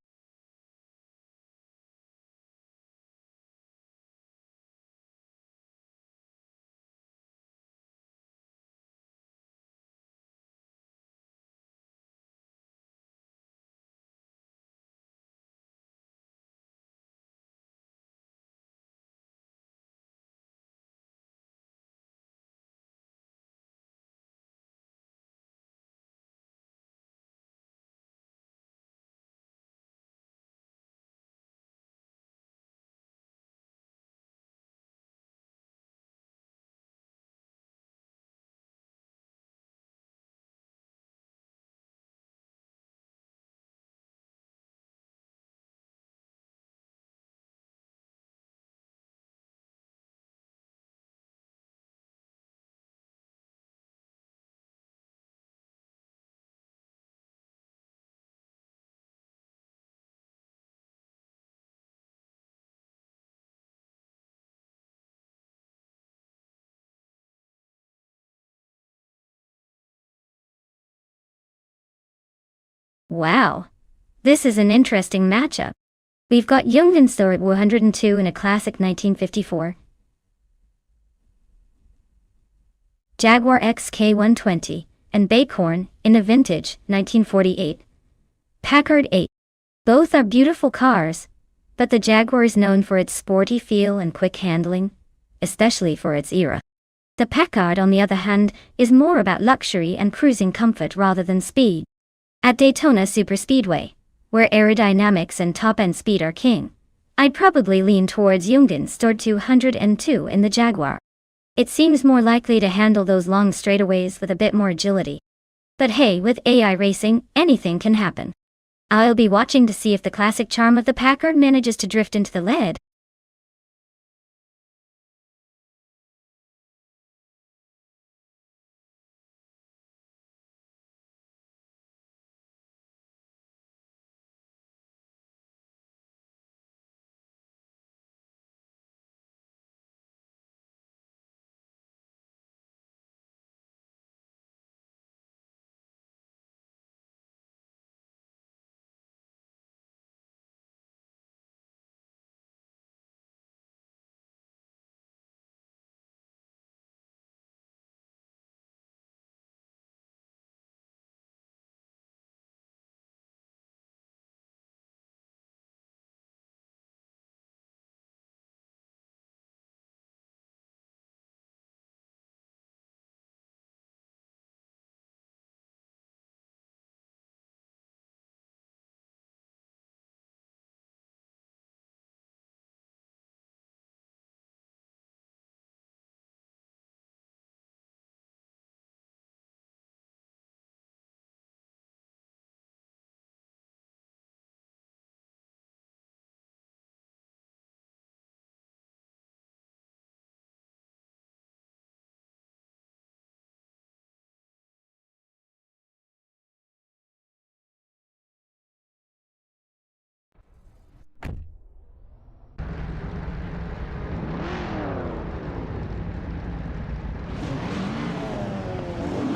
Wow. This is an interesting matchup. We've got Nonstop at 102 in a classic 1954. Jaguar XK120, and Bighorn, in a vintage, 1948. Packard 8. Both are beautiful cars, but the Jaguar is known for its sporty feel and quick handling, especially for its era. The Packard, on the other hand, is more about luxury and cruising comfort rather than speed. At Daytona Superspeedway, where aerodynamics and top-end speed are king, I'd probably lean towards Nonstop 202 in the Jaguar. It seems more likely to handle those long straightaways with a bit more agility. But hey, with AI racing, anything can happen. I'll be watching to see if the classic charm of the Packard manages to drift into the lead.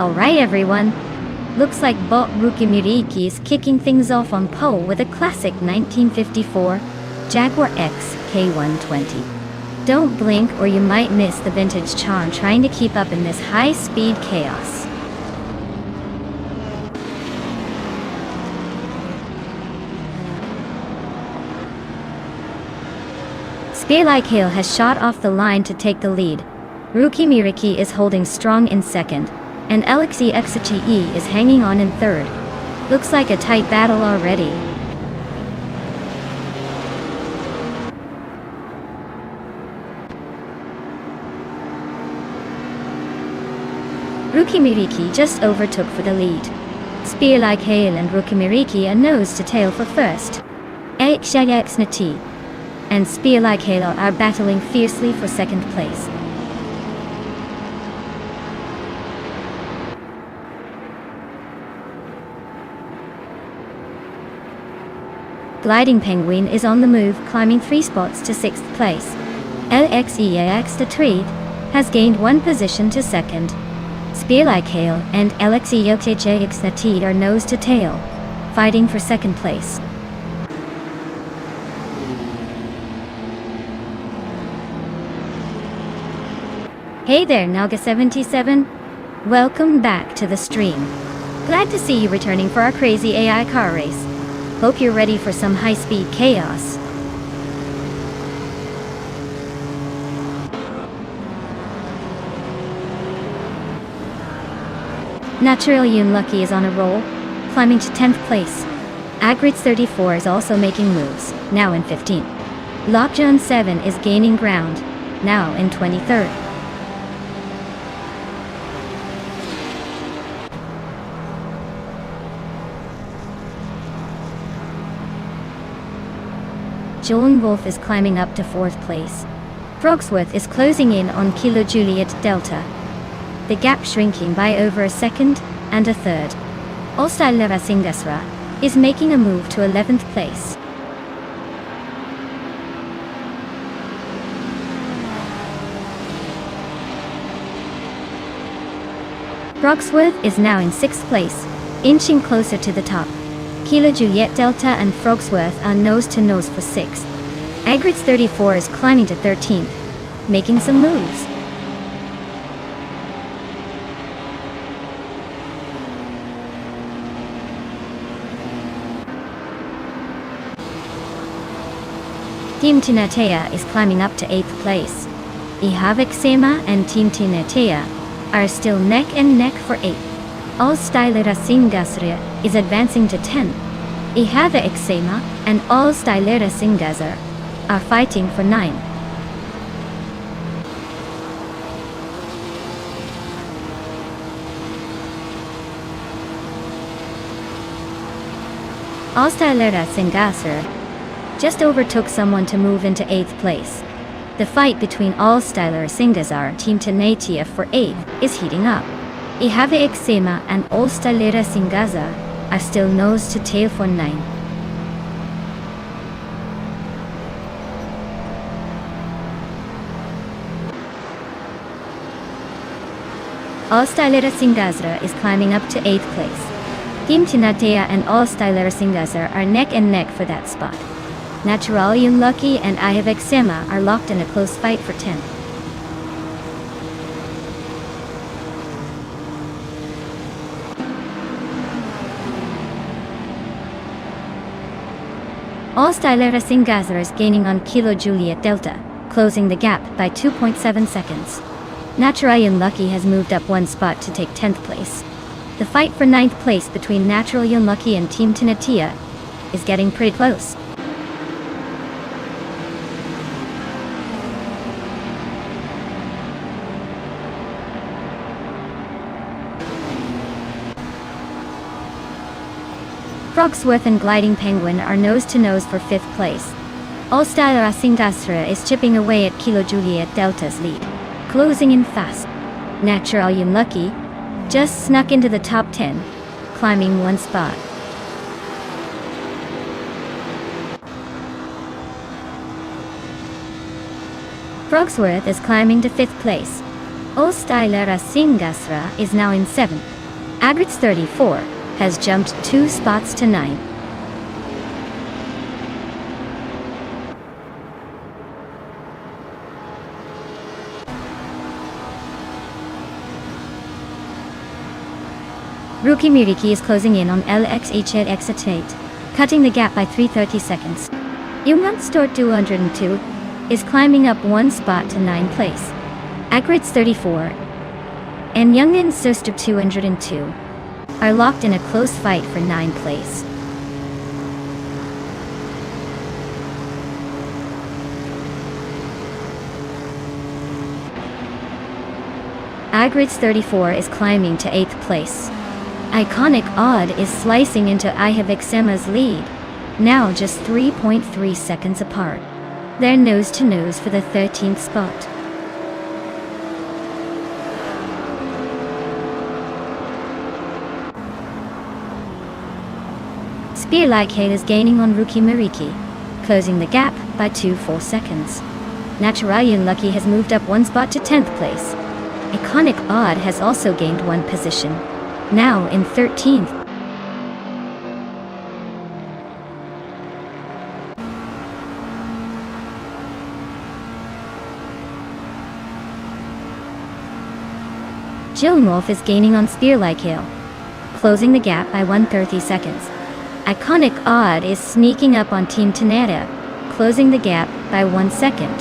Alright everyone, looks like Bot Rukimiriki is kicking things off on pole with a classic 1954 Jaguar X K120. Don't blink or you might miss the vintage charm trying to keep up in this high-speed chaos. Spearlike has shot off the line to take the lead. Rukimiriki is holding strong in second, and Alexei Xachi is hanging on in third. Looks like a tight battle already. Rukimiriki just overtook for the lead. Spearlike and Rukimiriki are nose to tail for first. Xachi and Spearlike are battling fiercely for second place. Gliding Penguin is on the move, climbing 3 spots to 6th place. Alexei has gained 1 position to second. Spearlike and Alexei Xachi are nose to tail, fighting for second place. Hey there, Naga77. Welcome back to the stream. Glad to see you returning for our crazy AI car race. Hope you're ready for some high-speed chaos. Natural Unlucky is on a roll, climbing to 10th place. Agritz34 is also making moves, now in 15th. Lockjohn7 is gaining ground, now in 23rd. Joan Wolf is climbing up to 4th place. Frogsworth is closing in on Kilo Juliet Delta, the gap shrinking by over a second and a third. Olstyle Lerasingasra is making a move to 11th place. Frogsworth is now in 6th place, inching closer to the top. Kilo Juliet Delta and Frogsworth are nose to nose for 6th. Agrit's 34 is climbing to 13th, making some moves. Team Tinatea is climbing up to 8th place. Ihavik Sema and Team Tinatea are still neck and neck for 8th. All Stylera Singasre is advancing to 10th. Ihavik Sema and All Stylera Singazar are fighting for 9th. All Stylera Singasar just overtook someone to move into 8th place. The fight between All Stylera Singazar Team Tinatea for 8th is heating up. Ihavik Sema and All Stylera Singazar are still nose to tail for 9th. All Stylera Singazar is climbing up to 8th place. Team Tinatea and All Stylera Singazar are neck and neck for that spot. Natural Unlucky and Ihavik Sema are locked in a close fight for 10th. All Stylera Singazar is gaining on Kilo Juliet Delta, closing the gap by 2.7 seconds. Natural Unlucky has moved up 1 spot to take 10th place. The fight for 9th place between Natural Unlucky and Team Tinatea is getting pretty close. Frogsworth and Gliding Penguin are nose to nose for 5th place. All Stylera Singasra is chipping away at Kilo Juliet Delta's lead, closing in fast. Natural Unlucky just snuck into the top 10, climbing 1 spot. Frogsworth is climbing to 5th place. All Stylera Singasra is now in 7th. Agrit's 34 has jumped 2 spots to 9th. Rookie Miriki is closing in on LXH Excitate, cutting the gap by 330 seconds. Yungan Store 202 is climbing up 1 spot to 9th place. Agrit's 34 and Youngin Sister 202 are locked in a close fight for 9th place. Agrit's 34 is climbing to 8th place. Iconic Odd is slicing into Ihavik Sema's lead, now just 3.3 seconds apart. They're nose to nose for the 13th spot. Spear-like Hail is gaining on Rookie Miriki, closing the gap by 2.4 seconds. Natural Unlucky has moved up 1 spot to 10th place. Iconic Odd has also gained 1 position, now in 13th. Jilmolf is gaining on Spear-like Hail, closing the gap by 130 seconds. Iconic Odd is sneaking up on Team Tinatea, closing the gap by 1 second.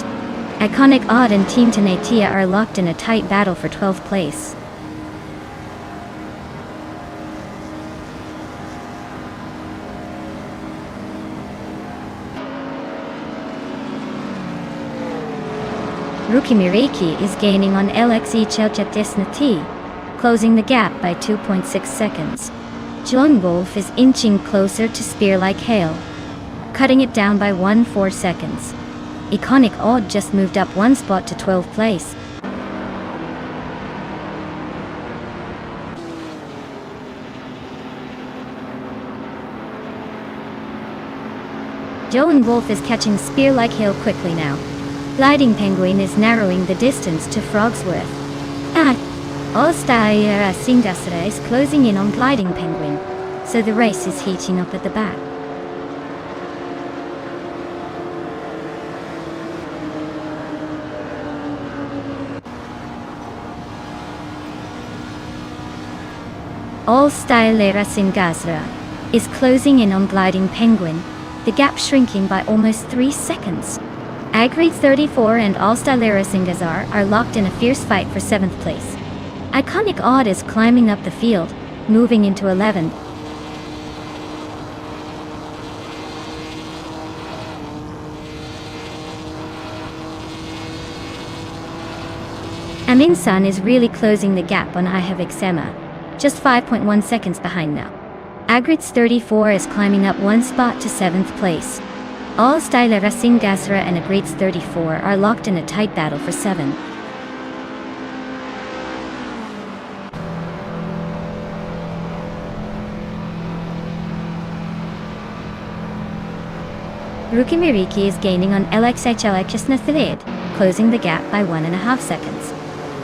Iconic Odd and Team Tinatea are locked in a tight battle for 12th place. Rookie Miriki is gaining on LXE Chelchetesnati, closing the gap by 2.6 seconds. John Wolf is inching closer to Spear-like Hail, cutting it down by 1.4 seconds. Iconic Odd just moved up 1 spot to 12th place. Joan Wolf is catching Spear-like Hail quickly now. Gliding Penguin is narrowing the distance to Frogsworth. All Stylera Singasra is closing in on Gliding Penguin, so the race is heating up at the back. All-Style Racing Gazra is closing in on Gliding Penguin, the gap shrinking by almost 3 seconds. Agri 34 and All-Style Racing Gazar are locked in a fierce fight for 7th place. Iconic Odd is climbing up the field, moving into 11th. Aminsan is really closing the gap on I Have Eczema, just 5.1 seconds behind now. Agrit's 34 is climbing up 1 spot to 7th place. All-Style Racing Gazra and Agrit's 34 are locked in a tight battle for 7th. Rukimiriki is gaining on LXHLXNathlid, closing the gap by 1.5 seconds.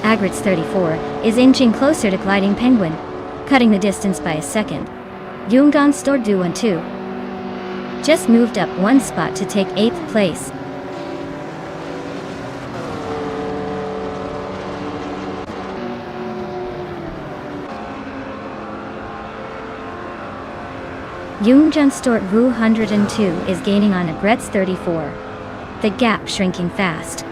Agrit's 34 is inching closer to Gliding Penguin, cutting the distance by a second. Yungan Stordu and 2 just moved up 1 spot to take 8th place. Yungjun Stort Wu 102 is gaining on Agret's 34. The gap shrinking fast.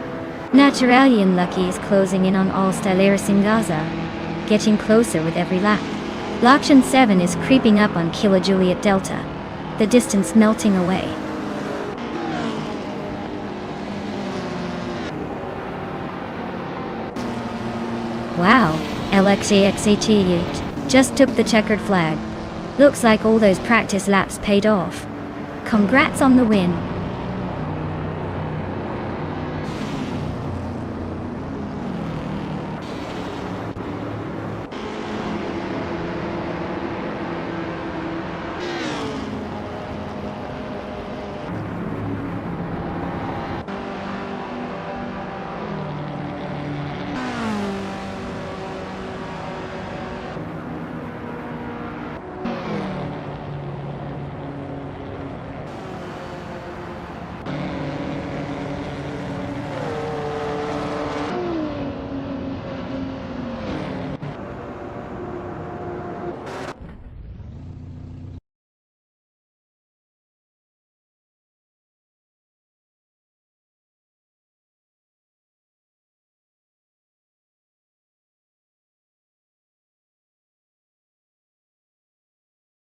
Naturalian Lucky is closing in on All-Style Singaza, getting closer with every lap. Lakshan 7 is creeping up on Kilo Juliet Delta, the distance melting away. Wow, LXAXAT just took the checkered flag. Looks like all those practice laps paid off. Congrats on the win.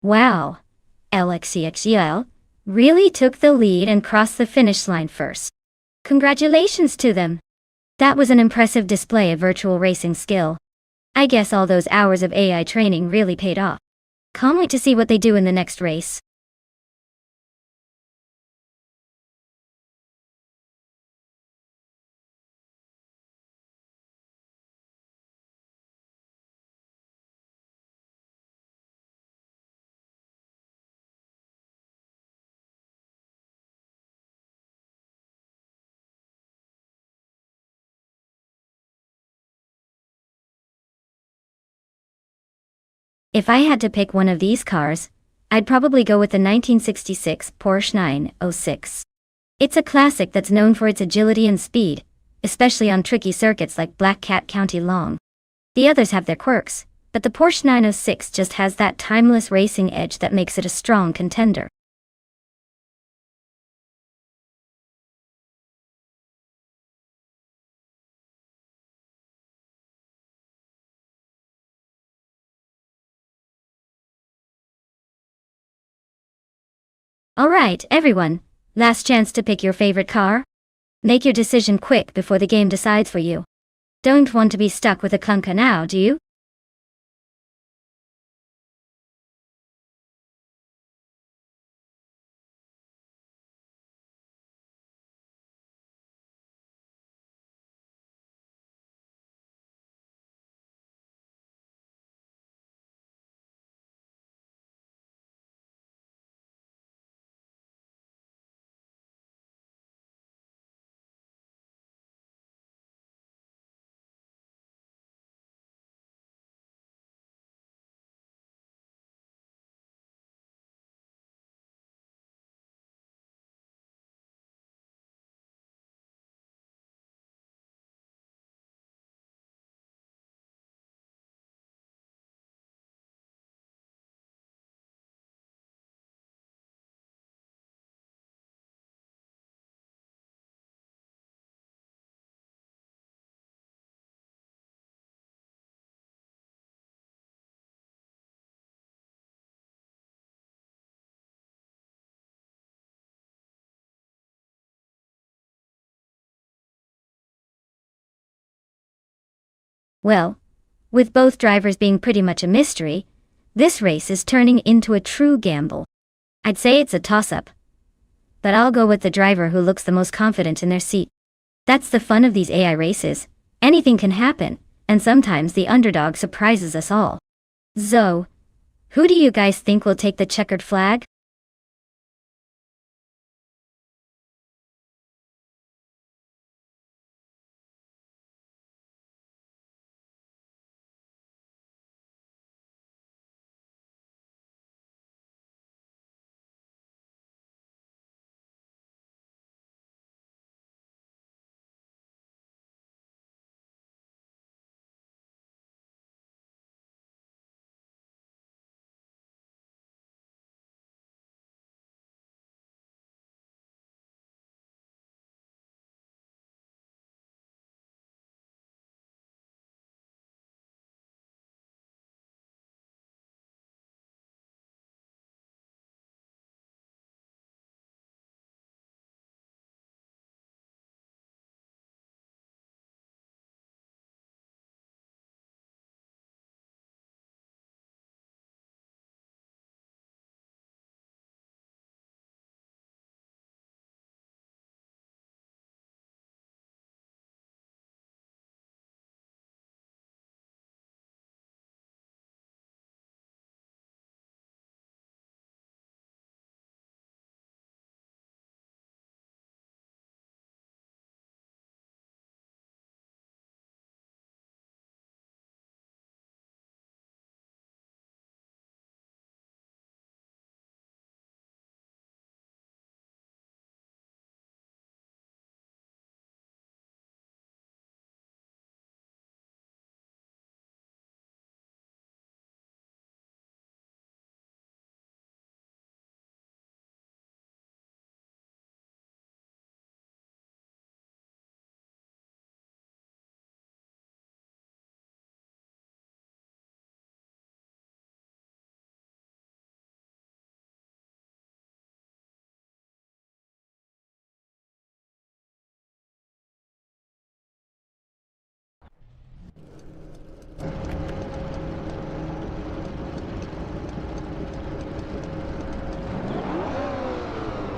Wow, LXCXEL really took the lead and crossed the finish line first. Congratulations to them. That was an impressive display of virtual racing skill. I guess all those hours of AI training really paid off. Can't wait to see what they do in the next race. If I had to pick one of these cars, I'd probably go with the 1966 Porsche 906. It's a classic that's known for its agility and speed, especially on tricky circuits like Black Cat County Long. The others have their quirks, but the Porsche 906 just has that timeless racing edge that makes it a strong contender. Alright, everyone, last chance to pick your favorite car? Make your decision quick before the game decides for you. Don't want to be stuck with a clunker now, do you? Well, with both drivers being pretty much a mystery, this race is turning into a true gamble. I'd say it's a toss-up, but I'll go with the driver who looks the most confident in their seat. That's the fun of these AI races. Anything can happen, and sometimes the underdog surprises us all. So, who do you guys think will take the checkered flag?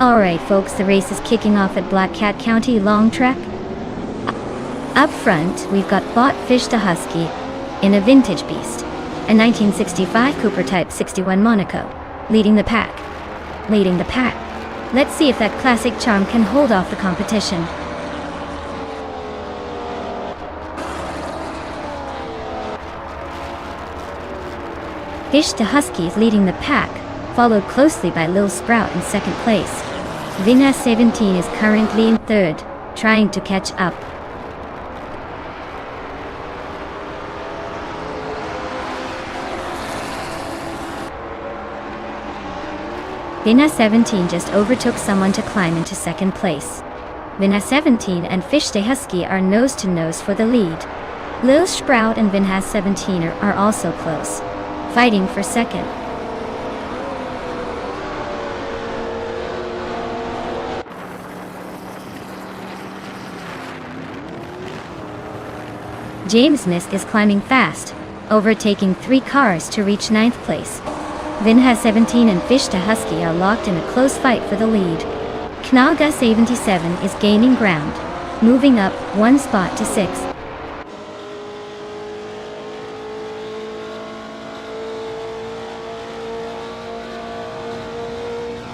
Alright folks, the race is kicking off at Black Cat County Long Track. Up front, we've got Bot Fish the Husky in a vintage beast, a 1965 Cooper Type 61 Monaco, leading the pack. Let's see if that classic charm can hold off the competition. Fish the Husky is leading the pack, followed closely by Lil Sprout in second place. Vinhas 17 is currently in third, trying to catch up. Vinhas 17 just overtook someone to climb into second place. Vinhas 17 and Fish the Husky are nose to nose for the lead. Lil Sprout and Vinhas 17 are also close, fighting for second. James Nisk is climbing fast, overtaking 3 cars to reach 9th place. Vinhas 17 and Fish the Husky are locked in a close fight for the lead. Knaga 77 is gaining ground, moving up 1 spot to 6th.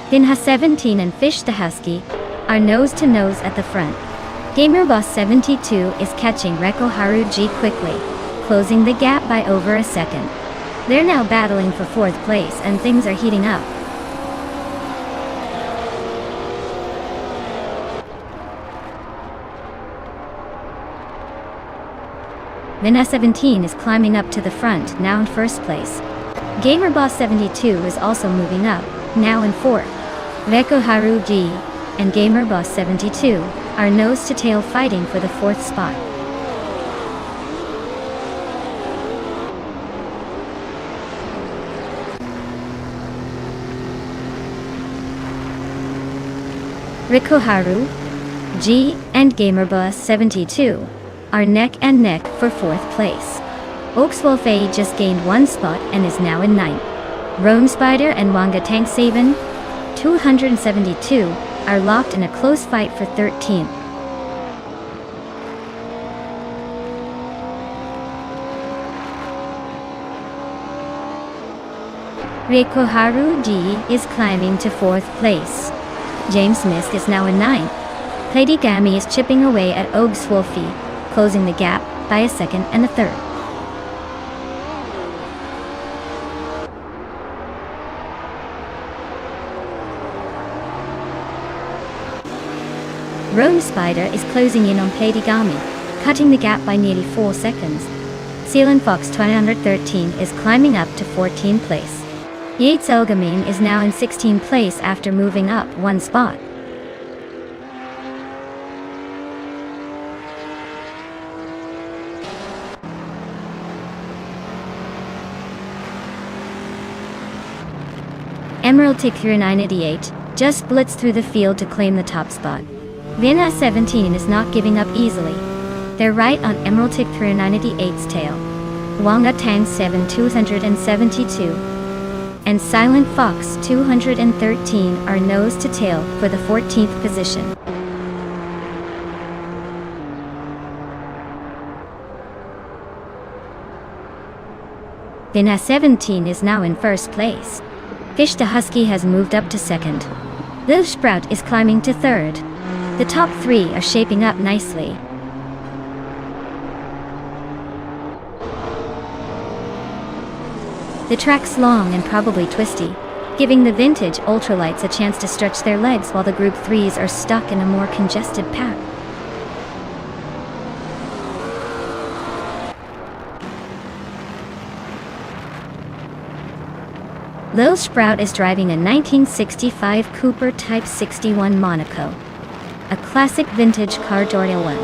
Vinhas 17 and Fish the Husky are nose to nose at the front. Gamerboss 72 is catching Reko Haru G quickly, closing the gap by over a second. They're now battling for 4th place and things are heating up. Vinhas 17 is climbing up to the front, now in 1st place. Gamerboss 72 is also moving up, now in 4th. Reko Haru G and Gamerboss 72 are nose to tail fighting for the 4th spot. Reko Haru G and Gamerboss 72 are neck and neck for 4th place. Oakswolfei just gained 1 spot and is now in 9th. Rome Spider and Wanga Tank 7, 272, are locked in a close fight for 13th. Reikoharu D is climbing to 4th place. James Mist is now in 9th. Platigami is chipping away at Oakswolfei, closing the gap by a 2nd and a 3rd. Rome Spider is closing in on Platigami, cutting the gap by nearly 4 seconds. Sealand Fox 213 is climbing up to 14th place. Yates Elgamin is now in 16th place after moving up 1 spot. Emerald Tick 988 just blitzed through the field to claim the top spot. Vina 17 is not giving up easily. They're right on Emerald Tick 988's tail. Wanga Tang 7 272 and Silent Fox 213 are nose to tail for the 14th position. Vina 17 is now in 1st place. Fish the Husky has moved up to 2nd. Lil Sprout is climbing to 3rd. The top 3 are shaping up nicely. The track's long and probably twisty, giving the vintage ultralights a chance to stretch their legs while the Group 3s are stuck in a more congested pack. Lil Sprout is driving a 1965 Cooper Type 61 Monaco, a classic vintage car Doria 1.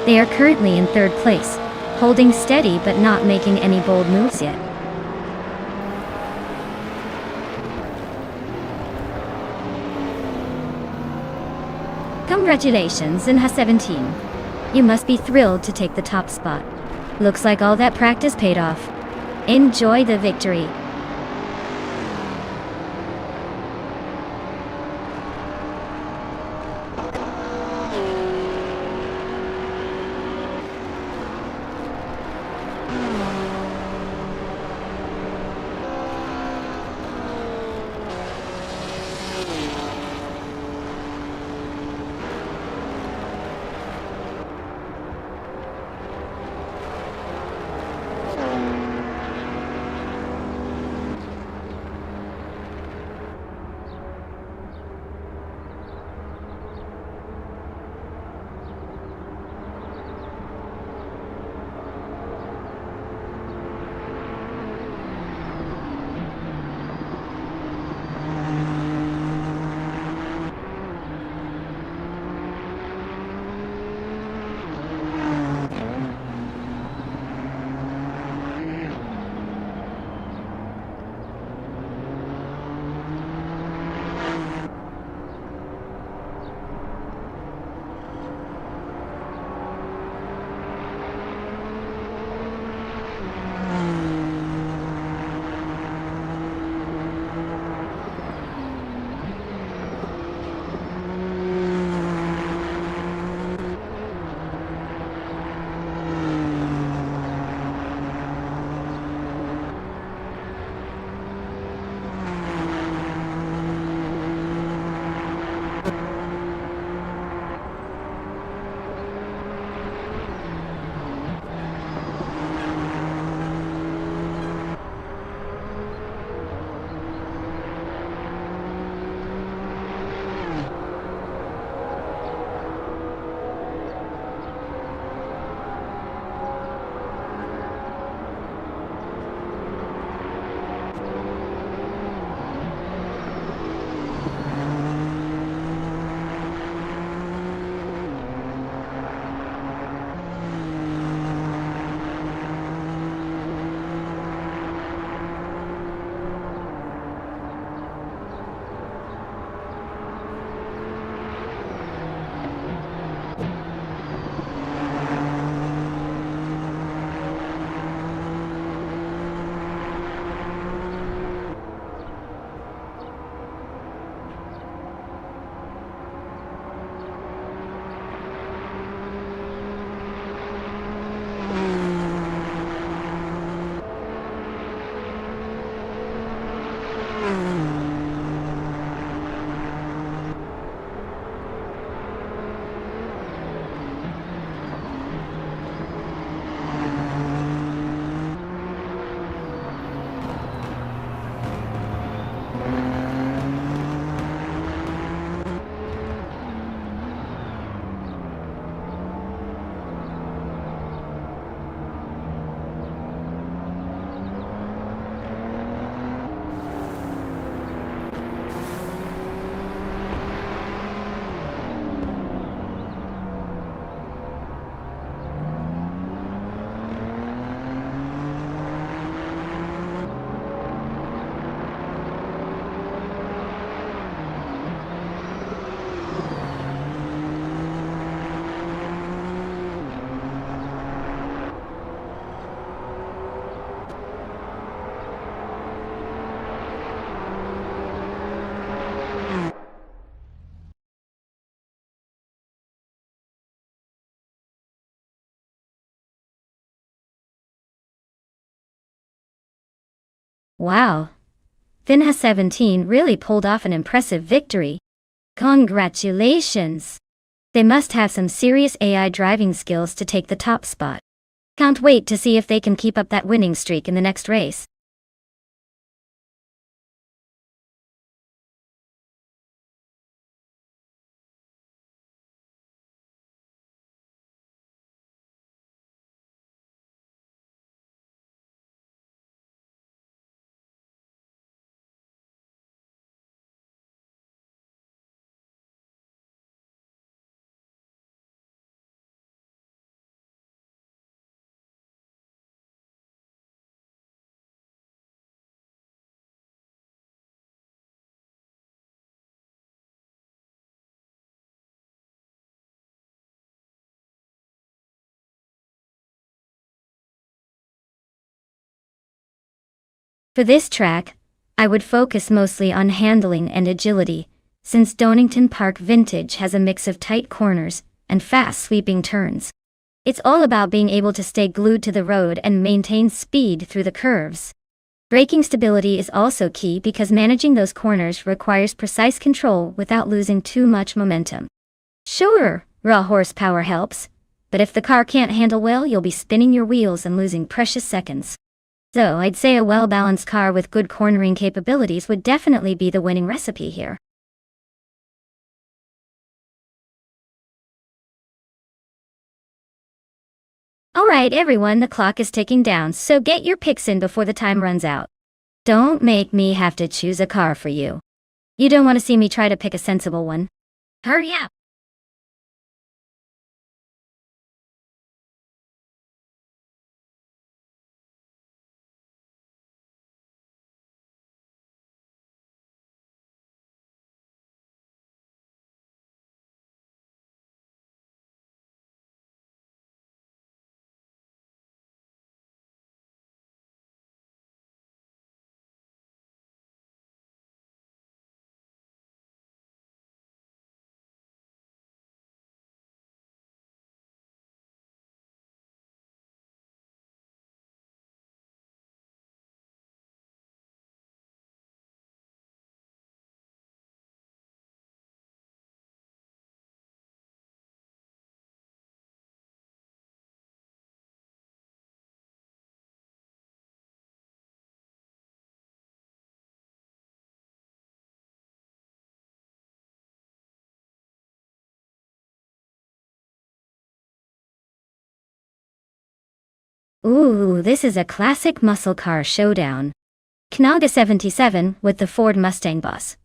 They are currently in 3rd place, holding steady but not making any bold moves yet. Congratulations, Zinha 17. You must be thrilled to take the top spot. Looks like all that practice paid off. Enjoy the victory. Wow. Finha 17 really pulled off an impressive victory. Congratulations! They must have some serious AI driving skills to take the top spot. Can't wait to see if they can keep up that winning streak in the next race. For this track, I would focus mostly on handling and agility, since Donington Park Vintage has a mix of tight corners and fast sweeping turns. It's all about being able to stay glued to the road and maintain speed through the curves. Braking stability is also key because managing those corners requires precise control without losing too much momentum. Sure, raw horsepower helps, but if the car can't handle well, you'll be spinning your wheels and losing precious seconds. So I'd say a well-balanced car with good cornering capabilities would definitely be the winning recipe here. Alright everyone, the clock is ticking down, so get your picks in before the time runs out. Don't make me have to choose a car for you. You don't want to see me try to pick a sensible one. Hurry up! Ooh, this is a classic muscle car showdown. Knaga 77 with the Ford Mustang Boss.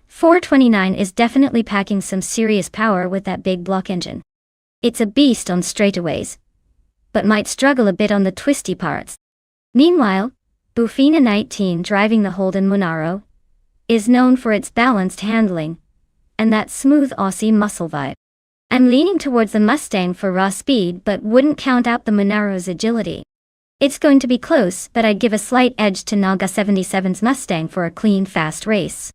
429 is definitely packing some serious power with that big block engine. It's a beast on straightaways, but might struggle a bit on the twisty parts. Meanwhile, Bufina 19 driving the Holden Monaro is known for its balanced handling and that smooth Aussie muscle vibe. I'm leaning towards the Mustang for raw speed but wouldn't count out the Monaro's agility. It's going to be close, but I'd give a slight edge to Naga 77's Mustang for a clean, fast race.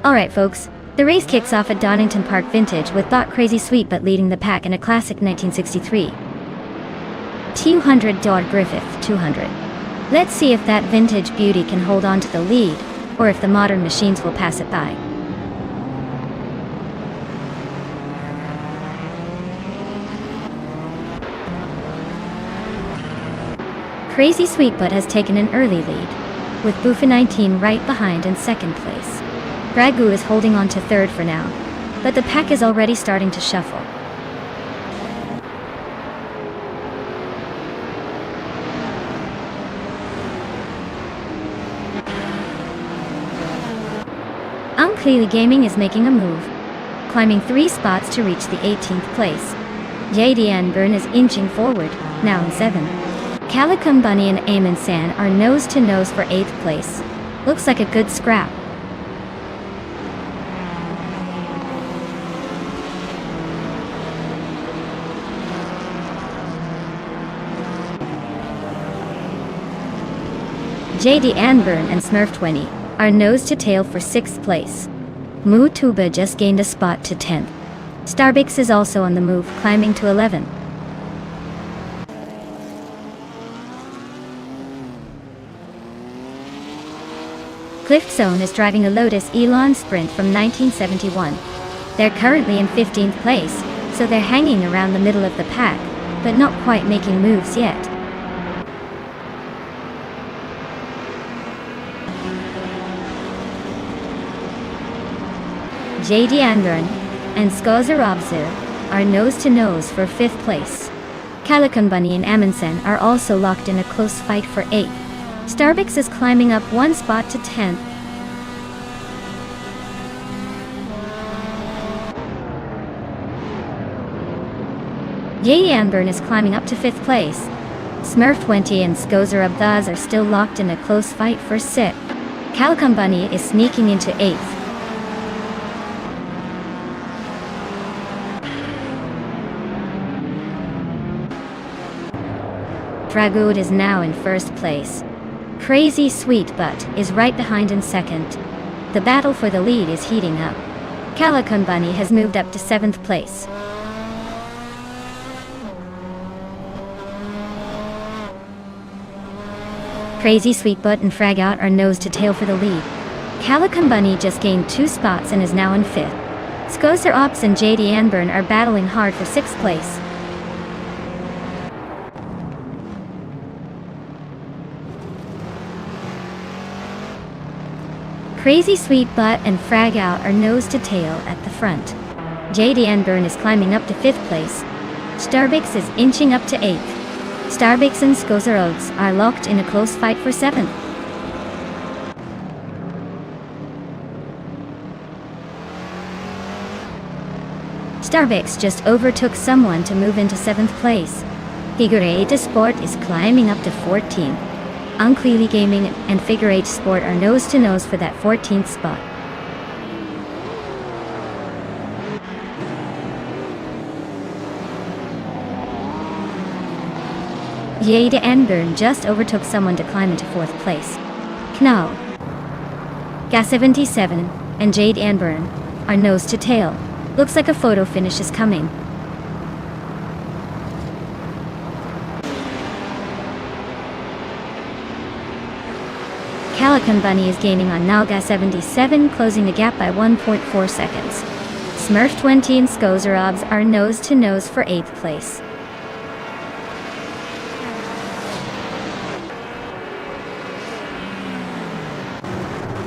Alright folks, the race kicks off at Donington Park Vintage with Bot Crazy Sweetbutt leading the pack in a classic 1963 200 Dodd Griffith 200. Let's see if that vintage beauty can hold on to the lead, or if the modern machines will pass it by. Crazy Sweetbutt has taken an early lead, with Boofa 19 right behind in second place. Ragu is holding on to third for now, but the pack is already starting to shuffle. Unclearly Gaming is making a move, climbing 3 spots to reach the 18th place. JD Burn is inching forward, now in 7. Calicum Bunny and Eamon San are nose to nose for 8th place. Looks like a good scrap. JD Anburn and Smurf 20 are nose to tail for 6th place. Moo Tuba just gained a spot to 10th. Starbix is also on the move, climbing to 11. Cliff Zone is driving a Lotus Elon Sprint from 1971. They're currently in 15th place, so they're hanging around the middle of the pack, but not quite making moves yet. JD Anburn and Skozarobzu are nose to nose for 5th place. Calicum Bunny and Amundsen are also locked in a close fight for 8th. Starbix is climbing up 1 spot to 10th. JD Anburn is climbing up to 5th place. Smurf 20 and Skozarobzu are still locked in a close fight for 6th. Calicum Bunny is sneaking into 8th. Dragood is now in 1st place. Crazy Sweetbutt is right behind in 2nd. The battle for the lead is heating up. Calicum Bunny has moved up to 7th place. Crazy Sweetbutt and Fragout are nose to tail for the lead. Calicum Bunny just gained 2 spots and is now in 5th. Skozer Ops and JD Anburn are battling hard for 6th place. Crazy Sweetbutt and Fragout are nose to tail at the front. JD Anburn is climbing up to 5th place. Starbix is inching up to 8th. Starbix and Skozarogs are locked in a close fight for 7th. Starbix just overtook someone to move into 7th place. Figure 8 Sport is climbing up to 14th. Unclearly Gaming and Figure 8 Sport are nose to nose for that 14th spot. Jade Anburn just overtook someone to climb into 4th place. Knau, Ga77 and Jade Anburn are nose to tail. Looks like a photo finish is coming. Calicum Bunny is gaining on Nalga77, closing the gap by 1.4 seconds. Smurf 20 and Skozarobs are nose to nose for 8th place.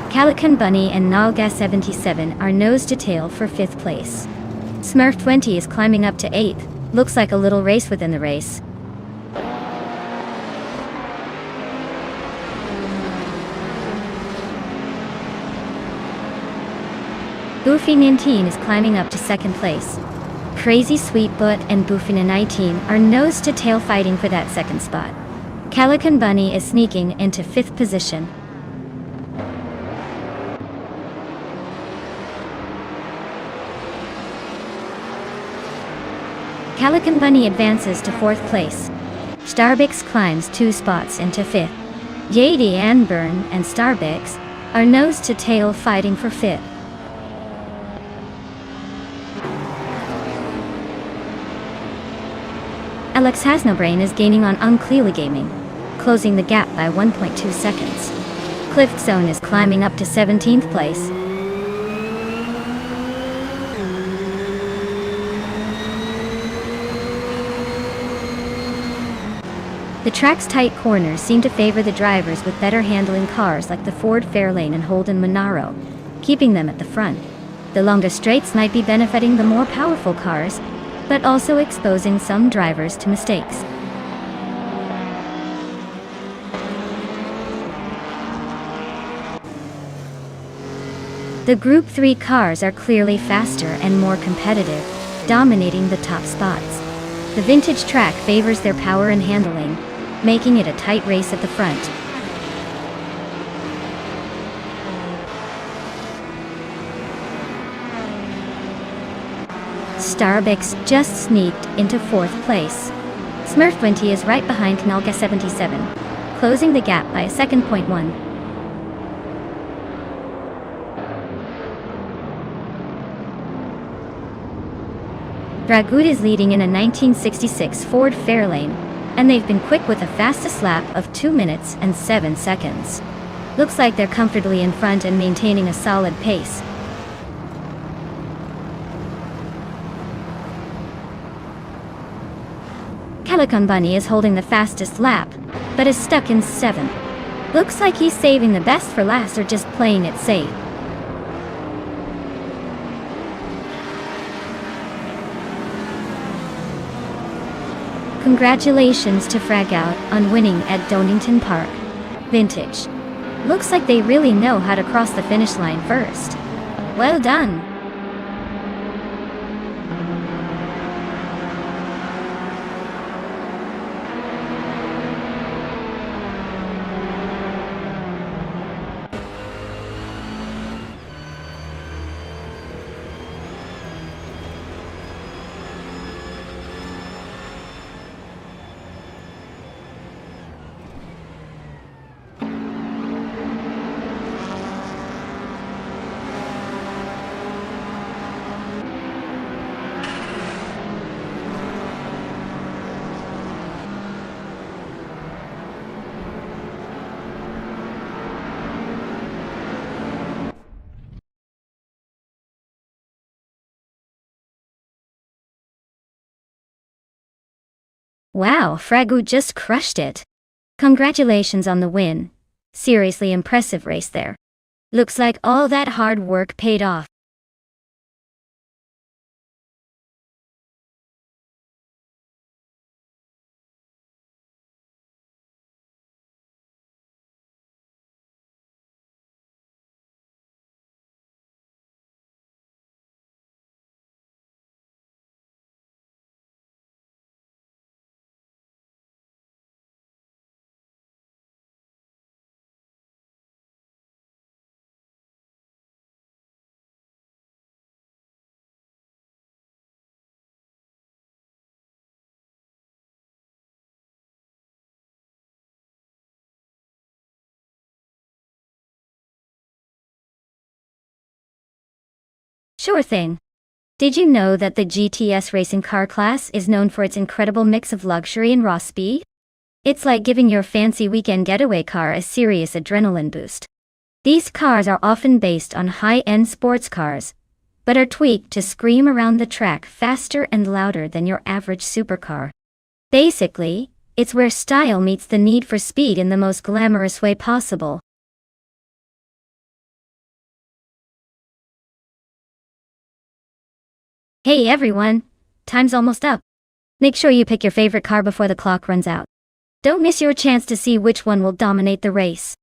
Calicum Bunny and Nalga77 are nose to tail for 5th place. Smurf 20 is climbing up to 8th. Looks like a little race within the race. Boofy 19 is climbing up to 2nd place. Crazy Sweetbutt and Boofy 19 are nose to tail fighting for that 2nd spot. Calicum Bunny is sneaking into 5th position. Calicum Bunny advances to 4th place. Starbix climbs 2 spots into 5th. JD Anburn and Starbix are nose to tail fighting for 5th. Alex Hasnobrain is gaining on Unclearly Gaming, closing the gap by 1.2 seconds. Cliff Zone is climbing up to 17th place. The track's tight corners seem to favor the drivers with better handling cars like the Ford Fairlane and Holden Monaro, keeping them at the front. The longer straights might be benefiting the more powerful cars, but also exposing some drivers to mistakes. The Group 3 cars are clearly faster and more competitive, dominating the top spots. The vintage track favors their power and handling, making it a tight race at the front. Starbucks just sneaked into 4th place. Smurf20 is right behind Knalga 77, closing the gap by a second. Dragut is leading in a 1966 Ford Fairlane, and they've been quick with a fastest lap of 2 minutes and 7 seconds. Looks like they're comfortably in front and maintaining a solid pace. Calican Bunny is holding the fastest lap, but is stuck in 7th. Looks like he's saving the best for last or just playing it safe. Congratulations to Fragout on winning at Donington Park. Vintage. Looks like they really know how to cross the finish line first. Well done. Wow, Fragu just crushed it. Congratulations on the win. Seriously impressive race there. Looks like all that hard work paid off. Sure thing. Did you know that the GTS racing car class is known for its incredible mix of luxury and raw speed? It's like giving your fancy weekend getaway car a serious adrenaline boost. These cars are often based on high-end sports cars, but are tweaked to scream around the track faster and louder than your average supercar. Basically, it's where style meets the need for speed in the most glamorous way possible. Hey everyone! Time's almost up. Make sure you pick your favorite car before the clock runs out. Don't miss your chance to see which one will dominate the race.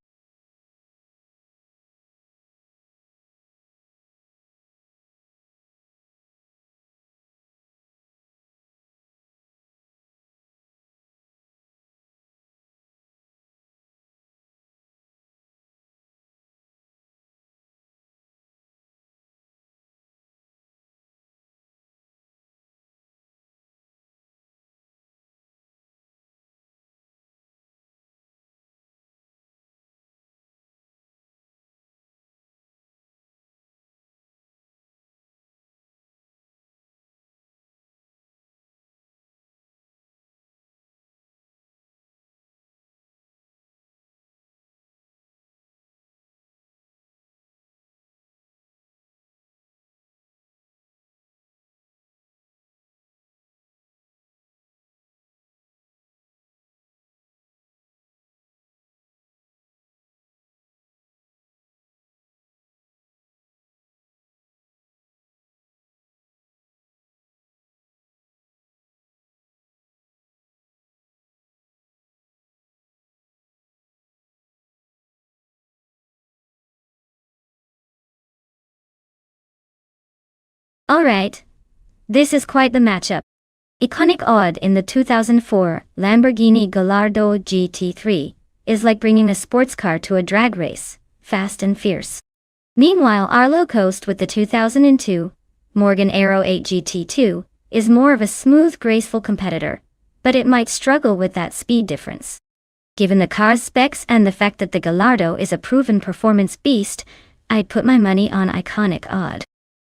Alright. This is quite the matchup. Iconic odd in the 2004 Lamborghini Gallardo GT3 is like bringing a sports car to a drag race, fast and fierce. Meanwhile, our low coast with the 2002 Morgan Aero 8 GT2 is more of a smooth, graceful competitor, but it might struggle with that speed difference. Given the car's specs and the fact that the Gallardo is a proven performance beast, I'd put my money on Iconic odd.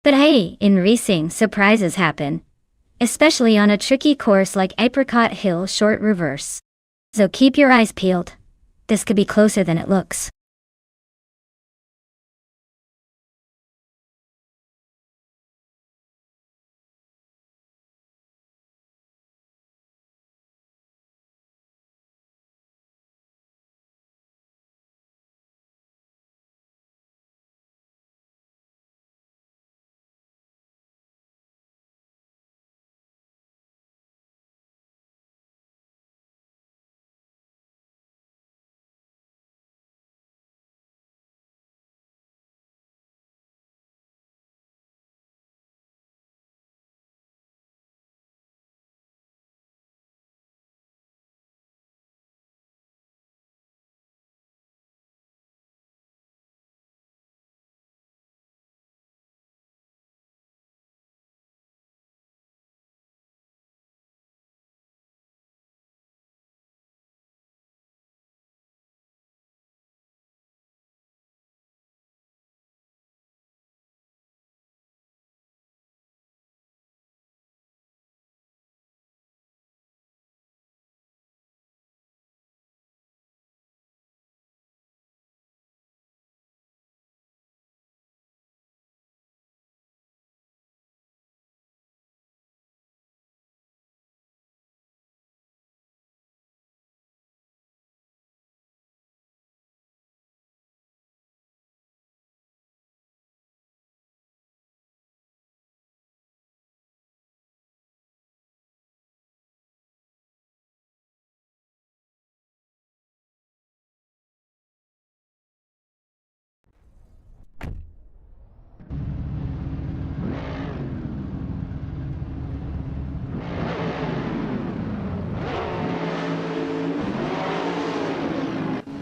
But hey, in racing, surprises happen, especially on a tricky course like Apricot Hill Short Reverse. So keep your eyes peeled. This could be closer than it looks.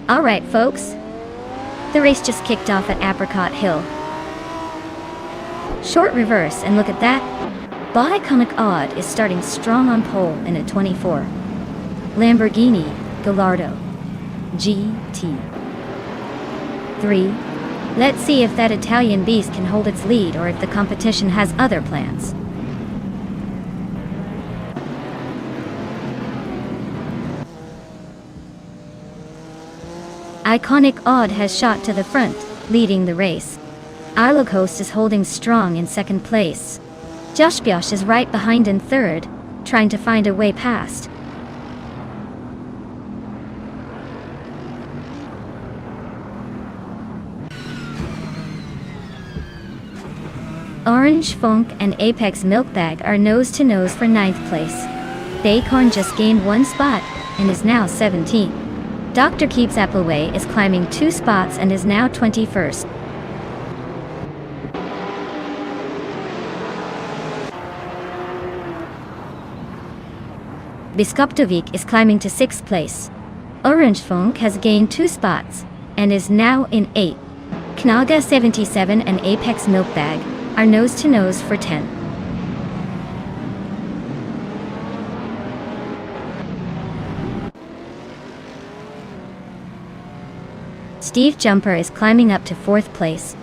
Alright folks, the race just kicked off at Apricot Hill. Short reverse, and look at that. Iconic odd is starting strong on pole in a 24 Lamborghini Gallardo GT3. Let's see if that Italian beast can hold its lead or if the competition has other plans. Iconic odd has shot to the front, leading the race. Our host is holding strong in second place. Josh is right behind in third, trying to find a way past. Orange Funk and Apex Milkbag are nose-to-nose for 9th place. Baycorn just gained 1 spot and is now 17th. Dr. Keeps Appleway is climbing 2 spots and is now 21st. Biskoptovik is climbing to 6th place. Orange Funk has gained 2 spots and is now in 8th. Knaga 77 and Apex Milkbag are nose-to-nose for 10th. Steve Jumper is climbing up to 4th place.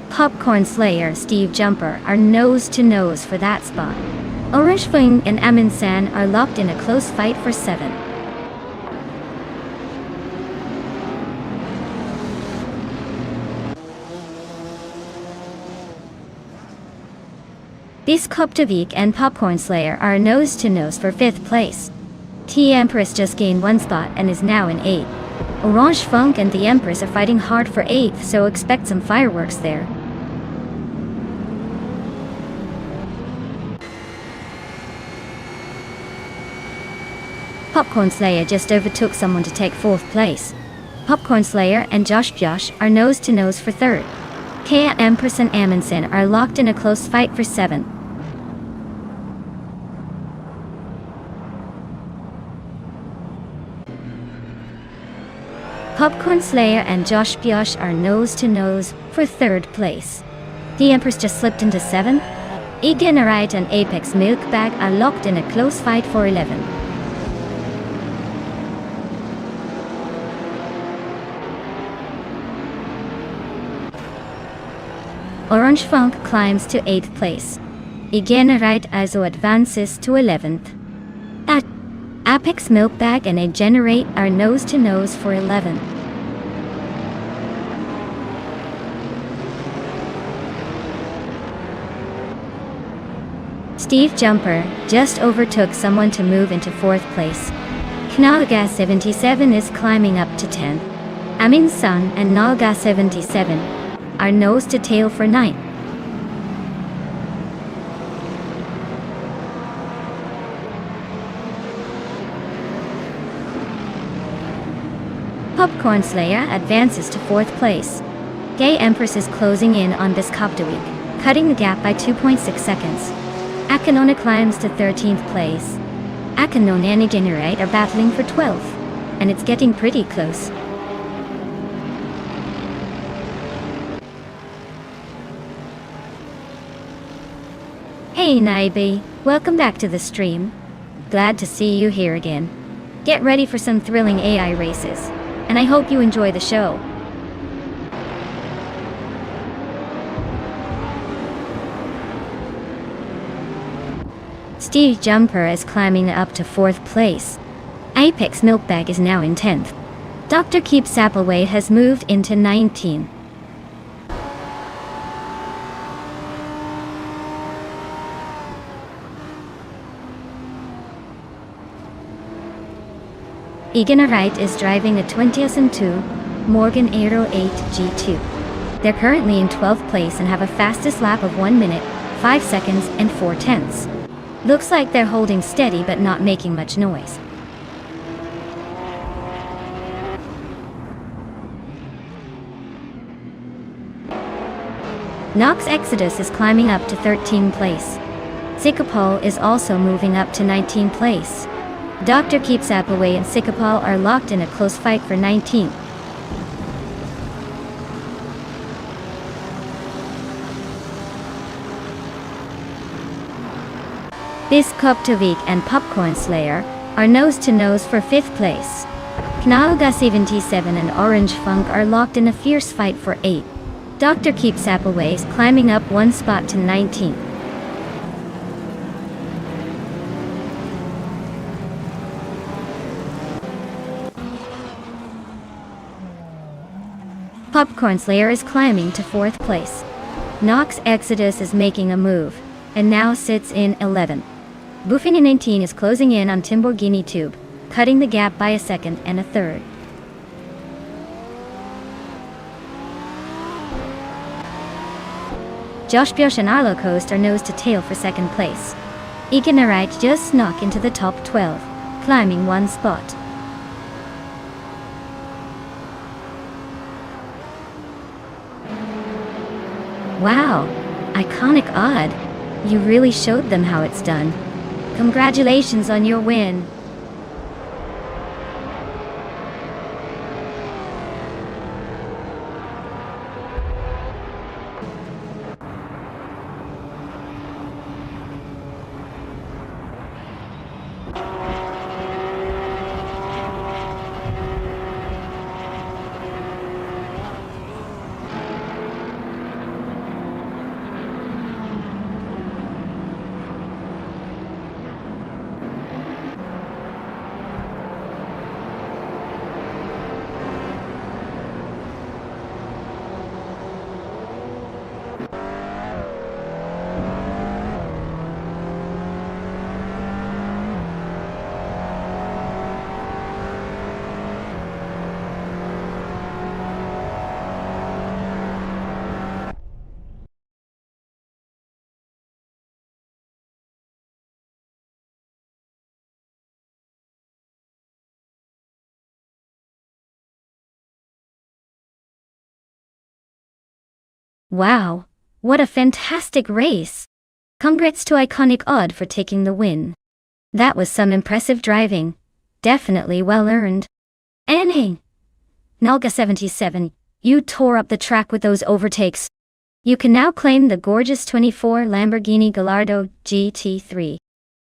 Popcorn Slayer Steve Jumper are nose-to-nose for that spot. Orange Fung and Amin San are locked in a close fight for 7th. Biskoptovik and Popcorn Slayer are nose-to-nose for 5th place. T-Empress just gained 1 spot and is now in 8th. Orange Funk and the Empress are fighting hard for 8th, so expect some fireworks there. Popcorn Slayer just overtook someone to take 4th place. Popcorn Slayer and Josh are nose-to-nose for 3rd. Kea Empress and Amundsen are locked in a close fight for 7th. Popcorn Slayer and Josh Biosh are nose-to-nose for third place. The Empress just slipped into 7th. Ignite and Apex Milkbag are locked in a close fight for 11th. Orange Funk climbs to 8th place. Ignite also advances to 11th. Apex Milkbag and Generate are nose-to-nose for 11th. Steve Jumper just overtook someone to move into 4th place. Knalga 77 is climbing up to 10th. Amin Sun and Nalga 77 are nose to tail for 9th. Popcorn Slayer advances to 4th place. Gay Empress is closing in on Biscoptawik, cutting the gap by 2.6 seconds. Akanona climbs to 13th place. Akanona and Ignite are battling for 12th, and it's getting pretty close. Hey Naibi, welcome back to the stream. Glad to see you here again. Get ready for some thrilling AI races, and I hope you enjoy the show. Steve Jumper is climbing up to 4th place. Apex Milkbag is now in 10th. Dr. Keep Sappleway has moved into 19th. Ignite is driving a 2002 Morgan Aero 8 G2. They're currently in 12th place and have a fastest lap of 1 minute, 5 seconds and 4 tenths. Looks like they're holding steady but not making much noise. Nox Exodus is climbing up to 13th place. Sikapol is also moving up to 19th place. Dr. Keeps Appleway and Sikapol are locked in a close fight for 19th. Biscoptawik and Popcorn Slayer are nose-to-nose for 5th place. Knalga 77 and Orange Funk are locked in a fierce fight for 8th. Dr. Keeps Appleway is climbing up 1 spot to 19th. Popcorn Slayer is climbing to 4th place. Nox Exodus is making a move, and now sits in 11th. Buffini 19 is closing in on Timborghini Tube, cutting the gap by a second and a third. Josh Biosh and Arlo Coast are nose to tail for 2nd place. Ignite just snuck into the top 12, climbing 1 spot. Wow, iconic odd. You really showed them how it's done. Congratulations on your win. Wow, what a fantastic race! Congrats to Iconic Odd for taking the win. That was some impressive driving. Definitely well earned. Annie! Nalga 77, you tore up the track with those overtakes. You can now claim the gorgeous 24 Lamborghini Gallardo GT3.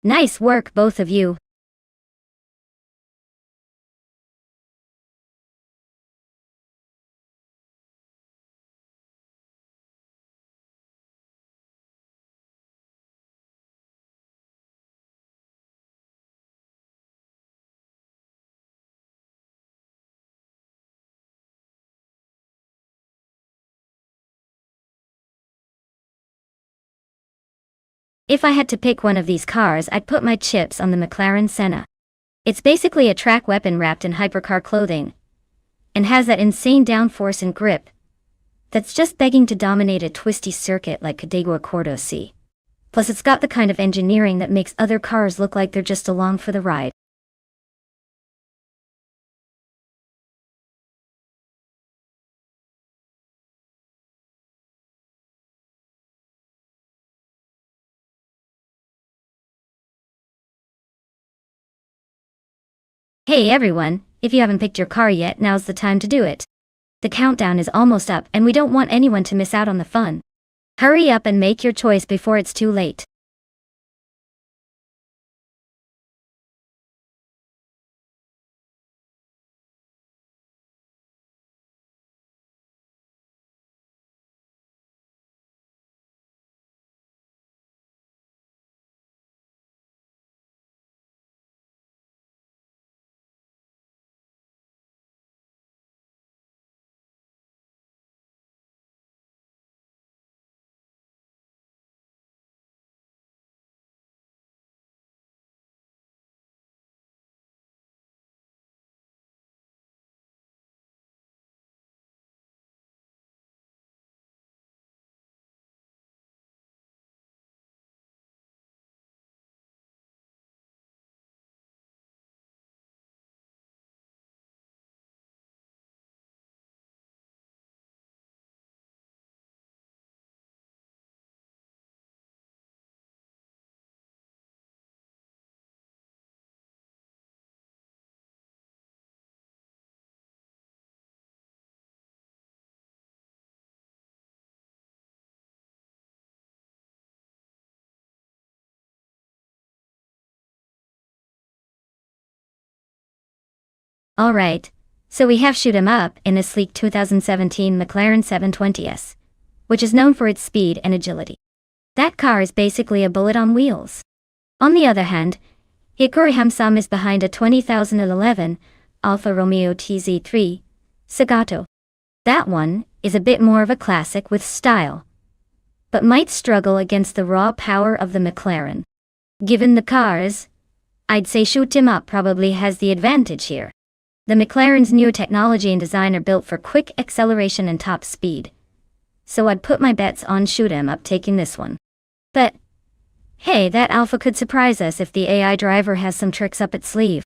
Nice work, both of you. If I had to pick one of these cars, I'd put my chips on the McLaren Senna. It's basically a track weapon wrapped in hypercar clothing, and has that insane downforce and grip that's just begging to dominate a twisty circuit like Cadegua Cordo C. Plus it's got the kind of engineering that makes other cars look like they're just along for the ride. Hey everyone, if you haven't picked your car yet, now's the time to do it. The countdown is almost up and we don't want anyone to miss out on the fun. Hurry up and make your choice before it's too late. Alright, so we have shoot 'em up in a sleek 2017 McLaren 720S, which is known for its speed and agility. That car is basically a bullet on wheels. On the other hand, Hikuri Hamsam is behind a 2011 Alfa Romeo TZ3 Sagato. That one is a bit more of a classic with style, but might struggle against the raw power of the McLaren. Given the cars, I'd say Shoot 'em Up probably has the advantage here. The McLaren's new technology and design are built for quick acceleration and top speed, so I'd put my bets on Shoot 'em Up taking this one. But hey, that Alpha could surprise us if the AI driver has some tricks up its sleeve.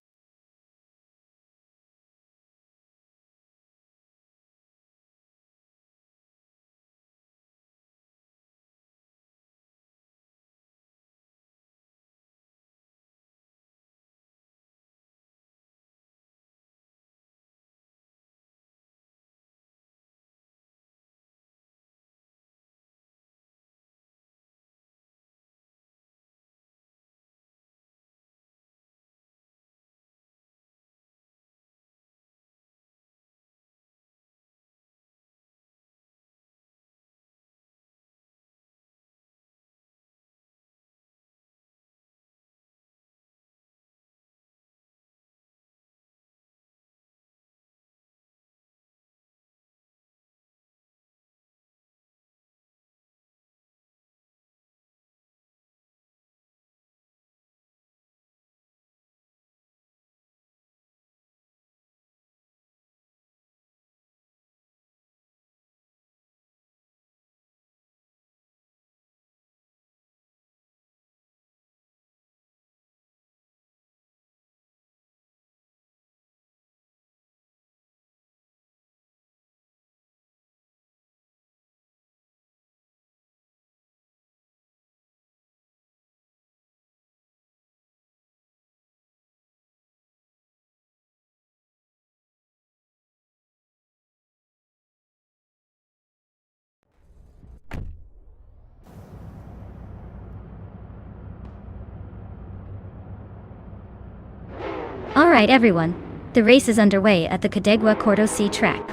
Alright everyone, the race is underway at the Cadegua Cordosi track.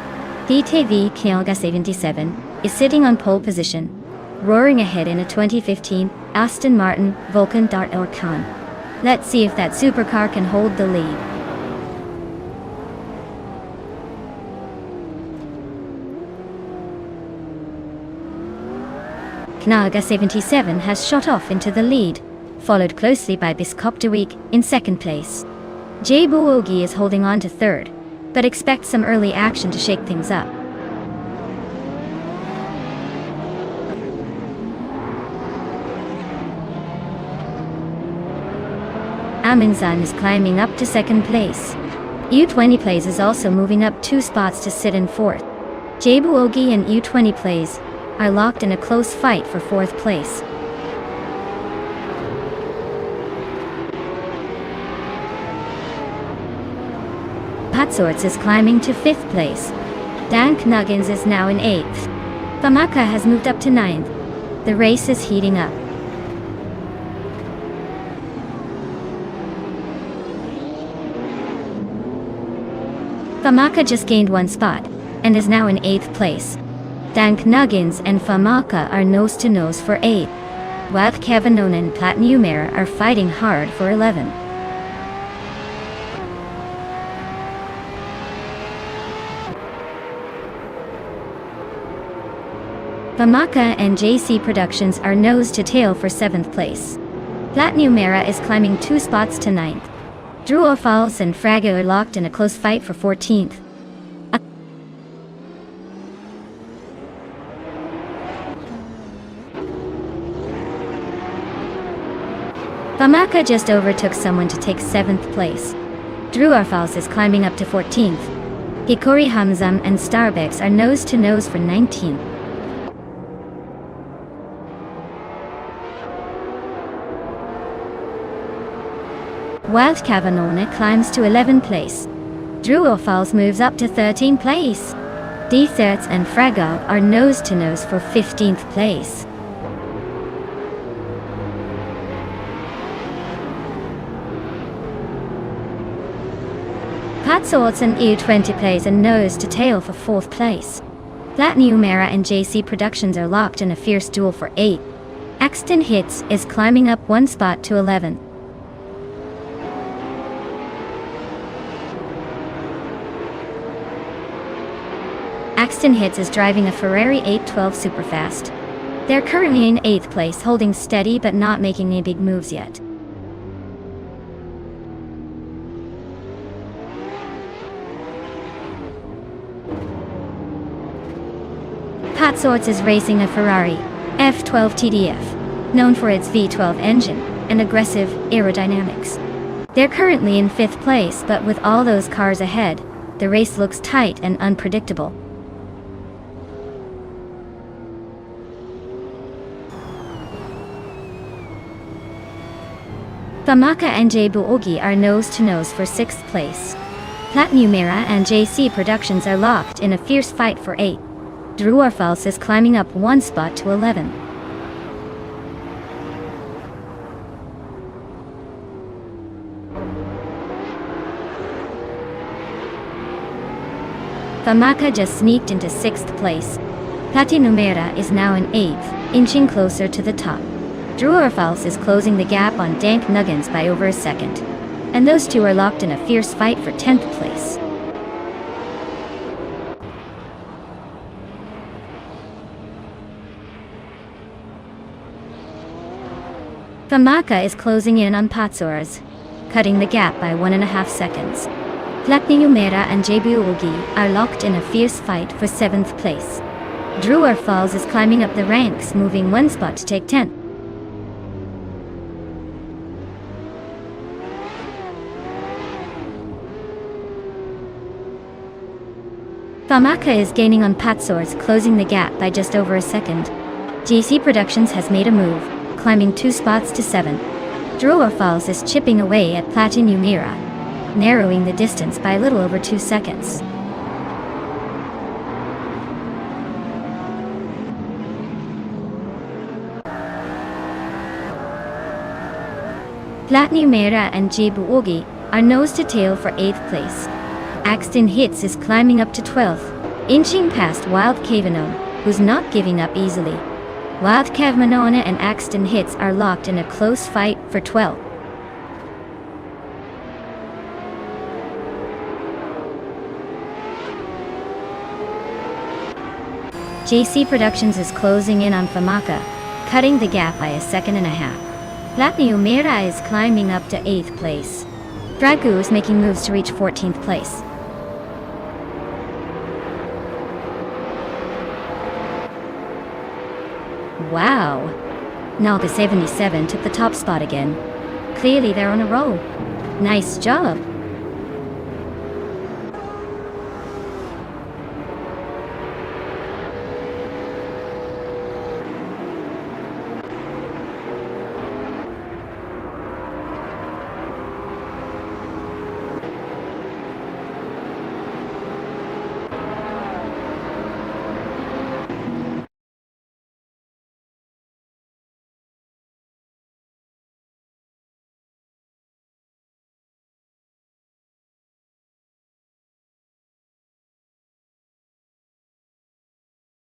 DTV Kielga 77 is sitting on pole position, roaring ahead in a 2015 Aston Martin Vulcan Dart Orkan. Let's see if that supercar can hold the lead. Knaga 77 has shot off into the lead, followed closely by Biskop de Week in second place. Jay Buogi is holding on to third, but expect some early action to shake things up. Aminzan is climbing up to second place. U20 Plays is also moving up 2 spots to sit in fourth. Jay Buogi and U20 Plays are locked in a close fight for fourth place. Patsorts is climbing to fifth place. Dan Knuggins is now in eighth. Famaka has moved up to ninth. The race is heating up. Famaka just gained 1 spot and is now in 8th place. Dan Knuggins and Famaka are nose to nose for 8th, while Kevinonen and Platnumera are fighting hard for 11th. Famaka and JC Productions are nose to tail for 7th place. Platnumera is climbing 2 spots to 9th. Drew Orfals and Fraga are locked in a close fight for 14th. Famaka just overtook someone to take 7th place. Drew Orfals is climbing up to 14th. Hikori Hamzam and Starbucks are nose to nose for 19th. Wild Cavanone climbs to 11th place. Drew Orfals moves up to 13th place. D-Thirds and Fragog are nose to nose for 15th place. Patsorts and U20 Plays are nose to tail for 4th place. Platnumera and JC Productions are locked in a fierce duel for 8th. Axton Hits is climbing up 1 spot to 11th. Axton Hits is driving a Ferrari 812 Superfast. They're currently in 8th place, holding steady but not making any big moves yet. Patsorts is racing a Ferrari F12 TDF, known for its V12 engine and aggressive aerodynamics. They're currently in 5th place, but with all those cars ahead, the race looks tight and unpredictable. Famaka and Jay Buogi are nose to nose for 6th place. Platnumera and JC Productions are locked in a fierce fight for 8th. Drew Orfals is climbing up 1 spot to 11th. Famaka just sneaked into 6th place. Platnumera is now in 8th, inching closer to the top. Drew Orfals is closing the gap on Dank Nuggins by over a second, and those two are locked in a fierce fight for 10th place. Famaka is closing in on Patsorts, cutting the gap by 1.5 seconds. Platnumera and Jbuogi are locked in a fierce fight for 7th place. Drew Orfals is climbing up the ranks, moving 1 spot to take 10th. Famaka is gaining on Patsorts, closing the gap by just over a second. JC Productions has made a move, climbing 2 spots to 7th. Drew Orfals is chipping away at Platnumera, narrowing the distance by a little over 2 seconds. Platnumera and Jbuogi are nose to tail for 8th place. Axton Hits is climbing up to 12th, inching past Wild Kavanaugh, who's not giving up easily. Wild Kavanaugh and Axton Hits are locked in a close fight for 12th. JC Productions is closing in on Famaka, cutting the gap by a second and a half. Latniu Mira is climbing up to 8th place. Dragu is making moves to reach 14th place. Wow! Naga 77 took the top spot again. Clearly they're on a roll. Nice job!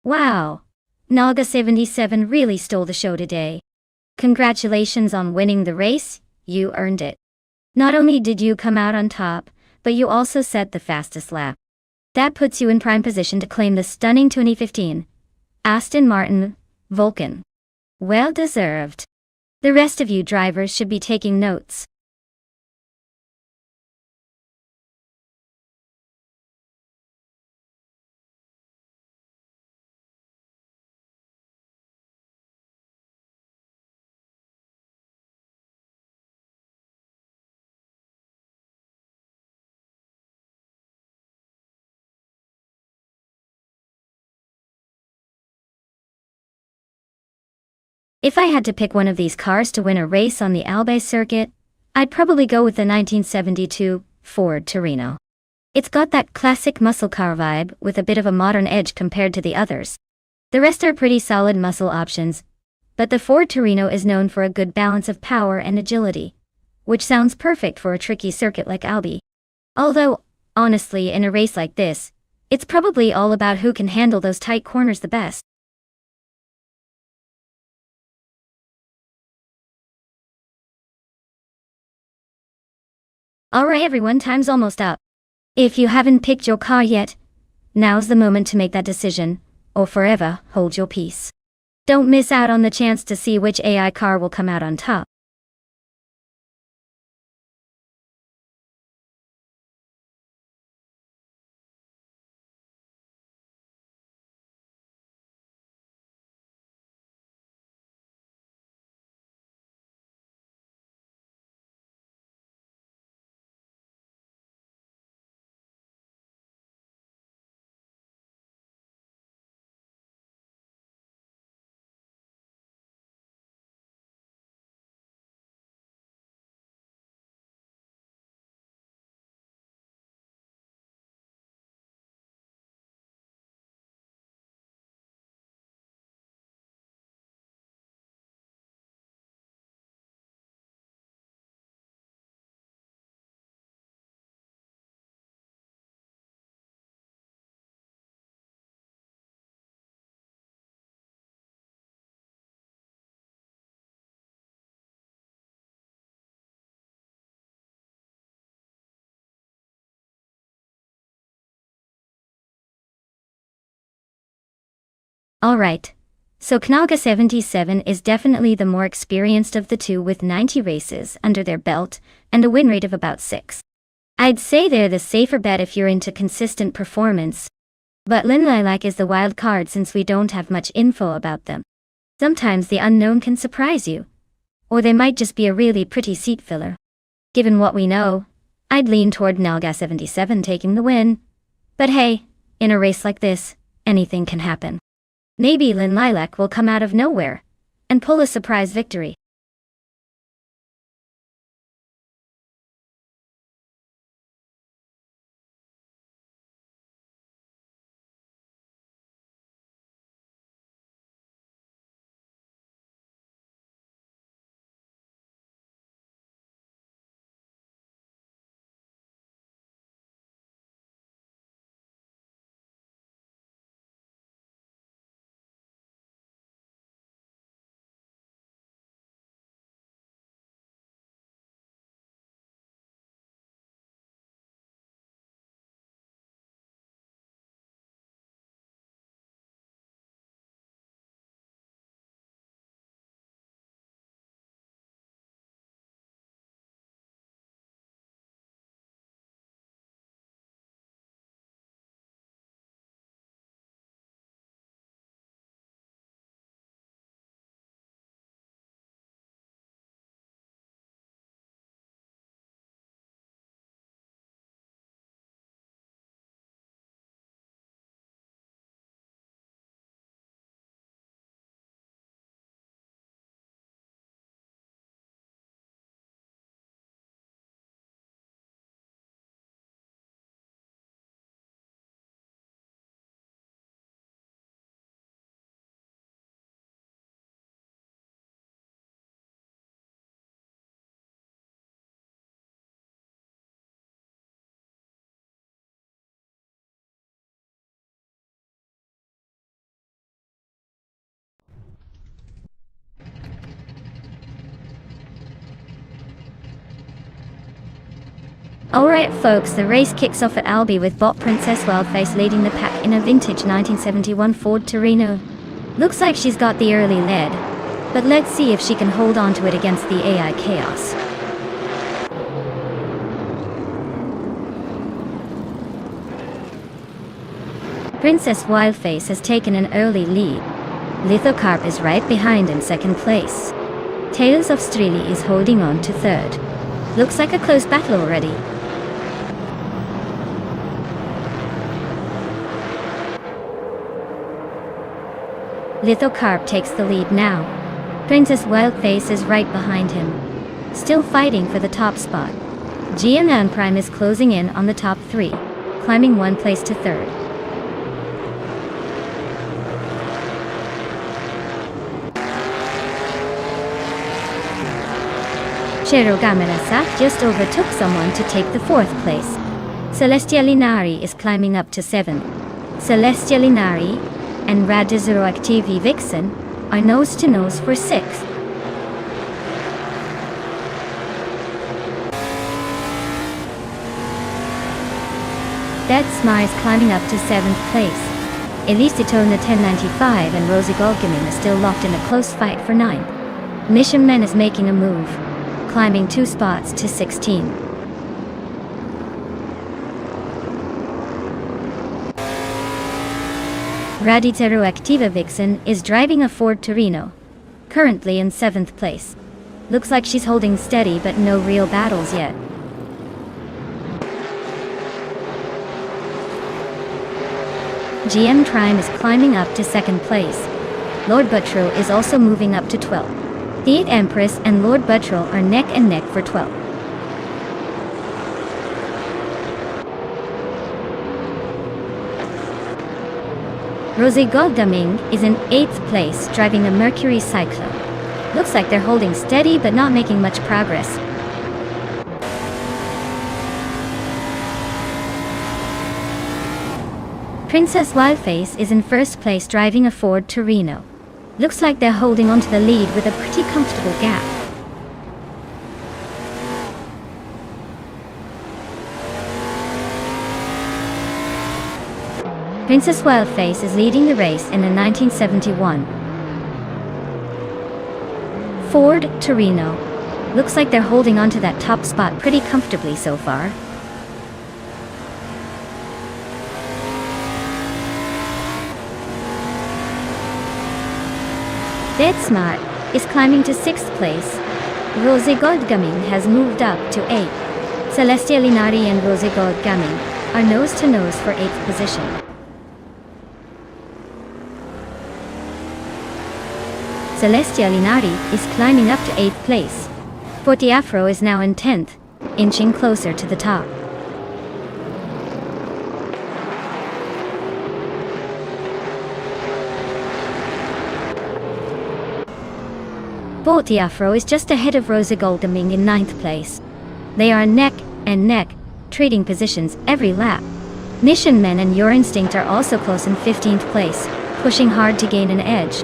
Wow! Naga 77 really stole the show today. Congratulations on winning the race, you earned it. Not only did you come out on top, but you also set the fastest lap. That puts you in prime position to claim the stunning 2015 Aston Martin Vulcan. Well deserved. The rest of you drivers should be taking notes. If I had to pick one of these cars to win a race on the Albay circuit, I'd probably go with the 1972 Ford Torino. It's got that classic muscle car vibe with a bit of a modern edge compared to the others. The rest are pretty solid muscle options, but the Ford Torino is known for a good balance of power and agility, which sounds perfect for a tricky circuit like Albi. Although, honestly, in a race like this, it's probably all about who can handle those tight corners the best. Alright everyone, time's almost up. If you haven't picked your car yet, now's the moment to make that decision, or forever hold your peace. Don't miss out on the chance to see which AI car will come out on top. Alright. So Knaga 77 is definitely the more experienced of the two with 90 races under their belt and a win rate of about 6. I'd say they're the safer bet if you're into consistent performance. But Lin Lilac is the wild card since we don't have much info about them. Sometimes the unknown can surprise you. Or they might just be a really pretty seat filler. Given what we know, I'd lean toward Nalga 77 taking the win. But hey, in a race like this, anything can happen. Maybe Lin Lilac will come out of nowhere and pull a surprise victory. Alright folks, the race kicks off at Albi with bot Princess Wildface leading the pack in a vintage 1971 Ford Torino. Looks like she's got the early lead, but let's see if she can hold on to it against the AI chaos. Princess Wildface has taken an early lead. Lithocarp is right behind in second place. Tales of Strili is holding on to third. Looks like a close battle already. Lithocarp takes the lead now. Princess Wildface is right behind him, still fighting for the top spot. GMN Prime is closing in on the top three, climbing one place to third. Cherogamerasa just overtook someone to take the fourth place. Celestia Linari is climbing up to 7. Celestia Linari and Radizero Activi Vixen are nose to nose for 6th. Deadsmar is climbing up to 7th place. Elisitona 1095 and Rosie Golgamin are still locked in a close fight for 9th. Mission Men is making a move, climbing 2 spots to 16. Radizero Activa Vixen is driving a Ford Torino, currently in 7th place. Looks like she's holding steady but no real battles yet. GM Trime is climbing up to 2nd place. Lord Buttrell is also moving up to 12th. The 8 Empress and Lord Buttrell are neck and neck for 12th. Rosie Goldaming is in 8th place driving a Mercury Cyclone. Looks like they're holding steady but not making much progress. Princess Wildface is in 1st place driving a Ford Torino. Looks like they're holding onto the lead with a pretty comfortable gap. Princess Wildface is leading the race in a 1971 Ford Torino. Looks like they're holding onto that top spot pretty comfortably so far. Deadsmart is climbing to 6th place. Rosie Goldgaming has moved up to 8th. Celestia Linari and Rosie Goldgaming are nose to nose for 8th position. Celestia Linari is climbing up to 8th place. Fortiafro is now in 10th, inching closer to the top. Fortiafro is just ahead of Rosa Goldaming in 9th place. They are neck and neck, trading positions every lap. Mission Men and Your Instinct are also close in 15th place, pushing hard to gain an edge.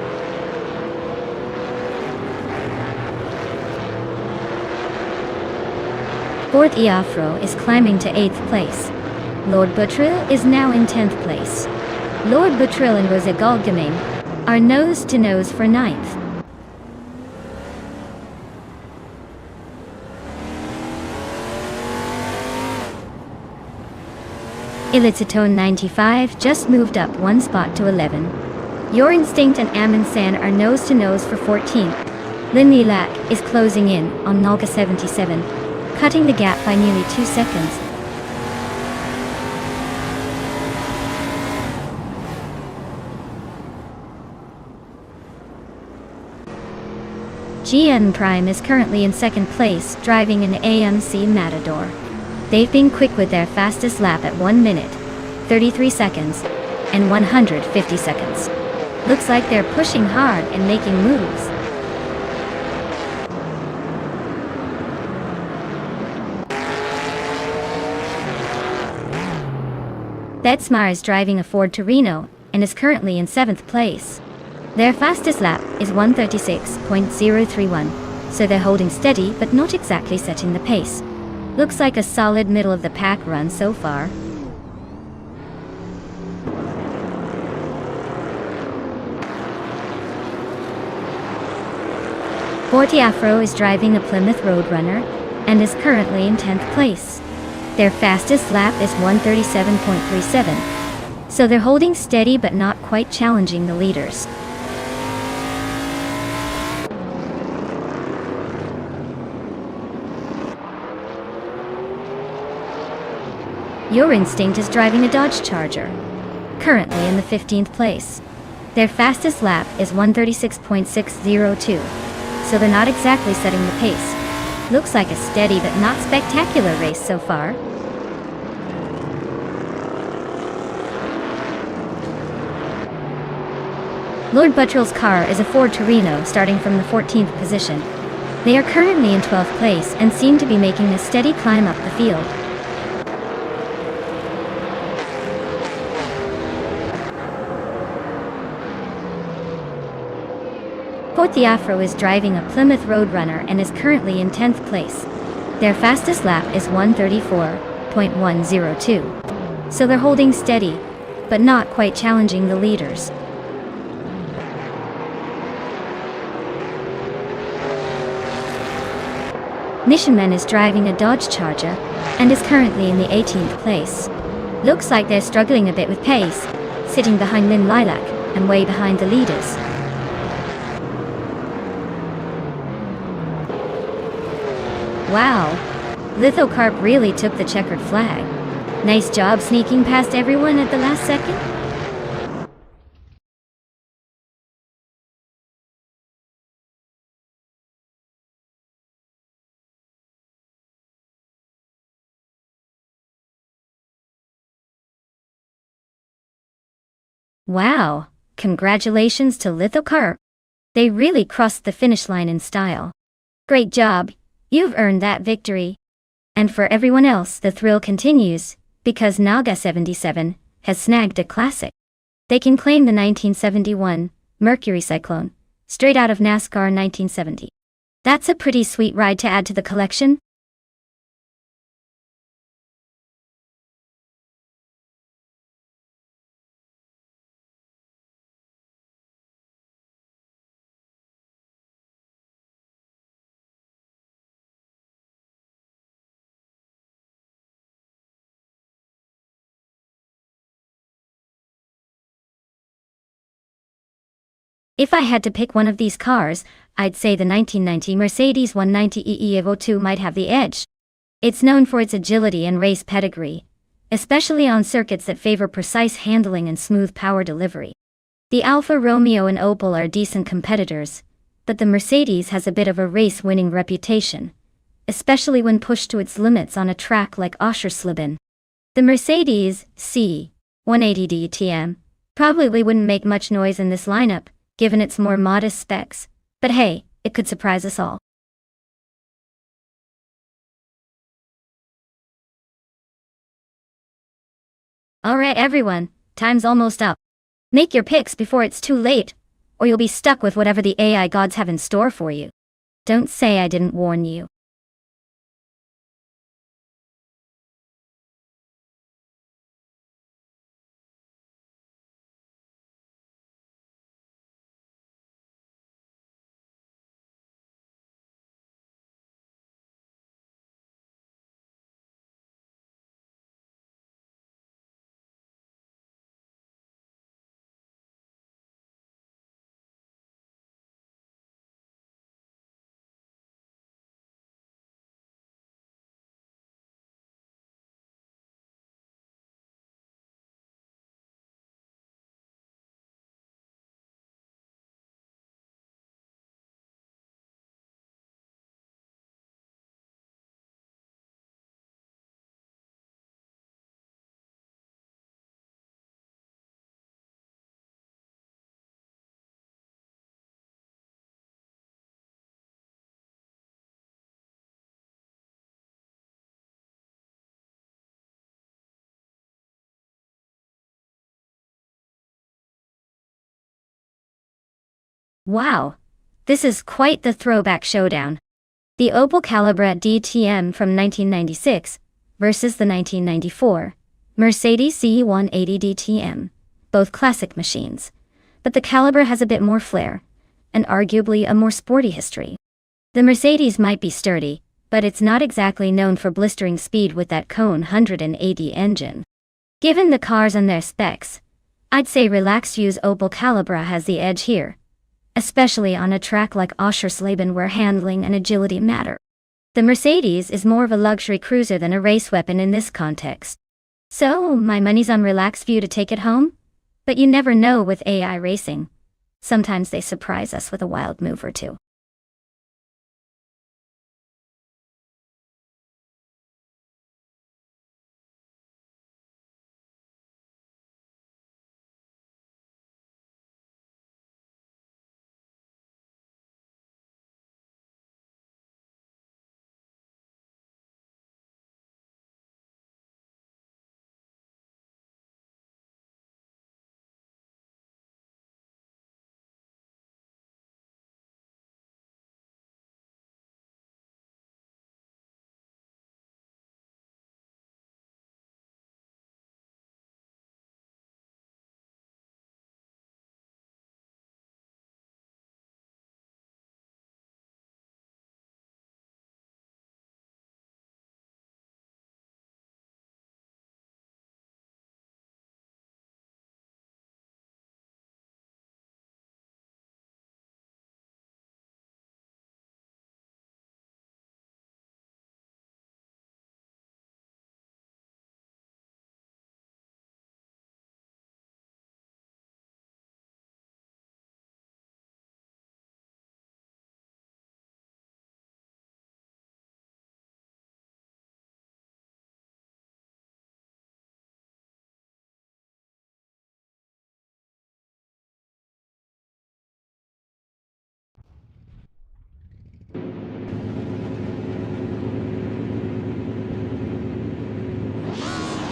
Fortiafro is climbing to 8th place. Lord Buttrell is now in 10th place. Lord Buttrell and Rosa Goldgaming are nose to nose for 9th. Elititone 95 just moved up 1 spot to 11. Your Instinct and Amin San are nose to nose for 14th. Lin Lilak is closing in on Nolga 77, cutting the gap by nearly 2 seconds. GN Prime is currently in 2nd place driving an AMC Matador. They've been quick with their fastest lap at 1 minute, 33 seconds, and 150 seconds. Looks like they're pushing hard and making moves. Deadsmar is driving a Ford Torino and is currently in 7th place. Their fastest lap is 136.031, so they're holding steady but not exactly setting the pace. Looks like a solid middle of the pack run so far. Forte Afro is driving a Plymouth Roadrunner and is currently in 10th place. Their fastest lap is 1:37.37, so they're holding steady but not quite challenging the leaders. Your Instinct is driving a Dodge Charger, currently in the 15th place. Their fastest lap is 1:36.602, so they're not exactly setting the pace. Looks like a steady but not spectacular race so far. Lord Buttrell's car is a Ford Torino starting from the 14th position. They are currently in 12th place and seem to be making a steady climb up the field. Forte Afro is driving a Plymouth Roadrunner and is currently in 10th place. Their fastest lap is 1:34.102, so they're holding steady, but not quite challenging the leaders. Nishanmen is driving a Dodge Charger and is currently in the 18th place. Looks like they're struggling a bit with pace, sitting behind Lynn Lilac and way behind the leaders. Wow, Lithocarp really took the checkered flag. Nice job sneaking past everyone at the last second. Wow, congratulations to Lithocarp. They really crossed the finish line in style. Great job, you've earned that victory. And for everyone else, the thrill continues, because Naga 77 has snagged a classic. They can claim the 1971 Mercury Cyclone, straight out of NASCAR 1970. That's a pretty sweet ride to add to the collection. If I had to pick one of these cars, I'd say the 1990 Mercedes 190 Evo 2 might have the edge. It's known for its agility and race pedigree, especially on circuits that favor precise handling and smooth power delivery. The Alfa Romeo and Opel are decent competitors, but the Mercedes has a bit of a race-winning reputation, especially when pushed to its limits on a track like Oschersleben. The Mercedes C180 DTM probably wouldn't make much noise in this lineup, given its more modest specs, but hey, it could surprise us all. Alright everyone, time's almost up. Make your picks before it's too late, or you'll be stuck with whatever the AI gods have in store for you. Don't say I didn't warn you. Wow, this is quite the throwback showdown. The Opel Calibra DTM from 1996 versus the 1994 Mercedes CE180 DTM, both classic machines. But the Calibra has a bit more flair, and arguably a more sporty history. The Mercedes might be sturdy, but it's not exactly known for blistering speed with that cone 180 engine. Given the cars and their specs, I'd say relaxed view's Opel Calibra has the edge here, especially on a track like Oschersleben where handling and agility matter. The Mercedes is more of a luxury cruiser than a race weapon in this context. So, my money's on relaxed view to take it home? But you never know with AI racing. Sometimes they surprise us with a wild move or two.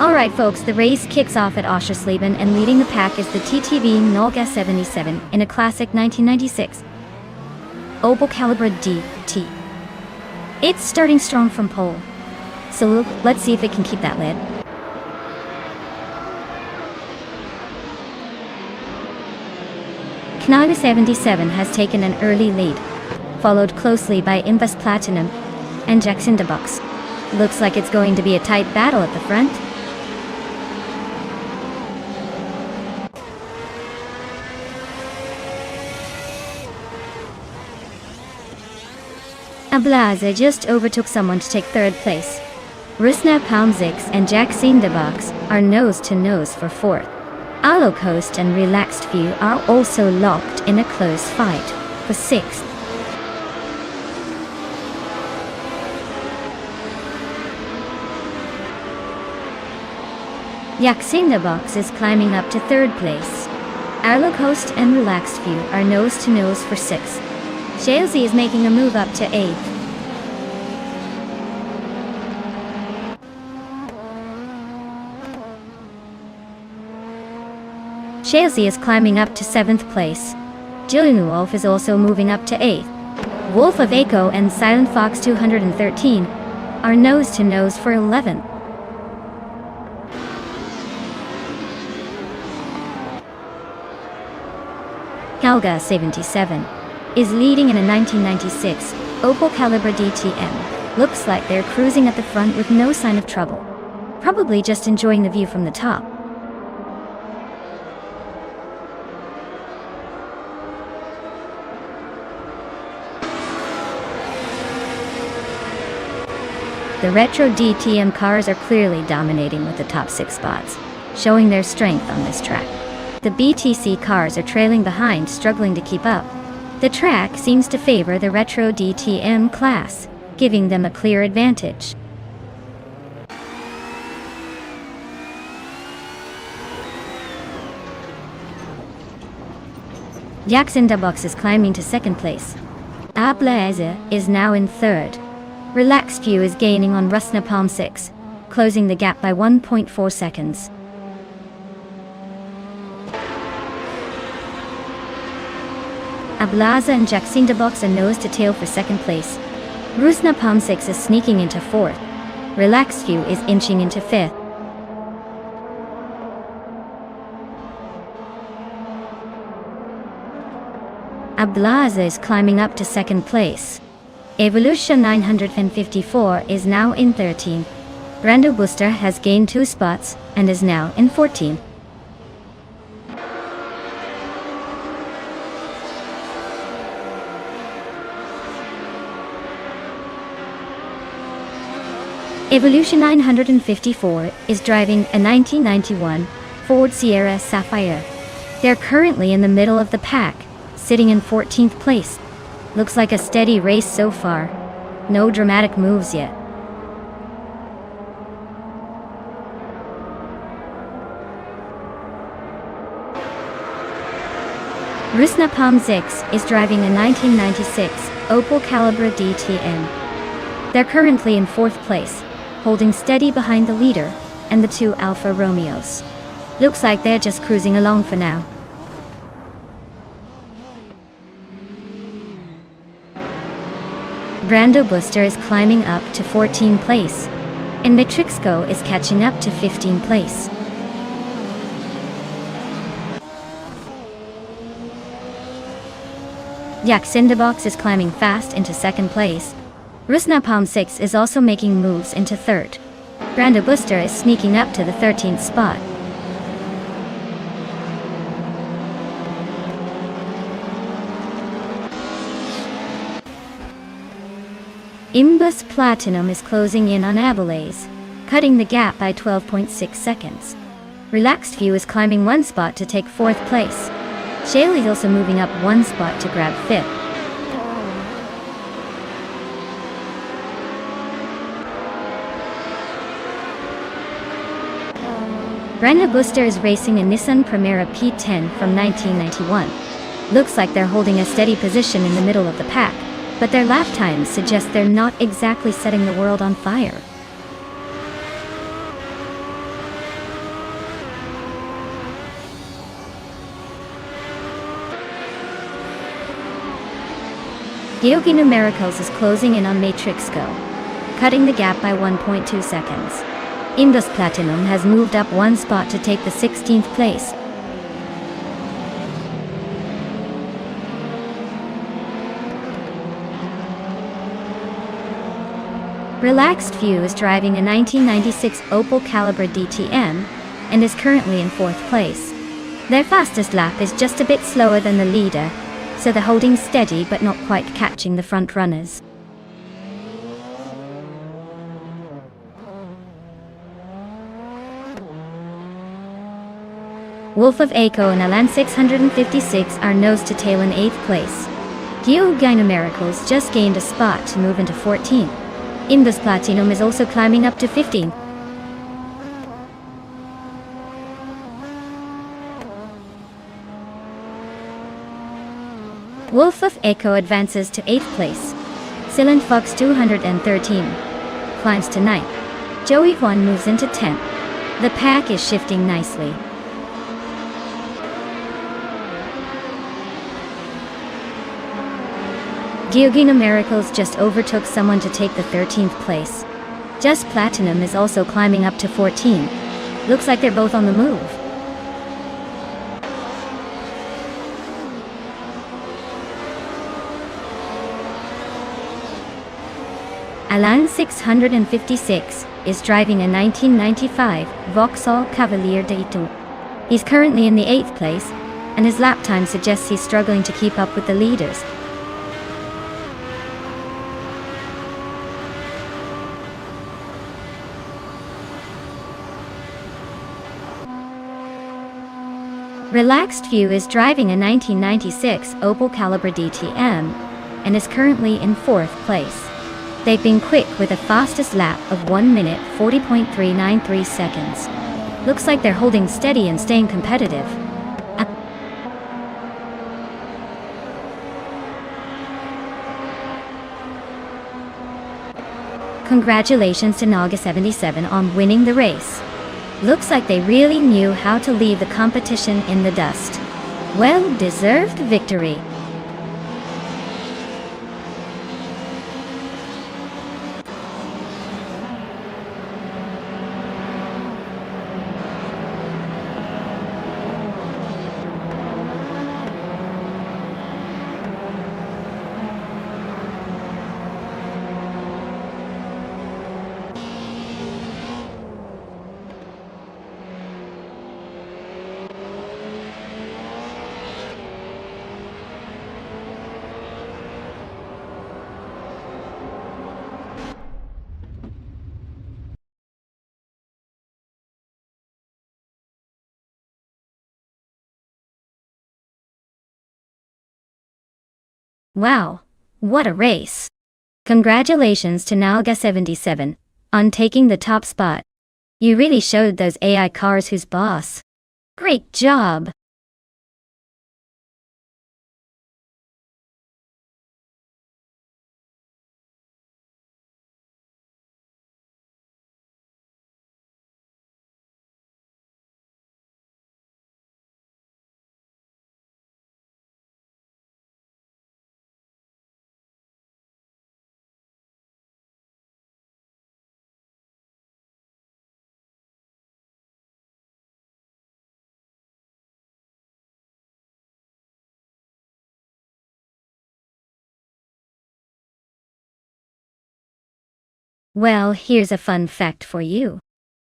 Alright folks, the race kicks off at Oschersleben and leading the pack is the TTV Nolga 77 in a classic 1996 Opel Calibra DT. It's starting strong from pole, so let's see if it can keep that lead. Knabe 77 has taken an early lead, followed closely by Invest Platinum and Jackson Box. Looks like it's going to be a tight battle at the front. Ablaze just overtook someone to take third place. Rusna Palmzix and Jackson Box are nose-to-nose for fourth. Alo Coast and Relaxed View are also locked in a close fight for sixth. Jackson Box is climbing up to third place. Arlo Coast and Relaxed View are nose-to-nose for sixth. Chelsea is making a move up to 8th. Chelsea is climbing up to 7th place. Julian Wolf is also moving up to 8th. Wolf of Echo and Silent Fox 213 are nose-to-nose for 11th. Helga 77 is leading in a 1996 Opel Calibra DTM. Looks like they're cruising at the front with no sign of trouble. Probably just enjoying the view from the top. The retro DTM cars are clearly dominating with the top 6 spots, showing their strength on this track. The BTC cars are trailing behind, struggling to keep up. The track seems to favor the retro DTM class, giving them a clear advantage. Jackson Box is climbing to 2nd place. Ablaze is now in 3rd. Relaxed View is gaining on Rusna Palm 6, closing the gap by 1.4 seconds. Ablaza and Jackson Box are nose to tail for 2nd place. Rusna Palm 6 is sneaking into 4th. Relaxed View is inching into 5th. Ablaza is climbing up to 2nd place. Evolution 954 is now in 13th. Brando Booster has gained 2 spots and is now in 14th. Evolution 954 is driving a 1991 Ford Sierra Sapphire. They're currently in the middle of the pack, sitting in 14th place. Looks like a steady race so far. No dramatic moves yet. Rusna Palm 6 is driving a 1996 Opel Calibra DTM. They're currently in 4th place, holding steady behind the leader and the 2 Alfa Romeos. Looks like they're just cruising along for now. Brando Booster is climbing up to 14th place, and Matrixco is catching up to 15th place. Yak Cinderbox is climbing fast into 2nd place. Rusna Palm 6 is also making moves into 3rd. Brando Booster is sneaking up to the 13th spot. Imbus Platinum is closing in on Abelaze, cutting the gap by 12.6 seconds. Relaxed View is climbing 1 spot to take 4th place. Shale is also moving up 1 spot to grab 5th. Brando Booster is racing a Nissan Primera P10 from 1991. Looks like they're holding a steady position in the middle of the pack, but their lap times suggest they're not exactly setting the world on fire. Gyogi Numericals is closing in on Matrixco, cutting the gap by 1.2 seconds. Indus Platinum has moved up 1 spot to take the 16th place. Relaxed View is driving a 1996 Opel Calibra DTM and is currently in 4th place. Their fastest lap is just a bit slower than the leader, so they're holding steady but not quite catching the front runners. Wolf of Aco and Alan 656 are nose to tail in 8th place. Gyogi Numericals just gained a spot to move into 14th. Imbus Platinum is also climbing up to 15th. Wolf of Echo advances to 8th place. Silent Fox 213 climbs to 9th. Joey Juan moves into 10th. The pack is shifting nicely. Gyogi Numericals just overtook someone to take the 13th place. Just Platinum is also climbing up to 14. Looks like they're both on the move. Alan 656 is driving a 1995 Vauxhall Cavalier d'Eto. He's currently in the 8th place, and his lap time suggests he's struggling to keep up with the leaders. Relaxed View is driving a 1996 Opel Calibra DTM and is currently in 4th place. They've been quick with a fastest lap of 1 minute 40.393 seconds. Looks like they're holding steady and staying competitive. Congratulations to Naga77 on winning the race. Looks like they really knew how to leave the competition in the dust. Well-deserved victory. Wow, what a race. Congratulations to Nalga77 on taking the top spot. You really showed those AI cars who's boss. Great job. Well, here's a fun fact for you.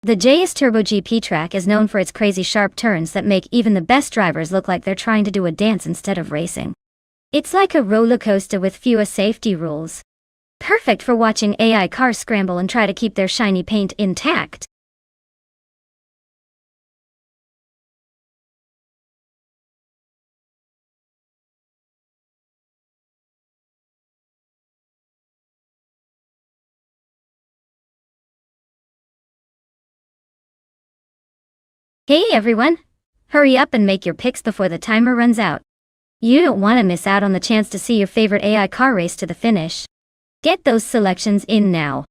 The JS Turbo GP track is known for its crazy sharp turns that make even the best drivers look like they're trying to do a dance instead of racing. It's like a roller coaster with fewer safety rules. Perfect for watching AI cars scramble and try to keep their shiny paint intact. Hey everyone! Hurry up and make your picks before the timer runs out. You don't want to miss out on the chance to see your favorite AI car race to the finish. Get those selections in now.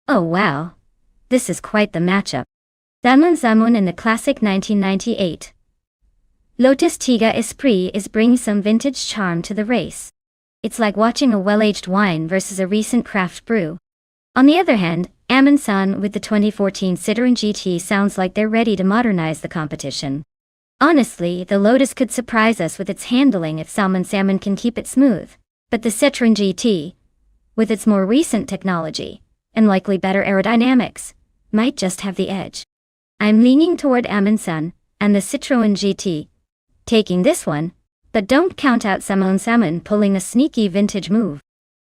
Oh wow. This is quite the matchup. Zamun Zamun in the classic 1998 Lotus Tiga Esprit is bringing some vintage charm to the race. It's like watching a well-aged wine versus a recent craft brew. On the other hand, Amin-san with the 2014 Citroen GT sounds like they're ready to modernize the competition. Honestly, the Lotus could surprise us with its handling if Salmon Salmon can keep it smooth. But the Citroen GT, with its more recent technology, and likely better aerodynamics, might just have the edge. I'm leaning toward Amin-san and the Citroen GT, taking this one, but don't count out Salmon Salmon pulling a sneaky vintage move.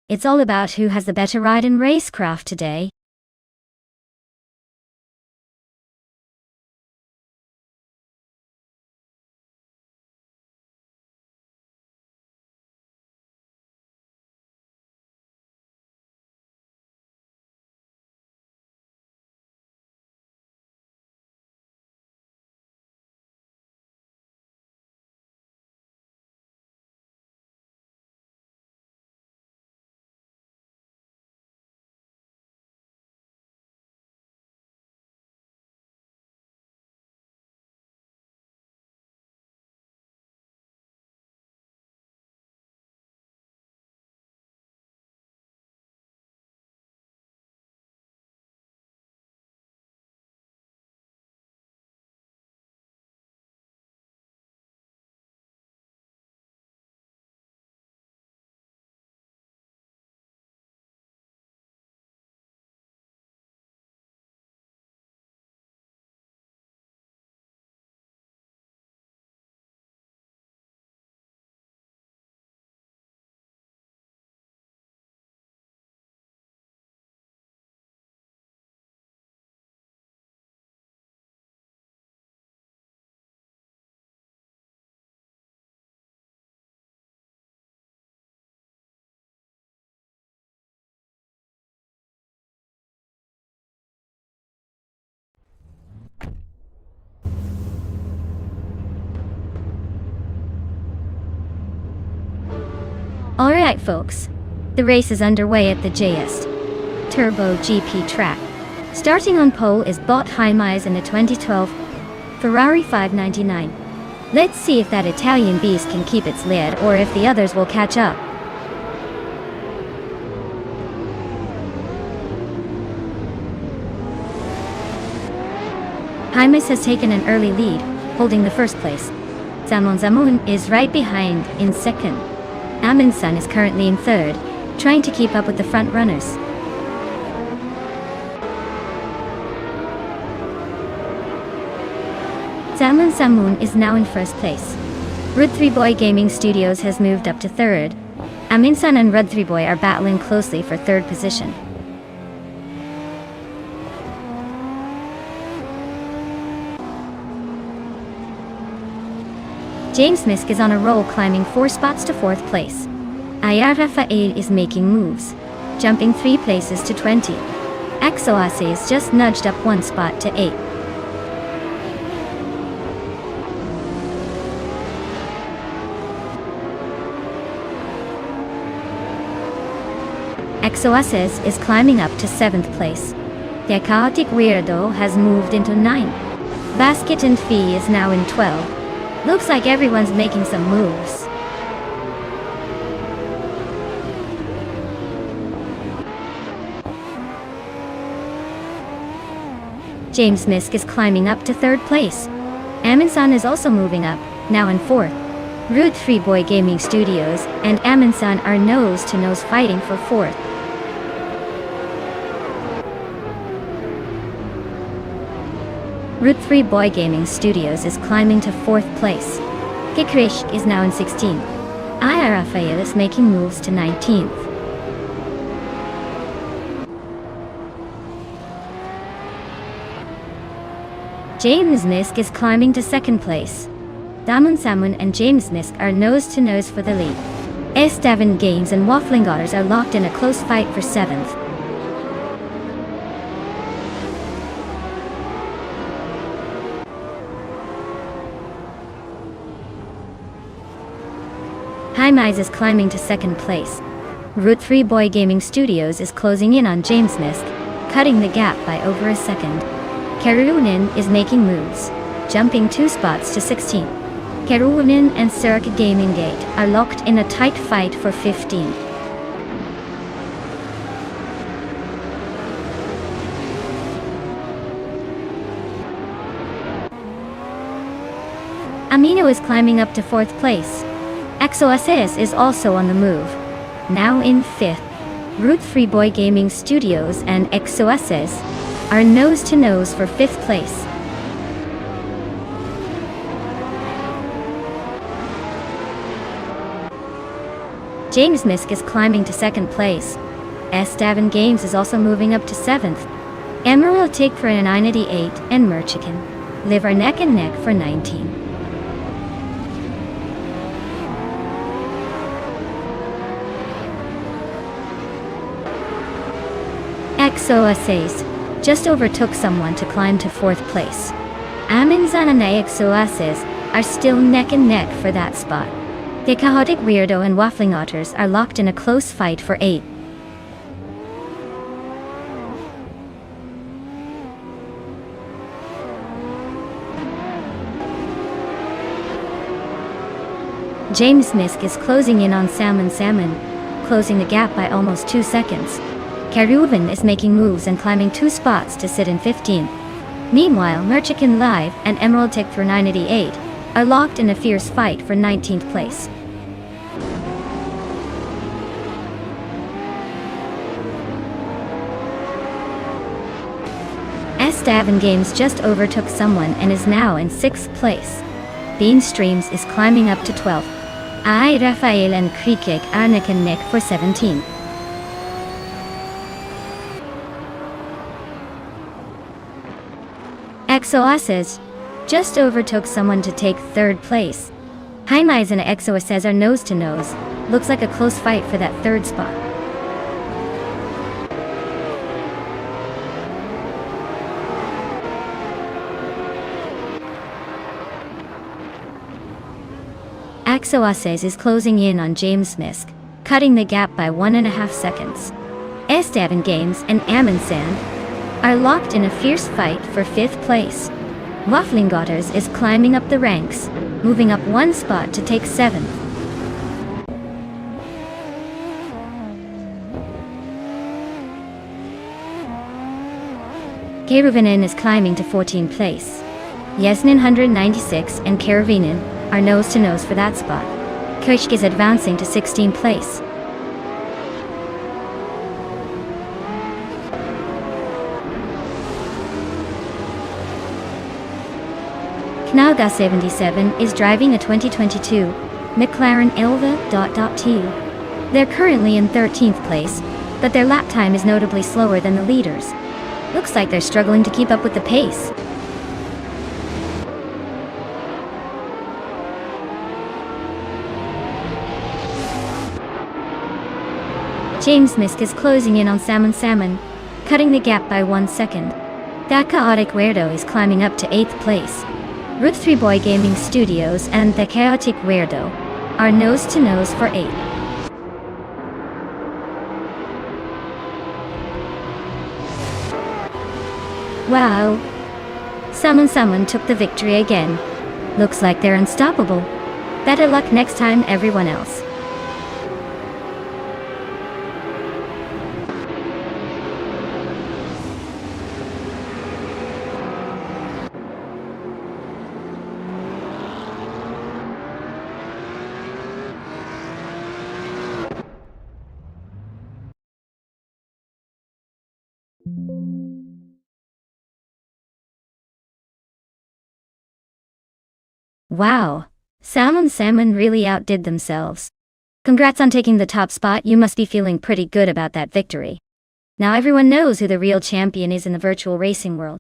It's all about who has the better ride in racecraft today. Alright folks, the race is underway at the JS Turbo GP track. Starting on pole is Bot Heimise in a 2012 Ferrari 599. Let's see if that Italian beast can keep its lead or if the others will catch up. Heimise has taken an early lead, holding the first place. Zamun is right behind in second. Amundsen is currently in third, trying to keep up with the front runners. Zamun is now in first place. Rud3boy Gaming Studios has moved up to third. Amundsen and Rud3boy are battling closely for third position. James Misk is on a roll, climbing 4 spots to 4th place. Aya Rafael is making moves, jumping 3 places to 20. Exoaces just nudged up 1 spot to 8. Exoaces is climbing up to 7th place. The chaotic weirdo has moved into 9. Basket and Fee is now in 12. Looks like everyone's making some moves. James Misk is climbing up to 3rd place. Amundsen is also moving up, now in 4th. Rud3boy Gaming Studios and Amundsen are nose-to-nose fighting for 4th. Rud3boy Gaming Studios is climbing to 4th place. Gikrich is now in 16th. Aya Rafael is making moves to 19th. James Misk is climbing to 2nd place. Samun and James Misk are nose-to-nose for the lead. Estevan Games and Waffling Otters are locked in a close fight for 7th. Heimise is climbing to 2nd place. Rud3boy Gaming Studios is closing in on James Misk, cutting the gap by over a second. Keruunin is making moves, jumping 2 spots to 16. Keruunin and Cirque Gaming Gate are locked in a tight fight for 15. Amino is climbing up to 4th place. Exoaces is also on the move, now in 5th. Rud3boy Gaming Studios and Exoaces are nose-to-nose for 5th place. James Misk is climbing to 2nd place. Estevan Games is also moving up to 7th. Emerald Tick for a 988 and Merchican live are neck and neck for 19. Exoaces just overtook someone to climb to 4th place. Amundsen and Exoaces are still neck and neck for that spot. The chaotic weirdo and Waffling Otters are locked in a close fight for 8. James Misk is closing in on Salmon, closing the gap by almost 2 seconds. Keruunin is making moves and climbing 2 spots to sit in 15th. Meanwhile, Merchican Live and Emerald Tick for 988 are locked in a fierce fight for 19th place. Estevan Games just overtook someone and is now in 6th place. Bean Streams is climbing up to 12th. I, Rafael and Krikik are neck and neck for 17th. Exoaces just overtook someone to take 3rd place. Heimise and Exoaces are nose-to-nose. Looks like a close fight for that 3rd spot. Exoaces is closing in on James Misk, cutting the gap by 1.5 seconds. Esteban Games and Amundsen are locked in a fierce fight for 5th place. Wafflingotters is climbing up the ranks, moving up 1 spot to take 7th. Karuvinen is climbing to 14th place. Yesnin 196 and Karuvinen are nose-to-nose for that spot. Kushk is advancing to 16th place. Knaga 77 is driving a 2022 McLaren Elva.T. They're currently in 13th place, but their lap time is notably slower than the leaders. Looks like they're struggling to keep up with the pace. James Misk is closing in on Salmon, cutting the gap by 1 second. That Chaotic Weirdo is climbing up to 8th place. Root 3 Boy Gaming Studios and The Chaotic Weirdo are nose-to-nose for 8th. Wow! Salmon took the victory again. Looks like they're unstoppable. Better luck next time, everyone else. Wow! Salmon really outdid themselves. Congrats on taking the top spot. You must be feeling pretty good about that victory. Now everyone knows who the real champion is in the virtual racing world.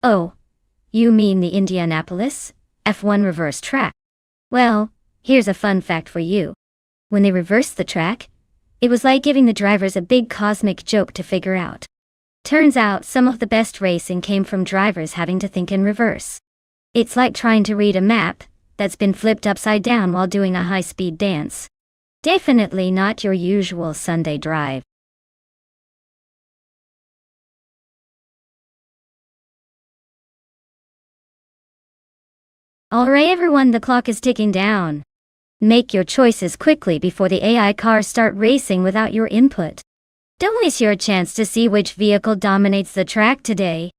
Oh, you mean the Indianapolis F1 reverse track? Well, here's a fun fact for you. When they reversed the track, it was like giving the drivers a big cosmic joke to figure out. Turns out some of the best racing came from drivers having to think in reverse. It's like trying to read a map that's been flipped upside down while doing a high-speed dance. Definitely not your usual Sunday drive. Alright everyone, the clock is ticking down. Make your choices quickly before the AI cars start racing without your input. Don't waste your chance to see which vehicle dominates the track today.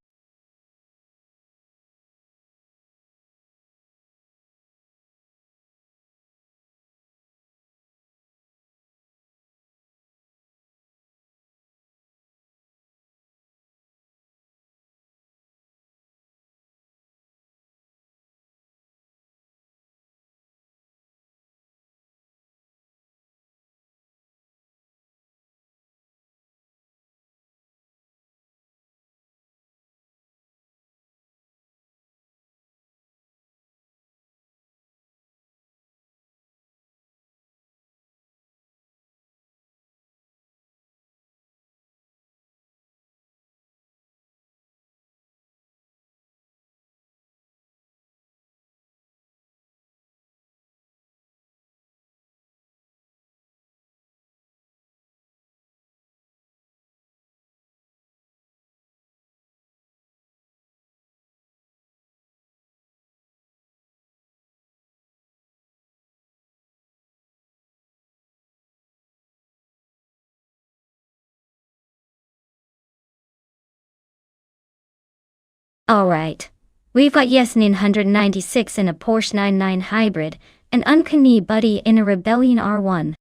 Alright. We've got Yesnin 196 in a Porsche 99 Hybrid, and Uncanny Buddy in a Rebellion R1.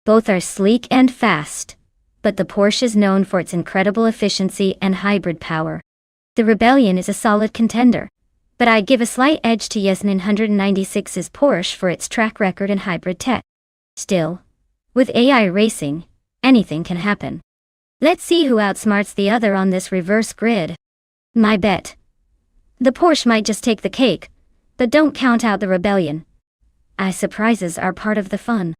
Both are sleek and fast, but the Porsche is known for its incredible efficiency and hybrid power. The Rebellion is a solid contender, but I'd give a slight edge to Yasmin 196's Porsche for its track record and hybrid tech. Still, with AI racing, anything can happen. Let's see who outsmarts the other on this reverse grid. My bet. The Porsche might just take the cake, but don't count out the Rebellion. Surprises are part of the fun.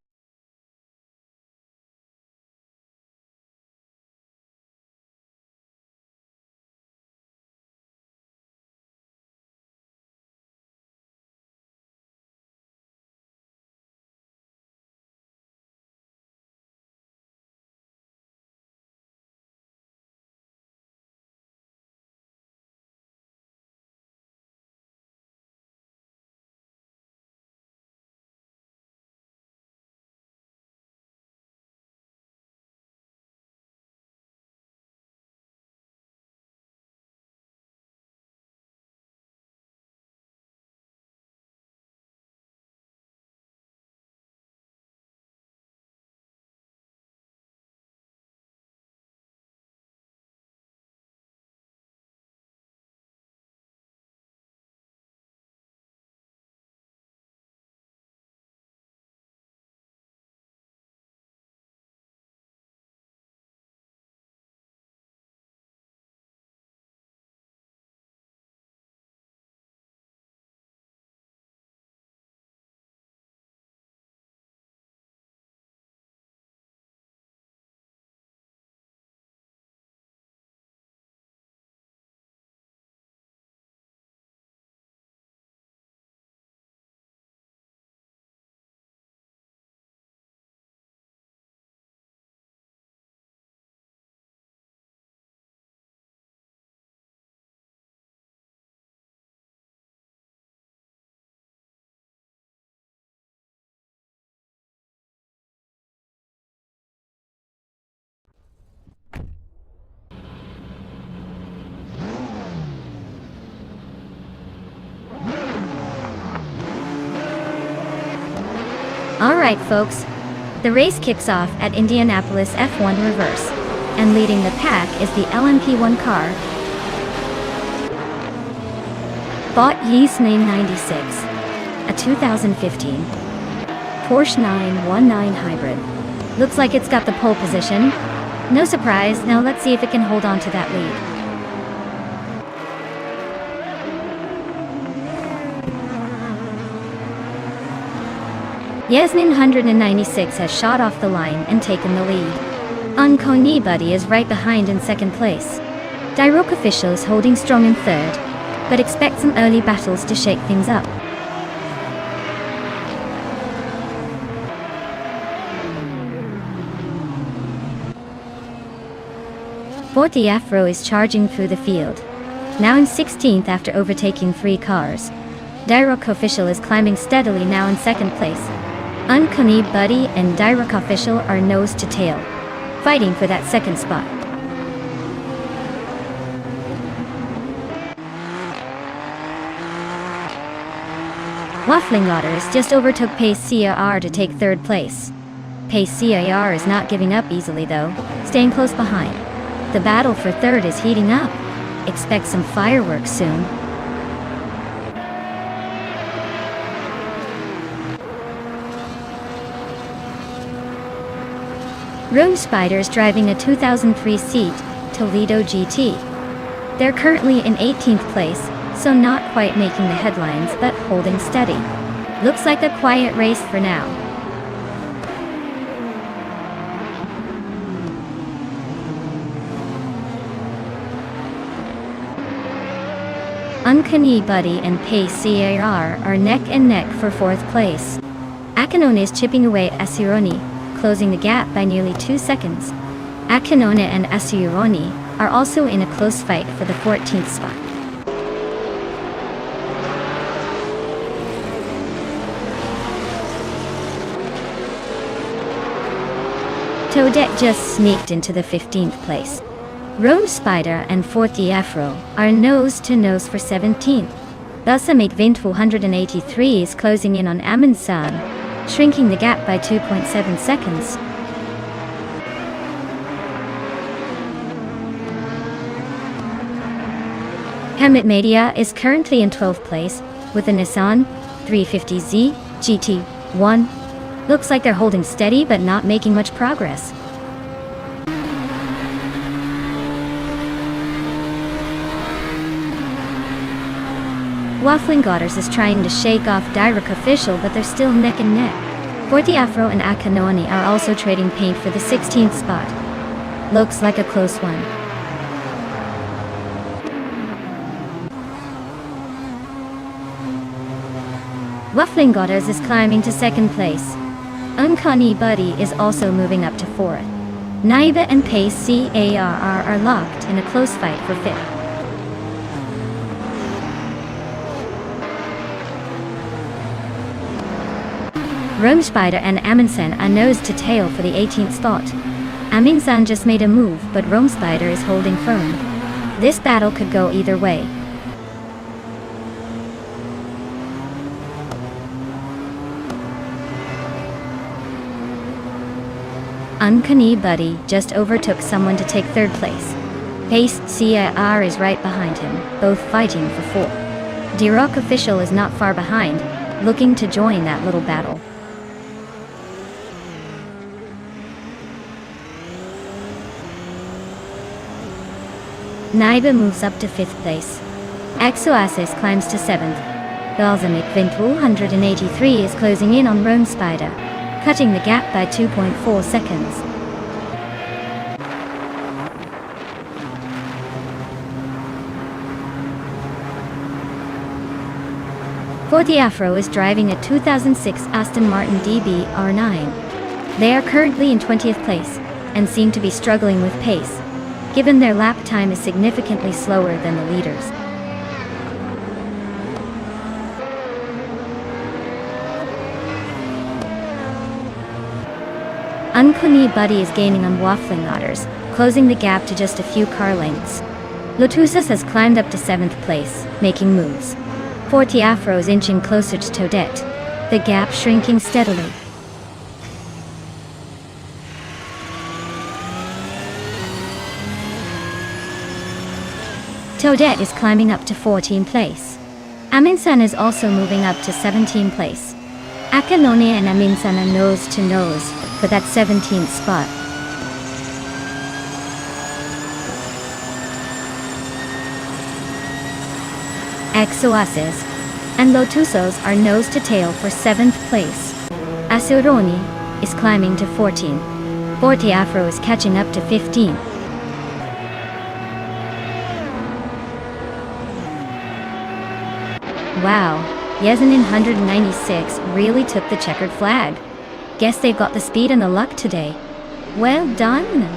Alright folks, the race kicks off at Indianapolis F1 Reverse, and leading the pack is the LMP1 car. Bought Yasmin 96, a 2015 Porsche 919 hybrid. Looks like it's got the pole position. No surprise, now let's see if it can hold on to that lead. Yasmin 196 has shot off the line and taken the lead. Unconi Buddy is right behind in second place. Dirok Official is holding strong in third, but expect some early battles to shake things up. Forty Afro is charging through the field, now in 16th after overtaking 3 cars. Dirok Official is climbing steadily now in second place. Unconi Buddy and Dirok Official are nose to tail, fighting for that second spot. Waffling Waters just overtook Pace CAR to take third place. Pace CAR is not giving up easily though, staying close behind. The battle for third is heating up. Expect some fireworks soon. Rune Spider's driving a 2003 Seat Toledo GT. They're currently in 18th place, so not quite making the headlines but holding steady. Looks like a quiet race for now. Unconi Buddy and Pace CAR are neck and neck for 4th place. Akinone is chipping away at Asironi, closing the gap by nearly 2 seconds. Akinone and Asironi are also in a close fight for the 14th spot. Toadette just sneaked into the 15th place. Rune Spider and 40 Afro are nose to nose for 17th. Thus, Vint 483 is closing in on Amundsen, shrinking the gap by 2.7 seconds. Hemit Media is currently in 12th place, with the Nissan 350Z GT1. Looks like they're holding steady but not making much progress. Waffling Godders is trying to shake off Direct Official, but they're still neck and neck. Forti Afro and Akanoni are also trading paint for the 16th spot. Looks like a close one. Waffling Godders is climbing to 2nd place. Uncanny Buddy is also moving up to 4th. Naiba and Pace CARR are locked in a close fight for 5th. Romespider and Amundsen are nose to tail for the 18th spot. Amundsen just made a move, but Romespider is holding firm. This battle could go either way. Uncanny Buddy just overtook someone to take 3rd place. Pace CAR is right behind him, both fighting for 4th. Direct Official is not far behind, looking to join that little battle. Naiba moves up to 5th place. Exoasis climbs to 7th. Balsamic Vint 183 is closing in on Romespider, cutting the gap by 2.4 seconds. Forti Afro is driving a 2006 Aston Martin DB R9. They are currently in 20th place, and seem to be struggling with pace, given their lap time is significantly slower than the leaders. Uncanny Buddy is gaining on Waffling Otters, closing the gap to just a few car lengths. Lotusas has climbed up to 7th place, making moves. Forti Afro is inching closer to Toadette, the gap shrinking steadily. Toadette is climbing up to 14th place. Amundsen is also moving up to 17th place. Akanone and Amundsen are nose to nose for that 17th spot. Exoasis and Lotusos are nose to tail for 7th place. Asuroni is climbing to 14th. Forti Afro is catching up to 15th. Wow, Yesenin 196 really took the checkered flag. Guess they've got the speed and the luck today. Well done!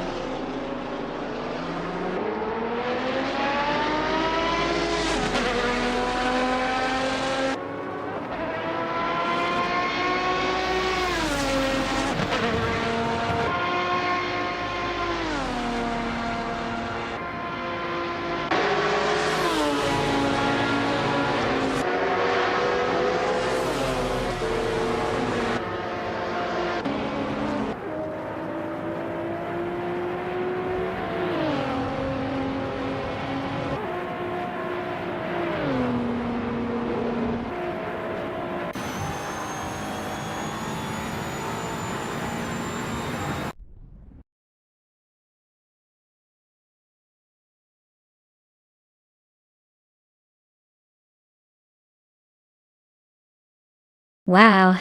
Wow.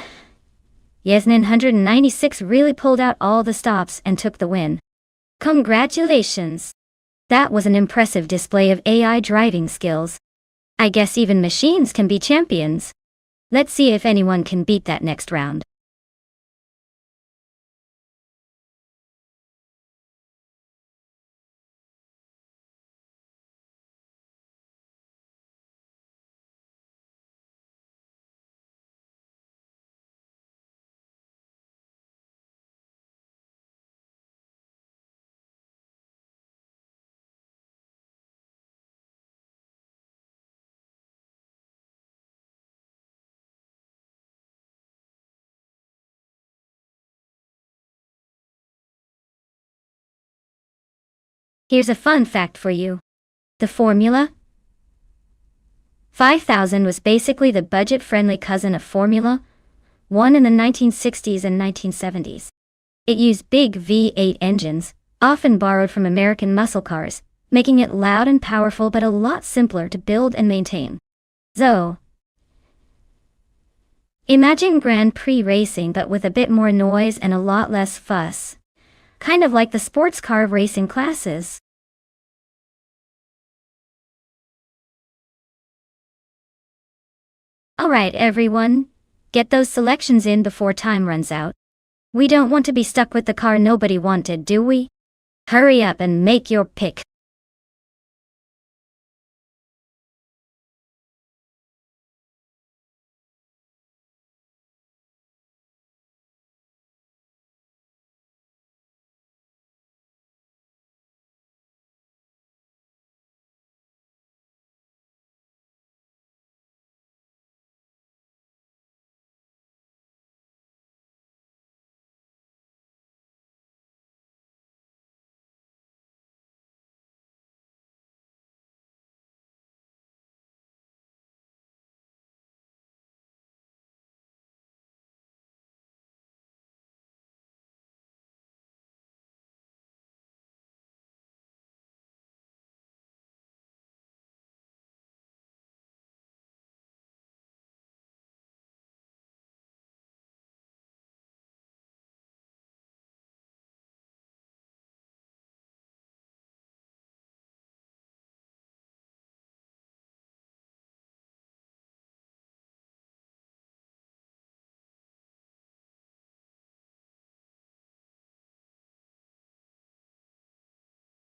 Yesenin 196 really pulled out all the stops and took the win. Congratulations! That was an impressive display of AI driving skills. I guess even machines can be champions. Let's see if anyone can beat that next round. Here's a fun fact for you. The formula? 5000 was basically the budget-friendly cousin of Formula One in the 1960s and 1970s. It used big V8 engines, often borrowed from American muscle cars, making it loud and powerful but a lot simpler to build and maintain. So, imagine Grand Prix racing but with a bit more noise and a lot less fuss. Kind of like the sports car racing classes. Alright everyone, get those selections in before time runs out. We don't want to be stuck with the car nobody wanted, do we? Hurry up and make your pick.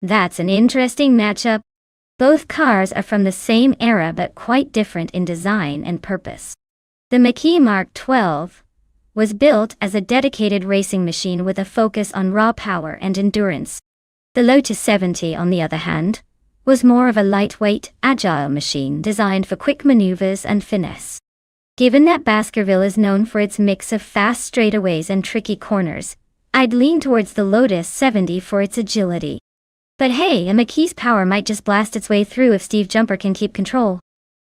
That's an interesting matchup. Both cars are from the same era but quite different in design and purpose. The Macchi Mark 12 was built as a dedicated racing machine with a focus on raw power and endurance. The Lotus 70, on the other hand, was more of a lightweight, agile machine designed for quick maneuvers and finesse. Given that Baskerville is known for its mix of fast straightaways and tricky corners, I'd lean towards the Lotus 70 for its agility. But hey, a Macchi's power might just blast its way through if Steve Jumper can keep control.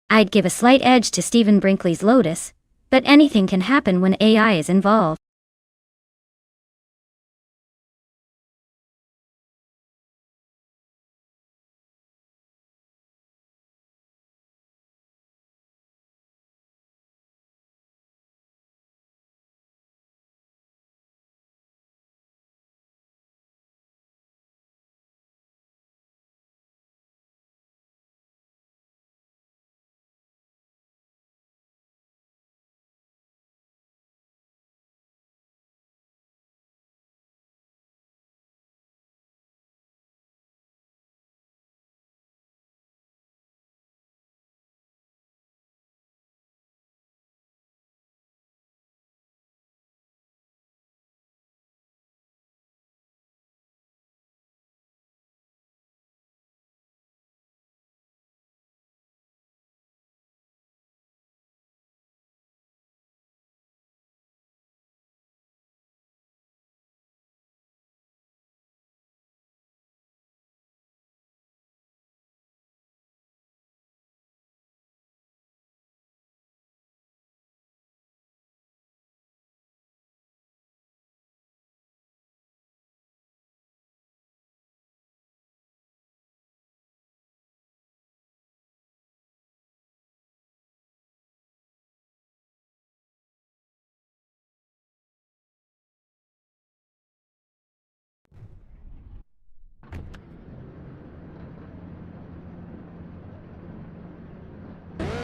I'd give a slight edge to Stephen Brinkley's Lotus, but anything can happen when AI is involved.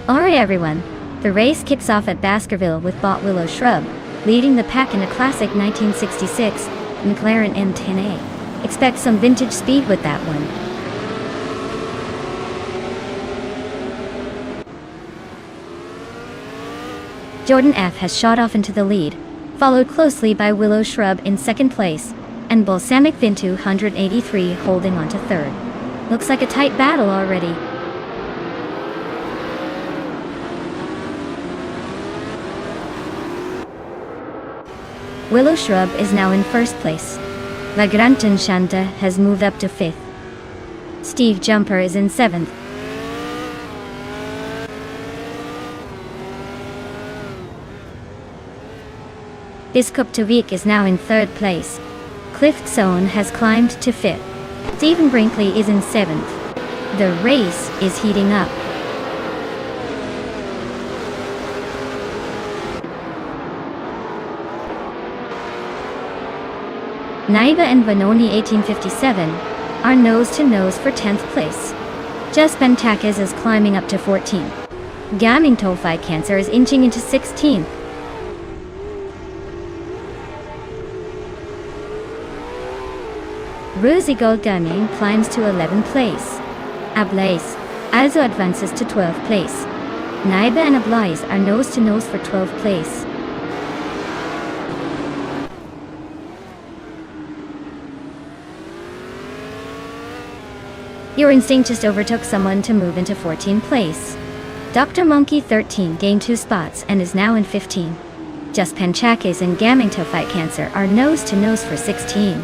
Alright everyone, the race kicks off at Baskerville with Bot Willow Shrub, leading the pack in a classic 1966 McLaren M10A. Expect some vintage speed with that one. Jordan F has shot off into the lead, followed closely by Willow Shrub in second place, and Balsamic Vintu 183 holding on to third. Looks like a tight battle already. Willow Shrub is now in first place. La Grande Enchanta has moved up to fifth. Steve Jumper is in seventh. Biskuptovik is now in 3rd place. Cliftzone has climbed to 5th. Stephen Brinkley is in 7th. The race is heating up. Naiba and Vanoni 1857 are nose-to-nose for 10th place. Just Pentakis is climbing up to 14th. Gaming Tolfi Cancer is inching into 16th. Ruzigold Gaming climbs to 11th place. Ablaze also advances to 12th place. Naiba and Ablaze are nose-to-nose for 12th place. Your Instinct just overtook someone to move into 14th place. Dr. Monkey 13 gained 2 spots and is now in 15. Just Penchakis and Gaming to Fight Cancer are nose-to-nose for 16.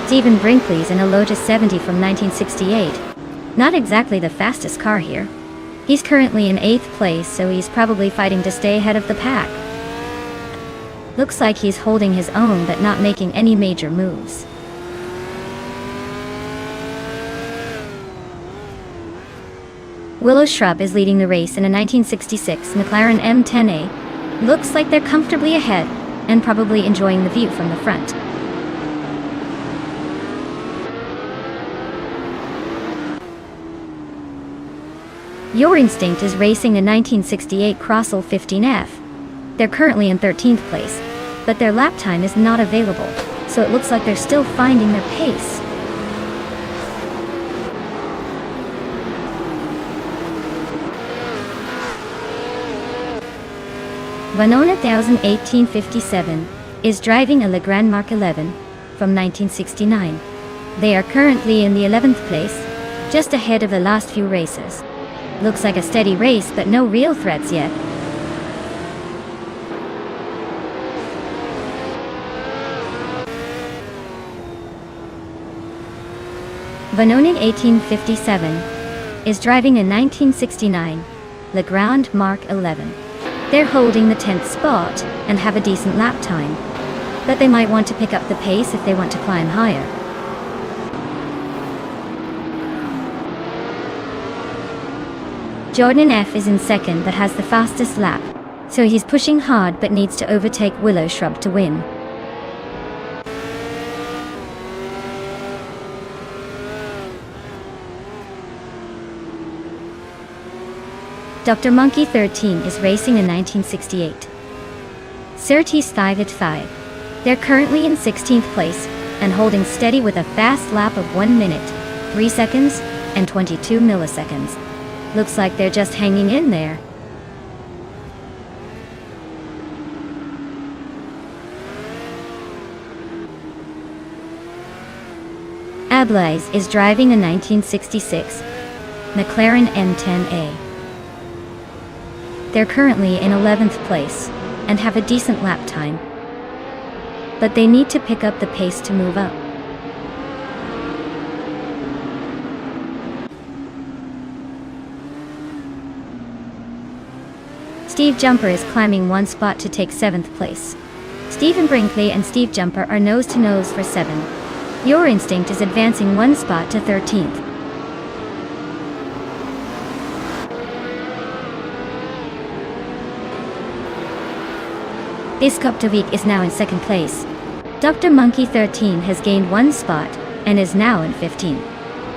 Stephen Brinkley's in a Lotus 70 from 1968. Not exactly the fastest car here. He's currently in 8th place, so he's probably fighting to stay ahead of the pack. Looks like he's holding his own but not making any major moves. Willow Shrub is leading the race in a 1966 McLaren M10A. Looks like they're comfortably ahead and probably enjoying the view from the front. Your Instinct is racing a 1968 Crossell 15F. They're currently in 13th place, but their lap time is not available, so it looks like they're still finding their pace. Vanona 1857 is driving a Legrand Mark 11 from 1969. They are currently in the 11th place, just ahead of the last few races. Looks like a steady race, but no real threats yet. Vanoni 1857 is driving a 1969 Legrand Mark 11. They're holding the 10th spot and have a decent lap time, but they might want to pick up the pace if they want to climb higher. Jordan F is in 2nd but has the fastest lap, so he's pushing hard but needs to overtake Willow Shrub to win. Dr. Monkey 13 is racing a 1968 Surtees 5 at 5. They're currently in 16th place and holding steady with a fast lap of 1 minute, 3 seconds, and 22 milliseconds. Looks like they're just hanging in there. Ablaze is driving a 1966 McLaren M10A. They're currently in 11th place and have a decent lap time, but they need to pick up the pace to move up. Steve Jumper is climbing 1 spot to take 7th place. Stephen Brinkley and Steve Jumper are nose-to-nose for 7. Your Instinct is advancing 1 spot to 13th. Biskuptovik is now in 2nd place. Dr. Monkey 13 has gained 1 spot and is now in 15th.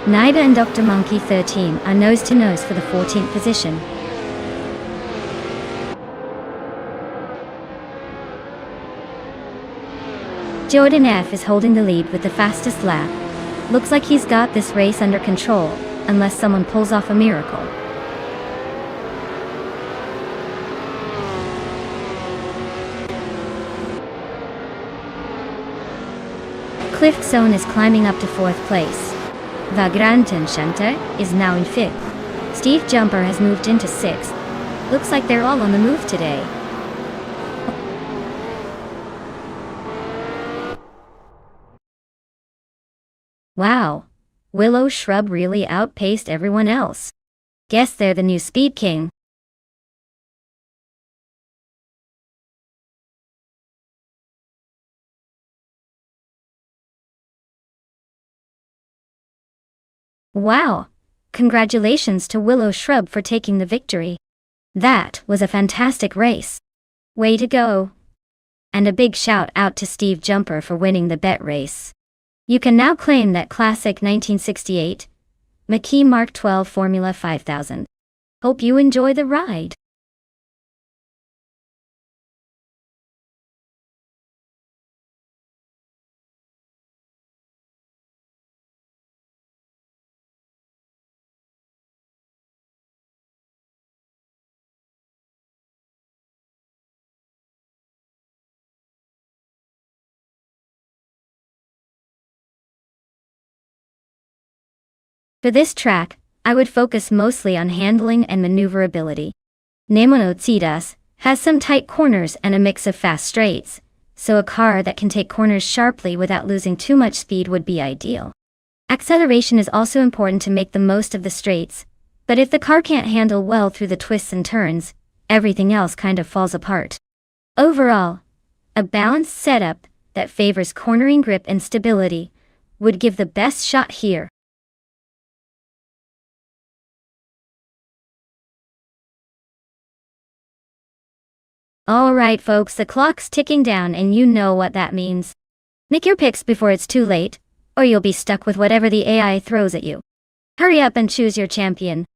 Naiba and Dr. Monkey 13 are nose-to-nose for the 14th position. Jordan F is holding the lead with the fastest lap. Looks like he's got this race under control, unless someone pulls off a miracle. Cliff Zone is climbing up to 4th place. Vagranten Shante is now in 5th. Steve Jumper has moved into 6th. Looks like they're all on the move today. Wow, Willow Shrub really outpaced everyone else. Guess they're the new Speed King. Wow! Congratulations to Willow Shrub for taking the victory. That was a fantastic race. Way to go! And a big shout out to Steve Jumper for winning the bet race. You can now claim that classic 1968 McKee Mark 12 Formula 5000. Hope you enjoy the ride. For this track, I would focus mostly on handling and maneuverability. Nonstop has some tight corners and a mix of fast straights, so a car that can take corners sharply without losing too much speed would be ideal. Acceleration is also important to make the most of the straights, but if the car can't handle well through the twists and turns, everything else kind of falls apart. Overall, a balanced setup that favors cornering grip and stability would give the best shot here. Alright folks, the clock's ticking down and you know what that means. Make your picks before it's too late, or you'll be stuck with whatever the AI throws at you. Hurry up and choose your champion.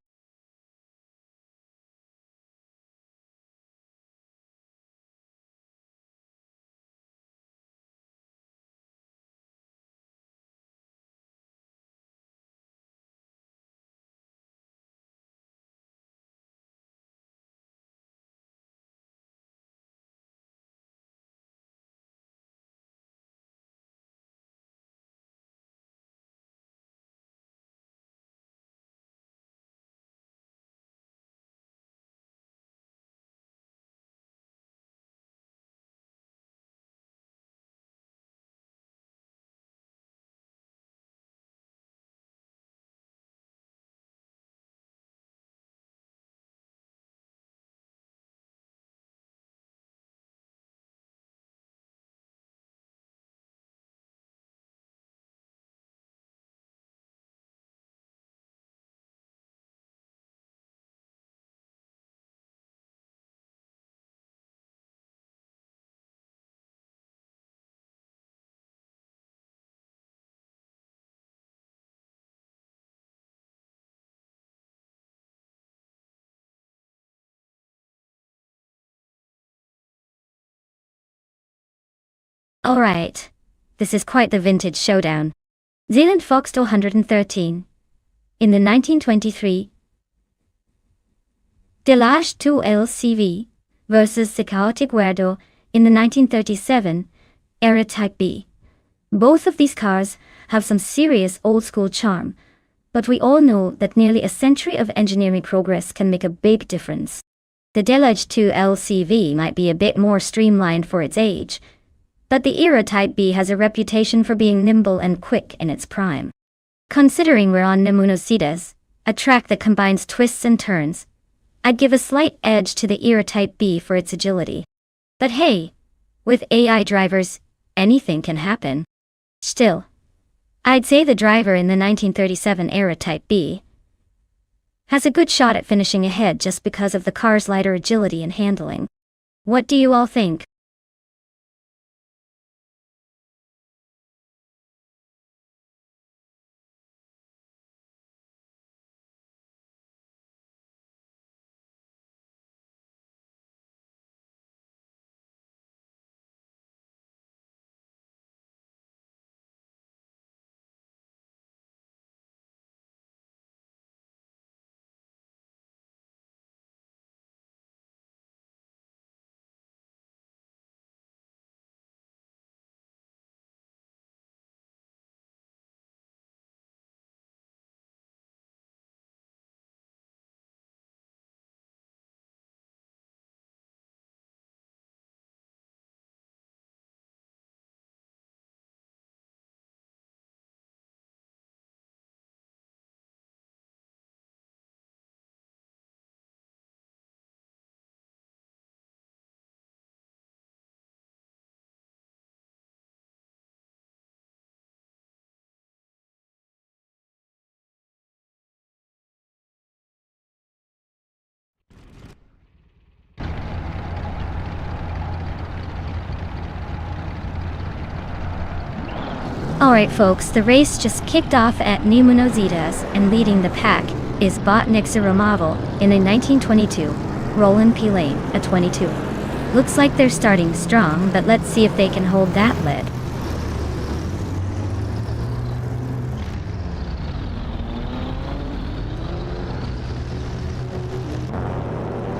Alright. This is quite the vintage showdown. Zealand Foxtel 113. In the 1923 Delage 2 LCV versus the Chaotic Guardo in the 1937 Era Type B. Both of these cars have some serious old-school charm, but we all know that nearly a century of engineering progress can make a big difference. The Delage 2 LCV might be a bit more streamlined for its age, but the Era Type B has a reputation for being nimble and quick in its prime. Considering we're on Nonstop, a track that combines twists and turns, I'd give a slight edge to the Era Type B for its agility. But hey, with AI drivers, anything can happen. Still, I'd say the driver in the 1937 Era Type B has a good shot at finishing ahead just because of the car's lighter agility and handling. What do you all think? Alright folks, the race just kicked off at Neumunozitas, and leading the pack is Botnik Romavel in a 1922, Roland P. Lane, a 22. Looks like they're starting strong, but let's see if they can hold that lead.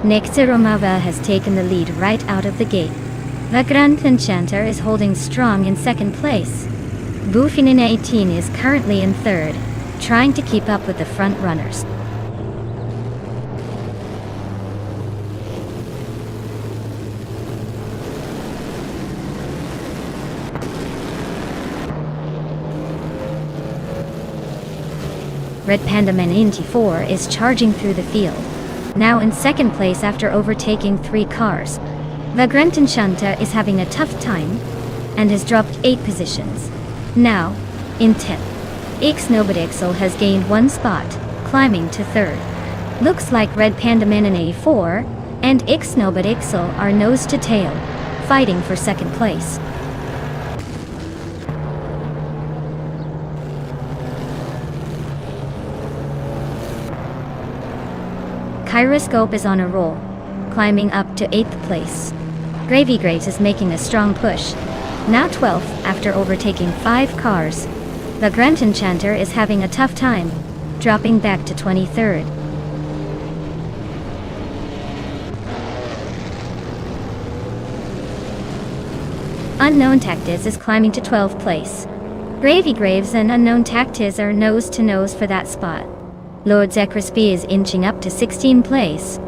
Romava has taken the lead right out of the gate. The Grand Enchanter is holding strong in second place. Buffinin 18 is currently in third, trying to keep up with the front runners. Red Panda Man 94 is charging through the field, now in second place after overtaking 3 cars. The Grand Enchanta is having a tough time and has dropped 8 positions. Now, in 10th, Ixnobadixel has gained 1 spot, climbing to 3rd. Looks like Red Panda Man 84 and Ixnobadixel are nose to tail, fighting for second place. Kyroscope is on a roll, climbing up to 8th place. Gravy Graves is making a strong push, now 12th after overtaking 5 cars. The Grand Enchanter is having a tough time, dropping back to 23rd. Unknown Tactics is climbing to 12th place. Gravy Graves and Unknown Tactics are nose to nose for that spot. Lord Zekrisby is inching up to 16th place.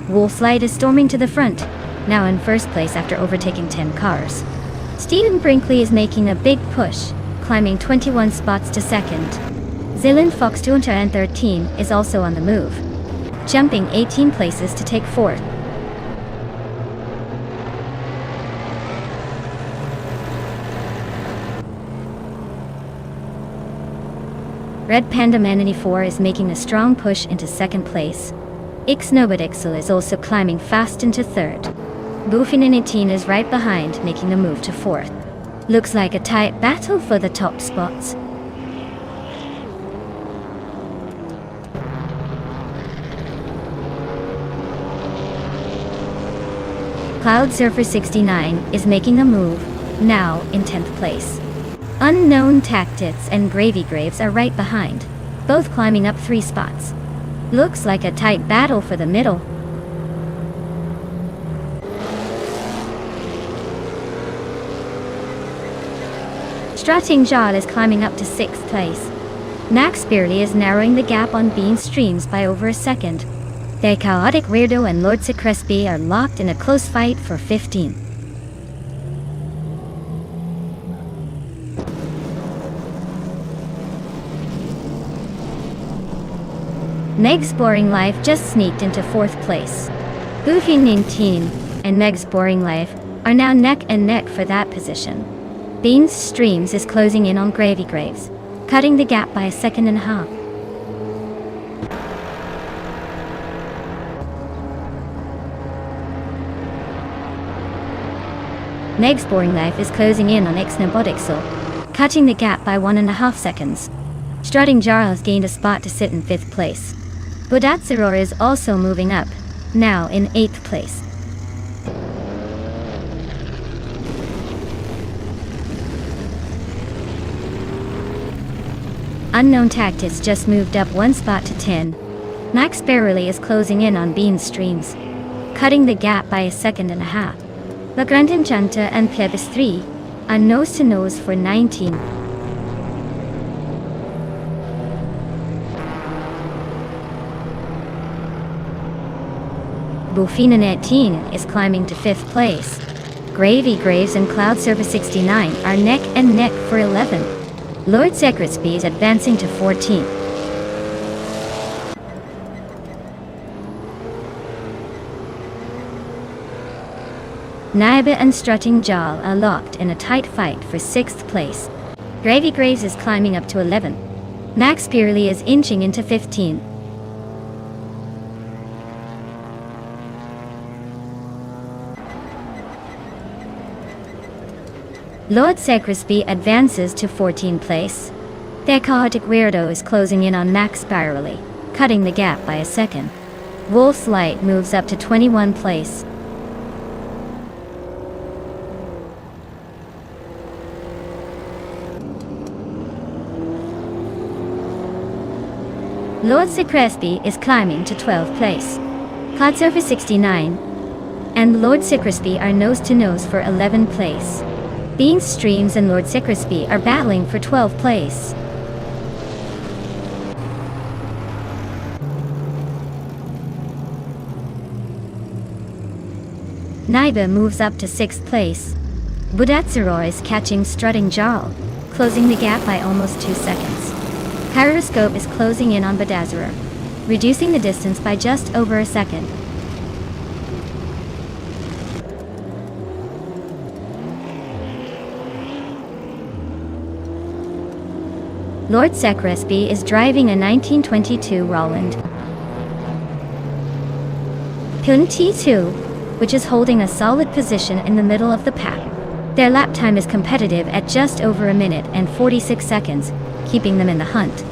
Wolflight is storming to the front, now in first place after overtaking 10 cars. Stephen Brinkley is making a big push, climbing 21 spots to second. Zillion Fox 213 is also on the move, jumping 18 places to take fourth. Red Panda Man 94 is making a strong push into second place. Ixnobadixel is also climbing fast into third. Buffinin 18 is right behind, making a move to fourth. Looks like a tight battle for the top spots. Cloud Surfer 69 is making a move, now in 10th place. Unknown Tactics and Gravy Graves are right behind, both climbing up 3 spots. Looks like a tight battle for the middle. Strutting Jaw is climbing up to 6th place. Max Bearley is narrowing the gap on Bean Streams by over a second. The Chaotic Weirdo and Lord Crespi are locked in a close fight for 15th. Meg's Boring Life just sneaked into 4th place. Goofy 19 and Meg's Boring Life are now neck and neck for that position. Beans Streams is closing in on Gravy Graves, cutting the gap by a second and a half. Meg's Boring Life is closing in on Ixnobadixel, cutting the gap by 1.5 seconds. Strutting Jarl has gained a spot to sit in 5th place. Budatsiror is also moving up, now in 8th place. Unknown Tactics just moved up 1 spot to 10. Max Bearley is closing in on Bean Streams, cutting the gap by a second and a half. The Grand Enchanta and Plebis 3 are nose to nose for 19. Buffinin 18 is climbing to 5th place. Gravy Graves and Cloud Surfer 69 are neck and neck for 11. Lord Zekrisby is advancing to 14th. Naiba and Strutting Jaw are locked in a tight fight for 6th place. Gravy Graves is climbing up to 11. Max Pearley is inching into 15. Lord Secresby advances to 14th place. Their chaotic weirdo is closing in on Max spirally, cutting the gap by a second. Wolf's Light moves up to 21 place. Lord Secresby is climbing to 12th place. Cloud Surfer 69 and Lord Secresby are nose to nose for 11th place. Bean Streams and Lord Secresby are battling for 12th place. Naiba moves up to 6th place. Budatsuro is catching Strutting Jarl, closing the gap by almost 2 seconds. Kyroscope is closing in on Budatsuro, reducing the distance by just over a second. Lord Secresby is driving a 1922 Roland Pun T2, which is holding a solid position in the middle of the pack. Their lap time is competitive at just over a minute and 46 seconds, keeping them in the hunt.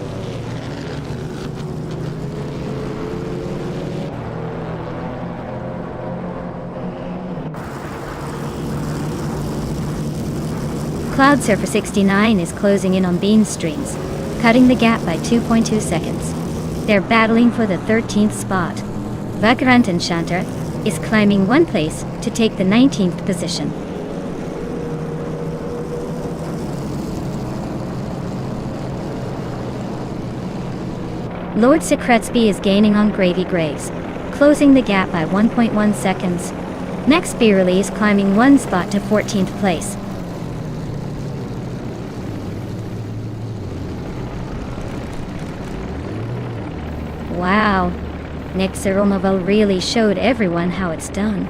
Cloud Surfer 69 is closing in on Bean Streams, cutting the gap by 2.2 seconds. They're battling for the 13th spot. Vagrant Enchanter is climbing 1 place to take the 19th position. Lord Secresby is gaining on Gravy Graves, closing the gap by 1.1 seconds. Max Beerley is climbing 1 spot to 14th place. Wow, Nick Ciromoval really showed everyone how it's done.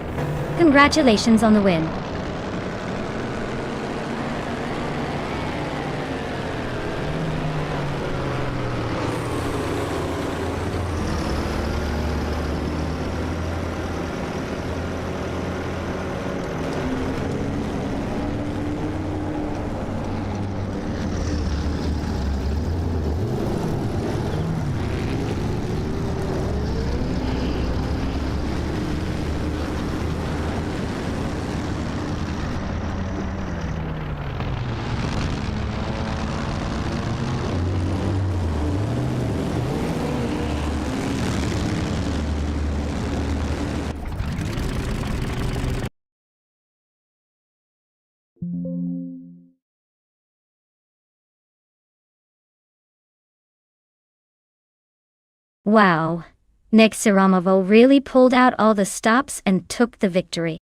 Congratulations on the win. Wow, Nick Ciromoval really pulled out all the stops and took the victory.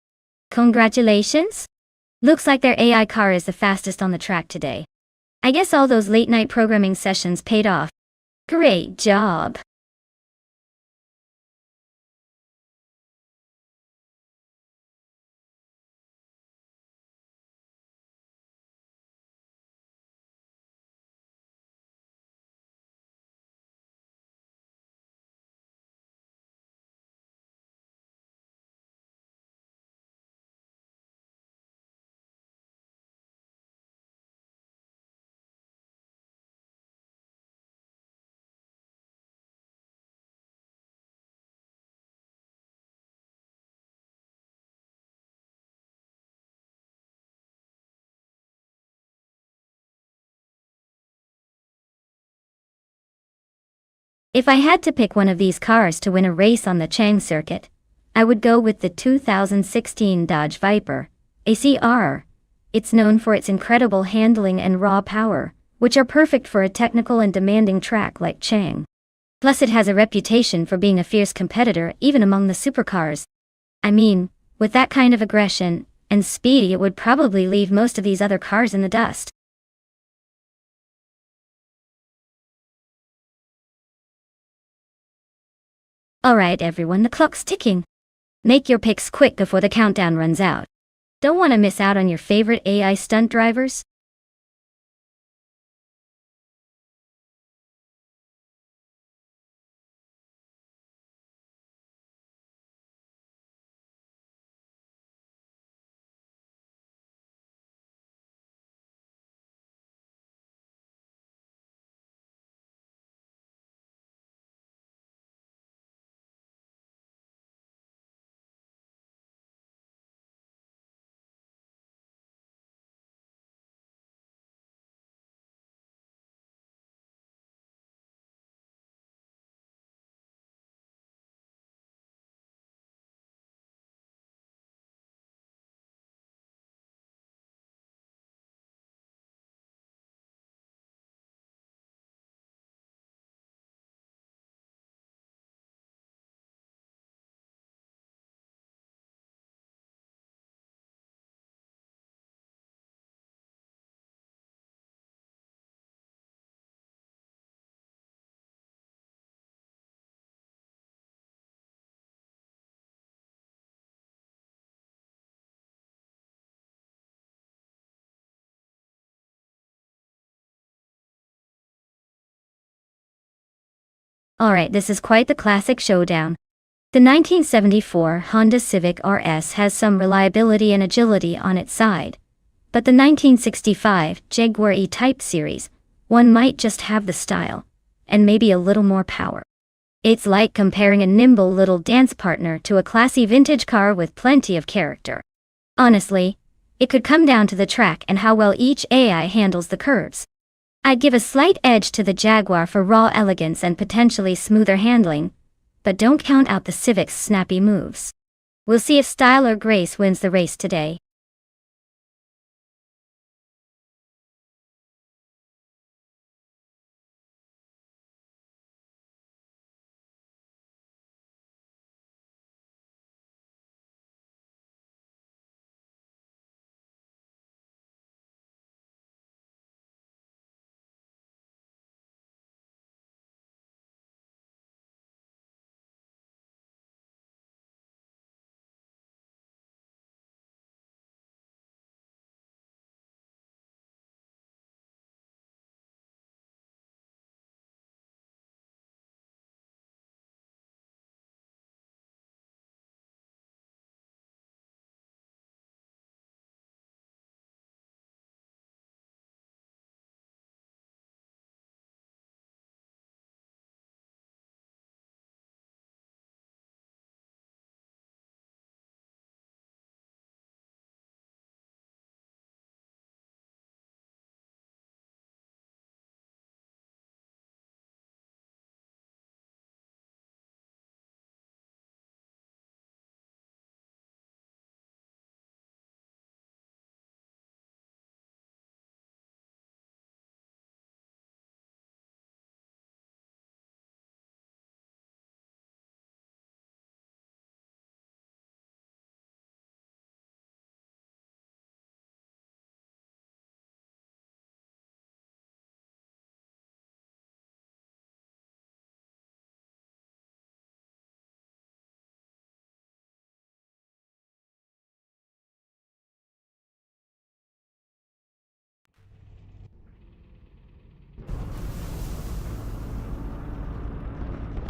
Congratulations! Looks like their AI car is the fastest on the track today. I guess all those late-night programming sessions paid off. Great job! If I had to pick one of these cars to win a race on the Chang circuit, I would go with the 2016 Dodge Viper ACR. It's known for its incredible handling and raw power, which are perfect for a technical and demanding track like Chang. Plus it has a reputation for being a fierce competitor even among the supercars. I mean, with that kind of aggression and speed, it would probably leave most of these other cars in the dust. Alright everyone, the clock's ticking. Make your picks quick before the countdown runs out. Don't want to miss out on your favorite AI stunt drivers? Alright, this is quite the classic showdown. The 1974 Honda Civic RS has some reliability and agility on its side. But the 1965 Jaguar E-Type series, one might just have the style, and maybe a little more power. It's like comparing a nimble little dance partner to a classy vintage car with plenty of character. Honestly, it could come down to the track and how well each AI handles the curves. I'd give a slight edge to the Jaguar for raw elegance and potentially smoother handling, but don't count out the Civic's snappy moves. We'll see if style or grace wins the race today.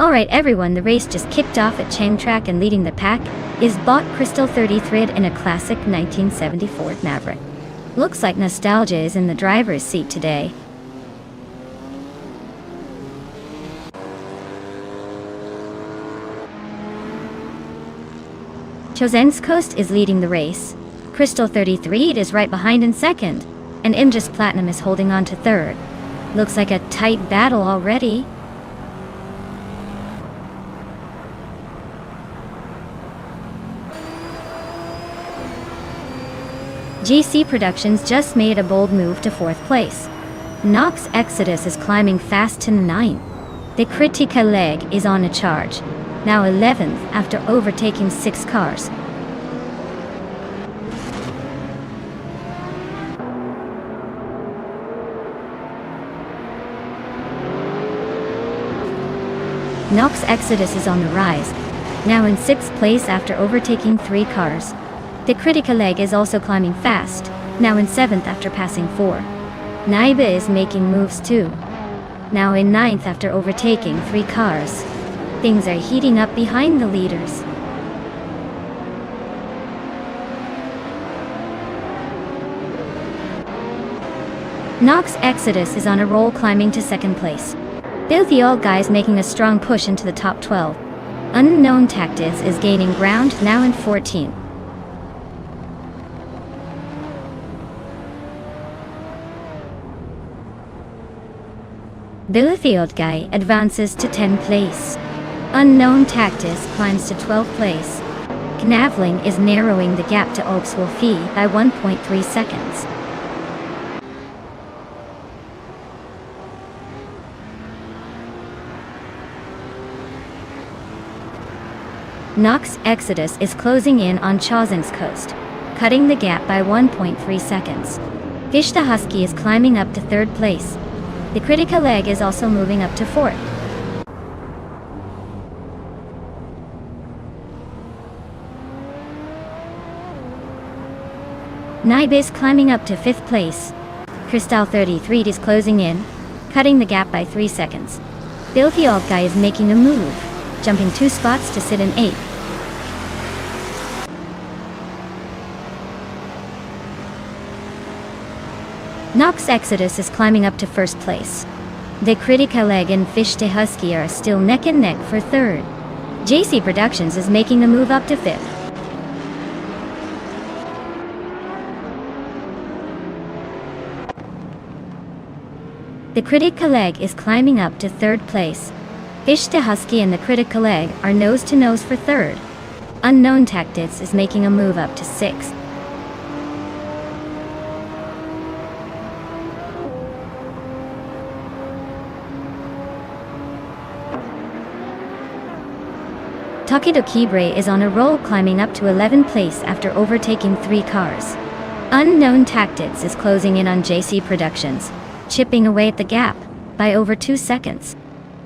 Alright everyone, the race just kicked off at Chang Track, and leading the pack is bought Crystal 30 Thread in a classic 1974 Maverick. Looks like nostalgia is in the driver's seat today. Chosen's Coast is leading the race. Crystal 33 is right behind in second, and Imjas Platinum is holding on to third. Looks like a tight battle already. GC Productions just made a bold move to 4th place. Nox Exodus is climbing fast to 9th. The Critica Leg is on a charge, now 11th after overtaking 6 cars. Nox Exodus is on the rise, now in 6th place after overtaking 3 cars. The Critica Leg is also climbing fast, now in 7th after passing 4. Naiba is making moves too, now in 9th after overtaking 3 cars. Things are heating up behind the leaders. Nox Exodus is on a roll, climbing to 2nd place. Both the old guys making a strong push into the top 12. Unknown Tactics is gaining ground, now in 14th. The old guy advances to 10th place. Unknown Tactics climbs to 12th place. Knavling is narrowing the gap to Oakswolfie by 1.3 seconds. Nox Exodus is closing in on Chosen's Coast, cutting the gap by 1.3 seconds. Vishta Husky is climbing up to 3rd place. The Critica Leg is also moving up to 4th. Naiba is climbing up to 5th place. Crystal 33 is closing in, cutting the gap by 3 seconds. Filthy old guy is making a move, jumping 2 spots to sit in 8th. Nox Exodus is climbing up to 1st place. The Critica Leg and Fish de Husky are still neck and neck for 3rd. JC Productions is making a move up to 5th. The Critica Leg is climbing up to 3rd place. Fish de Husky and the Critica Leg are nose to nose for 3rd. Unknown Tactics is making a move up to 6th. Takedo Kibre is on a roll, climbing up to 11th place after overtaking 3 cars. Unknown Tactics is closing in on JC Productions, chipping away at the gap by over 2 seconds.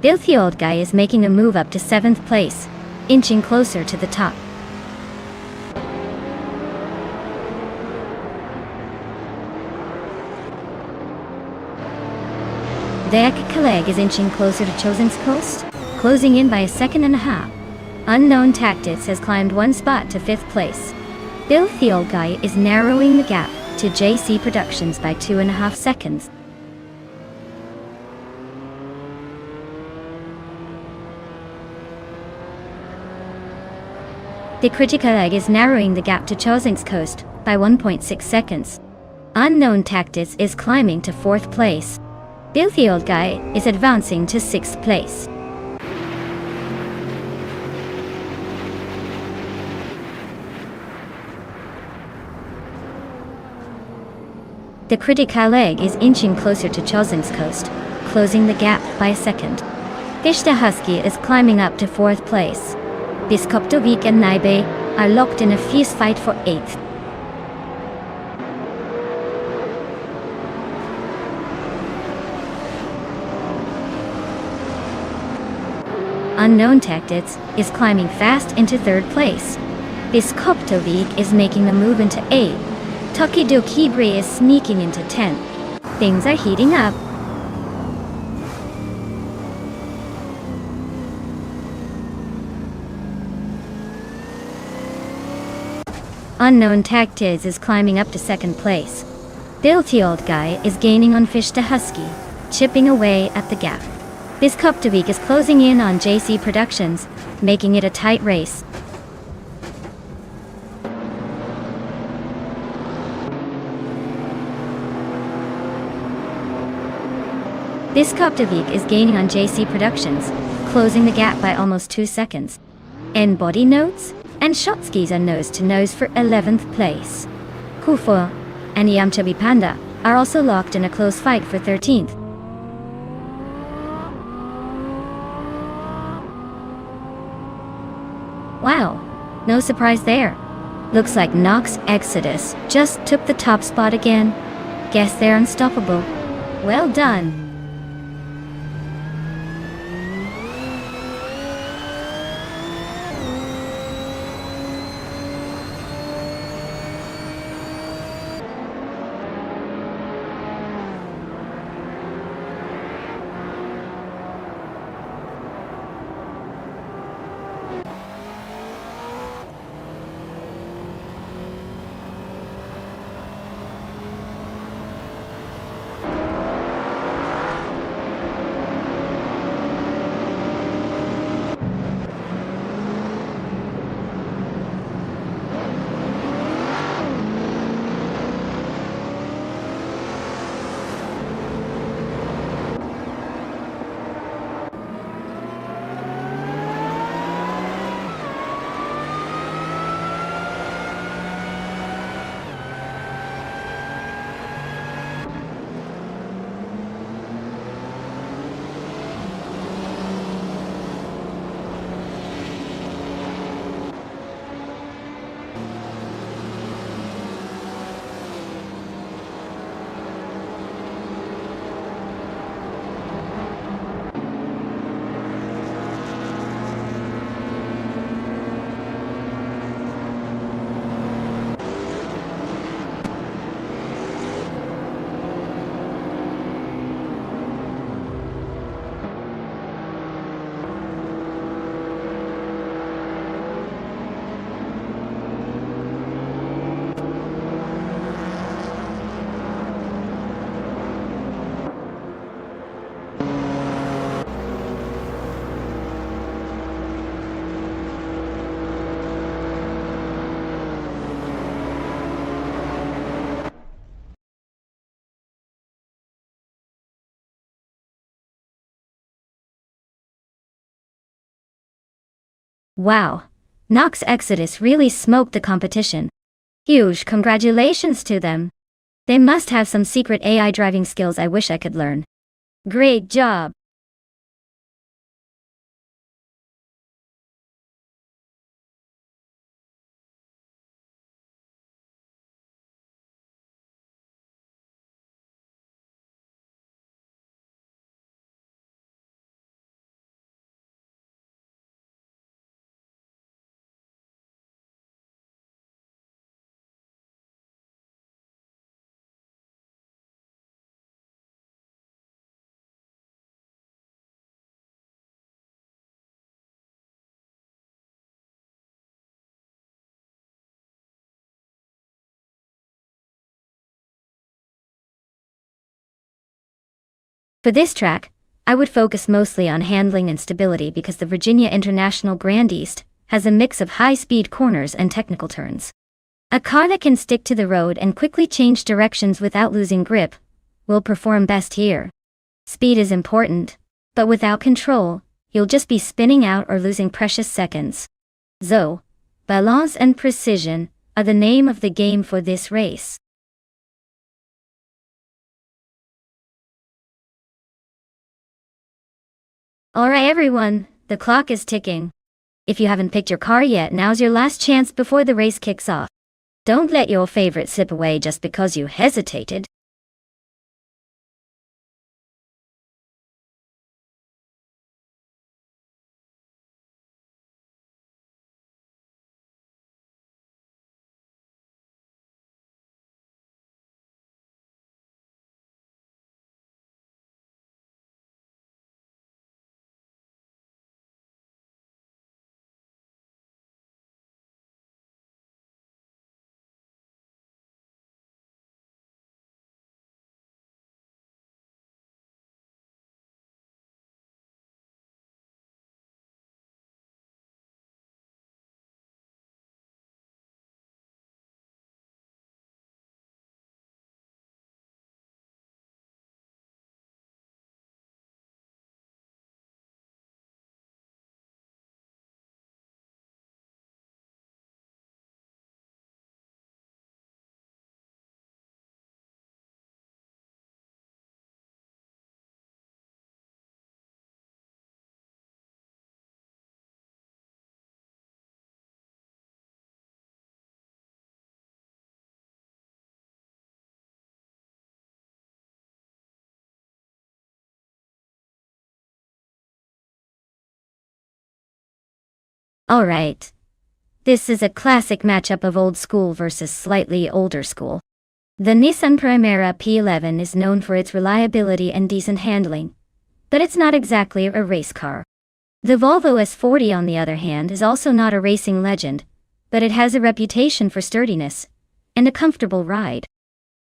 Filthy Old Guy is making a move up to 7th place, inching closer to the top. The Ekkaleg is inching closer to Chosen's Coast, closing in by a second and a half. Unknown Tactics has climbed 1 spot to 5th place. Filthy Old Guy is narrowing the gap to JC Productions by 2.5 seconds. The Critica Leg is narrowing the gap to Chosen's Coast by 1.6 seconds. Unknown Tactics is climbing to 4th place. Filthy Old Guy is advancing to 6th place. The Critica Leg is inching closer to Chosen's Coast, closing the gap by a second. Fish de Husky is climbing up to 4th place. Biskoptovik and Naibe are locked in a fierce fight for 8th. Unknown Tactics is climbing fast into 3rd place. Biskoptovik is making a move into 8th. Takedo Kibre is sneaking into 10th. Things are heating up. Unknown Tactics is climbing up to 2nd place. Filthy Old Guy is gaining on Fish de Husky, chipping away at the gap. Biskoptovik is closing in on JC Productions, making it a tight race. Biskoptovik is gaining on JC Productions, closing the gap by almost 2 seconds. N Body Notes and Shotskis are nose to nose for 11th place. Kufo and Yamchabi Panda are also locked in a close fight for 13th. Wow, no surprise there. Looks like Nox Exodus just took the top spot again. Guess they're unstoppable. Well done. Wow, Nox Exodus really smoked the competition. Huge congratulations to them. They must have some secret AI driving skills I wish I could learn. Great job. For this track, I would focus mostly on handling and stability because the Virginia International Grand East has a mix of high-speed corners and technical turns. A car that can stick to the road and quickly change directions without losing grip will perform best here. Speed is important, but without control, you'll just be spinning out or losing precious seconds. So, balance and precision are the name of the game for this race. Alright everyone, the clock is ticking. If you haven't picked your car yet, now's your last chance before the race kicks off. Don't let your favorite slip away just because you hesitated. Alright. This is a classic matchup of old school versus slightly older school. The Nissan Primera P11 is known for its reliability and decent handling, but it's not exactly a race car. The Volvo S40 on the other hand is also not a racing legend, but it has a reputation for sturdiness and a comfortable ride.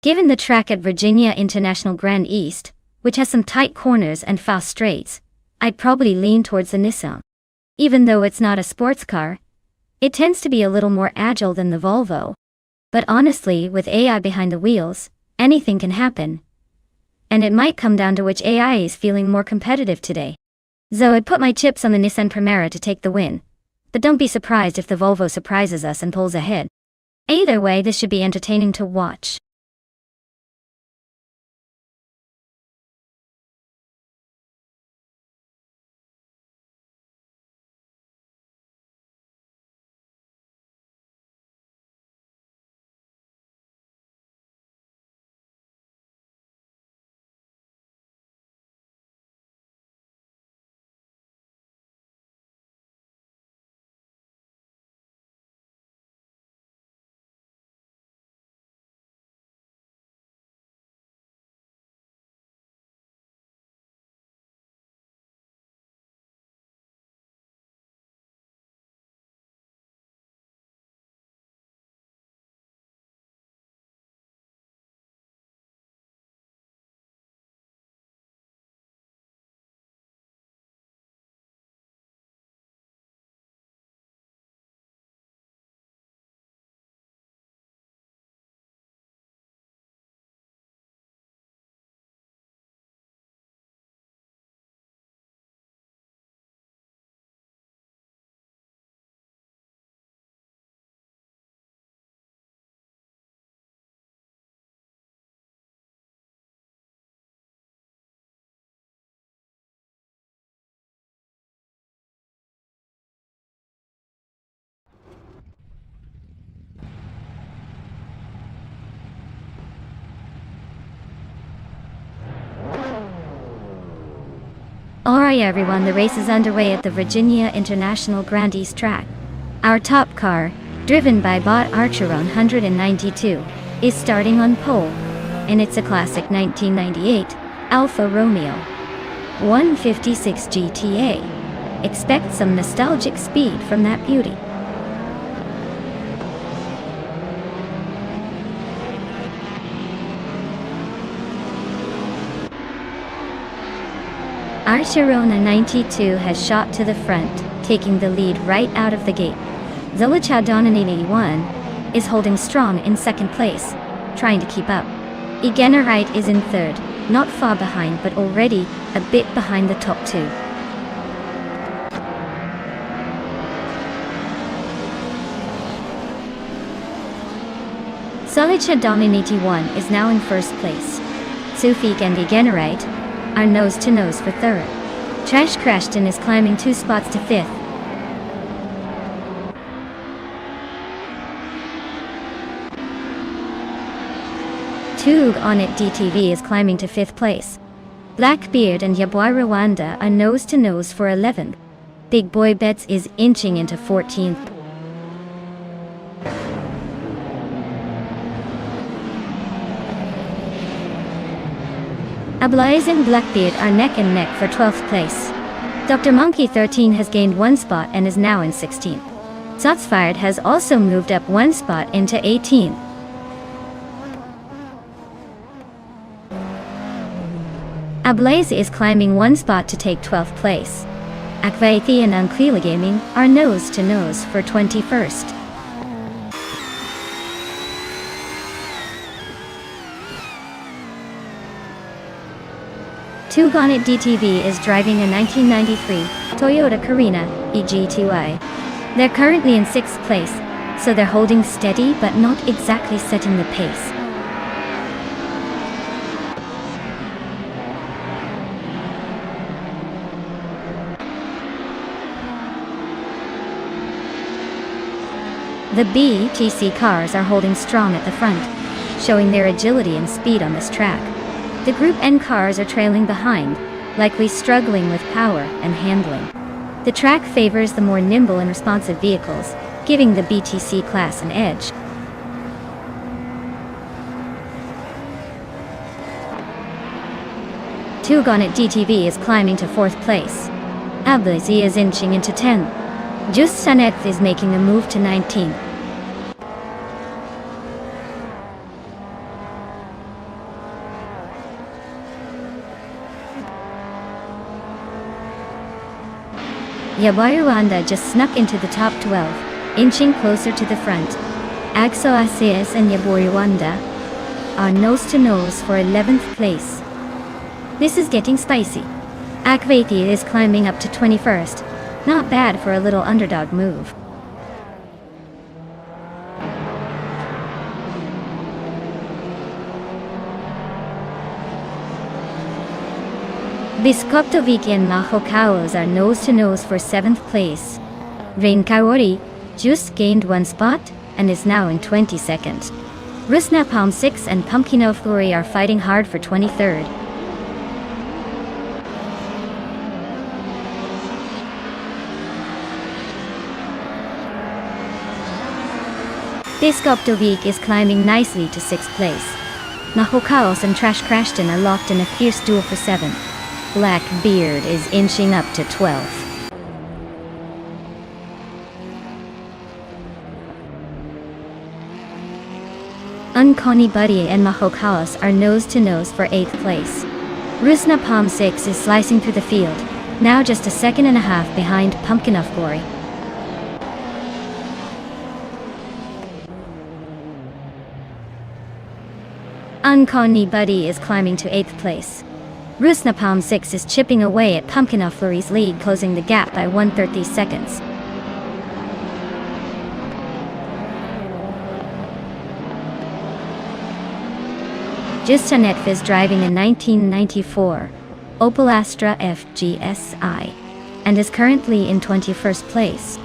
Given the track at Virginia International Grand East, which has some tight corners and fast straights, I'd probably lean towards the Nissan. Even though it's not a sports car, it tends to be a little more agile than the Volvo. But honestly, with AI behind the wheels, anything can happen. And it might come down to which AI is feeling more competitive today. So I'd put my chips on the Nissan Primera to take the win. But don't be surprised if the Volvo surprises us and pulls ahead. Either way, this should be entertaining to watch. Hi everyone, the race is underway at the Virginia International Grand East track. Our top car, driven by Bot Archeron 192, is starting on pole, and it's a classic 1998 Alfa Romeo 156 GTA. Expect some nostalgic speed from that beauty. Archerona 92 has shot to the front, taking the lead right out of the gate. Zolichadon 81 is holding strong in second place, trying to keep up. Igenerite is in third, not far behind but already a bit behind the top two. Zolichadon 81 is now in first place. Sufik and Igenerite are nose-to-nose for third. Trash Crashton is climbing 2 spots to fifth. Tug on it DTV is climbing to 5th place. Blackbeard and Yaboy Rwanda are nose-to-nose for 11th. Big Boy Bets is inching into 14th. Ablaze and Blackbeard are neck and neck for 12th place. Dr. Monkey 13 has gained 1 spot and is now in 16th. Zotsfired has also moved up 1 spot into 18th. Ablaze is climbing 1 spot to take 12th place. Akvaithi and Unklila Gaming are nose-to-nose for 21st. Tugonit DTV is driving a 1993 Toyota Carina EG2i. They're currently in 6th place, so they're holding steady but not exactly setting the pace. The BTC cars are holding strong at the front, showing their agility and speed on this track. The Group N cars are trailing behind, likely struggling with power and handling. The track favors the more nimble and responsive vehicles, giving the BTC class an edge. Tugonit DTV is climbing to 4th place. Ablaze is inching into 10th. Just Saneth is making a move to 19th. Yabayuranda just snuck into the top 12, inching closer to the front. Agso Asias and Yabayuranda are nose-to-nose for 11th place. This is getting spicy. Akvaithi is climbing up to 21st. Not bad for a little underdog move. Biskoptovik and Mahokaos are nose-to-nose for 7th place. Rain Kaori just gained 1 spot and is now in 22nd. Rusna Palm 6 and Pumpkino Flurry are fighting hard for 23rd. Biskoptovik is climbing nicely to 6th place. Mahokaos and Trash Crashton are locked in a fierce duel for 7th. Blackbeard is inching up to 12th. Unconi Buddy and Mahokaos are nose-to-nose for 8th place. Rusna Palm 6 is slicing through the field, now just a 1.5 seconds behind Pumpkin of Glory. Unconi Buddy is climbing to 8th place. Rusna Palm 6 is chipping away at Pumpkin of Flurry's lead, closing the gap by 1/30 seconds. Jistanetv is driving a 1994 Opel Astra FGSI and is currently in 21st place.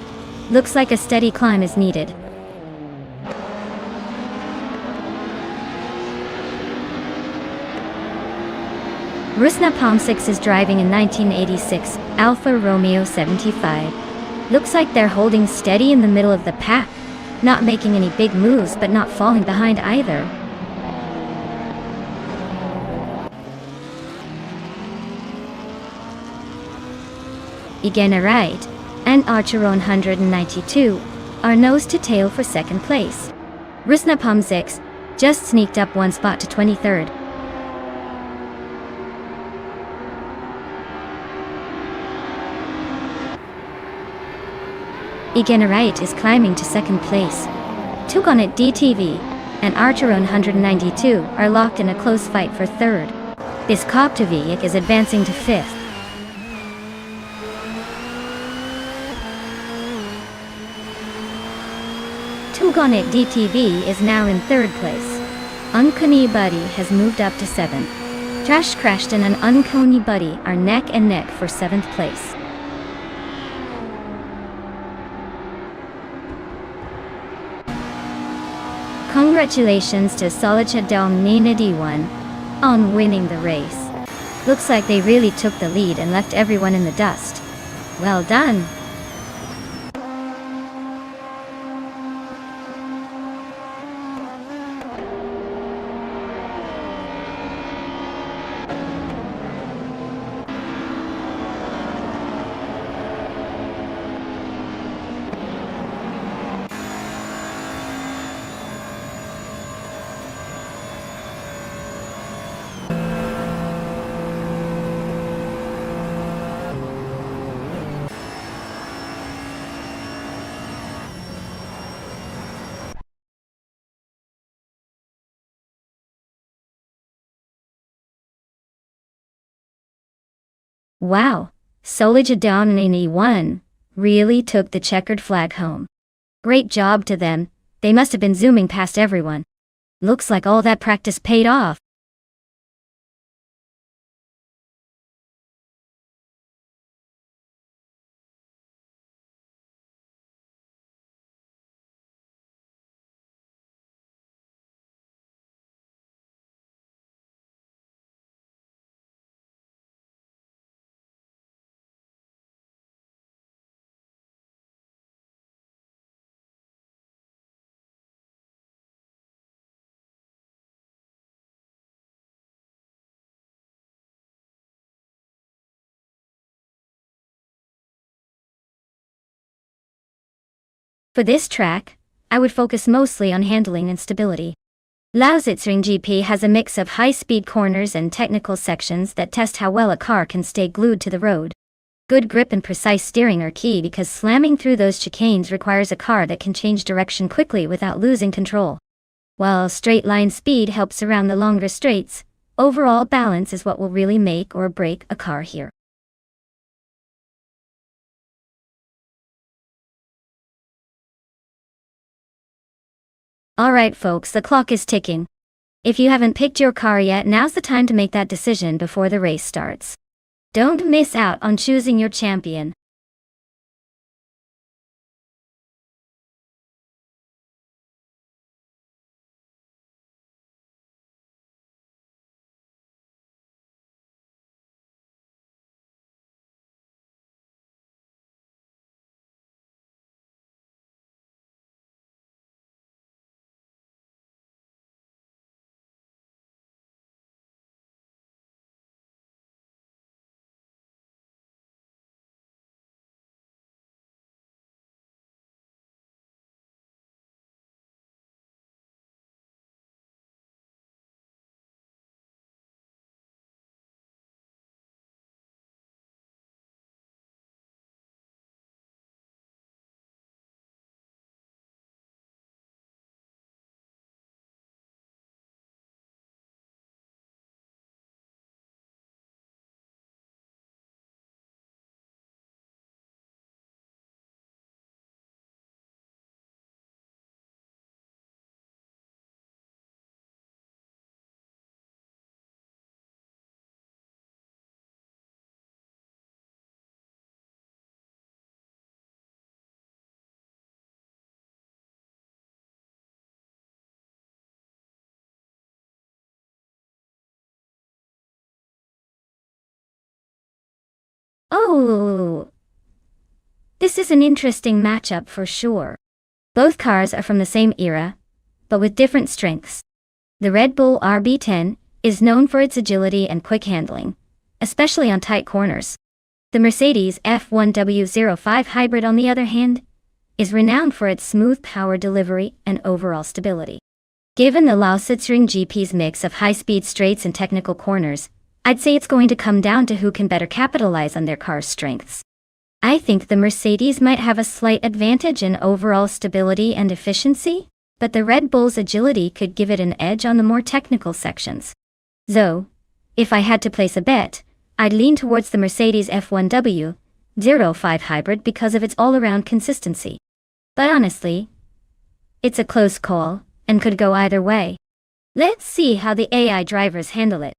Looks like a steady climb is needed. Rusna Pomsix is driving a 1986 Alfa Romeo 75. Looks like they're holding steady in the middle of the pack, not making any big moves but not falling behind either. Again right, and Archeron 192 are nose to tail for second place. Rusna Pomsix just sneaked up one spot to 23rd. Right is climbing to second place. Tugonet DTV and Archeron 192 are locked in a close fight for third. Biskoptovic is advancing to fifth. Tugonet DTV is now in third place. Unkony Buddy has moved up to seventh. Trash Crashton and Unkony Buddy are neck and neck for seventh place. Congratulations to Solidchadom Nina D1 on winning the race. Looks like they really took the lead and left everyone in the dust. Well done! Wow, Solidchadom Nina 1 really took the checkered flag home. Great job to them, they must have been zooming past everyone. Looks like all that practice paid off. For this track, I would focus mostly on handling and stability. Lausitzring GP has a mix of high-speed corners and technical sections that test how well a car can stay glued to the road. Good grip and precise steering are key because slamming through those chicanes requires a car that can change direction quickly without losing control. While straight-line speed helps around the longer straights, overall balance is what will really make or break a car here. Alright folks, the clock is ticking. If you haven't picked your car yet, now's the time to make that decision before the race starts. Don't miss out on choosing your champion. Oh, this is an interesting matchup for sure. Both cars are from the same era, but with different strengths. The Red Bull RB10 is known for its agility and quick handling, especially on tight corners. The Mercedes F1W05 Hybrid, on the other hand, is renowned for its smooth power delivery and overall stability. Given the Lausitzring GP's mix of high-speed straights and technical corners, I'd say it's going to come down to who can better capitalize on their car's strengths. I think the Mercedes might have a slight advantage in overall stability and efficiency, but the Red Bull's agility could give it an edge on the more technical sections. Though, if I had to place a bet, I'd lean towards the Mercedes F1W05 Hybrid because of its all-around consistency. But honestly, it's a close call, and could go either way. Let's see how the AI drivers handle it.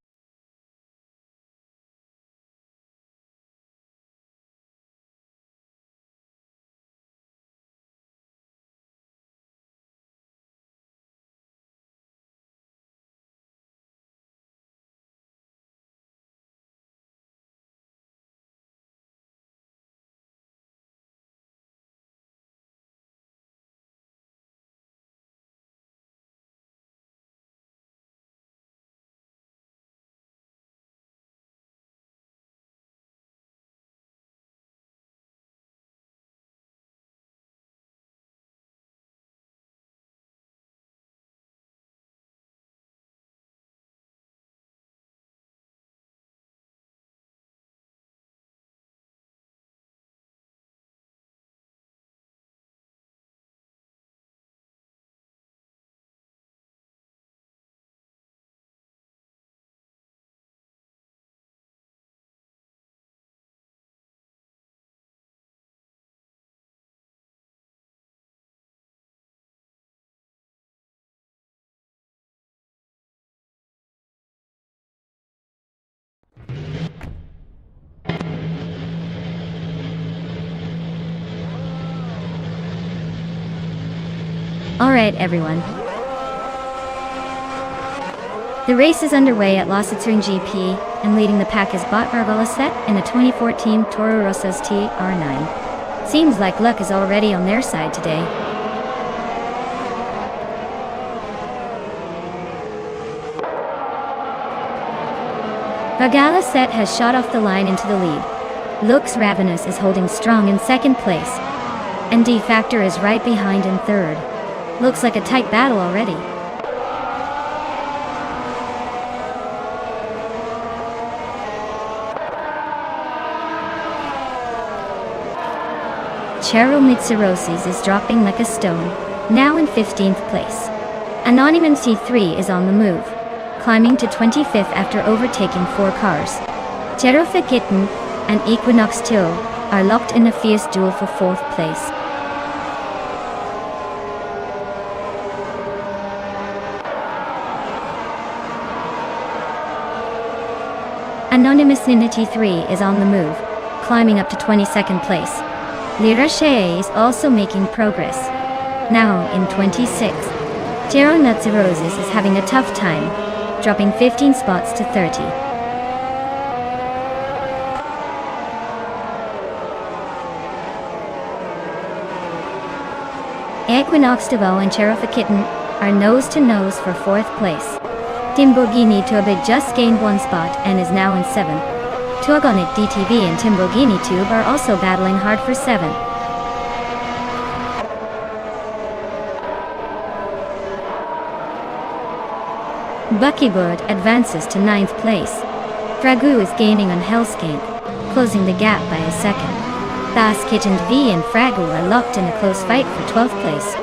Alright everyone. The race is underway at Lausitzring GP, and leading the pack is Bot Vargalaset in a 2014 Toro Rosso's TR9. Seems like luck is already on their side today. Vargalaset has shot off the line into the lead. Looks Ravenous is holding strong in second place, and D Factor is right behind in third. Looks like a tight battle already. Cheryl Mitsurosis is dropping like a stone, now in 15th place. Anonymous T3 is on the move, climbing to 25th after overtaking 4 cars. Cherofa Kitten and Equinox 2 are locked in a fierce duel for 4th place. Anonymous Nina T3 is on the move, climbing up to 22nd place. Lira Shea is also making progress, now in 26th. Jero Nutsi-Roses is having a tough time, dropping 15 spots to 30. Equinox Devo and Cherofa Kitten are nose-to-nose for 4th place. Timborghini Tube just gained 1 spot and is now in 7th. Tuagonik DTV and Timborghini Tube are also battling hard for 7th. Buckybird advances to 9th place. Fragu is gaining on Hellskank, closing the gap by a second. Bass Kitchen V and Fragu are locked in a close fight for 12th place.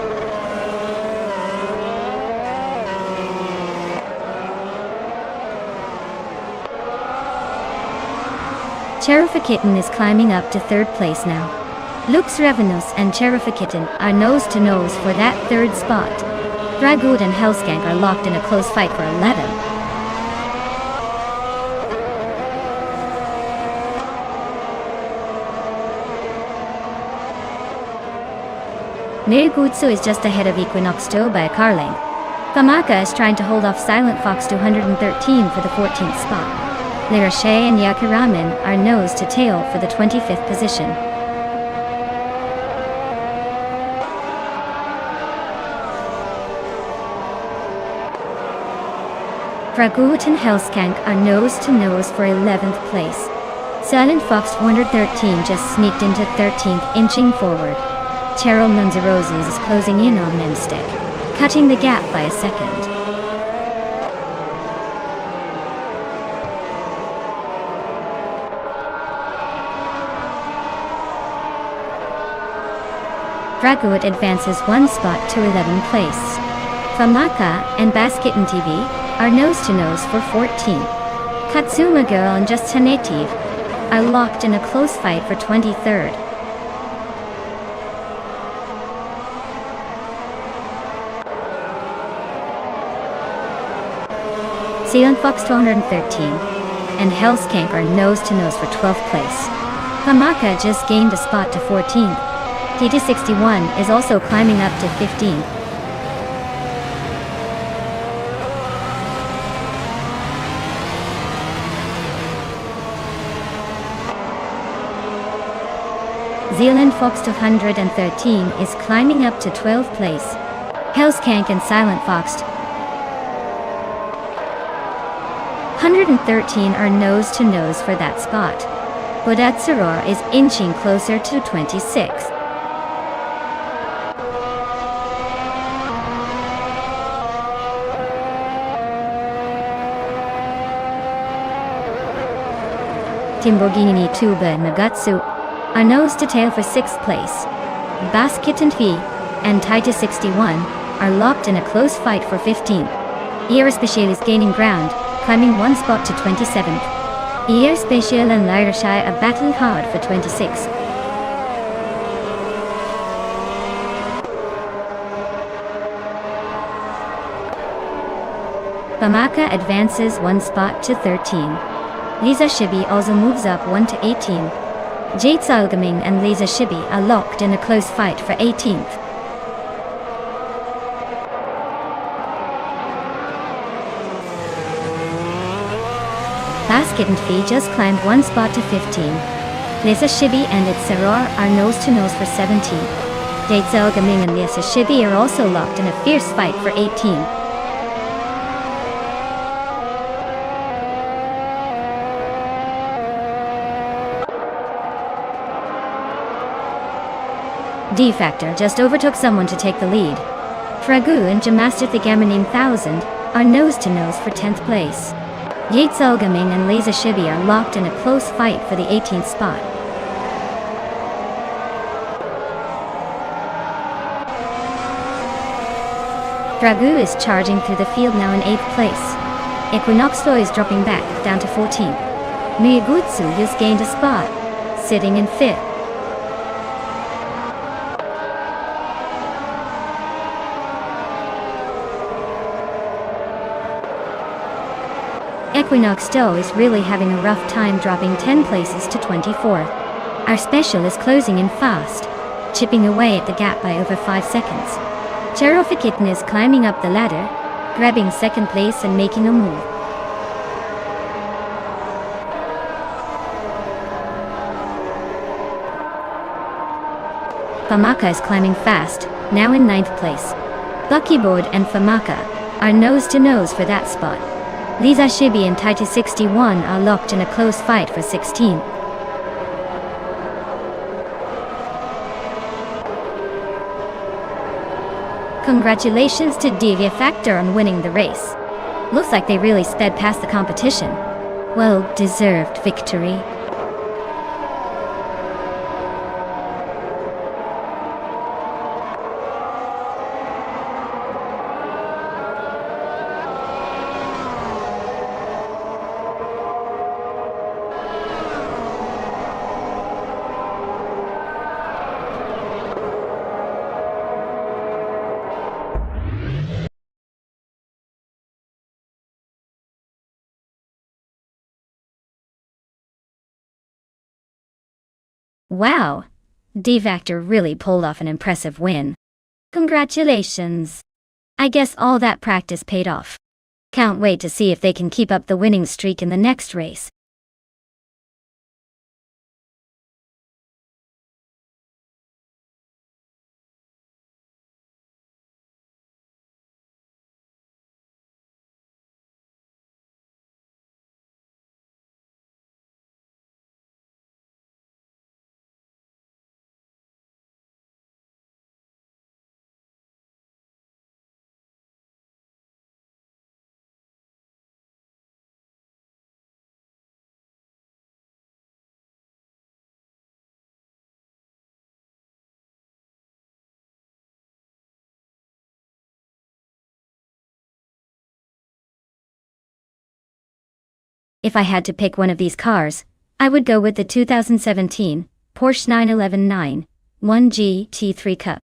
Cherofa Kitten is climbing up to 3rd place now. Lux Ravenous and Cherofa Kitten are nose-to-nose for that 3rd spot. Dragwood and Hellskank are locked in a close fight for 11. Mirigutsu is just ahead of Equinox 2 by a car length. Famaka is trying to hold off Silent Fox 213 for the 14th spot. Lirashe and Yakiraman are nose to tail for the 25th position. Dragut and Hellskank are nose to nose for 11th place. Silent Fox 413 just sneaked into 13th, inching forward. Cheryl Nunzeroses is closing in on Memstick, cutting the gap by a second. Dragut advances one spot to 11th place. Famaka and Baskitten TV are nose to nose for 14th. Katsuma Girl and Just Native are locked in a close fight for 23rd. Silent Fox 213 and Hellskank are nose to nose for 12th place. Famaka just gained a spot to 14th. TT61 is also climbing up to 15th. Zealand Fox 213 is climbing up to 12th place. Hellskank and Silent Fox 113 are nose to nose for that spot. Bodatsaror is inching closer to 26th. Timbogini Tuba and Nagatsu are nose to tail for 6th place. Baskitten V and Taita 61 are locked in a close fight for 15th. Aerospatial is gaining ground, climbing one spot to 27th. Aerospatial and Lirashai are battling hard for 26th. Famaka advances one spot to 13. Lisa Shibi also moves up 1 to 18. Jade Salgaming and Lisa Shibi are locked in a close fight for 18th. Baskitten Fee just climbed one spot to 15. Lisa Shibi and its Saror are nose to nose for 17th. Jade Salgaming and Lisa Shibi are also locked in a fierce fight for 18th. D-Factor just overtook someone to take the lead. Fragu and Jamaster Thigamanin 1000 are nose to nose for 10th place. Yates Elgaming and Lisa Shibi are locked in a close fight for the 18th spot. Fragu is charging through the field now in 8th place. Equinoxlo is dropping back down to 14th. Miyagutsu just gained a spot, sitting in 5th. Equinox Stowe is really having a rough time, dropping 10 places to 24th. Our special is closing in fast, chipping away at the gap by over 5 seconds. Cherofikitten is climbing up the ladder, grabbing 2nd place and making a move. Famaka is climbing fast, now in 9th place. Buckyboard and Famaka are nose to nose for that spot. Lisa Shibi and Taita 61 are locked in a close fight for 16. Congratulations to Divya Factor on winning the race. Looks like they really sped past the competition. Well-deserved victory. Wow! D-Factor really pulled off an impressive win. Congratulations! I guess all that practice paid off. Can't wait to see if they can keep up the winning streak in the next race. If I had to pick one of these cars, I would go with the 2017 Porsche 911 1GT3 Cup.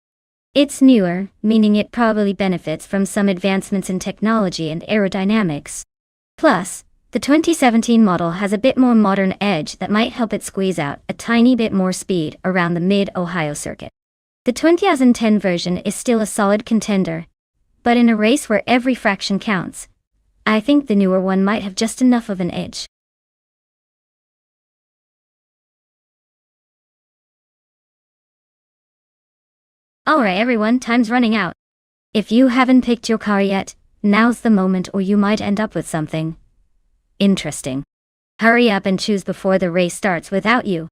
It's newer, meaning it probably benefits from some advancements in technology and aerodynamics. Plus, the 2017 model has a bit more modern edge that might help it squeeze out a tiny bit more speed around the Mid-Ohio circuit. The 2010 version is still a solid contender, but in a race where every fraction counts, I think the newer one might have just enough of an edge. Alright everyone, time's running out. If you haven't picked your car yet, now's the moment, or you might end up with something interesting. Hurry up and choose before the race starts without you.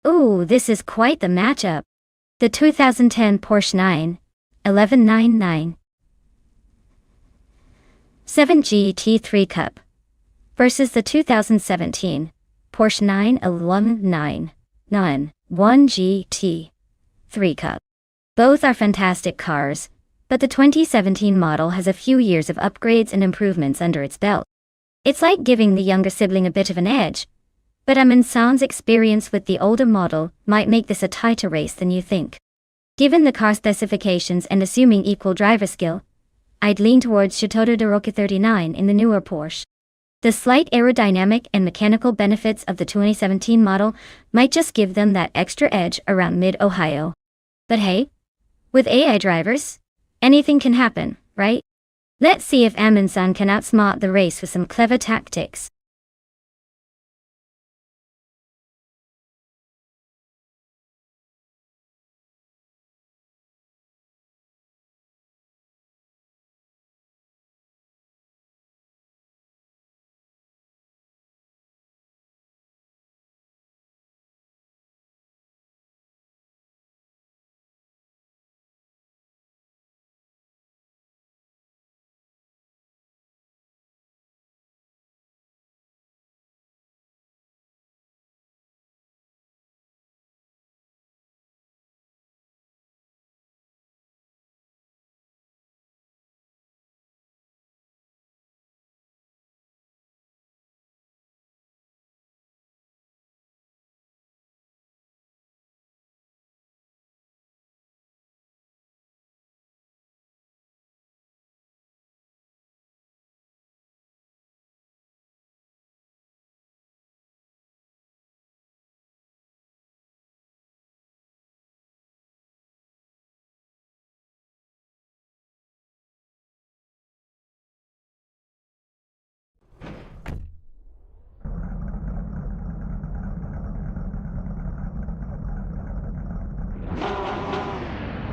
Ooh, this is quite the matchup. The 2010 Porsche 911 7GT3 Cup versus the 2017 Porsche 911 1GT3 Cup. Both are fantastic cars, but the 2017 model has a few years of upgrades and improvements under its belt. It's like giving the younger sibling a bit of an edge, but Amin-san's experience with the older model might make this a tighter race than you think. Given the car specifications and assuming equal driver skill, I'd lean towards Château de Roque 39 in the newer Porsche. The slight aerodynamic and mechanical benefits of the 2017 model might just give them that extra edge around Mid-Ohio. But hey, with AI drivers, anything can happen, right? Let's see if Amin-san can outsmart the race with some clever tactics.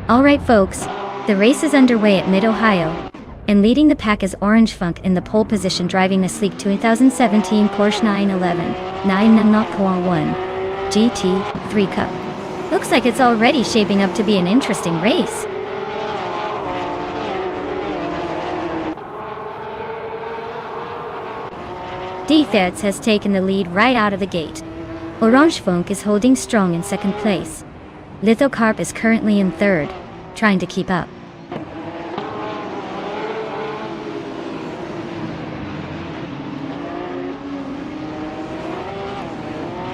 Alright folks, the race is underway at Mid-Ohio, and leading the pack is Orange Funk in the pole position, driving a sleek 2017 Porsche 911 991 GT3 Cup. Looks like it's already shaping up to be an interesting race. Defense has taken the lead right out of the gate. Orange Funk is holding strong in second place. Lithocarp is currently in third, trying to keep up.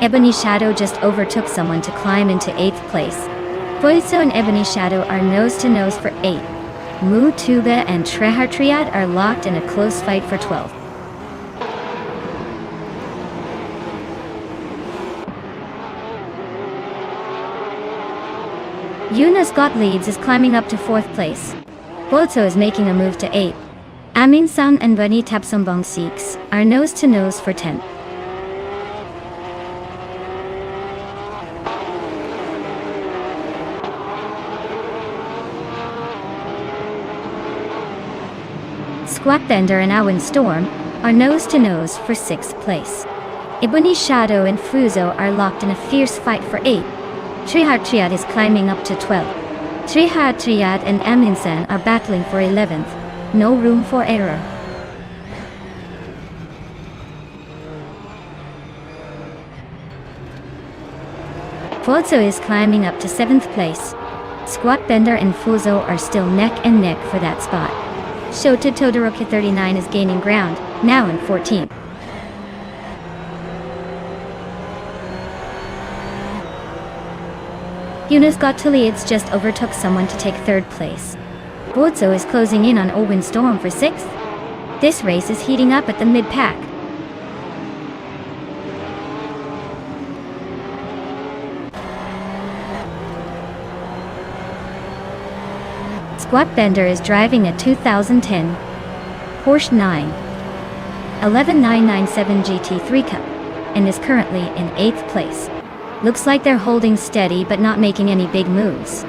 Ebony Shadow just overtook someone to climb into 8th place. Fuizo and Ebony Shadow are nose-to-nose for 8. Mu Tuba and Trehartriad are locked in a close fight for 12. Yunus Got Leads is climbing up to 4th place. Fuizo is making a move to 8. Amin San and Bunny Tapsumbong 6 are nose-to-nose for 10. Squat Bender and Awin Storm are nose-to-nose for 6th place. Ebony Shadow and Fuzo are locked in a fierce fight for 8. Triad is climbing up to 12. Triad and Aminsan are battling for 11th. No room for error. Fuzo is climbing up to 7th place. Squat Bender and Fuzo are still neck and neck for that spot. Shota Todoroki 39 is gaining ground, now in 14th. Yunus Got Leads just overtook someone to take 3rd place. Fuzo is closing in on Owin Storm for 6th. This race is heating up at the mid-pack. Squat Bender is driving a 2010 Porsche 911 GT3 Cup and is currently in 8th place. Looks like they're holding steady but not making any big moves.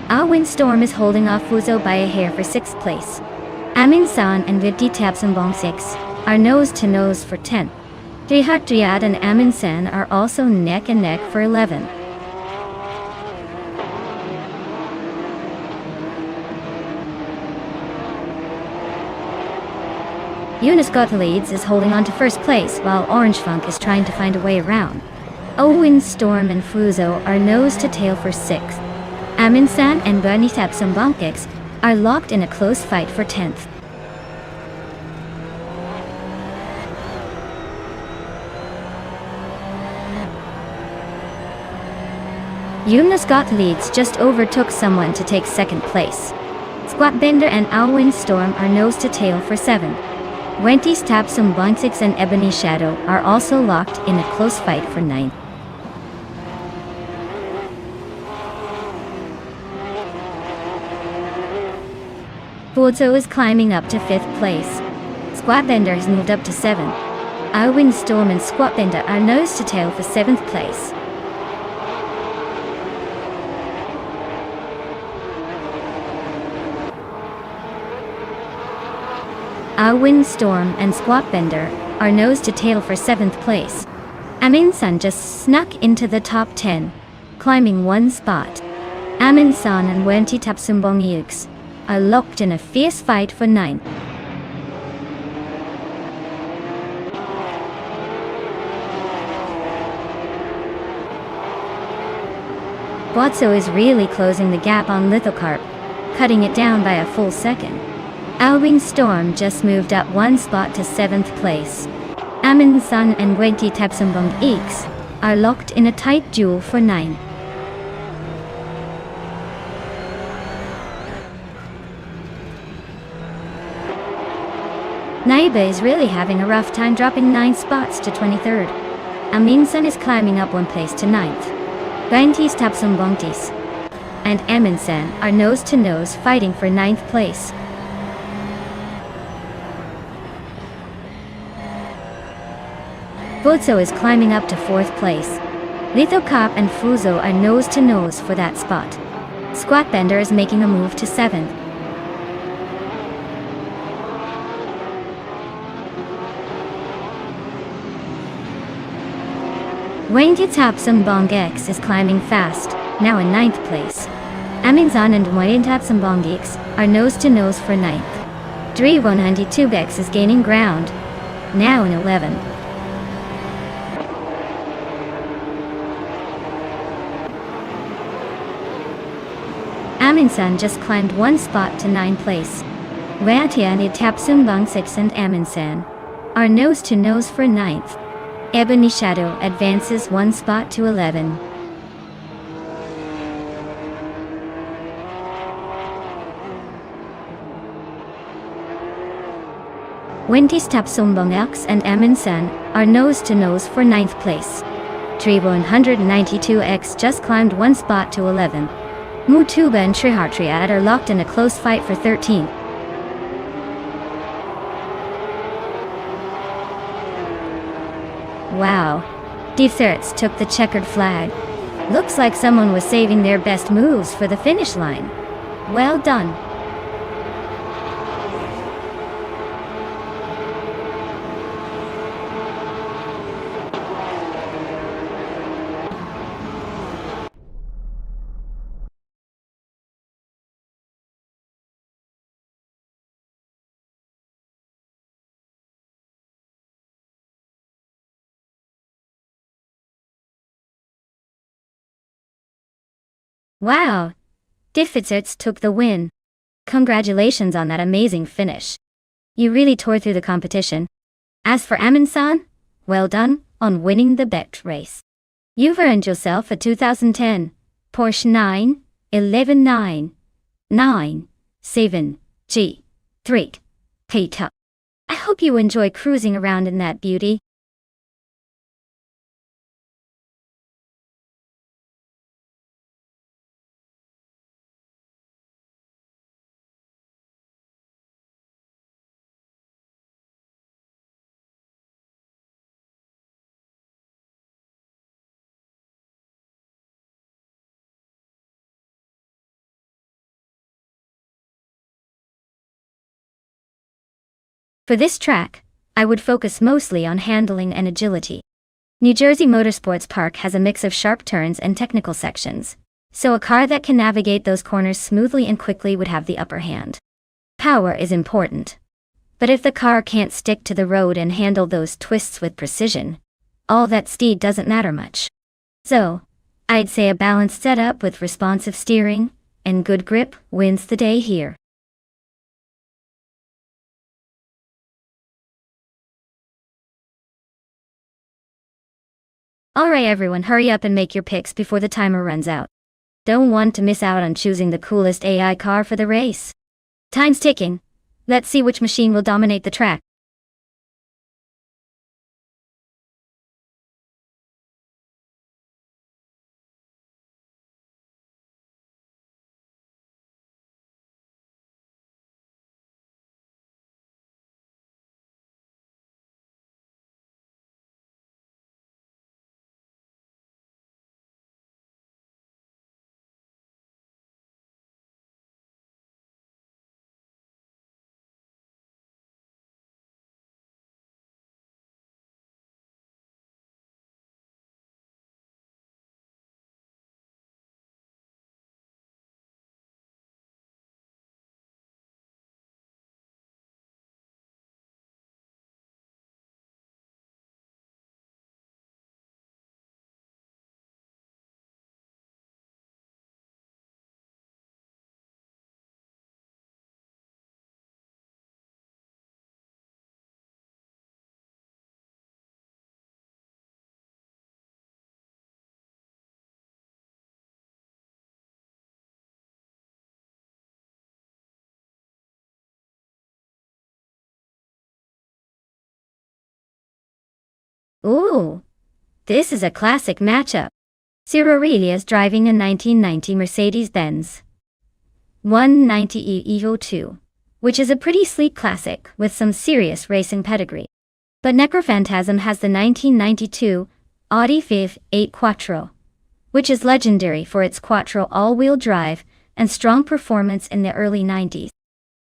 Awin Storm is holding off Fuzo by a hair for 6th place. Amin San and Vidti Tapsumbong 6 are nose-to-nose for 10th. Triad and Amin San are also neck and neck for 11. Yunus Got Leads is holding on to 1st place while Orange Funk is trying to find a way around. Owin Storm and Fuzo are nose-to-tail for 6th. Amin San and Bunny Tapsumbong 6 are locked in a close fight for 10th. Yunus Got Leads just overtook someone to take 2nd place. Squat Bender and Awin Storm are nose-to-tail for 7. Wendy's Tapsumbong 6 and Ebony Shadow are also locked in a close fight for 9. Fuzo is climbing up to 5th place. Squat Bender has moved up to 7. Awin Storm and Squat Bender are nose-to-tail for 7th place. Awin Storm and Squat Bender are nose-to-tail for 7th place. Amin San just snuck into the top 10, climbing 1 spot. Amin San and Wendy Tapsumbong Yux are locked in a fierce fight for 9th. Fuzo is really closing the gap on Lithocarp, cutting it down by a full second. Awin Storm just moved up 1 spot to 7th place. Amin San and Wendy Tapsumbong X are locked in a tight duel for 9. Naiba is really having a rough time, dropping 9 spots to 23rd. Amin San is climbing up 1 place to 9th. Wendy's Tapsumbong X and Amin San are nose-to-nose fighting for 9th place. Fuzo is climbing up to 4th place. Lithocop and Fuzo are nose-to-nose for that spot. Squat Bender is making a move to 7th. Wendy Tapsumbong X is climbing fast, now in 9th place. Aminzan and Wendy Tapsumbong X are nose-to-nose for 9th. Dri 192 X is gaining ground, now in 11. Amundsen just climbed one spot to 9th place. Ratia and Tapsumbang 6th and Amundsen are nose to nose for 9th. Ebony Shadow advances one spot to 11. Wendy's Tapsumbang X and Amundsen are nose to nose for 9th place. Tribo 192X just climbed one spot to 11. Mutuba and Trihartriad are locked in a close fight for 13th. Wow. Deserts took the checkered flag. Looks like someone was saving their best moves for the finish line. Well done. Wow. Deserts took the win. Congratulations on that amazing finish. You really tore through the competition. As for Amundsen, well done on winning the bet race. You've earned yourself a 2010 Porsche 911 G3 Paytup. I hope you enjoy cruising around in that beauty. For this track, I would focus mostly on handling and agility. New Jersey Motorsports Park has a mix of sharp turns and technical sections, so a car that can navigate those corners smoothly and quickly would have the upper hand. Power is important, but if the car can't stick to the road and handle those twists with precision, all that speed doesn't matter much. So, I'd say a balanced setup with responsive steering and good grip wins the day here. Alright everyone, hurry up and make your picks before the timer runs out. Don't want to miss out on choosing the coolest AI car for the race. Time's ticking. Let's see which machine will dominate the track. Ooh, this is a classic matchup. Ciro is driving a 1990 Mercedes-Benz 190E Evo 2, which is a pretty sleek classic with some serious racing pedigree. But Necrophantasm has the 1992 Audi FIV 8 Quattro, which is legendary for its Quattro all-wheel drive and strong performance in the early 90s.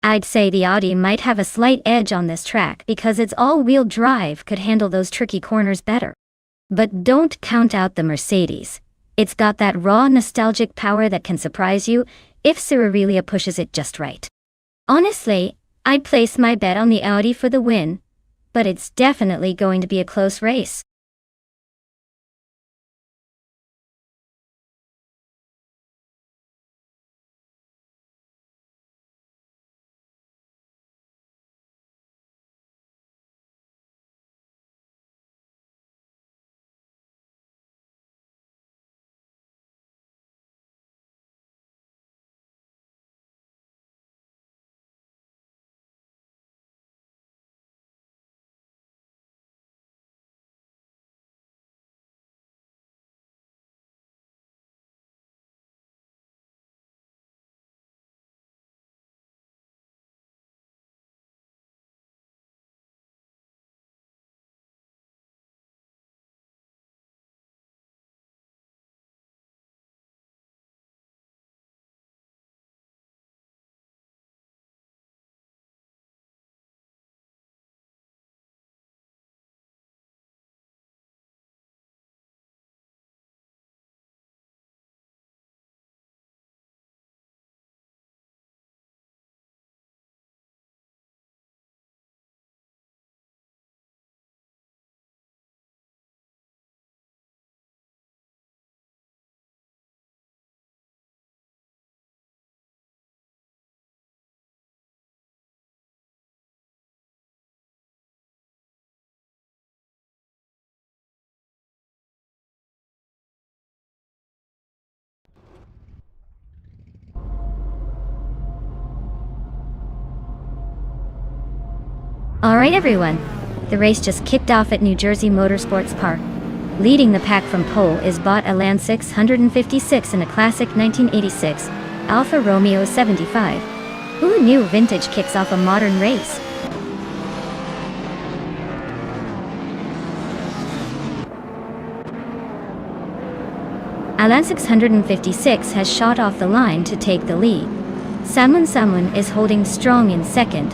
I'd say the Audi might have a slight edge on this track because its all-wheel drive could handle those tricky corners better. But don't count out the Mercedes. It's got that raw nostalgic power that can surprise you if Ciro pushes it just right. Honestly, I'd place my bet on the Audi for the win, but it's definitely going to be a close race. Alright everyone, the race just kicked off at New Jersey Motorsports Park. Leading the pack from pole is bought a Land 656 in a classic 1986 Alfa Romeo 75. Who knew vintage kicks off a modern race? A Land 656 has shot off the line to take the lead. Samun is holding strong in second,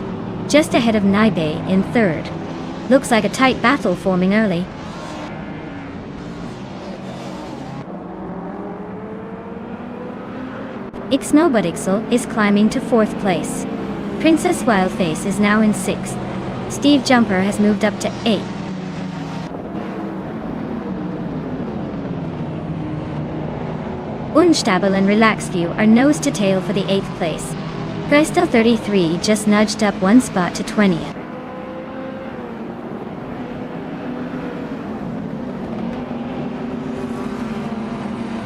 just ahead of Naibe in third. Looks like a tight battle forming early. Ixnobudixel is climbing to fourth place. Princess Wildface is now in sixth. Steve Jumper has moved up to eighth. Unstabile and Relaxed View are nose to tail for the eighth place. Crystal 33 just nudged up one spot to 20th.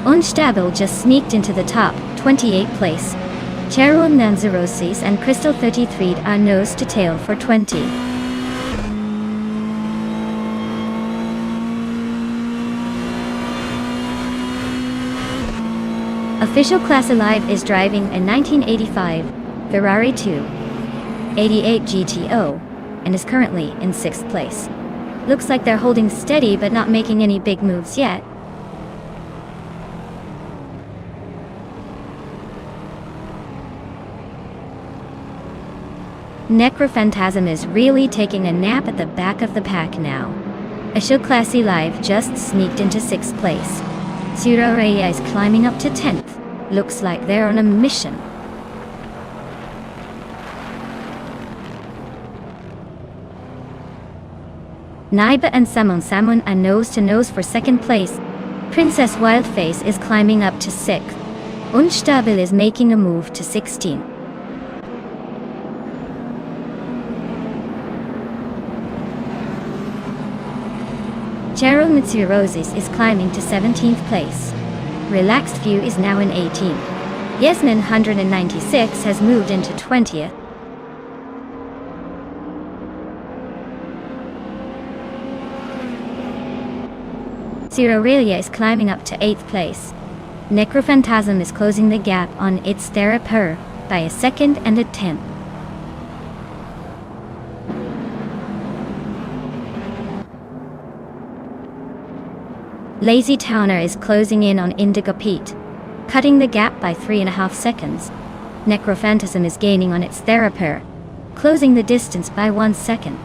Unstabile just sneaked into the top, 28th place. Cheryl Nanzerosis and Crystal 33 are nose to tail for 20. Official Class Alive is driving a 1985 Ferrari 288 GTO and is currently in 6th place. Looks like they're holding steady but not making any big moves yet. Necrophantasm is really taking a nap at the back of the pack now. Official Class Alive just sneaked into 6th place. Suroraya is climbing up to 10th. Looks like they're on a mission. Naiba and Samun are nose to nose for 2nd place. Princess Wildface is climbing up to 6th. Unstabile is making a move to 16th. Cheryl Mitsurosis is climbing to 17th place. Relaxed View is now in 18th. Yasmin 196 has moved into 20th. Cerealia is climbing up to 8th place. Necrophantasm is closing the gap on its Theraper by a 2nd and a 10th. Lazy Towner is closing in on Indigo Pete, cutting the gap by 3.5 seconds. Necrophantasm is gaining on its Theraper, closing the distance by 1 second.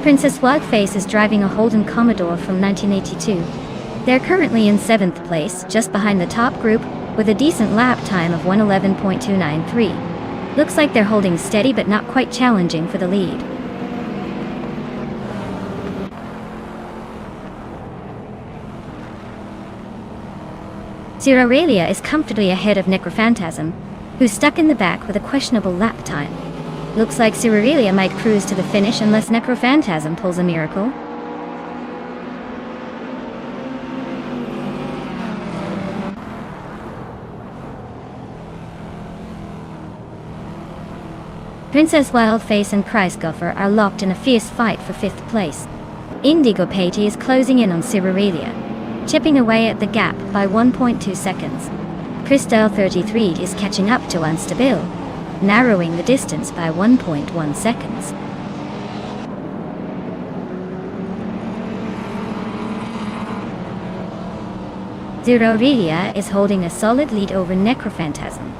Princess Wildface is driving a Holden Commodore from 1982. They're currently in 7th place, just behind the top group, with a decent lap time of 1:11.293. Looks like they're holding steady but not quite challenging for the lead. Cerealia is comfortably ahead of Necrophantasm, who's stuck in the back with a questionable lap time. Looks like Cerealia might cruise to the finish unless Necrophantasm pulls a miracle. Princess Wildface and Kreisgoffer are locked in a fierce fight for 5th place. Indigo Pate is closing in on Cerealia, chipping away at the gap by 1.2 seconds. Crystal 33 is catching up to Unstabile, narrowing the distance by 1.1 seconds. Cerealia is holding a solid lead over Necrophantasm.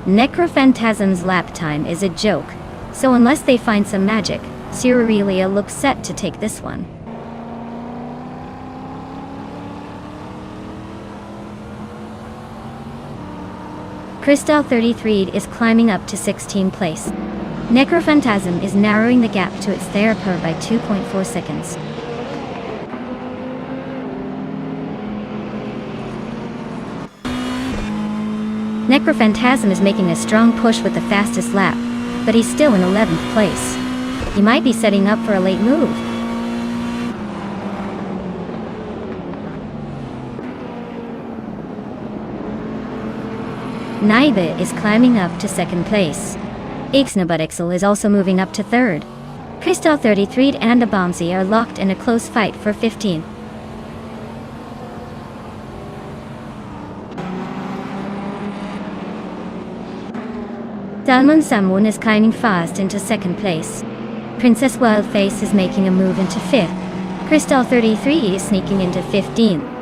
Necrophantasm's lap time is a joke, so unless they find some magic, Cerealia looks set to take this one. Crystal 33 is climbing up to 16th place. Necrophantasm is narrowing the gap to its Theraper by 2.4 seconds. Necrophantasm is making a strong push with the fastest lap, but he's still in 11th place. He might be setting up for a late move. Naive is climbing up to second place. Ixnabutixel is also moving up to third. Crystal 33 and Abomsi are locked in a close fight for 15th. Salmon Samun is climbing fast into second place. Princess Wildface is making a move into 5th. Crystal 33 is sneaking into 15th.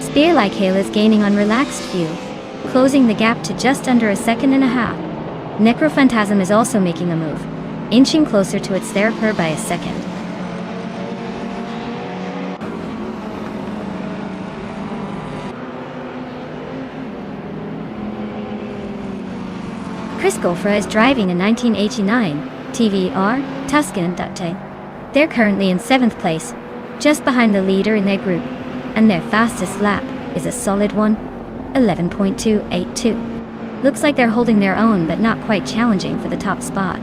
Spear Like Hail is gaining on Relaxed View, closing the gap to just under a second and a half. Necrophantasm is also making a move, inching closer to its therapur by a second. Chris Gofra is driving a 1989 TVR Tuscan Dutte. They're currently in 7th place, just behind the leader in their group, and their fastest lap is a solid one, 11.282. Looks like they're holding their own but not quite challenging for the top spot.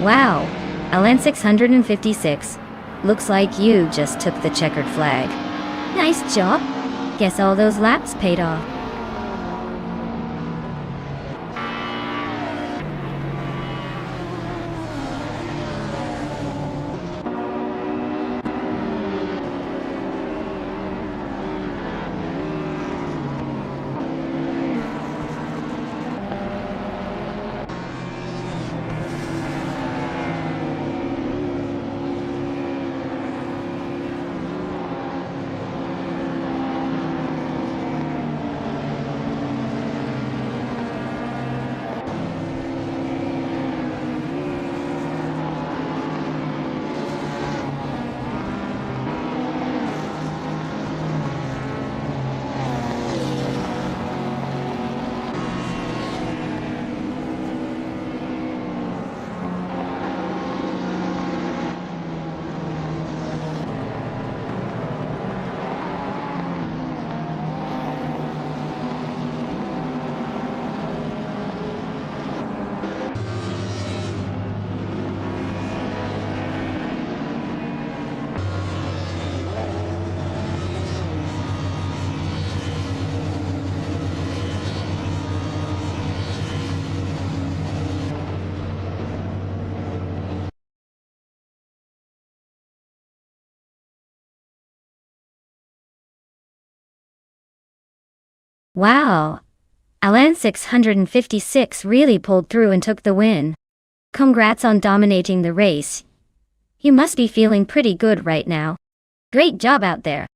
Wow, LN 656. Looks like you just took the checkered flag. Nice job. Guess all those laps paid off. Wow, LN 656 really pulled through and took the win. Congrats on dominating the race. You must be feeling pretty good right now. Great job out there.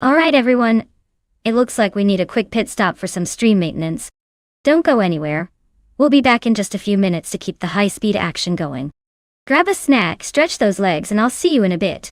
Alright everyone, it looks like we need a quick pit stop for some stream maintenance. Don't go anywhere. We'll be back in just a few minutes to keep the high-speed action going. Grab a snack, stretch those legs, and I'll see you in a bit.